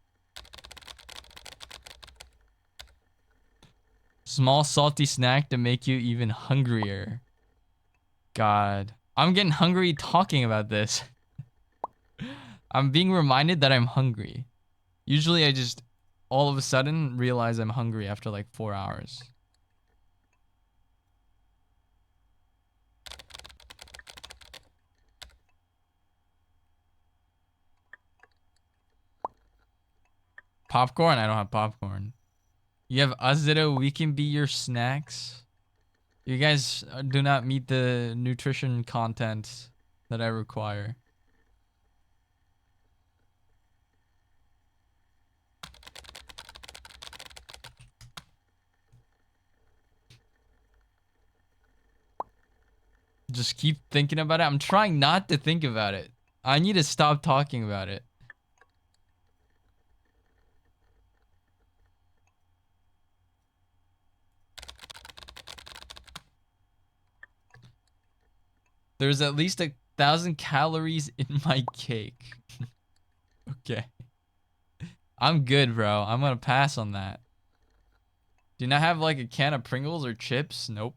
Small salty snack to make you even hungrier. God. I'm getting hungry talking about this. I'm being reminded that I'm hungry. Usually I just all of a sudden realize I'm hungry after like 4 hours. Popcorn? I don't have popcorn. You have us, Zito. We can be your snacks. You guys do not meet the nutrition content that I require. Just keep thinking about it. I'm trying not to think about it. I need to stop talking about it. There's at least 1,000 calories in my cake. Okay. I'm good, bro. I'm gonna pass on that. Do you not have like a can of Pringles or chips? Nope.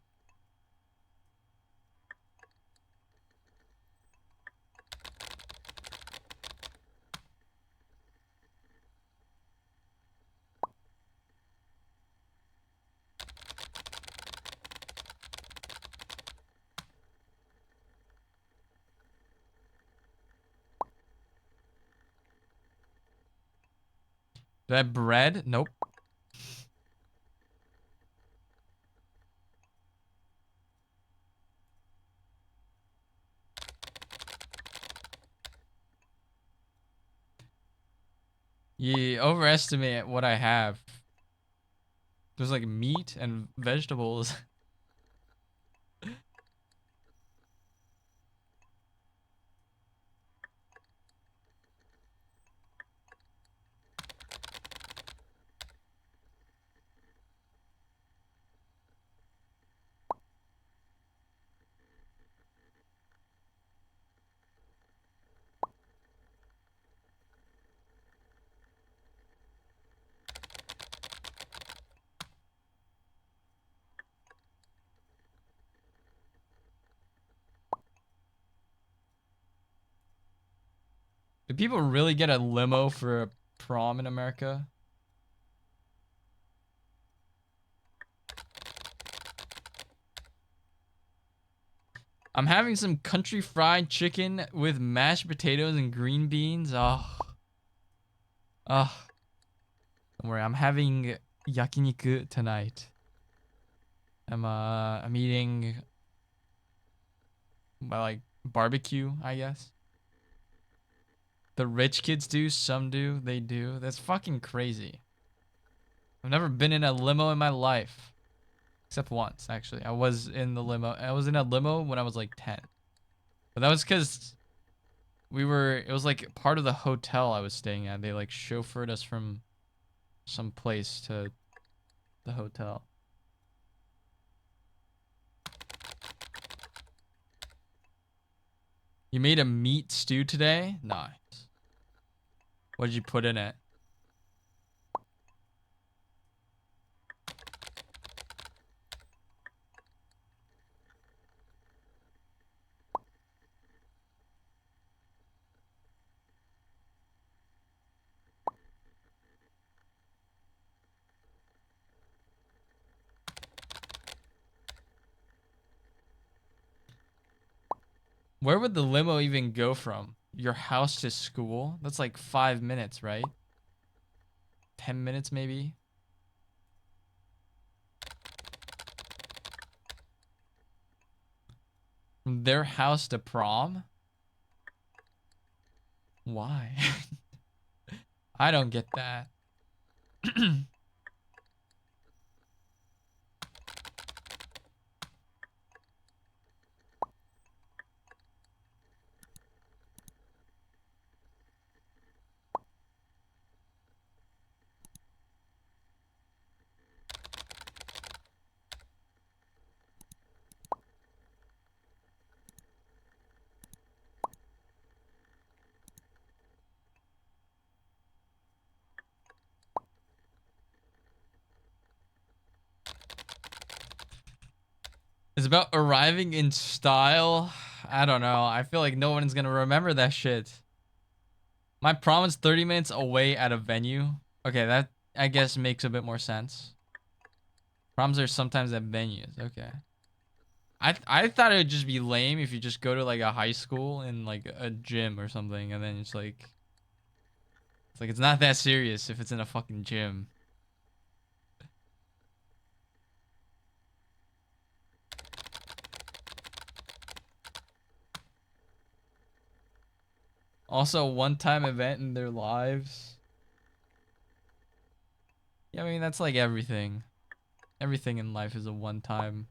Do I have bread? Nope. You overestimate what I have. There's like meat and vegetables. Do people really get a limo for a prom in America? I'm having some country fried chicken with mashed potatoes and green beans. Oh. Oh. Don't worry, I'm having yakiniku tonight. I'm eating like barbecue, I guess. The rich kids do, some do, they do. That's fucking crazy. I've never been in a limo in my life. Except once, actually. I was in the limo. I was in a limo when I was like 10. But that was because it was like part of the hotel I was staying at. They like chauffeured us from some place to the hotel. You made a meat stew today? Nice. What did you put in it? Where would the limo even go from? Your house to school? That's like 5 minutes, right? 10 minutes maybe? From their house to prom? Why? I don't get that. It's about arriving in style. I don't know. I feel like no one's gonna remember that shit. My prom is 30 minutes away at a venue. Okay, that I guess makes a bit more sense. Proms are sometimes at venues. Okay. I thought it would just be lame if you just go to like a high school and like a gym or something, and then it's like it's not that serious if it's in a fucking gym. Also, one-time event in their lives. Yeah, I mean, that's like everything. Everything in life is a one-time.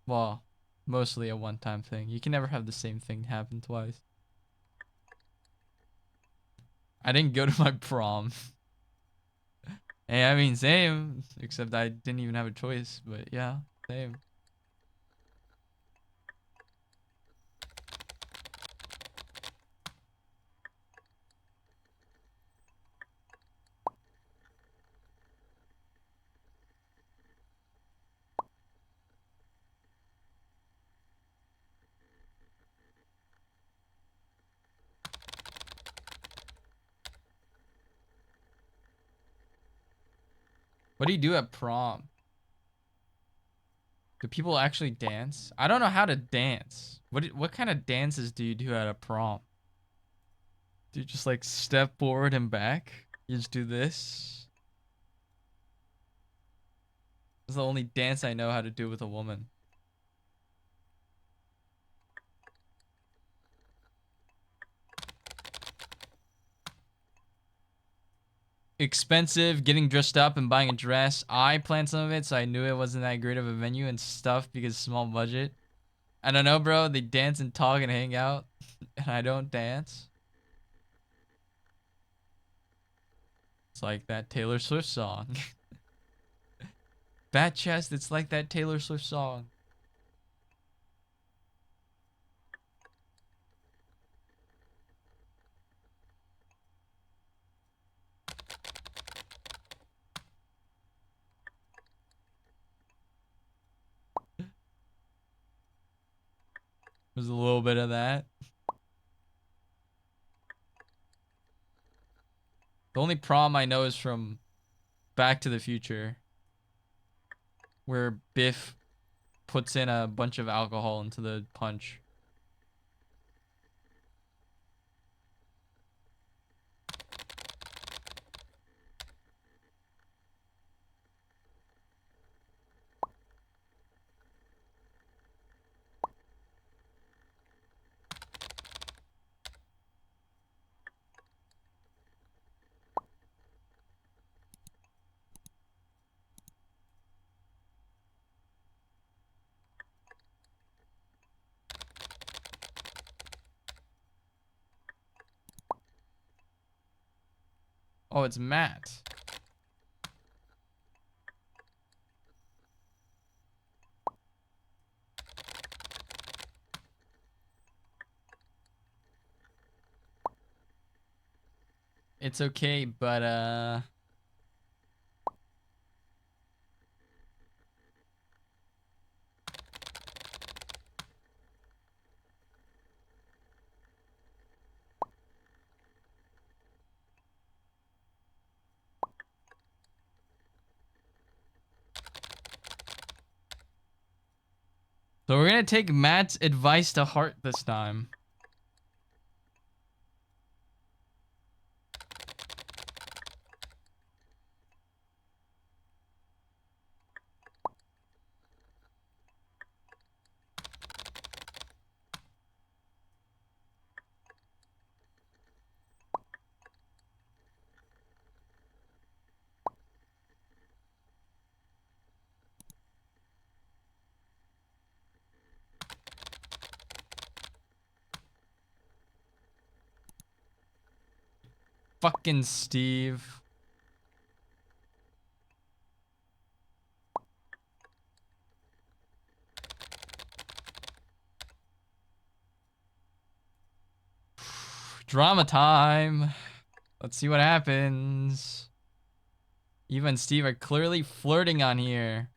Well, mostly a one-time thing. You can never have the same thing happen twice. I didn't go to my prom. Hey, I mean, same. Except I didn't even have a choice. But yeah, same. What do you do at prom? Do people actually dance? I don't know how to dance. What kind of dances do you do at a prom? Do you just like step forward and back? You just do this? This is the only dance I know how to do with a woman. Expensive, getting dressed up and buying a dress. I planned some of it, so I knew it wasn't that great of a venue and stuff because small budget. I don't know, bro. They dance and talk and hang out, and I don't dance. It's like that Taylor Swift song. Fat chest, it's like that Taylor Swift song. There's a little bit of that. The only prom I know is from Back to the Future, where Biff puts in a bunch of alcohol into the punch. Oh, it's Matt. It's okay, but so we're gonna take Matt's advice to heart this time. Fucking Steve. Drama time. Let's see what happens. Eva and Steve are clearly flirting on here.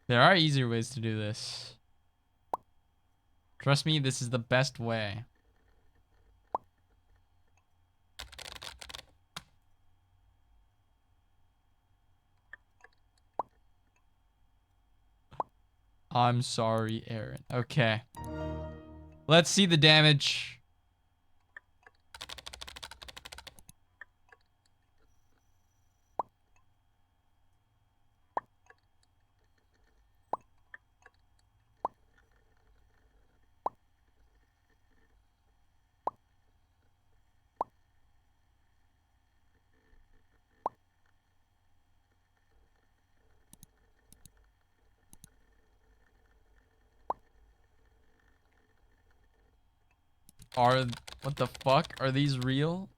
There are easier ways to do this. Trust me, this is the best way. I'm sorry, Aaron. Okay. Let's see the damage. What the fuck? Are these real?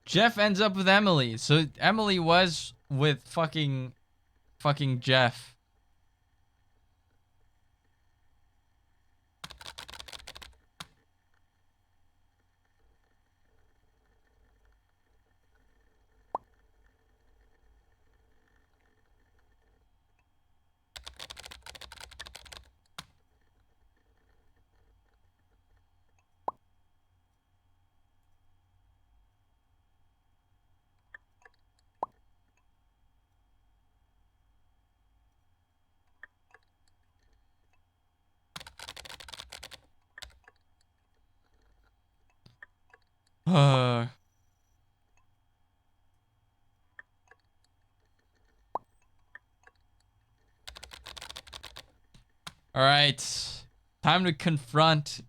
Jeff ends up with Emily. So Emily was with fucking Jeff. All right. Time to confront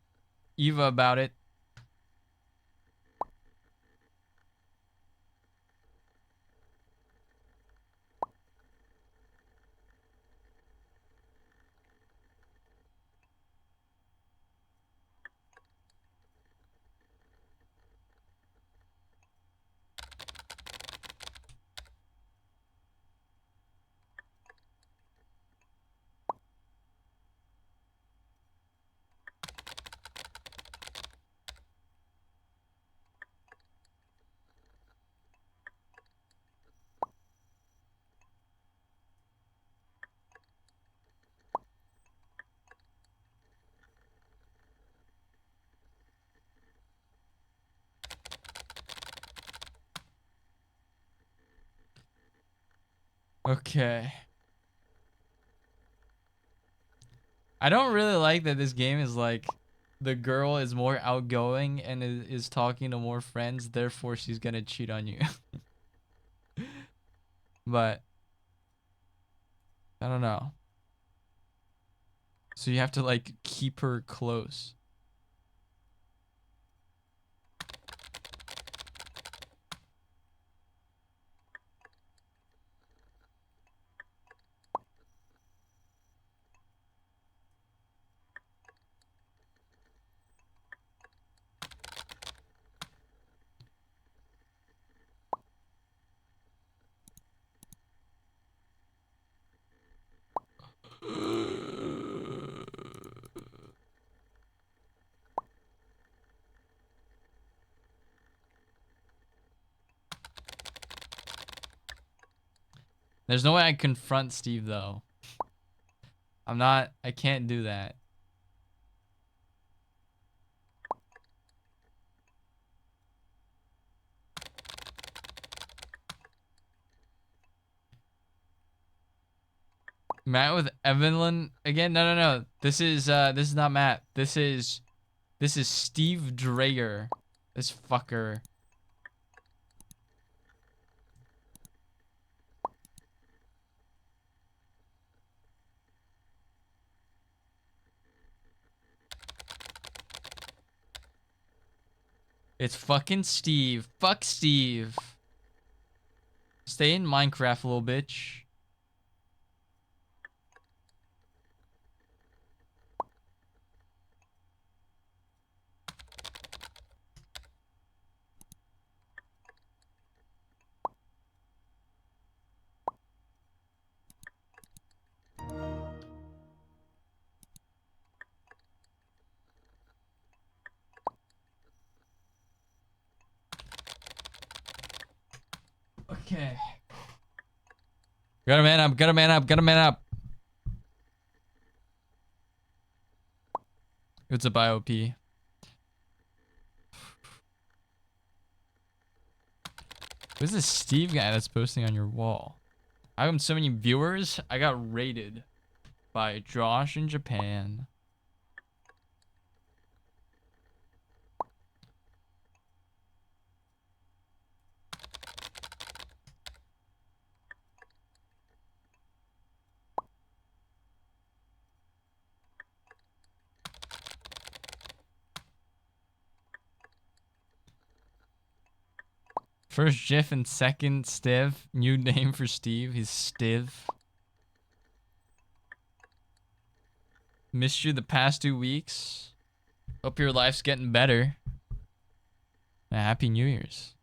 Eva about it. Okay. I don't really like that this game is like the girl is more outgoing and is talking to more friends, therefore she's gonna cheat on you. But I don't know. So you have to like keep her close. There's no way I confront Steve though. I can't do that. Matt with Evelyn again? No. This is not Matt. This is Steve Drager. This fucker. It's fucking Steve. Fuck Steve. Stay in Minecraft, little bitch. Okay. Gotta man up, gotta man up, gotta man up. It's a BioP. Who's this Steve guy that's posting on your wall? I have so many viewers. I got raided by Josh in Japan. First Jiff and second Stiv. New name for Steve. He's Stiv. Missed you the past 2 weeks. Hope your life's getting better. Happy New Year's.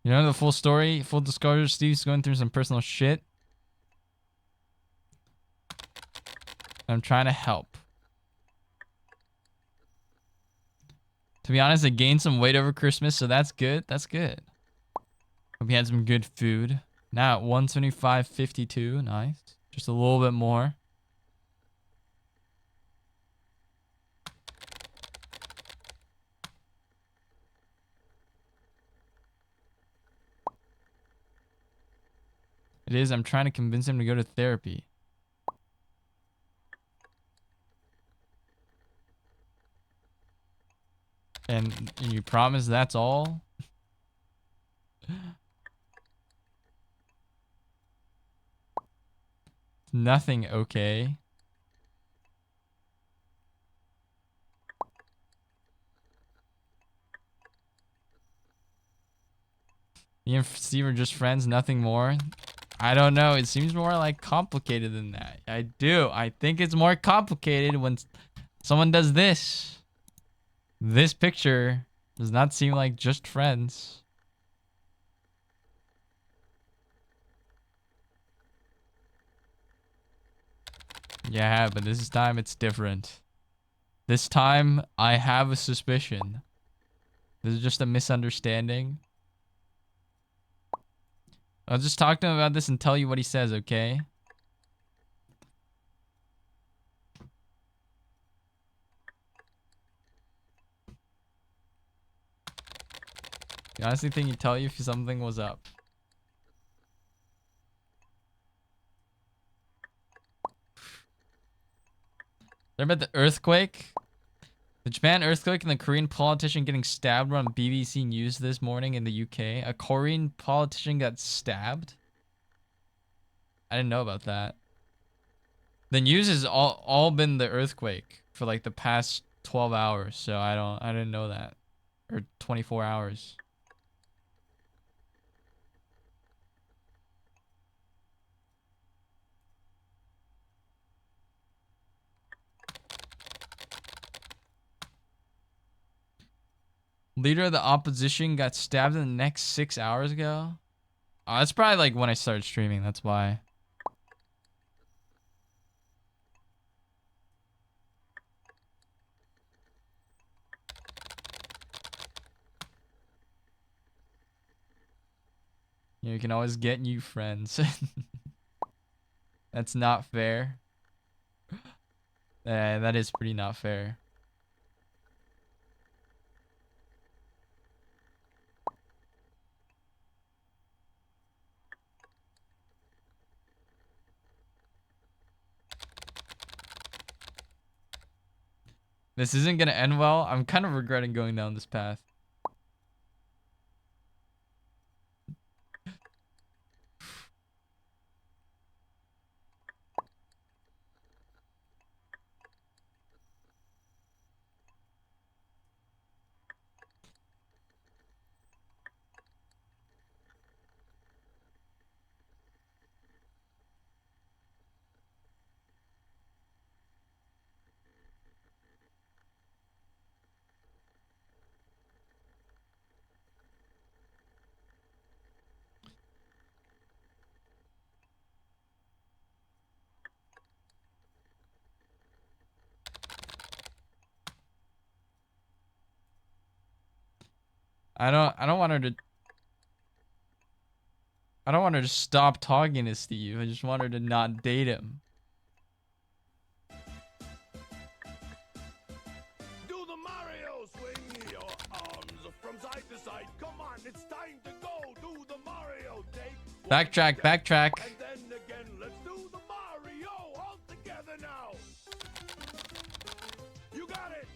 You know the full story? Full disclosure, Steve's going through some personal shit. I'm trying to help. To be honest, I gained some weight over Christmas, so that's good. That's good. Hope you had some good food. Now at 175.52. Nice. Just a little bit more. It is. I'm trying to convince him to go to therapy. And you promise that's all? Nothing okay. Me and Steve are just friends, nothing more. I don't know. It seems more like complicated than that. I do. I think it's more complicated when someone does this. This picture does not seem like just friends. Yeah, but this time it's different. This time I have a suspicion. This is just a misunderstanding. I'll just talk to him about this and tell you what he says, okay? I honestly think he'd tell you if something was up. They're about the earthquake. The Japan earthquake and the Korean politician getting stabbed on BBC News this morning in the UK. A Korean politician got stabbed? I didn't know about that. The news has all been the earthquake for like the past 12 hours, so I didn't know that. Or 24 hours. Leader of the opposition got stabbed in the neck 6 hours ago? Oh, that's probably like when I started streaming, that's why. You can always get new friends. That's not fair. That is pretty not fair. This isn't gonna end well. I'm kind of regretting going down this path. I don't want her to stop talking to Steve. I just want her to not date him. Do the Mario swing your arms from side to side. Come on, it's time to go. Do the Mario take. Backtrack, backtrack. And then again, let's do the Mario all together now. You got it.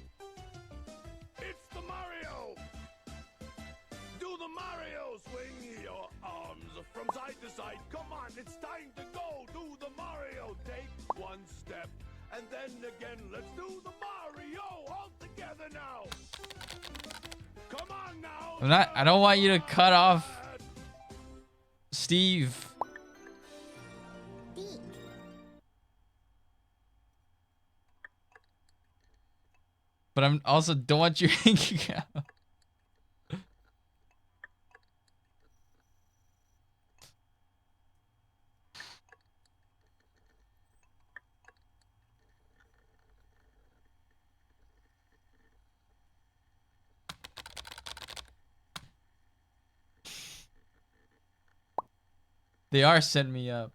It's the Mario. Do the Mario swing your arms from side to side. Come on, it's time to go. Do the Mario take one step. And then again, let's do the Mario all together now. Come on now. I don't want you to cut off Steve. But I'm also don't want you hanging out. They are setting me up.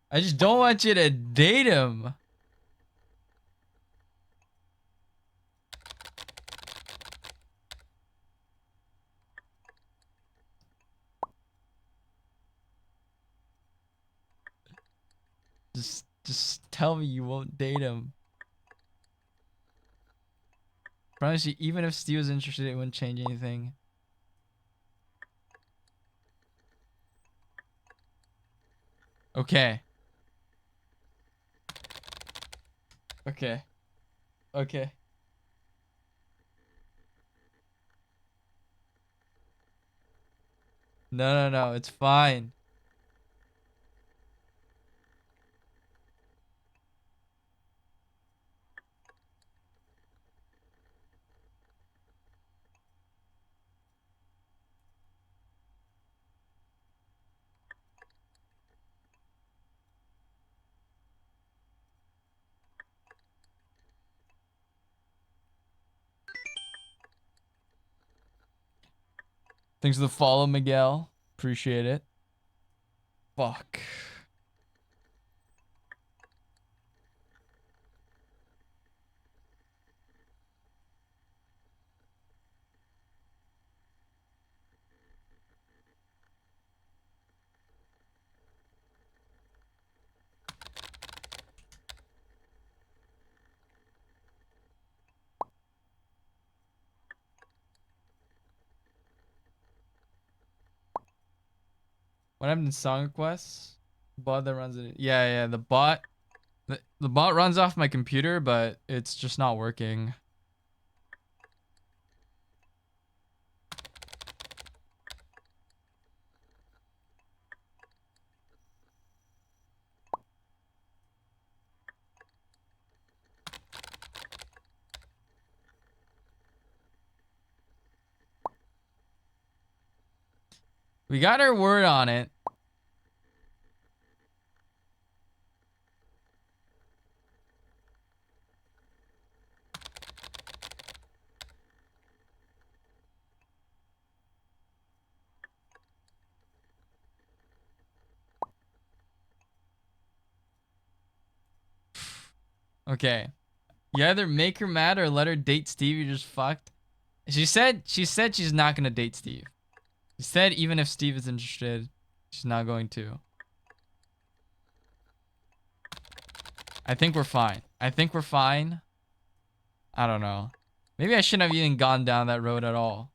I just don't want you to date him. Just tell me you won't date him. Promise you, even if Steve was interested, it wouldn't change anything. Okay. Okay. Okay. No, it's fine. Thanks for the follow, Miguel. Appreciate it. Fuck. What happened in Song Requests? Bot that runs it. Yeah, the bot. The bot runs off my computer, but it's just not working. We got our word on it. Okay. You either make her mad or let her date Steve. You just fucked. She said she's not gonna date Steve. She said even if Steve is interested, she's not going to. I think we're fine. I think we're fine. I don't know. Maybe I shouldn't have even gone down that road at all.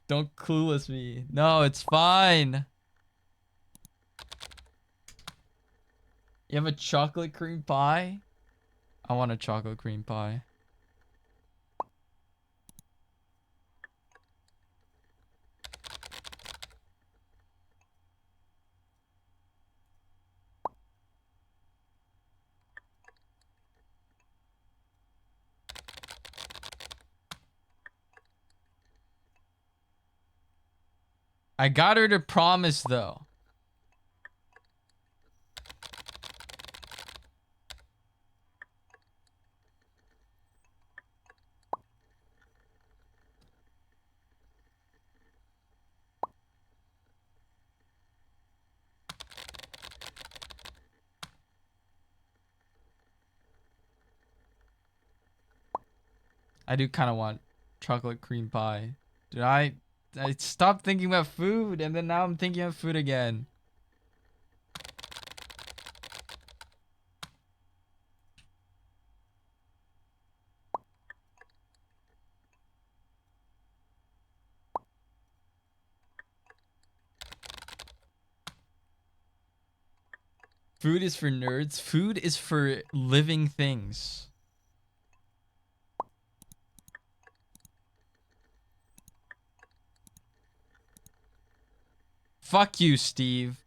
Don't clueless me. No, it's fine. You have a chocolate cream pie? I want a chocolate cream pie. I got her to promise though. I do kind of want chocolate cream pie. Dude, I stopped thinking about food and then now I'm thinking of food again. Food is for nerds. Food is for living things. Fuck you, Steve.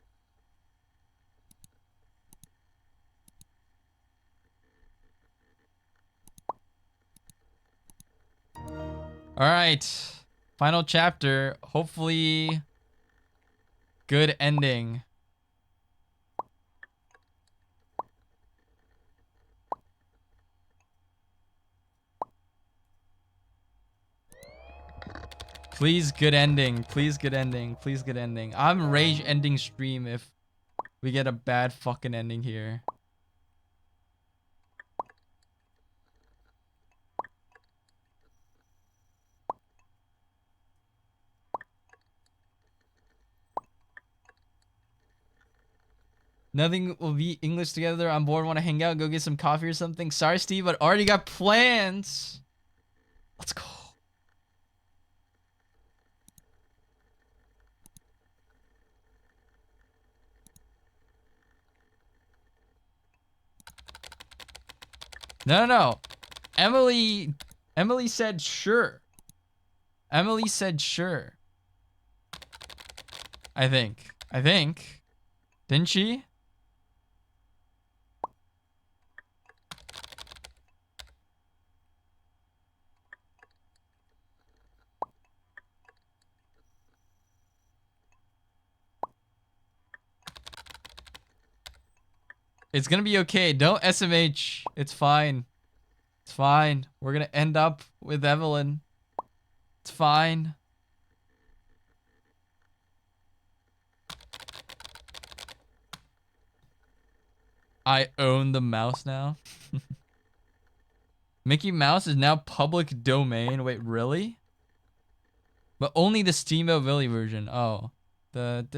Alright. Final chapter. Hopefully, good ending. Please, good ending. Please, good ending. Please, good ending. I'm rage ending stream if we get a bad fucking ending here. Nothing will be English together. I'm bored. Want to hang out? Go get some coffee or something. Sorry, Steve, but already got plans. Let's go. No, no, no. Emily said sure. Emily said sure. I think. Didn't she? It's gonna be okay. Don't SMH. It's fine. It's fine. We're gonna end up with Evelyn. It's fine. I own the mouse now. Mickey Mouse is now public domain. Wait, really? But only the Steamboat Willie version. Oh. That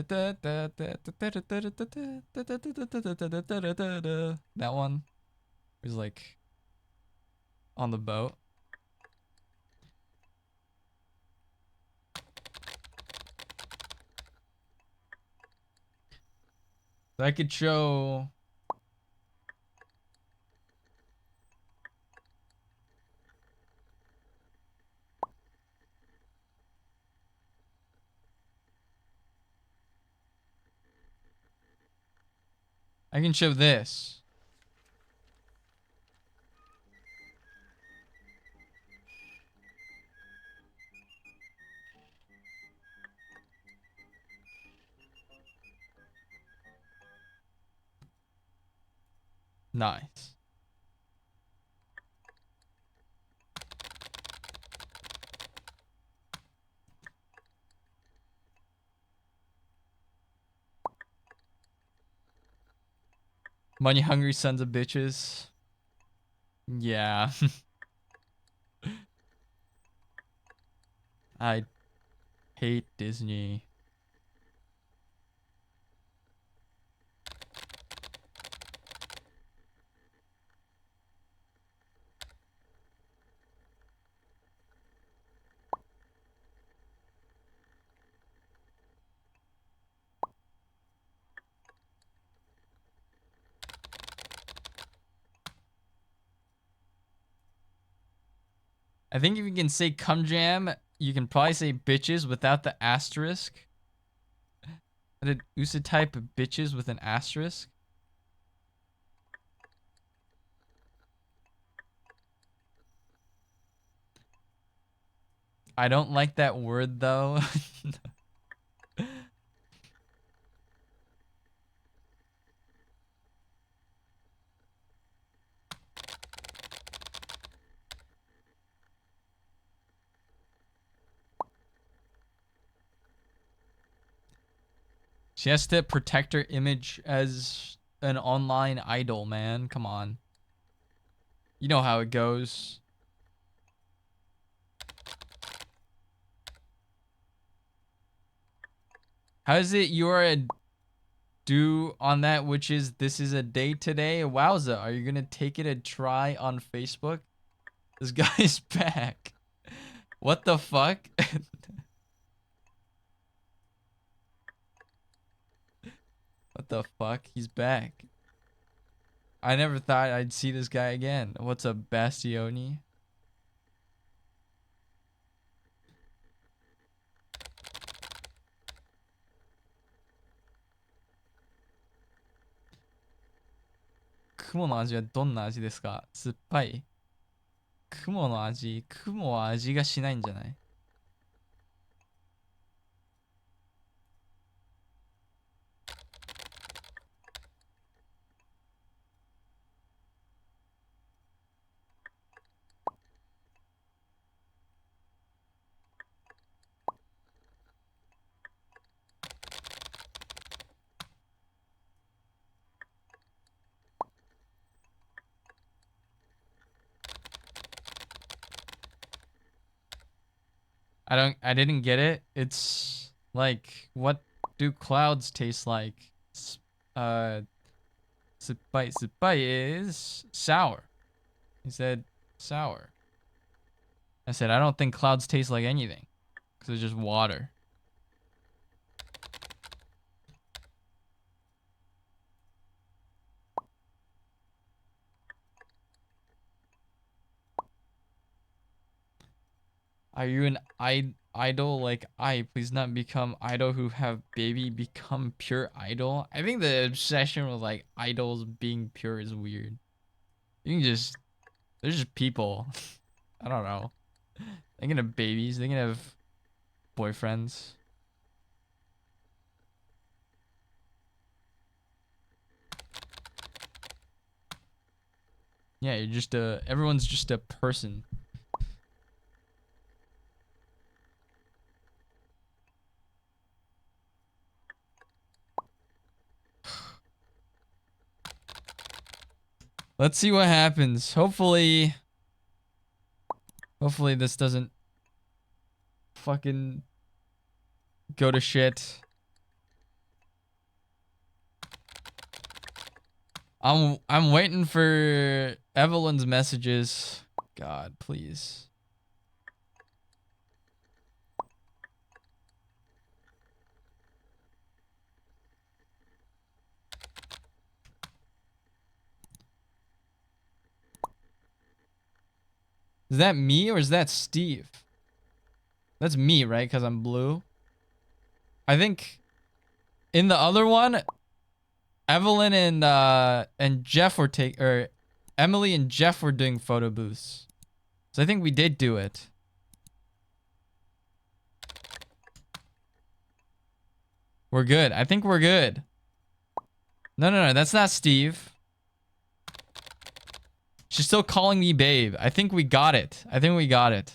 one was like on the boat. So I could show. I can show this. Nice. Money hungry sons of bitches. Yeah. I hate Disney. I think if you can say cum jam, you can probably say bitches without the asterisk. I did USA type bitches with an asterisk. I don't like that word though. She has to protect her image as an online idol, man. Come on. You know how it goes. How is it you're a do on that, which is this is a day today? Wowza, are you gonna take it a try on Facebook? This guy's back. What the fuck? What the fuck? He's back. I never thought I'd see this guy again. What's up, Bastioni? Kumoの味はどんな味ですか？酸っぱい？雲の味？雲は味がしないんじゃない？I didn't get it. It's like, what do clouds taste like? Sipai is sour. He said sour. I said, I don't think clouds taste like anything. Because it's just water. Are you an idol like I? Please not become idol who have baby become pure idol. I think the obsession with like idols being pure is weird. You can just, there's just people. I don't know. They can have babies. They can have boyfriends. Yeah, you're just everyone's just a person. Let's see what happens. Hopefully this doesn't fucking go to shit. I'm waiting for Evelyn's messages. God, please. Is that me or is that Steve? That's me, right? Because I'm blue. I think in the other one, Evelyn and Jeff were Emily and Jeff were doing photo booths. So I think we did do it. We're good. I think we're good. No, that's not Steve. She's still calling me babe. I think we got it. I think we got it.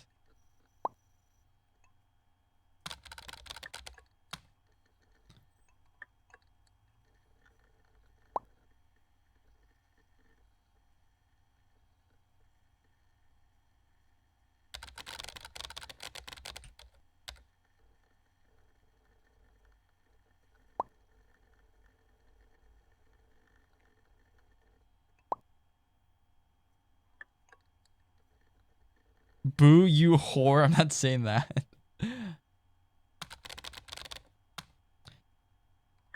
Boo, you whore. I'm not saying that.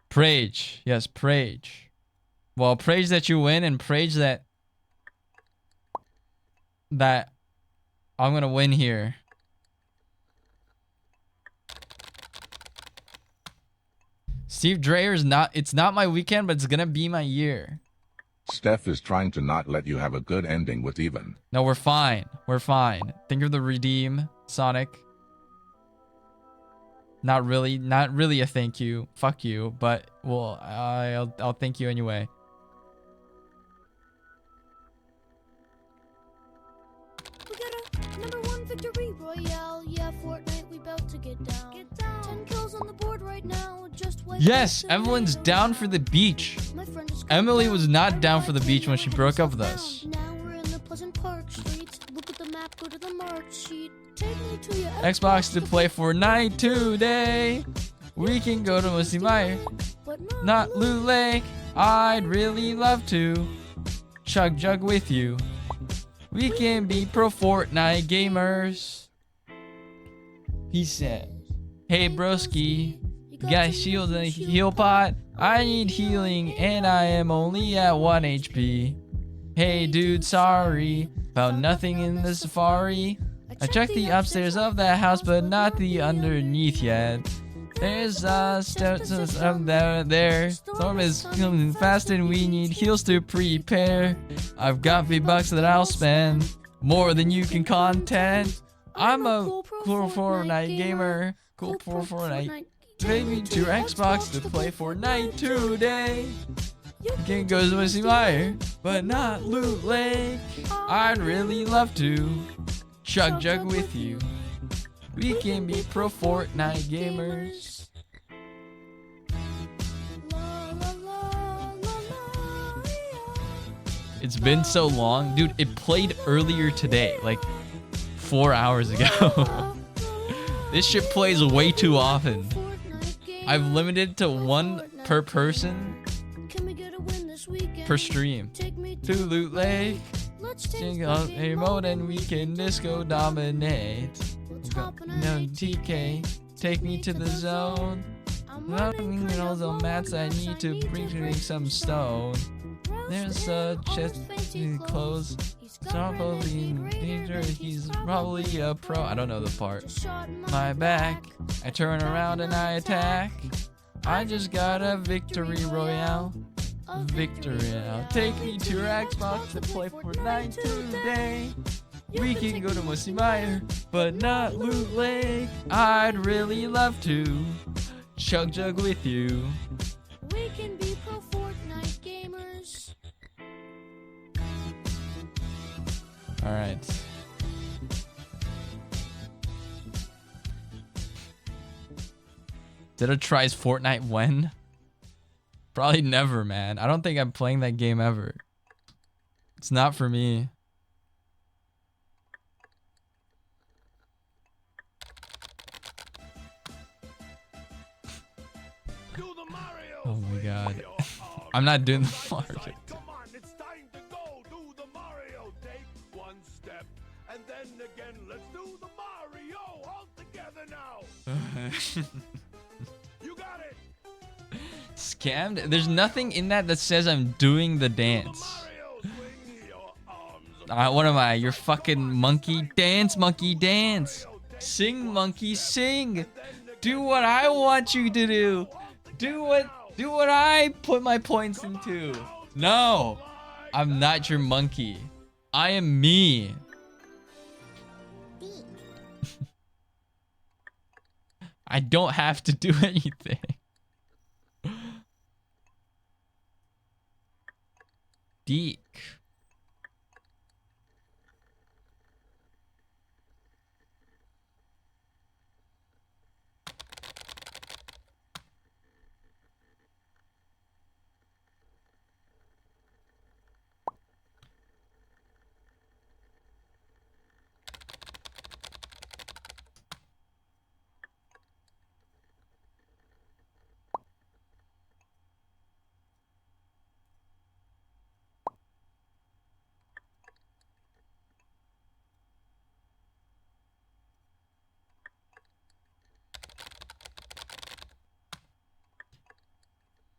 Prage. Yes, Prage. Well, Prage that you win and Prage that I'm gonna win here. Steve Dreyer's it's not my weekend, but it's gonna be my year. Steph is trying to not let you have a good ending with Even. No, we're fine. We're fine. Think of the redeem, Sonic. Not really a thank you. Fuck you, but well, I'll thank you anyway. We got a #1 victory royale. Yeah, Fortnite, we about to get down. 10 kills on the board right now. Just wait. Yes, Evelyn's down for the beach. Emily was not down for the beach when she broke up with us. Now we're in the Pleasant Park streets. Look at the map, go to the mark sheet. Take me to your Xbox to play Fortnite today. We can go to Musty Meyer, not Loot Lake. I'd really love to chug jug with you. We can be pro Fortnite gamers. He said, hey broski, you got shield and a heal pot? I need healing and I am only at 1 HP. Hey dude, sorry, found nothing in the safari. I checked the upstairs of that house, but not the underneath yet. There's steps up there. Storm is coming fast and we need heals to prepare. I've got V-Bucks that I'll spend, more than you can content. I'm a cool Fortnite gamer. Cool Fortnite. Take me to your Xbox to play Fortnite today. You can go to Musty Meyer, but not Loot Lake. I'd really love to chug jug with you. We can be pro Fortnite gamers. It's been so long. Dude, it played earlier today, like 4 hours ago. This shit plays way too often. I've limited to one per person. Can we get a win this weekend? per stream. Take me To Loot Lake. Let's dance Sing up the a game mode and we can disco dominate. hop on a No ATK. TK, take me to the zone. I'm Running running all the mats, I need to bring some stone. There's a chest in clothes. Probably danger, he's probably a pro. I don't know the part. My back, I turn around and I attack. I just got a victory royale. Victory now. Take me to your Xbox to play Fortnite today. We can go to Mosimire, but not Loot Lake. I'd really love to chug jug with you. We can be pro Fortnite gamers. All right. Ditto tries Fortnite when? Probably never, man. I don't think I'm playing that game ever. It's not for me. Oh my god. I'm not doing the Mario. Come on, it's time to go. Do the Mario. Take one step, and then again, let's do the Mario all together now. You got it. Scammed? There's nothing in that that says I'm doing the dance. What am I? Your fucking monkey dance, monkey dance. Sing, monkey, sing. Do what I want you to do. Do what I put my points into. No, I'm not your monkey. I am me. I don't have to do anything. Deek.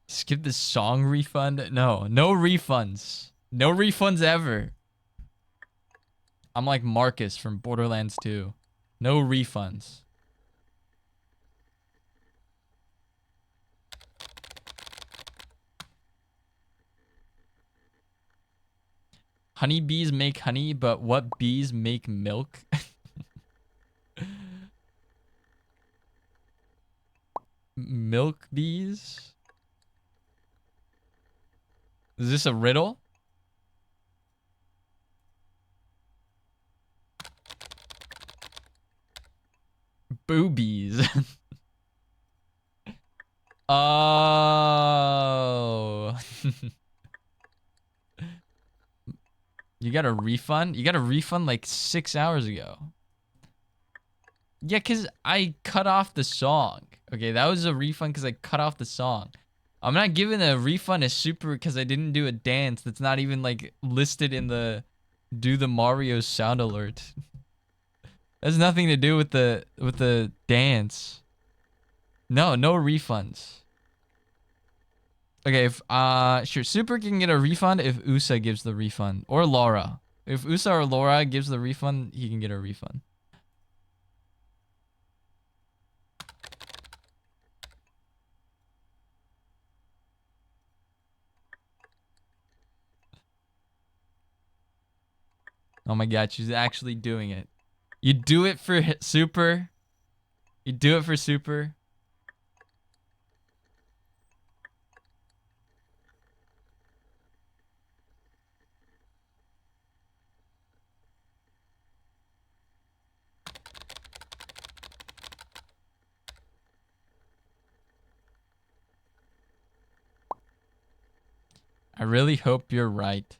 Skip the song refund? No, no refunds. No refunds ever. I'm like Marcus from Borderlands 2. No refunds. Honeybees make honey, but what bees make milk? Milk bees? Is this a riddle? Boobies. Oh. You got a refund? You got a refund like 6 hours ago. Yeah, because I cut off the song. Okay, that was a refund because I cut off the song. I'm not giving a refund as super because I didn't do a dance that's not even like listed in the do the Mario sound alert. That's nothing to do with the dance. No refunds. Okay, if sure, Super can get a refund if Usa gives the refund or Laura. If Usa or Laura gives the refund, he can get a refund. Oh my god, she's actually doing it. You do it for Super. You do it for Super. I really hope you're right.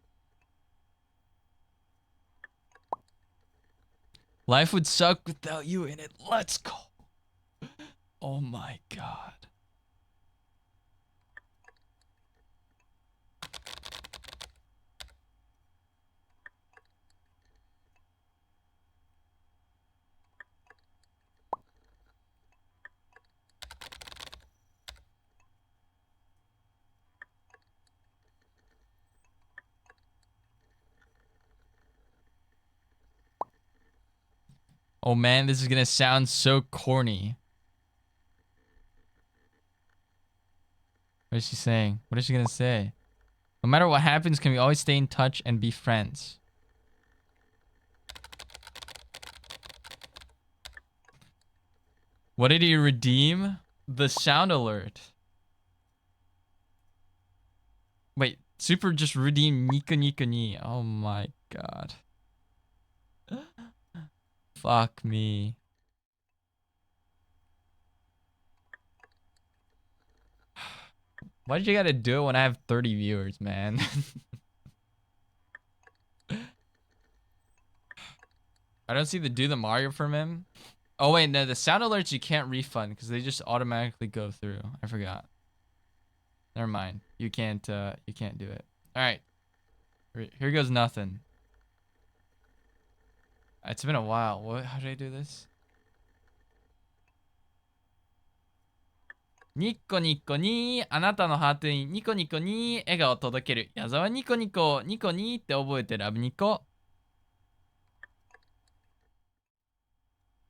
Life would suck without you in it. Let's go. Oh my god. Oh man, this is gonna sound so corny. What is she saying? What is she gonna say? No matter what happens, can we always stay in touch and be friends? What did he redeem? The sound alert. Wait, Super just redeemed Nika Nika ni. Oh my god. Fuck me. Why did you gotta do it when I have 30 viewers, man? I don't see the do the Mario from him. Oh wait, no, the sound alerts you can't refund because they just automatically go through. I forgot. Never mind. You can't do it. Alright. Here goes nothing. It's been a while. What? How did I do this? ニッコニッコにあなたのハートにニコニコに笑顔を届ける。矢沢ニコニコニコにって覚えてラブニコ。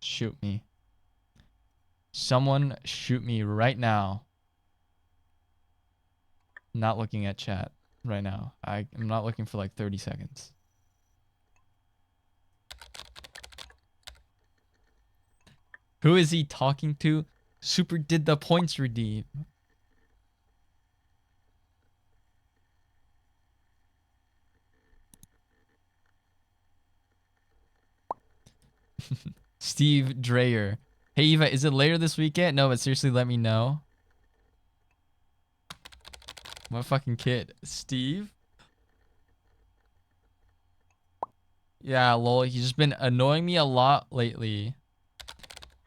Shoot me. Someone shoot me right now. Not looking at chat right now. I'm not looking for like 30 seconds. Who is he talking to? Super did the points redeem. Steve Dreyer. Hey Eva, is it later this weekend? No, but seriously, let me know. What fucking kid? Steve? Yeah, lol. He's just been annoying me a lot lately.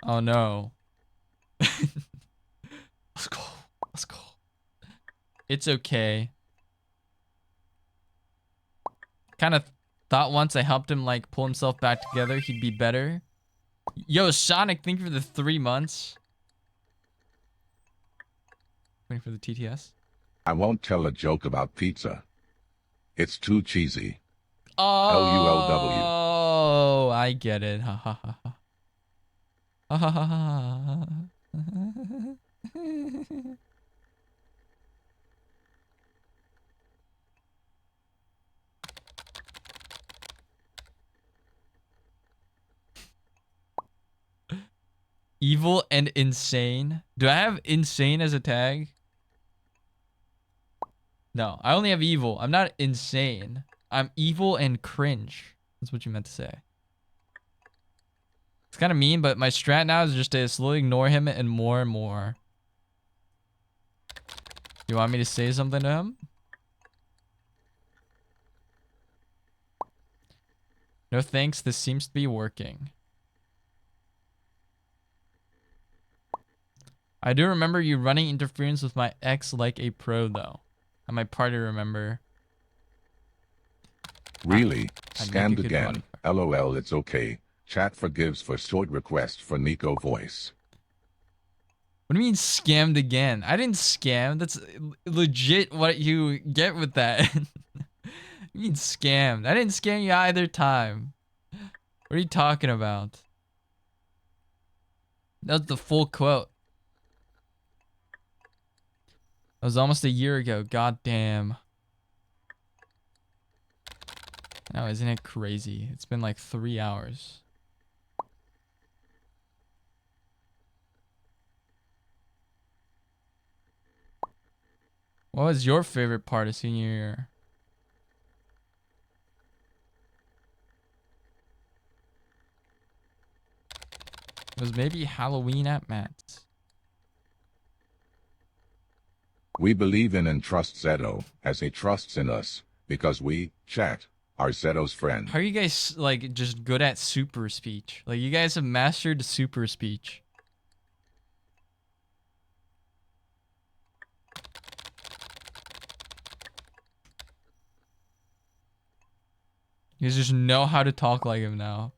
Oh no. Let's go. Let's go. It's okay. Kind of thought once I helped him like pull himself back together, he'd be better. Yo, Sonic, thank you for the 3 months. Waiting for the TTS. I won't tell a joke about pizza. It's too cheesy. Oh, Oh, I get it. Ha ha ha ha. Ha ha ha ha. Evil and insane. Do I have insane as a tag? No, I only have evil. I'm not insane. I'm evil and cringe. That's what you meant to say. It's kind of mean, but my strat now is just to slowly ignore him and more. You want me to say something to him? No thanks, this seems to be working. I do remember you running interference with my ex like a pro though. I might partly remember. Really? I'd make a Scammed good again. LOL, it's okay. Chat forgives for short request for Nico voice. What do you mean scammed again? I didn't scam. That's legit what you get with that. You mean scammed? I didn't scam you either time. What are you talking about? That's the full quote. That was almost a year ago. God damn. Now, isn't it crazy? It's been like 3 hours. What was your favorite part of senior year? It was maybe Halloween at Matt's. We believe in and trust Zeto, as he trusts in us, because we, chat, are Zeto's friend. How are you guys, like, just good at super speech? Like, you guys have mastered super speech. You guys just know how to talk like him now.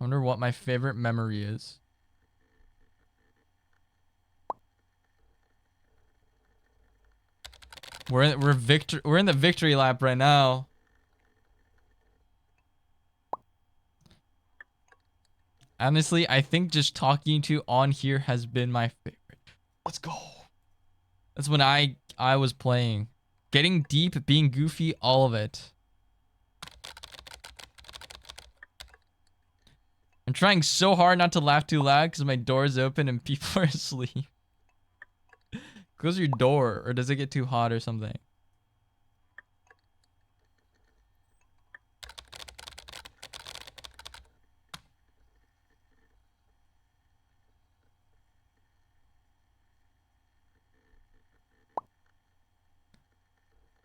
I wonder what my favorite memory is. We're in the victory lap right now. Honestly, I think just talking to you on here has been my favorite. Let's go. That's when I was playing. Getting deep, being goofy, all of it. I'm trying so hard not to laugh too loud because my door is open and people are asleep. Close your door, or does it get too hot or something?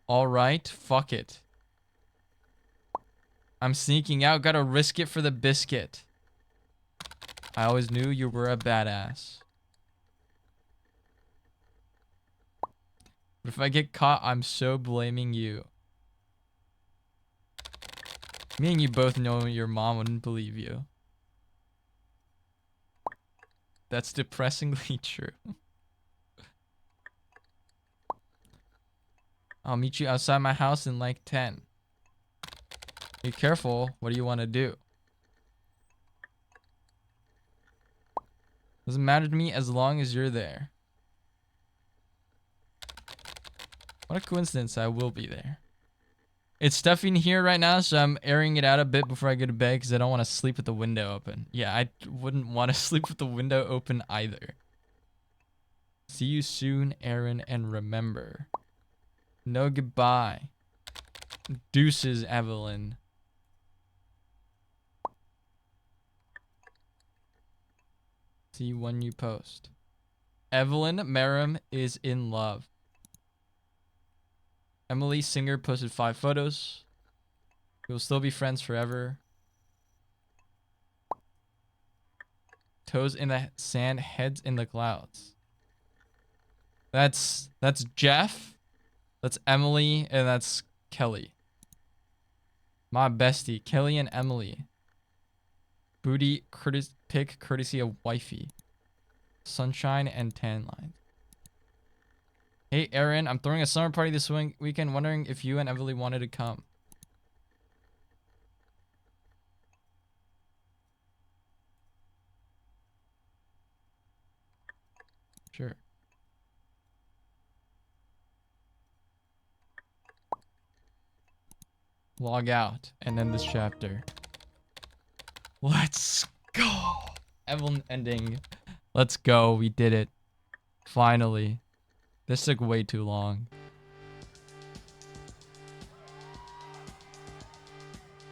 All right, fuck it. I'm sneaking out, gotta risk it for the biscuit. I always knew you were a badass. But if I get caught, I'm so blaming you. Me and you both know your mom wouldn't believe you. That's depressingly true. I'll meet you outside my house in like 10. Be careful. What do you want to do? Doesn't matter to me as long as you're there. What a coincidence, I will be there. It's stuffy in here right now, so I'm airing it out a bit before I go to bed because I don't want to sleep with the window open. Yeah, I wouldn't want to sleep with the window open either. See you soon, Aaron, and remember. No goodbye. Deuces, Evelyn. See you when you post. Evelyn Merrim is in love. Emily Singer posted 5 photos. We will still be friends forever. Toes in the sand, heads in the clouds. That's Jeff. That's Emily, and that's Kelly. My bestie, Kelly and Emily. Booty pick courtesy of wifey. Sunshine and tan lines. Hey Aaron, I'm throwing a summer party this weekend, wondering if you and Emily wanted to come. Sure. Log out and end this chapter. Let's go. Evelyn ending. Let's go. We did it. Finally. This took way too long.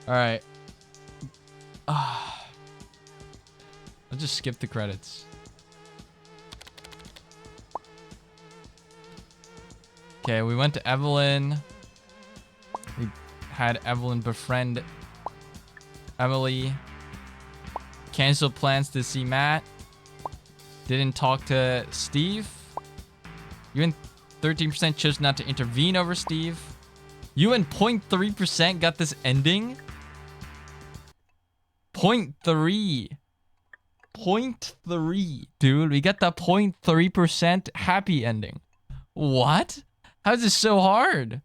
Alright. I'll just skip the credits. Okay, we went to Evelyn. We had Evelyn befriend Emily. Canceled plans to see Matt. Didn't talk to Steve. You and 13% chose not to intervene over Steve. You and 0.3% got this ending. 0.3. 0.3. Dude, we got the 0.3% happy ending. What? How is this so hard?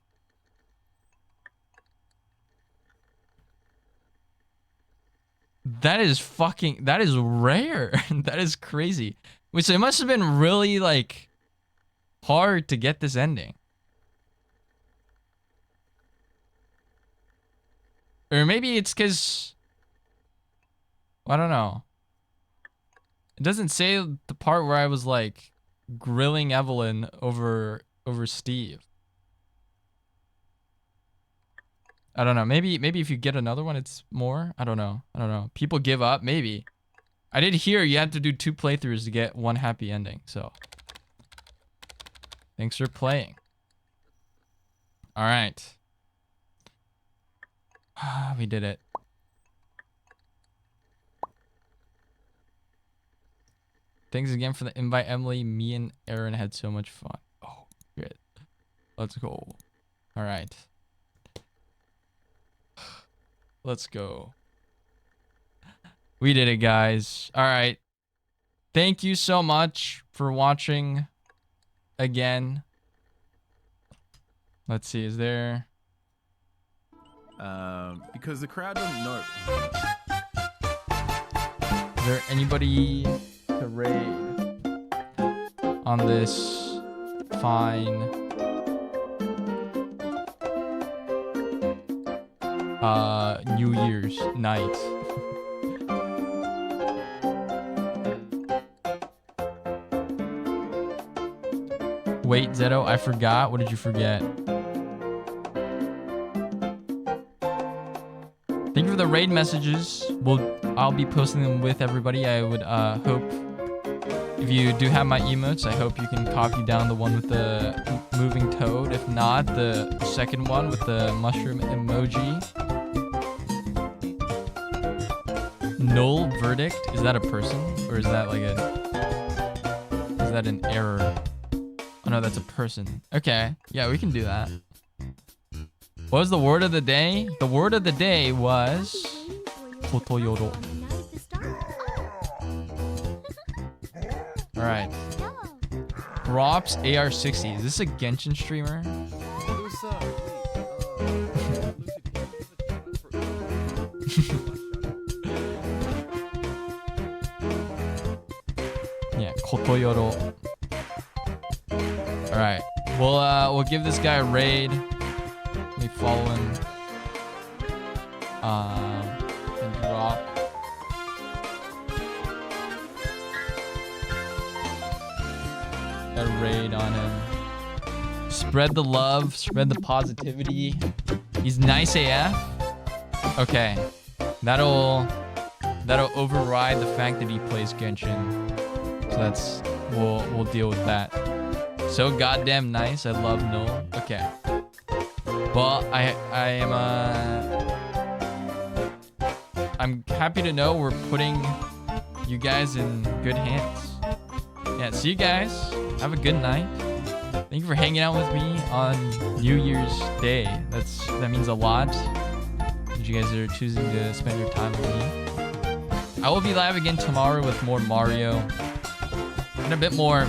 That is rare. That is crazy. Wait, so it must have been really, like, hard to get this ending. Or maybe it's because... I don't know. It doesn't say the part where I was, like, grilling Evelyn over Steve. I don't know. Maybe if you get another one, it's more. I don't know. People give up. Maybe. I did hear you had to do 2 playthroughs to get 1 happy ending. So, thanks for playing. All right. We did it. Thanks again for the invite, Emily. Me and Aaron had so much fun. Oh, good. Let's go. All right. Let's go. We did it, guys. All right. Thank you so much for watching again. Let's see, is there... Because the crowd doesn't know. Is there anybody to raid on this fine New Year's night? Wait, Zeto, I forgot. What did you forget? Thank you for the raid messages. I'll be posting them with everybody. I would hope if you do have my emotes, I hope you can copy down the one with the moving toad. If not, the second one with the mushroom emoji. Null verdict. Is that a person? Or is that like is that an error? Oh no, that's a person. Okay. Yeah, we can do that. What was the word of the day? The word of the day was Kotoyoro. Alright. Props AR60. Is this a Genshin streamer? Yeah, Kotoyoro. Alright. We'll give this guy a raid. Let me follow him. And drop. A raid on him. Spread the love, spread the positivity. He's nice AF. Okay. That'll override the fact that he plays Genshin. So we'll deal with that. So goddamn nice. I love Null. Okay. Well, I'm happy to know we're putting you guys in good hands. Yeah, see you guys. Have a good night. Thank you for hanging out with me on New Year's Day. That means a lot. That you guys are choosing to spend your time with me. I will be live again tomorrow with more Mario and a bit more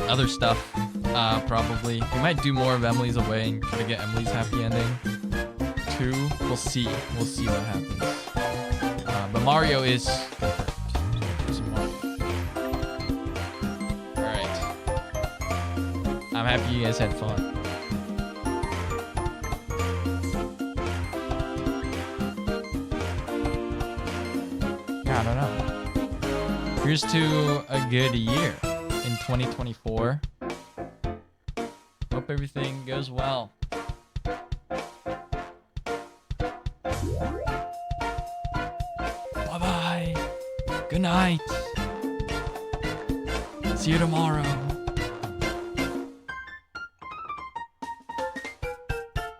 other stuff. Probably. We might do more of Emily's Away and try to get Emily's happy ending too. We'll see. We'll see what happens. But Mario is confirmed. Alright. I'm happy you guys had fun. Yeah, I don't know. Here's to a good year in 2024. Hope everything goes well. Bye-bye. Good night. See you tomorrow.